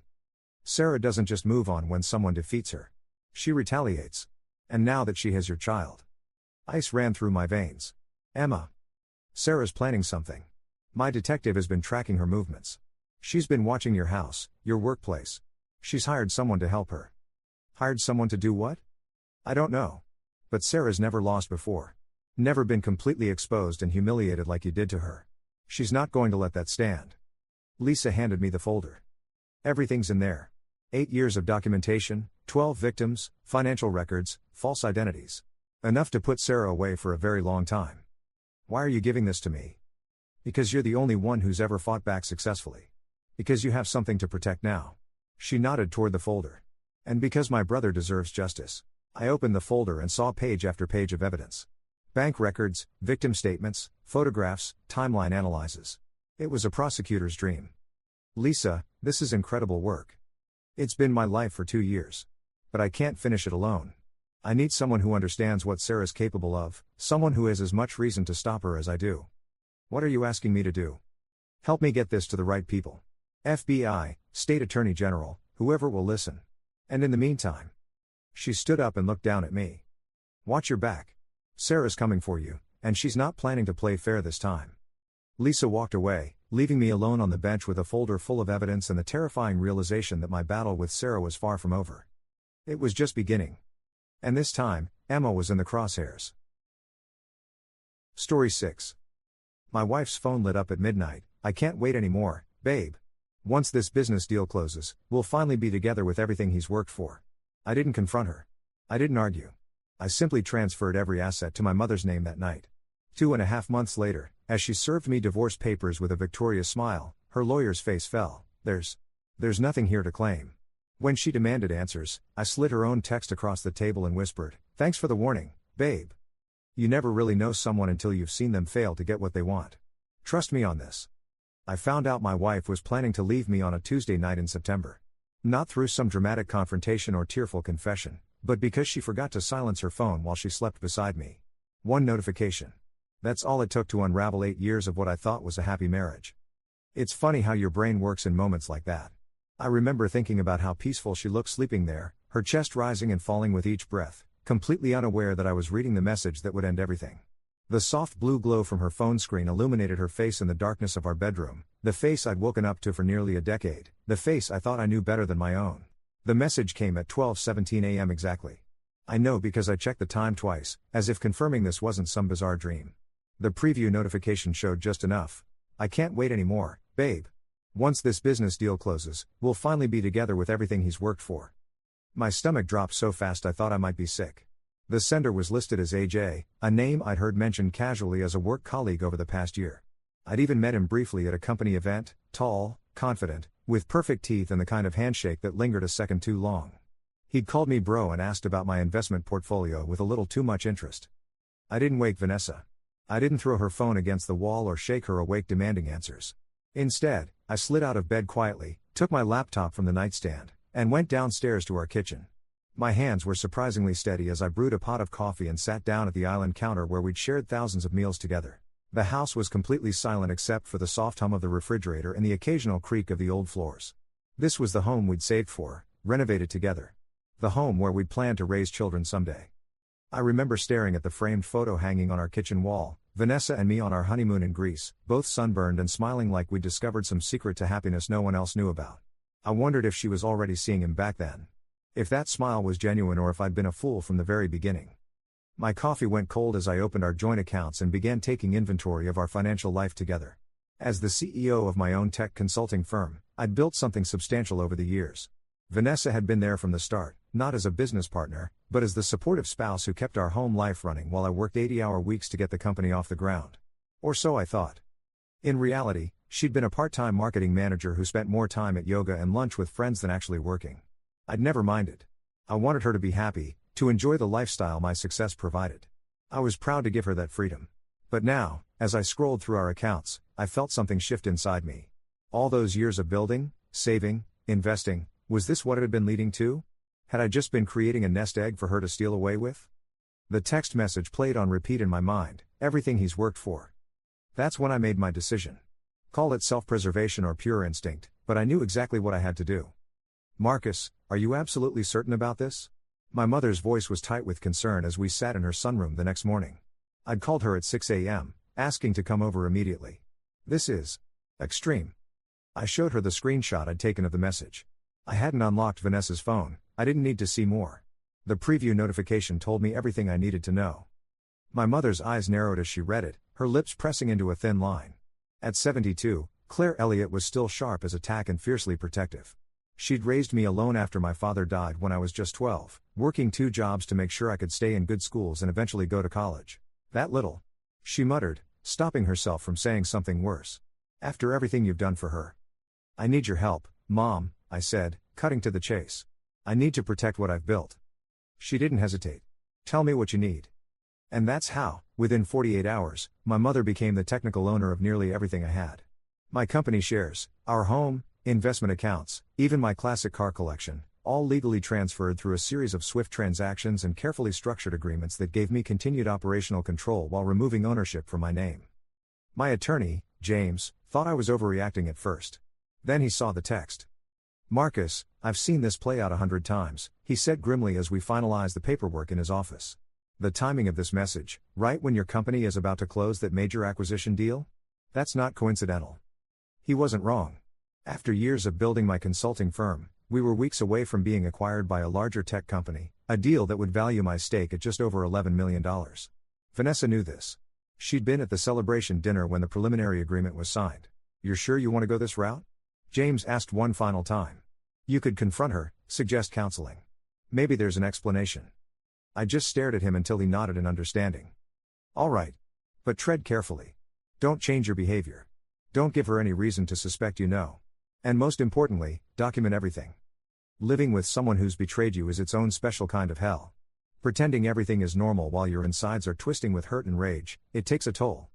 Sarah doesn't just move on when someone defeats her. She retaliates. And now that she has your child. Ice ran through my veins. Emma. Sarah's planning something. My detective has been tracking her movements. She's been watching your house, your workplace. She's hired someone to help her. Hired someone to do what? I don't know. But Sarah's never lost before. Never been completely exposed and humiliated like you did to her. She's not going to let that stand. Lisa handed me the folder. Everything's in there. 8 years of documentation, 12 victims, financial records, false identities. Enough to put Sarah away for a very long time. Why are you giving this to me? Because you're the only one who's ever fought back successfully. Because you have something to protect now. She nodded toward the folder. And because my brother deserves justice. I opened the folder and saw page after page of evidence. Bank records, victim statements, photographs, timeline analyses. It was a prosecutor's dream. Lisa, this is incredible work. It's been my life for 2 years. But I can't finish it alone. I need someone who understands what Sarah's capable of, someone who has as much reason to stop her as I do. What are you asking me to do? Help me get this to the right people. FBI, State Attorney General, whoever will listen. And in the meantime. She stood up and looked down at me. Watch your back. Sarah's coming for you, and she's not planning to play fair this time. Lisa walked away, leaving me alone on the bench with a folder full of evidence and the terrifying realization that my battle with Sarah was far from over. It was just beginning. And this time, Emma was in the crosshairs. Story 6. My wife's phone lit up at midnight. I can't wait anymore, babe. Once this business deal closes, we'll finally be together with everything he's worked for. I didn't confront her. I didn't argue. I simply transferred every asset to my mother's name that night. 2.5 months later, as she served me divorce papers with a victorious smile, her lawyer's face fell. There's nothing here to claim. When she demanded answers, I slid her own text across the table and whispered, "Thanks for the warning, babe. You never really know someone until you've seen them fail to get what they want. Trust me on this." I found out my wife was planning to leave me on a Tuesday night in September. Not through some dramatic confrontation or tearful confession, but because she forgot to silence her phone while she slept beside me. One notification. That's all it took to unravel 8 years of what I thought was a happy marriage. It's funny how your brain works in moments like that. I remember thinking about how peaceful she looked sleeping there, her chest rising and falling with each breath, completely unaware that I was reading the message that would end everything. The soft blue glow from her phone screen illuminated her face in the darkness of our bedroom, the face I'd woken up to for nearly a decade, the face I thought I knew better than my own. The message came at 12:17 a.m. exactly. I know because I checked the time twice, as if confirming this wasn't some bizarre dream. The preview notification showed just enough. I can't wait anymore, babe. Once this business deal closes, we'll finally be together with everything he's worked for. My stomach dropped so fast I thought I might be sick. The sender was listed as AJ, a name I'd heard mentioned casually as a work colleague over the past year. I'd even met him briefly at a company event, tall, confident, with perfect teeth and the kind of handshake that lingered a second too long. He'd called me bro and asked about my investment portfolio with a little too much interest. I didn't wake Vanessa. I didn't throw her phone against the wall or shake her awake demanding answers. Instead, I slid out of bed quietly, took my laptop from the nightstand, and went downstairs to our kitchen. My hands were surprisingly steady as I brewed a pot of coffee and sat down at the island counter where we'd shared thousands of meals together. The house was completely silent except for the soft hum of the refrigerator and the occasional creak of the old floors. This was the home we'd saved for, renovated together. The home where we'd planned to raise children someday. I remember staring at the framed photo hanging on our kitchen wall, Vanessa and me on our honeymoon in Greece, both sunburned and smiling like we'd discovered some secret to happiness no one else knew about. I wondered if she was already seeing him back then. If that smile was genuine or if I'd been a fool from the very beginning. My coffee went cold as I opened our joint accounts and began taking inventory of our financial life together. As the CEO of my own tech consulting firm, I'd built something substantial over the years. Vanessa had been there from the start, not as a business partner, but as the supportive spouse who kept our home life running while I worked 80-hour weeks to get the company off the ground. Or so I thought. In reality, she'd been a part-time marketing manager who spent more time at yoga and lunch with friends than actually working. I'd never minded. I wanted her to be happy, to enjoy the lifestyle my success provided. I was proud to give her that freedom. But now, as I scrolled through our accounts, I felt something shift inside me. All those years of building, saving, investing, was this what it had been leading to? Had I just been creating a nest egg for her to steal away with? The text message played on repeat in my mind, everything he's worked for. That's when I made my decision. Call it self-preservation or pure instinct, but I knew exactly what I had to do. Marcus, are you absolutely certain about this? My mother's voice was tight with concern as we sat in her sunroom the next morning. I'd called her at 6 a.m., asking to come over immediately. This is extreme. I showed her the screenshot I'd taken of the message. I hadn't unlocked Vanessa's phone, I didn't need to see more. The preview notification told me everything I needed to know. My mother's eyes narrowed as she read it, her lips pressing into a thin line. At 72, Claire Elliott was still sharp as a tack and fiercely protective. She'd raised me alone after my father died when I was just 12, working 2 jobs to make sure I could stay in good schools and eventually go to college. That little. She muttered, stopping herself from saying something worse. After everything you've done for her. I need your help, Mom, I said, cutting to the chase. I need to protect what I've built. She didn't hesitate. Tell me what you need. And that's how, within 48 hours, my mother became the technical owner of nearly everything I had. My company shares, our home, investment accounts, even my classic car collection, all legally transferred through a series of swift transactions and carefully structured agreements that gave me continued operational control while removing ownership from my name. My attorney, James, thought I was overreacting at first. Then he saw the text. "Marcus, I've seen this play out 100 times," he said grimly as we finalized the paperwork in his office. "The timing of this message, right when your company is about to close that major acquisition deal? That's not coincidental." He wasn't wrong. After years of building my consulting firm, we were weeks away from being acquired by a larger tech company, a deal that would value my stake at just over $11 million. Vanessa knew this. She'd been at the celebration dinner when the preliminary agreement was signed. "You're sure you want to go this route?" James asked one final time. "You could confront her, suggest counseling. Maybe there's an explanation." I just stared at him until he nodded in understanding. "All right. But tread carefully. Don't change your behavior. Don't give her any reason to suspect you know. And most importantly, document everything. Living with someone who's betrayed you is its own special kind of hell. Pretending everything is normal while your insides are twisting with hurt and rage, it takes a toll."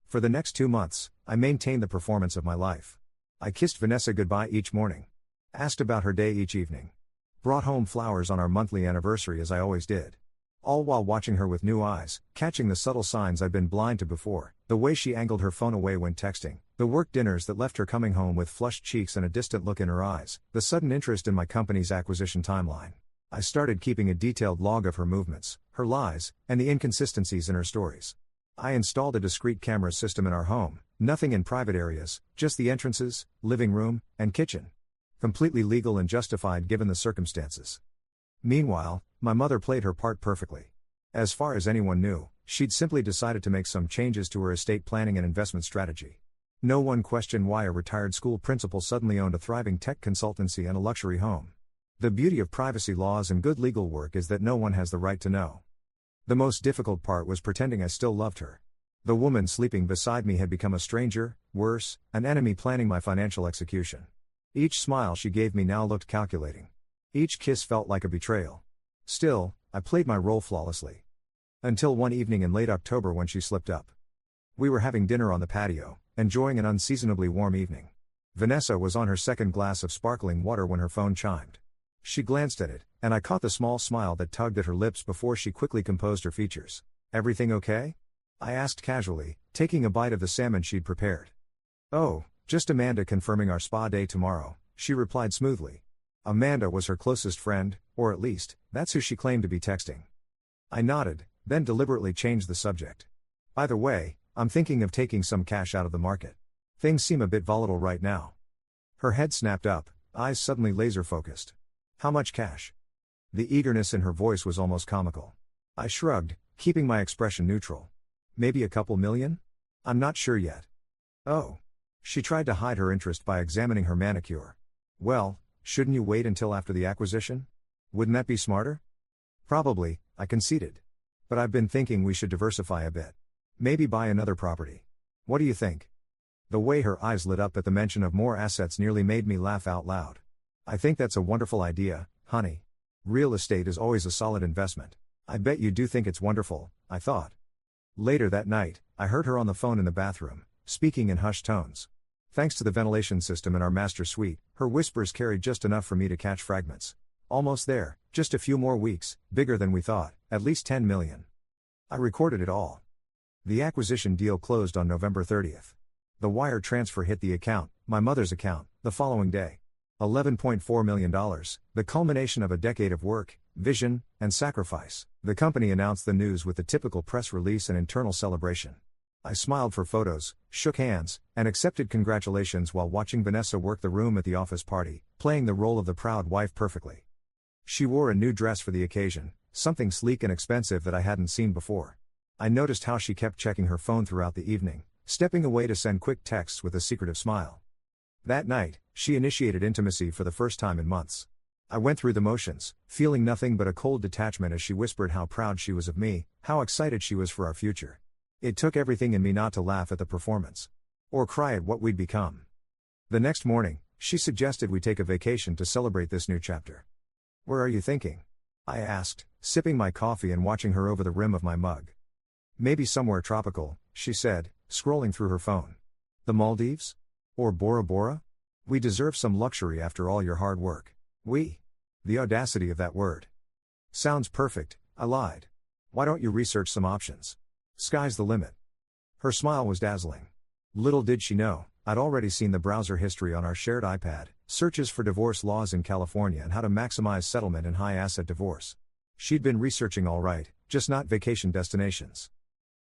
For the next 2 months, I maintained the performance of my life. I kissed Vanessa goodbye each morning. Asked about her day each evening. Brought home flowers on our monthly anniversary as I always did. All while watching her with new eyes, catching the subtle signs I'd been blind to before, the way she angled her phone away when texting, the work dinners that left her coming home with flushed cheeks and a distant look in her eyes, the sudden interest in my company's acquisition timeline. I started keeping a detailed log of her movements, her lies, and the inconsistencies in her stories. I installed a discrete camera system in our home, nothing in private areas, just the entrances, living room, and kitchen. Completely legal and justified given the circumstances. Meanwhile, my mother played her part perfectly. As far as anyone knew, she'd simply decided to make some changes to her estate planning and investment strategy. No one questioned why a retired school principal suddenly owned a thriving tech consultancy and a luxury home. The beauty of privacy laws and good legal work is that no one has the right to know. The most difficult part was pretending I still loved her. The woman sleeping beside me had become a stranger, worse, an enemy planning my financial execution. Each smile she gave me now looked calculating. Each kiss felt like a betrayal. Still, I played my role flawlessly. Until one evening in late October when she slipped up. We were having dinner on the patio, enjoying an unseasonably warm evening. Vanessa was on her second glass of sparkling water when her phone chimed. She glanced at it, and I caught the small smile that tugged at her lips before she quickly composed her features. "Everything okay?" I asked casually, taking a bite of the salmon she'd prepared. "Oh, just Amanda confirming our spa day tomorrow," she replied smoothly. Amanda was her closest friend, or at least, that's who she claimed to be texting. I nodded, then deliberately changed the subject. "By the way, I'm thinking of taking some cash out of the market. Things seem a bit volatile right now." Her head snapped up, eyes suddenly laser-focused. "How much cash?" The eagerness in her voice was almost comical. I shrugged, keeping my expression neutral. "Maybe a couple million? I'm not sure yet." "Oh." She tried to hide her interest by examining her manicure. "Well, shouldn't you wait until after the acquisition? Wouldn't that be smarter?" "Probably," I conceded. "But I've been thinking we should diversify a bit. Maybe buy another property. What do you think?" The way her eyes lit up at the mention of more assets nearly made me laugh out loud. "I think that's a wonderful idea, honey. Real estate is always a solid investment. I bet you do think it's wonderful," I thought. Later that night, I heard her on the phone in the bathroom, speaking in hushed tones. Thanks to the ventilation system in our master suite, her whispers carried just enough for me to catch fragments. "Almost there, just a few more weeks, bigger than we thought, at least 10 million. I recorded it all. The acquisition deal closed on November 30th. The wire transfer hit the account, my mother's account, the following day. $11.4 million, the culmination of a decade of work, vision, and sacrifice. The company announced the news with the typical press release and internal celebration. I smiled for photos, shook hands, and accepted congratulations while watching Vanessa work the room at the office party, playing the role of the proud wife perfectly. She wore a new dress for the occasion, something sleek and expensive that I hadn't seen before. I noticed how she kept checking her phone throughout the evening, stepping away to send quick texts with a secretive smile. That night, she initiated intimacy for the first time in months. I went through the motions, feeling nothing but a cold detachment as she whispered how proud she was of me, how excited she was for our future. It took everything in me not to laugh at the performance. Or cry at what we'd become. The next morning, she suggested we take a vacation to celebrate this new chapter. "Where are you thinking?" I asked, sipping my coffee and watching her over the rim of my mug. "Maybe somewhere tropical," she said, scrolling through her phone. "The Maldives? Or Bora Bora? We deserve some luxury after all your hard work." "We?" The audacity of that word. Sounds perfect, I lied. Why don't you research some options? Sky's the limit. Her smile was dazzling. Little did she know, I'd already seen the browser history on our shared iPad, searches for divorce laws in California and how to maximize settlement in high-asset divorce. She'd been researching all right, just not vacation destinations.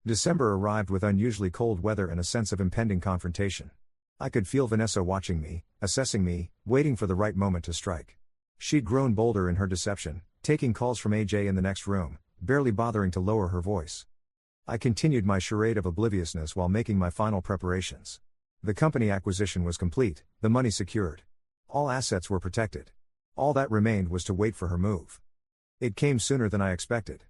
December arrived with unusually cold weather and a sense of impending confrontation. I could feel Vanessa watching me, assessing me, waiting for the right moment to strike. She'd grown bolder in her deception, taking calls from AJ in the next room, barely bothering to lower her voice. I continued my charade of obliviousness while making my final preparations. The company acquisition was complete, the money secured. All assets were protected. All that remained was to wait for her move. It came sooner than I expected.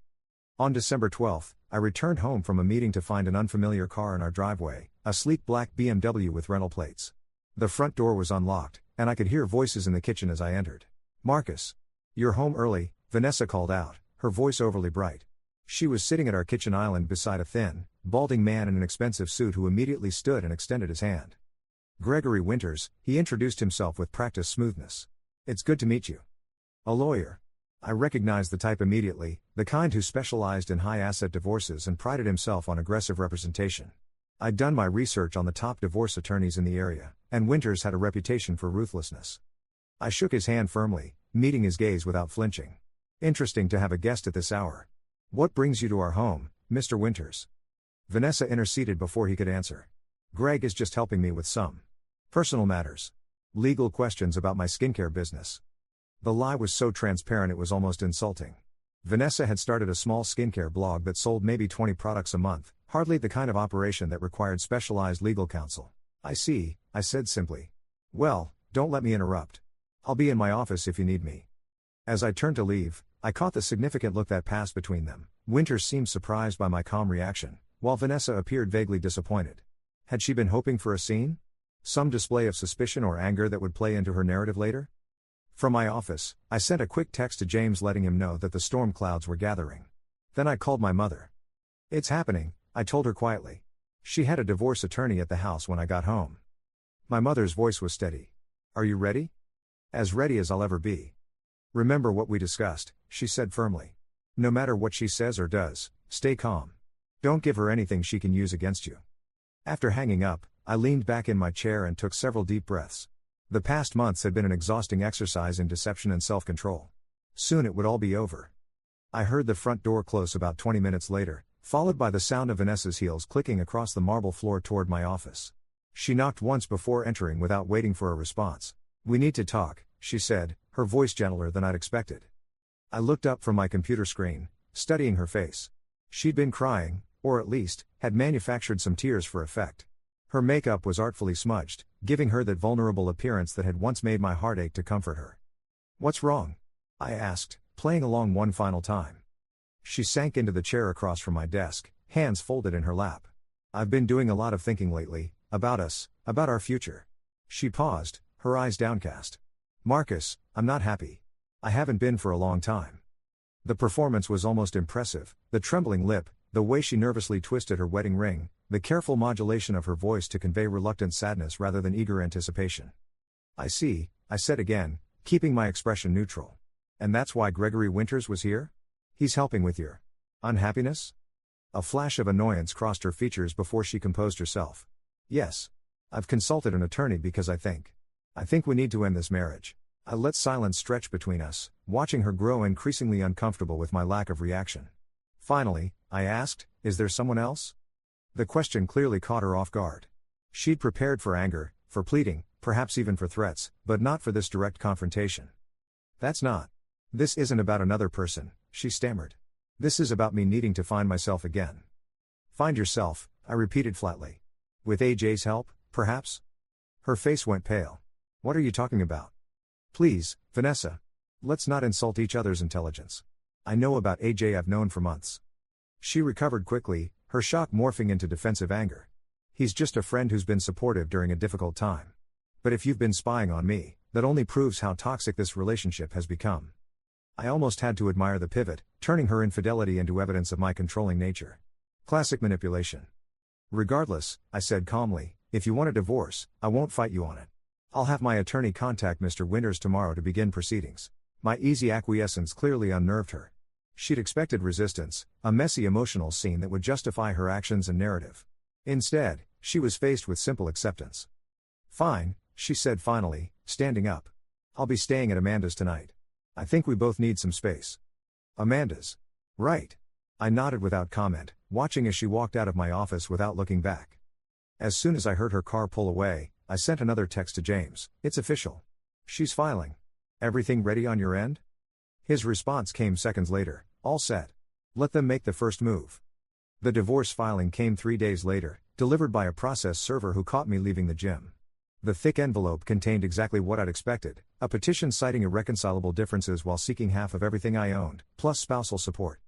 On December 12th, I returned home from a meeting to find an unfamiliar car in our driveway, a sleek black BMW with rental plates. The front door was unlocked, and I could hear voices in the kitchen as I entered. "Marcus. You're home early," Vanessa called out, her voice overly bright. She was sitting at our kitchen island beside a thin, balding man in an expensive suit who immediately stood and extended his hand. "Gregory Winters," he introduced himself with practiced smoothness. "It's good to meet you." A lawyer. I recognized the type immediately, the kind who specialized in high-asset divorces and prided himself on aggressive representation. I'd done my research on the top divorce attorneys in the area, and Winters had a reputation for ruthlessness. I shook his hand firmly, meeting his gaze without flinching. "Interesting to have a guest at this hour. What brings you to our home, Mr. Winters?" Vanessa interceded before he could answer. "Greg is just helping me with some personal matters. Legal questions about my skincare business." The lie was so transparent it was almost insulting. Vanessa had started a small skincare blog that sold maybe 20 products a month, hardly the kind of operation that required specialized legal counsel. "I see," I said simply. "Well, don't let me interrupt. I'll be in my office if you need me." As I turned to leave, I caught the significant look that passed between them. Winters seemed surprised by my calm reaction, while Vanessa appeared vaguely disappointed. Had she been hoping for a scene? Some display of suspicion or anger that would play into her narrative later? From my office, I sent a quick text to James letting him know that the storm clouds were gathering. Then I called my mother. "It's happening," I told her quietly. She had a divorce attorney at the house when I got home. My mother's voice was steady. "Are you ready?" "As ready as I'll ever be." "Remember what we discussed," she said firmly. "No matter what she says or does, stay calm. Don't give her anything she can use against you." After hanging up, I leaned back in my chair and took several deep breaths. The past months had been an exhausting exercise in deception and self-control. Soon it would all be over. I heard the front door close about 20 minutes later, followed by the sound of Vanessa's heels clicking across the marble floor toward my office. She knocked once before entering without waiting for a response. "We need to talk," she said, her voice gentler than I'd expected. I looked up from my computer screen, studying her face. She'd been crying, or at least, had manufactured some tears for effect. Her makeup was artfully smudged, giving her that vulnerable appearance that had once made my heart ache to comfort her. "What's wrong?" I asked, playing along one final time. She sank into the chair across from my desk, hands folded in her lap. "I've been doing a lot of thinking lately, about us, about our future." She paused, her eyes downcast. "Marcus, I'm not happy. I haven't been for a long time." The performance was almost impressive, the trembling lip, the way she nervously twisted her wedding ring, the careful modulation of her voice to convey reluctant sadness rather than eager anticipation. "I see," I said again, keeping my expression neutral. "And that's why Gregory Winters was here? He's helping with your unhappiness?" A flash of annoyance crossed her features before she composed herself. "Yes. I've consulted an attorney because I think we need to end this marriage." I let silence stretch between us, watching her grow increasingly uncomfortable with my lack of reaction. Finally, I asked, "Is there someone else?" The question clearly caught her off guard. She'd prepared for anger, for pleading, perhaps even for threats, but not for this direct confrontation. This isn't about another person," she stammered. "This is about me needing to find myself again." "Find yourself," I repeated flatly. "With AJ's help, perhaps?" Her face went pale. "What are you talking about?" "Please, Vanessa. Let's not insult each other's intelligence. I know about AJ. I've known for months." She recovered quickly, her shock morphing into defensive anger. "He's just a friend who's been supportive during a difficult time. But if you've been spying on me, that only proves how toxic this relationship has become." I almost had to admire the pivot, turning her infidelity into evidence of my controlling nature. Classic manipulation. "Regardless," I said calmly, "if you want a divorce, I won't fight you on it. I'll have my attorney contact Mr. Winters tomorrow to begin proceedings. My easy acquiescence clearly unnerved her. She'd expected resistance, a messy emotional scene that would justify her actions and narrative. Instead, she was faced with simple acceptance. Fine, she said finally, standing up. I'll be staying at Amanda's tonight. I think we both need some space. Amanda's. Right. I nodded without comment, watching as she walked out of my office without looking back. As soon as I heard her car pull away, I sent another text to James. It's official. She's filing. Everything ready on your end? His response came seconds later. All set. Let them make the first move. The divorce filing came 3 days later, delivered by a process server who caught me leaving the gym. The thick envelope contained exactly what I'd expected, a petition citing irreconcilable differences while seeking half of everything I owned, plus spousal support.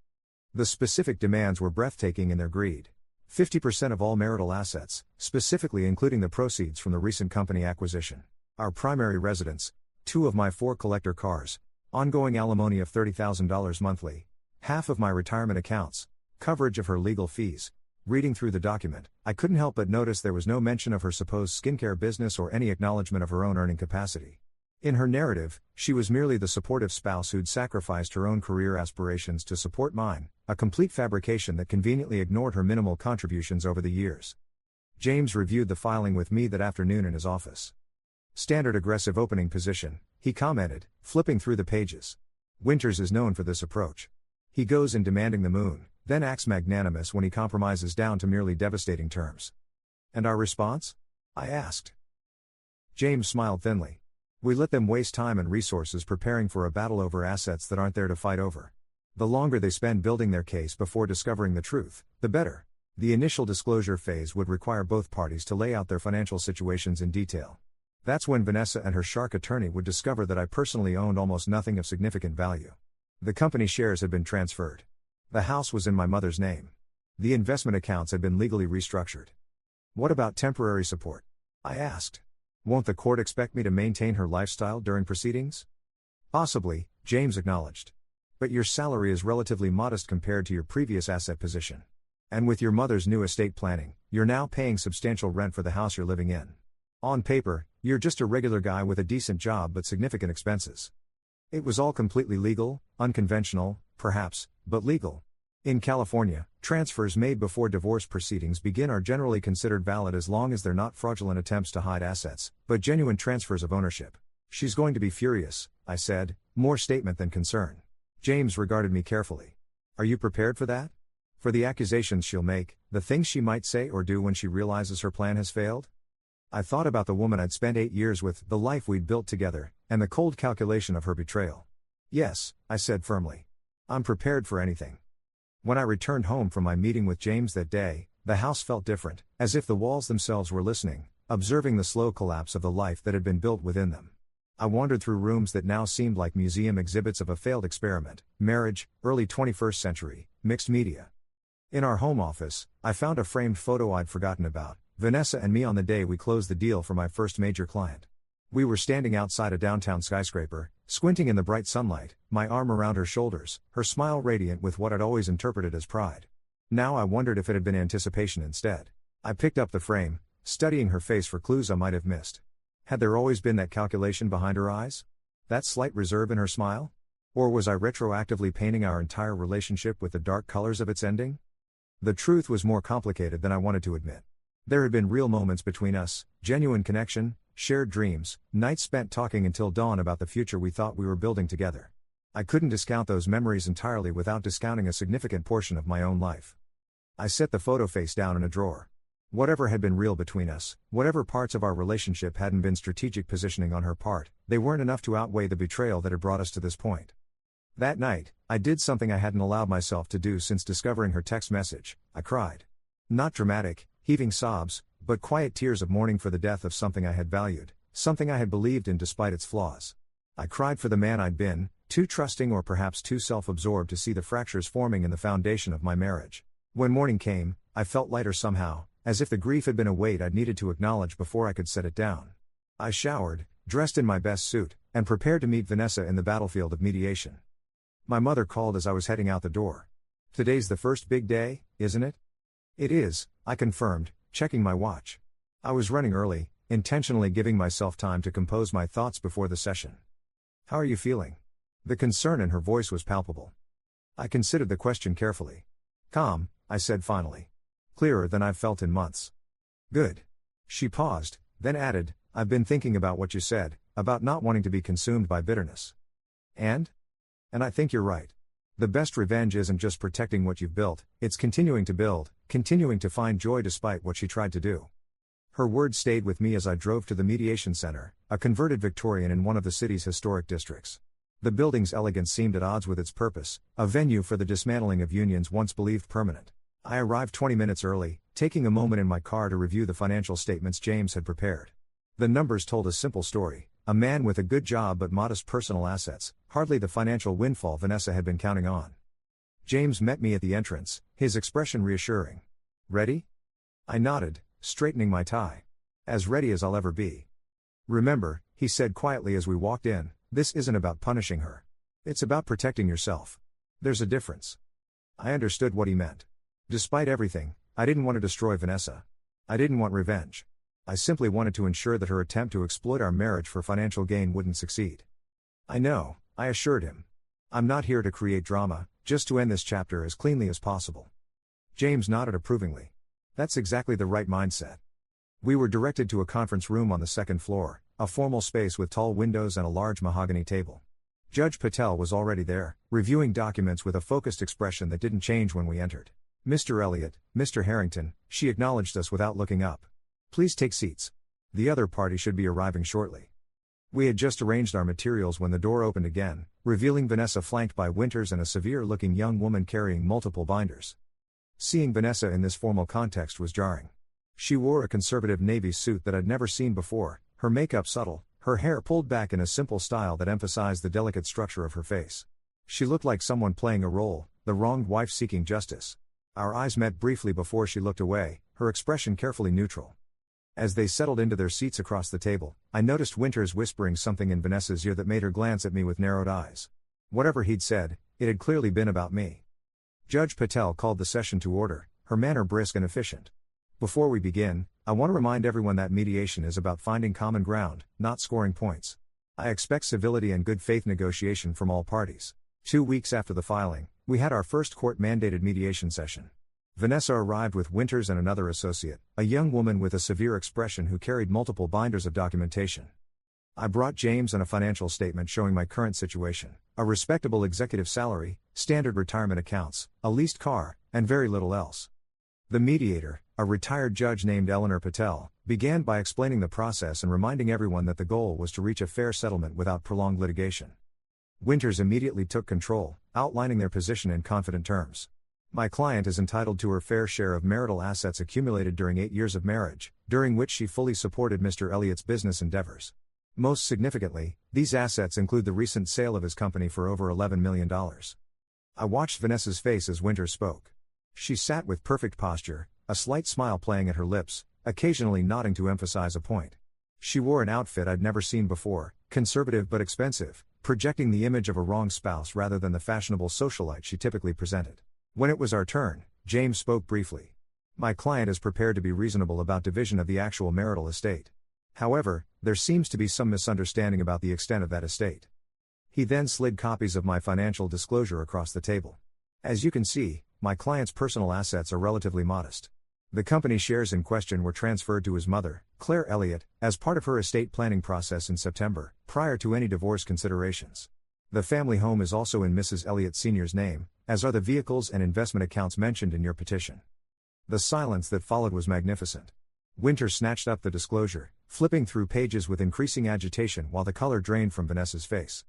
The specific demands were breathtaking in their greed. 50% of all marital assets, specifically including the proceeds from the recent company acquisition. Our primary residence, 2 of my 4 collector cars, ongoing alimony of $30,000 monthly, half of my retirement accounts, coverage of her legal fees. Reading through the document, I couldn't help but notice there was no mention of her supposed skincare business or any acknowledgement of her own earning capacity. In her narrative, she was merely the supportive spouse who'd sacrificed her own career aspirations to support mine, a complete fabrication that conveniently ignored her minimal contributions over the years. James reviewed the filing with me that afternoon in his office. Standard aggressive opening position, he commented, flipping through the pages. Winters is known for this approach. He goes in demanding the moon, then acts magnanimous when he compromises down to merely devastating terms. And our response? I asked. James smiled thinly. We let them waste time and resources preparing for a battle over assets that aren't there to fight over. The longer they spend building their case before discovering the truth, the better. The initial disclosure phase would require both parties to lay out their financial situations in detail. That's when Vanessa and her shark attorney would discover that I personally owned almost nothing of significant value. The company shares had been transferred. The house was in my mother's name. The investment accounts had been legally restructured. What about temporary support? I asked. Won't the court expect me to maintain her lifestyle during proceedings? Possibly, James acknowledged. But your salary is relatively modest compared to your previous asset position. And with your mother's new estate planning, you're now paying substantial rent for the house you're living in. On paper, you're just a regular guy with a decent job but significant expenses. It was all completely legal, unconventional, perhaps, but legal. In California, transfers made before divorce proceedings begin are generally considered valid as long as they're not fraudulent attempts to hide assets, but genuine transfers of ownership. She's going to be furious, I said, more statement than concern. James regarded me carefully. Are you prepared for that? For the accusations she'll make, the things she might say or do when she realizes her plan has failed? I thought about the woman I'd spent 8 years with, the life we'd built together, and the cold calculation of her betrayal. Yes, I said firmly. I'm prepared for anything. When I returned home from my meeting with James that day, the house felt different, as if the walls themselves were listening, observing the slow collapse of the life that had been built within them. I wandered through rooms that now seemed like museum exhibits of a failed experiment: marriage, early 21st century, mixed media. In our home office, I found a framed photo I'd forgotten about, Vanessa and me on the day we closed the deal for my first major client. We were standing outside a downtown skyscraper, squinting in the bright sunlight, my arm around her shoulders, her smile radiant with what I'd always interpreted as pride. Now I wondered if it had been anticipation instead. I picked up the frame, studying her face for clues I might have missed. Had there always been that calculation behind her eyes? That slight reserve in her smile? Or was I retroactively painting our entire relationship with the dark colors of its ending? The truth was more complicated than I wanted to admit. There had been real moments between us, genuine connection, shared dreams, nights spent talking until dawn about the future we thought we were building together. I couldn't discount those memories entirely without discounting a significant portion of my own life. I set the photo face down in a drawer. Whatever had been real between us, whatever parts of our relationship hadn't been strategic positioning on her part, they weren't enough to outweigh the betrayal that had brought us to this point. That night, I did something I hadn't allowed myself to do since discovering her text message. I cried. Not dramatic, heaving sobs, but quiet tears of mourning for the death of something I had valued, something I had believed in despite its flaws. I cried for the man I'd been, too trusting or perhaps too self-absorbed to see the fractures forming in the foundation of my marriage. When morning came, I felt lighter somehow, as if the grief had been a weight I'd needed to acknowledge before I could set it down. I showered, dressed in my best suit, and prepared to meet Vanessa in the battlefield of mediation. My mother called as I was heading out the door. Today's the first big day, isn't it? It is, I confirmed, checking my watch. I was running early, intentionally giving myself time to compose my thoughts before the session. How are you feeling? The concern in her voice was palpable. I considered the question carefully. Calm, I said finally. Clearer than I've felt in months. Good. She paused, then added, I've been thinking about what you said, about not wanting to be consumed by bitterness. And I think you're right. The best revenge isn't just protecting what you've built, it's continuing to build, continuing to find joy despite what she tried to do. Her words stayed with me as I drove to the Mediation Center, a converted Victorian in one of the city's historic districts. The building's elegance seemed at odds with its purpose, a venue for the dismantling of unions once believed permanent. I arrived 20 minutes early, taking a moment in my car to review the financial statements James had prepared. The numbers told a simple story: a man with a good job but modest personal assets, hardly the financial windfall Vanessa had been counting on. James met me at the entrance, his expression reassuring. Ready? I nodded, straightening my tie. As ready as I'll ever be. Remember, he said quietly as we walked in, this isn't about punishing her. It's about protecting yourself. There's a difference. I understood what he meant. Despite everything, I didn't want to destroy Vanessa. I didn't want revenge. I simply wanted to ensure that her attempt to exploit our marriage for financial gain wouldn't succeed. I know, I assured him. I'm not here to create drama, just to end this chapter as cleanly as possible. James nodded approvingly. That's exactly the right mindset. We were directed to a conference room on the second floor, a formal space with tall windows and a large mahogany table. Judge Patel was already there, reviewing documents with a focused expression that didn't change when we entered. Mr. Elliott, Mr. Harrington, she acknowledged us without looking up. Please take seats. The other party should be arriving shortly. We had just arranged our materials when the door opened again, revealing Vanessa flanked by Winters and a severe-looking young woman carrying multiple binders. Seeing Vanessa in this formal context was jarring. She wore a conservative navy suit that I'd never seen before, her makeup subtle, her hair pulled back in a simple style that emphasized the delicate structure of her face. She looked like someone playing a role, the wronged wife seeking justice. Our eyes met briefly before she looked away, her expression carefully neutral. As they settled into their seats across the table, I noticed Winters whispering something in Vanessa's ear that made her glance at me with narrowed eyes. Whatever he'd said, it had clearly been about me. Judge Patel called the session to order, her manner brisk and efficient. Before we begin, I want to remind everyone that mediation is about finding common ground, not scoring points. I expect civility and good faith negotiation from all parties. 2 weeks after the filing, we had our first court-mandated mediation session. Vanessa arrived with Winters and another associate, a young woman with a severe expression who carried multiple binders of documentation. I brought James and a financial statement showing my current situation, a respectable executive salary, standard retirement accounts, a leased car, and very little else. The mediator, a retired judge named Eleanor Patel, began by explaining the process and reminding everyone that the goal was to reach a fair settlement without prolonged litigation. Winters immediately took control, outlining their position in confident terms. My client is entitled to her fair share of marital assets accumulated during 8 years of marriage, during which she fully supported Mr. Elliott's business endeavors. Most significantly, these assets include the recent sale of his company for over $11 million. I watched Vanessa's face as Winters spoke. She sat with perfect posture, a slight smile playing at her lips, occasionally nodding to emphasize a point. She wore an outfit I'd never seen before, conservative but expensive, projecting the image of a wronged spouse rather than the fashionable socialite she typically presented. When it was our turn, James spoke briefly. My client is prepared to be reasonable about division of the actual marital estate. However, there seems to be some misunderstanding about the extent of that estate. He then slid copies of my financial disclosure across the table. As you can see, my client's personal assets are relatively modest. The company shares in question were transferred to his mother, Claire Elliott, as part of her estate planning process in September, prior to any divorce considerations. The family home is also in Mrs. Elliott Sr.'s name, as are the vehicles and investment accounts mentioned in your petition. The silence that followed was magnificent. Winter snatched up the disclosure, flipping through pages with increasing agitation while the color drained from Vanessa's face.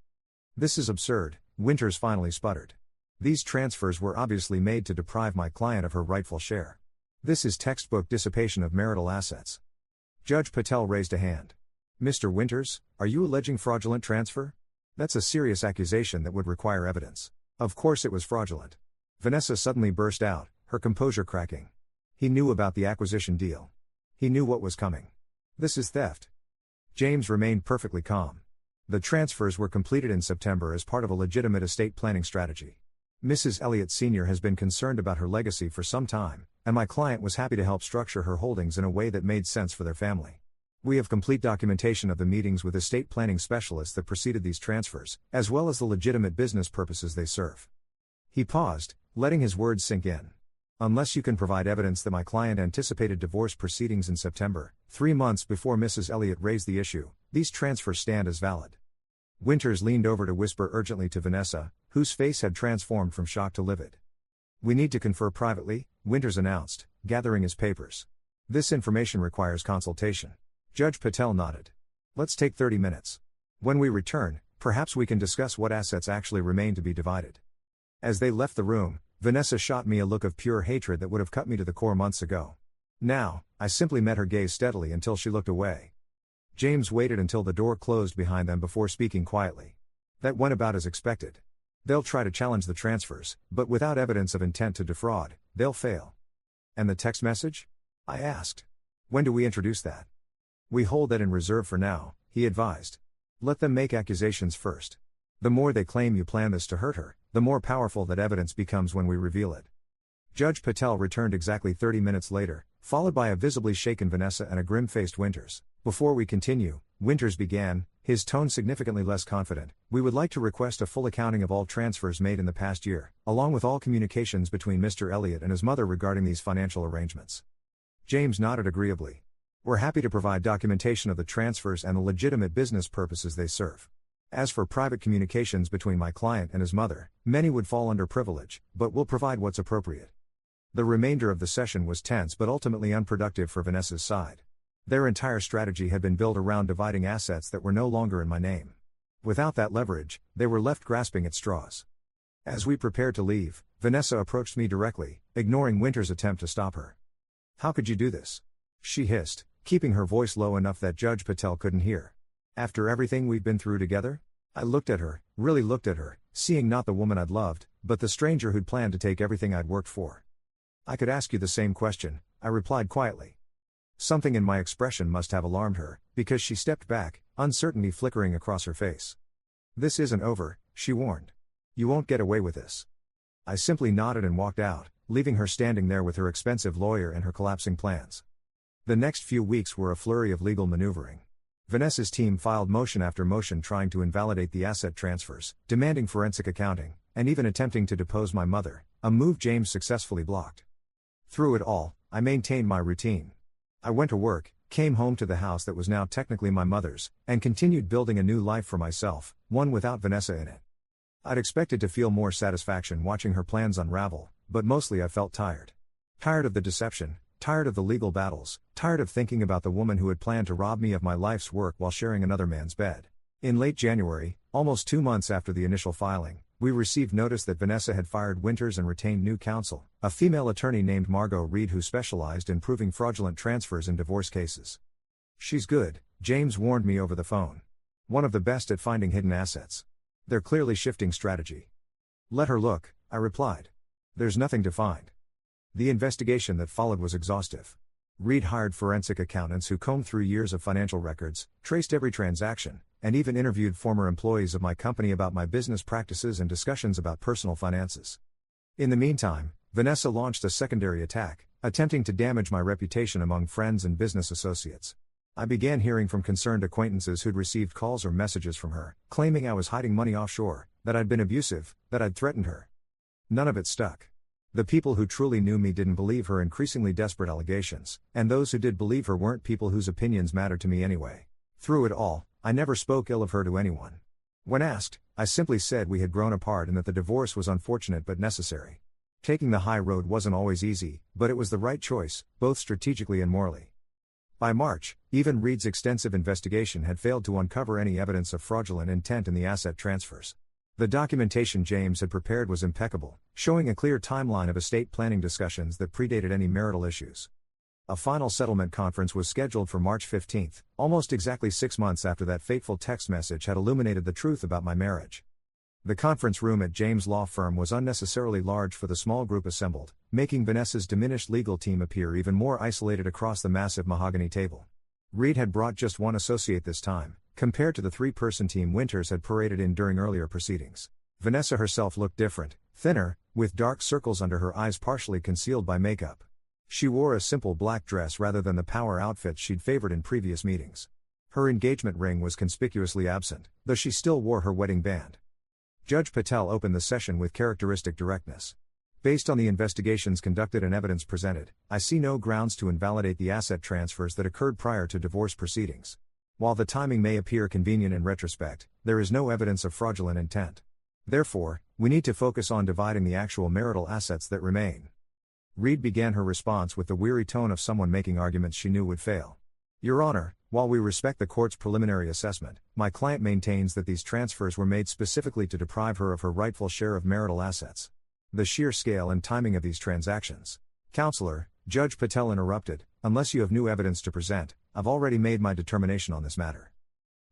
This is absurd, Winters finally sputtered. These transfers were obviously made to deprive my client of her rightful share. This is textbook dissipation of marital assets. Judge Patel raised a hand. Mr. Winters, are you alleging fraudulent transfer? That's a serious accusation that would require evidence. Of course it was fraudulent. Vanessa suddenly burst out, her composure cracking. He knew about the acquisition deal. He knew what was coming. This is theft. James remained perfectly calm. The transfers were completed in September as part of a legitimate estate planning strategy. Mrs. Elliott Sr. has been concerned about her legacy for some time, and my client was happy to help structure her holdings in a way that made sense for their family. We have complete documentation of the meetings with estate planning specialists that preceded these transfers, as well as the legitimate business purposes they serve. He paused, letting his words sink in. Unless you can provide evidence that my client anticipated divorce proceedings in September, 3 months before Mrs. Elliott raised the issue, these transfers stand as valid. Winters leaned over to whisper urgently to Vanessa, whose face had transformed from shock to livid. We need to confer privately, Winters announced, gathering his papers. This information requires consultation. Judge Patel nodded. Let's take 30 minutes. When we return, perhaps we can discuss what assets actually remain to be divided. As they left the room, Vanessa shot me a look of pure hatred that would have cut me to the core months ago. Now, I simply met her gaze steadily until she looked away. James waited until the door closed behind them before speaking quietly. That went about as expected. They'll try to challenge the transfers, but without evidence of intent to defraud, they'll fail. And the text message? I asked. When do we introduce that? We hold that in reserve for now, he advised. Let them make accusations first. The more they claim you plan this to hurt her, the more powerful that evidence becomes when we reveal it. Judge Patel returned exactly 30 minutes later, followed by a visibly shaken Vanessa and a grim-faced Winters. Before we continue, Winters began, his tone significantly less confident, we would like to request a full accounting of all transfers made in the past year, along with all communications between Mr. Elliott and his mother regarding these financial arrangements. James nodded agreeably. We're happy to provide documentation of the transfers and the legitimate business purposes they serve. As for private communications between my client and his mother, many would fall under privilege, but we'll provide what's appropriate. The remainder of the session was tense but ultimately unproductive for Vanessa's side. Their entire strategy had been built around dividing assets that were no longer in my name. Without that leverage, they were left grasping at straws. As we prepared to leave, Vanessa approached me directly, ignoring Winters' attempt to stop her. How could you do this? She hissed, keeping her voice low enough that Judge Patel couldn't hear. After everything we've been through together? I looked at her, really looked at her, seeing not the woman I'd loved, but the stranger who'd planned to take everything I'd worked for. I could ask you the same question, I replied quietly. Something in my expression must have alarmed her, because she stepped back, uncertainty flickering across her face. This isn't over, she warned. You won't get away with this. I simply nodded and walked out, leaving her standing there with her expensive lawyer and her collapsing plans. The next few weeks were a flurry of legal maneuvering. Vanessa's team filed motion after motion trying to invalidate the asset transfers, demanding forensic accounting, and even attempting to depose my mother, a move James successfully blocked. Through it all, I maintained my routine. I went to work, came home to the house that was now technically my mother's, and continued building a new life for myself, one without Vanessa in it. I'd expected to feel more satisfaction watching her plans unravel, but mostly I felt tired. Tired of the deception, tired of the legal battles, tired of thinking about the woman who had planned to rob me of my life's work while sharing another man's bed. In late January, almost 2 months after the initial filing, we received notice that Vanessa had fired Winters and retained new counsel, a female attorney named Margot Reed who specialized in proving fraudulent transfers in divorce cases. She's good, James warned me over the phone. One of the best at finding hidden assets. They're clearly shifting strategy. Let her look, I replied. There's nothing to find. The investigation that followed was exhaustive. Reed hired forensic accountants who combed through years of financial records, traced every transaction, and even interviewed former employees of my company about my business practices and discussions about personal finances. In the meantime, Vanessa launched a secondary attack, attempting to damage my reputation among friends and business associates. I began hearing from concerned acquaintances who'd received calls or messages from her, claiming I was hiding money offshore, that I'd been abusive, that I'd threatened her. None of it stuck. The people who truly knew me didn't believe her increasingly desperate allegations, and those who did believe her weren't people whose opinions mattered to me anyway. Through it all, I never spoke ill of her to anyone. When asked, I simply said we had grown apart and that the divorce was unfortunate but necessary. Taking the high road wasn't always easy, but it was the right choice, both strategically and morally. By March, even Reed's extensive investigation had failed to uncover any evidence of fraudulent intent in the asset transfers. The documentation James had prepared was impeccable, showing a clear timeline of estate planning discussions that predated any marital issues. A final settlement conference was scheduled for March 15, almost exactly 6 months after that fateful text message had illuminated the truth about my marriage. The conference room at James' law firm was unnecessarily large for the small group assembled, making Vanessa's diminished legal team appear even more isolated across the massive mahogany table. Reed had brought just one associate this time, compared to the 3-person team Winters had paraded in during earlier proceedings. Vanessa herself looked different, thinner, with dark circles under her eyes partially concealed by makeup. She wore a simple black dress rather than the power outfits she'd favored in previous meetings. Her engagement ring was conspicuously absent, though she still wore her wedding band. Judge Patel opened the session with characteristic directness. Based on the investigations conducted and evidence presented, I see no grounds to invalidate the asset transfers that occurred prior to divorce proceedings. While the timing may appear convenient in retrospect, there is no evidence of fraudulent intent. Therefore, we need to focus on dividing the actual marital assets that remain. Reed began her response with the weary tone of someone making arguments she knew would fail. Your Honor, while we respect the court's preliminary assessment, my client maintains that these transfers were made specifically to deprive her of her rightful share of marital assets. The sheer scale and timing of these transactions. Counselor, Judge Patel interrupted, unless you have new evidence to present, I've already made my determination on this matter.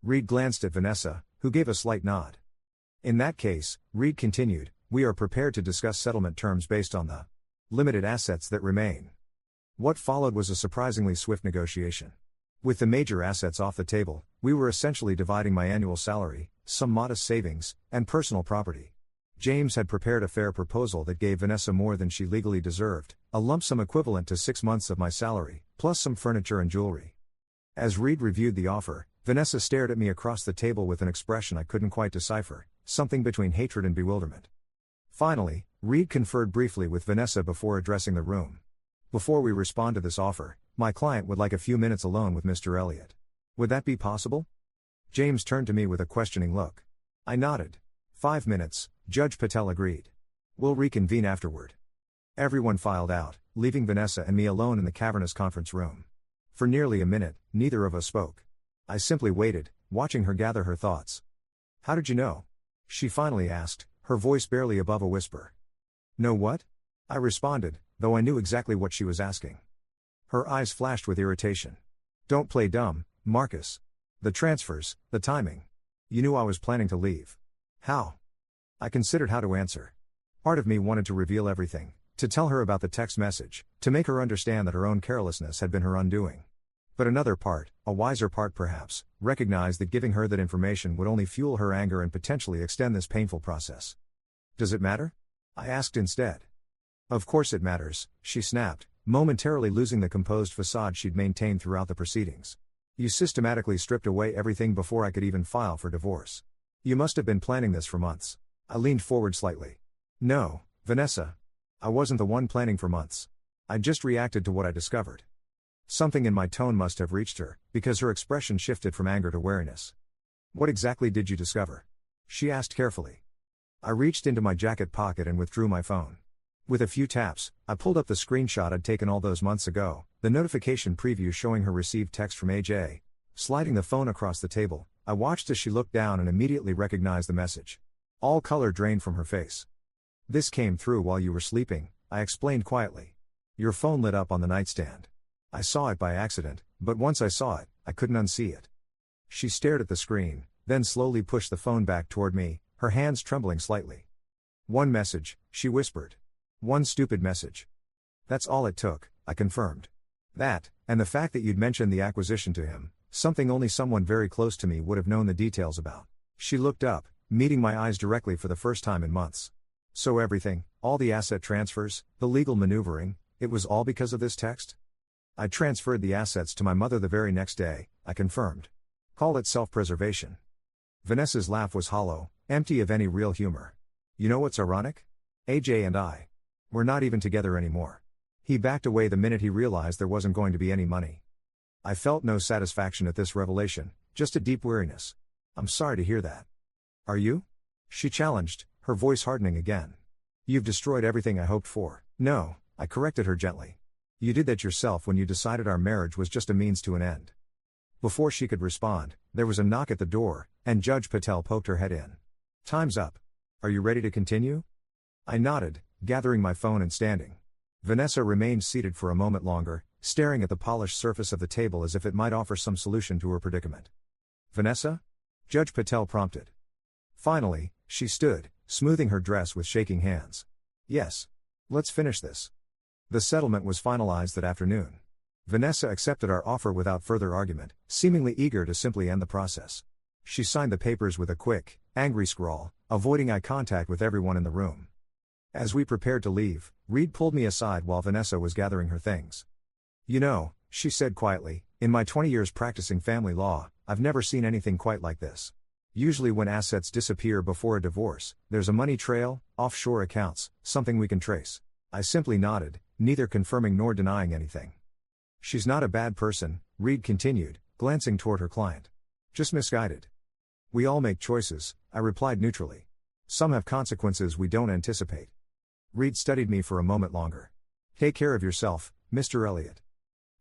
Reed glanced at Vanessa, who gave a slight nod. In that case, Reed continued, we are prepared to discuss settlement terms based on the limited assets that remain. What followed was a surprisingly swift negotiation. With the major assets off the table, we were essentially dividing my annual salary, some modest savings, and personal property. James had prepared a fair proposal that gave Vanessa more than she legally deserved, a lump sum equivalent to 6 months of my salary, plus some furniture and jewelry. As Reed reviewed the offer, Vanessa stared at me across the table with an expression I couldn't quite decipher, something between hatred and bewilderment. Finally, Reed conferred briefly with Vanessa before addressing the room. Before we respond to this offer, my client would like a few minutes alone with Mr. Elliott. Would that be possible? James turned to me with a questioning look. I nodded. 5 minutes, Judge Patel agreed. We'll reconvene afterward. Everyone filed out, leaving Vanessa and me alone in the cavernous conference room. For nearly a minute, neither of us spoke. I simply waited, watching her gather her thoughts. How did you know? She finally asked, her voice barely above a whisper. Know what? I responded, though I knew exactly what she was asking. Her eyes flashed with irritation. Don't play dumb, Marcus. The transfers, the timing. You knew I was planning to leave. How? I considered how to answer. Part of me wanted to reveal everything, to tell her about the text message, to make her understand that her own carelessness had been her undoing. But another part, a wiser part perhaps, recognized that giving her that information would only fuel her anger and potentially extend this painful process. Does it matter? I asked instead. Of course it matters, she snapped, momentarily losing the composed facade she'd maintained throughout the proceedings. You systematically stripped away everything before I could even file for divorce. You must have been planning this for months. I leaned forward slightly. No, Vanessa. I wasn't the one planning for months. I just reacted to what I discovered. Something in my tone must have reached her, because her expression shifted from anger to wariness. What exactly did you discover? She asked carefully. I reached into my jacket pocket and withdrew my phone. With a few taps, I pulled up the screenshot I'd taken all those months ago, the notification preview showing her received text from AJ. Sliding the phone across the table, I watched as she looked down and immediately recognized the message. All color drained from her face. This came through while you were sleeping, I explained quietly. Your phone lit up on the nightstand. I saw it by accident, but once I saw it, I couldn't unsee it. She stared at the screen, then slowly pushed the phone back toward me, her hands trembling slightly. One message, she whispered. One stupid message. That's all it took, I confirmed. That, and the fact that you'd mentioned the acquisition to him, something only someone very close to me would have known the details about. She looked up, meeting my eyes directly for the first time in months. So everything, all the asset transfers, the legal maneuvering, it was all because of this text? I transferred the assets to my mother the very next day, I confirmed. Call it self-preservation. Vanessa's laugh was hollow, empty of any real humor. You know what's ironic? AJ and we're not even together anymore. He backed away the minute he realized there wasn't going to be any money. I felt no satisfaction at this revelation, just a deep weariness. I'm sorry to hear that. Are you? She challenged, her voice hardening again. You've destroyed everything I hoped for. No, I corrected her gently. You did that yourself when you decided our marriage was just a means to an end. Before she could respond, there was a knock at the door, and Judge Patel poked her head in. Time's up. Are you ready to continue? I nodded, gathering my phone and standing. Vanessa remained seated for a moment longer, staring at the polished surface of the table as if it might offer some solution to her predicament. Vanessa? Judge Patel prompted. Finally, she stood, smoothing her dress with shaking hands. Yes. Let's finish this. The settlement was finalized that afternoon. Vanessa accepted our offer without further argument, seemingly eager to simply end the process. She signed the papers with a quick, angry scrawl, avoiding eye contact with everyone in the room. As we prepared to leave, Reed pulled me aside while Vanessa was gathering her things. "You know," she said quietly, "in my 20 years practicing family law, I've never seen anything quite like this. Usually when assets disappear before a divorce, there's a money trail, offshore accounts, something we can trace." I simply nodded, neither confirming nor denying anything. "She's not a bad person," Reed continued, glancing toward her client. "Just misguided." "We all make choices," I replied neutrally. "Some have consequences we don't anticipate." Reed studied me for a moment longer. "Take care of yourself, Mr. Elliott."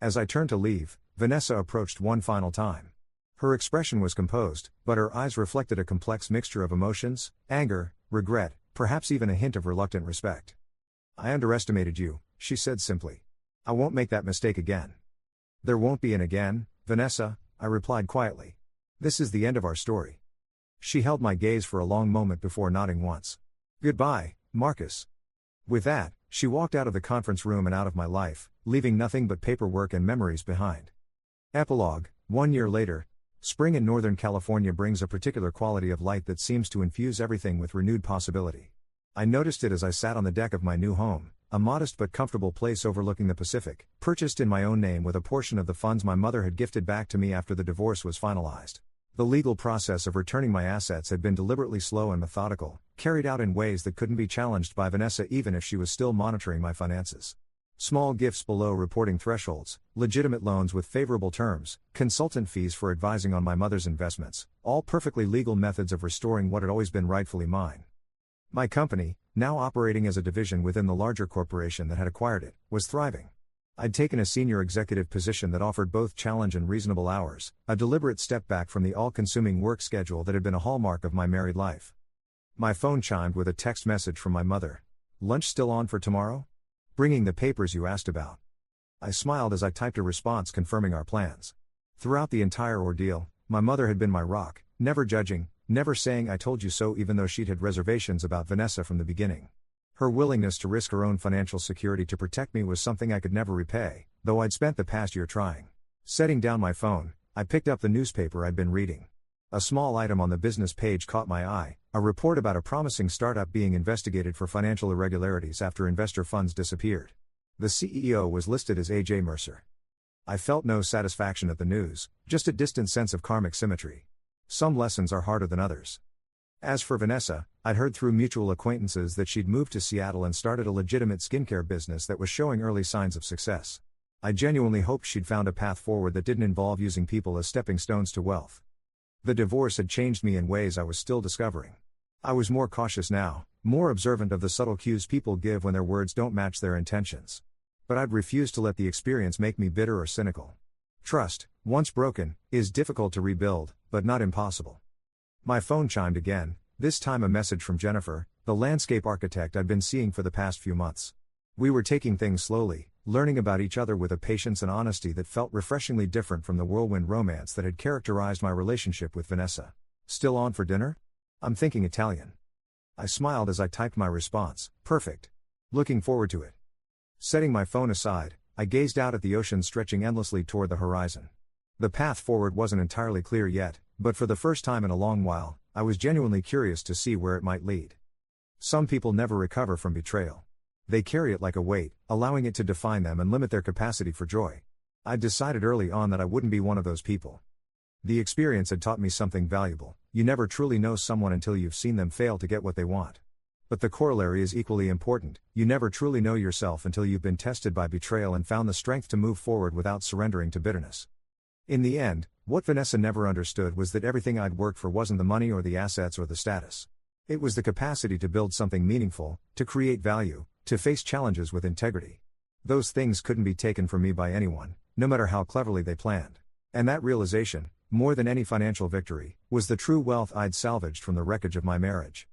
As I turned to leave, Vanessa approached one final time. Her expression was composed, but her eyes reflected a complex mixture of emotions: anger, regret, perhaps even a hint of reluctant respect. "I underestimated you," she said simply. "I won't make that mistake again." "There won't be an again, Vanessa," I replied quietly. "This is the end of our story." She held my gaze for a long moment before nodding once. "Goodbye, Marcus." With that, she walked out of the conference room and out of my life, leaving nothing but paperwork and memories behind. Epilogue: 1 year later. Spring in Northern California brings a particular quality of light that seems to infuse everything with renewed possibility. I noticed it as I sat on the deck of my new home, a modest but comfortable place overlooking the Pacific, purchased in my own name with a portion of the funds my mother had gifted back to me after the divorce was finalized. The legal process of returning my assets had been deliberately slow and methodical, carried out in ways that couldn't be challenged by Vanessa even if she was still monitoring my finances. Small gifts below reporting thresholds, legitimate loans with favorable terms, consultant fees for advising on my mother's investments, all perfectly legal methods of restoring what had always been rightfully mine. My company, now operating as a division within the larger corporation that had acquired it, was thriving. I'd taken a senior executive position that offered both challenge and reasonable hours, a deliberate step back from the all-consuming work schedule that had been a hallmark of my married life. My phone chimed with a text message from my mother. "Lunch still on for tomorrow? Bringing the papers you asked about." I smiled as I typed a response confirming our plans. Throughout the entire ordeal, my mother had been my rock, never judging, never saying "I told you so," even though she'd had reservations about Vanessa from the beginning. Her willingness to risk her own financial security to protect me was something I could never repay, though I'd spent the past year trying. Setting down my phone, I picked up the newspaper I'd been reading. A small item on the business page caught my eye, a report about a promising startup being investigated for financial irregularities after investor funds disappeared. The CEO was listed as A.J. Mercer. I felt no satisfaction at the news, just a distant sense of karmic symmetry. Some lessons are harder than others. As for Vanessa, I'd heard through mutual acquaintances that she'd moved to Seattle and started a legitimate skincare business that was showing early signs of success. I genuinely hoped she'd found a path forward that didn't involve using people as stepping stones to wealth. The divorce had changed me in ways I was still discovering. I was more cautious now, more observant of the subtle cues people give when their words don't match their intentions. But I'd refused to let the experience make me bitter or cynical. Trust, once broken, is difficult to rebuild, but not impossible. My phone chimed again, this time a message from Jennifer, the landscape architect I'd been seeing for the past few months. We were taking things slowly, learning about each other with a patience and honesty that felt refreshingly different from the whirlwind romance that had characterized my relationship with Vanessa. "Still on for dinner? I'm thinking Italian." I smiled as I typed my response, "Perfect. Looking forward to it." Setting my phone aside, I gazed out at the ocean stretching endlessly toward the horizon. The path forward wasn't entirely clear yet, but for the first time in a long while, I was genuinely curious to see where it might lead. Some people never recover from betrayal. They carry it like a weight, allowing it to define them and limit their capacity for joy. I'd decided early on that I wouldn't be one of those people. The experience had taught me something valuable: you never truly know someone until you've seen them fail to get what they want. But the corollary is equally important: you never truly know yourself until you've been tested by betrayal and found the strength to move forward without surrendering to bitterness. In the end, what Vanessa never understood was that everything I'd worked for wasn't the money or the assets or the status. It was the capacity to build something meaningful, to create value, to face challenges with integrity. Those things couldn't be taken from me by anyone, no matter how cleverly they planned. And that realization, more than any financial victory, was the true wealth I'd salvaged from the wreckage of my marriage.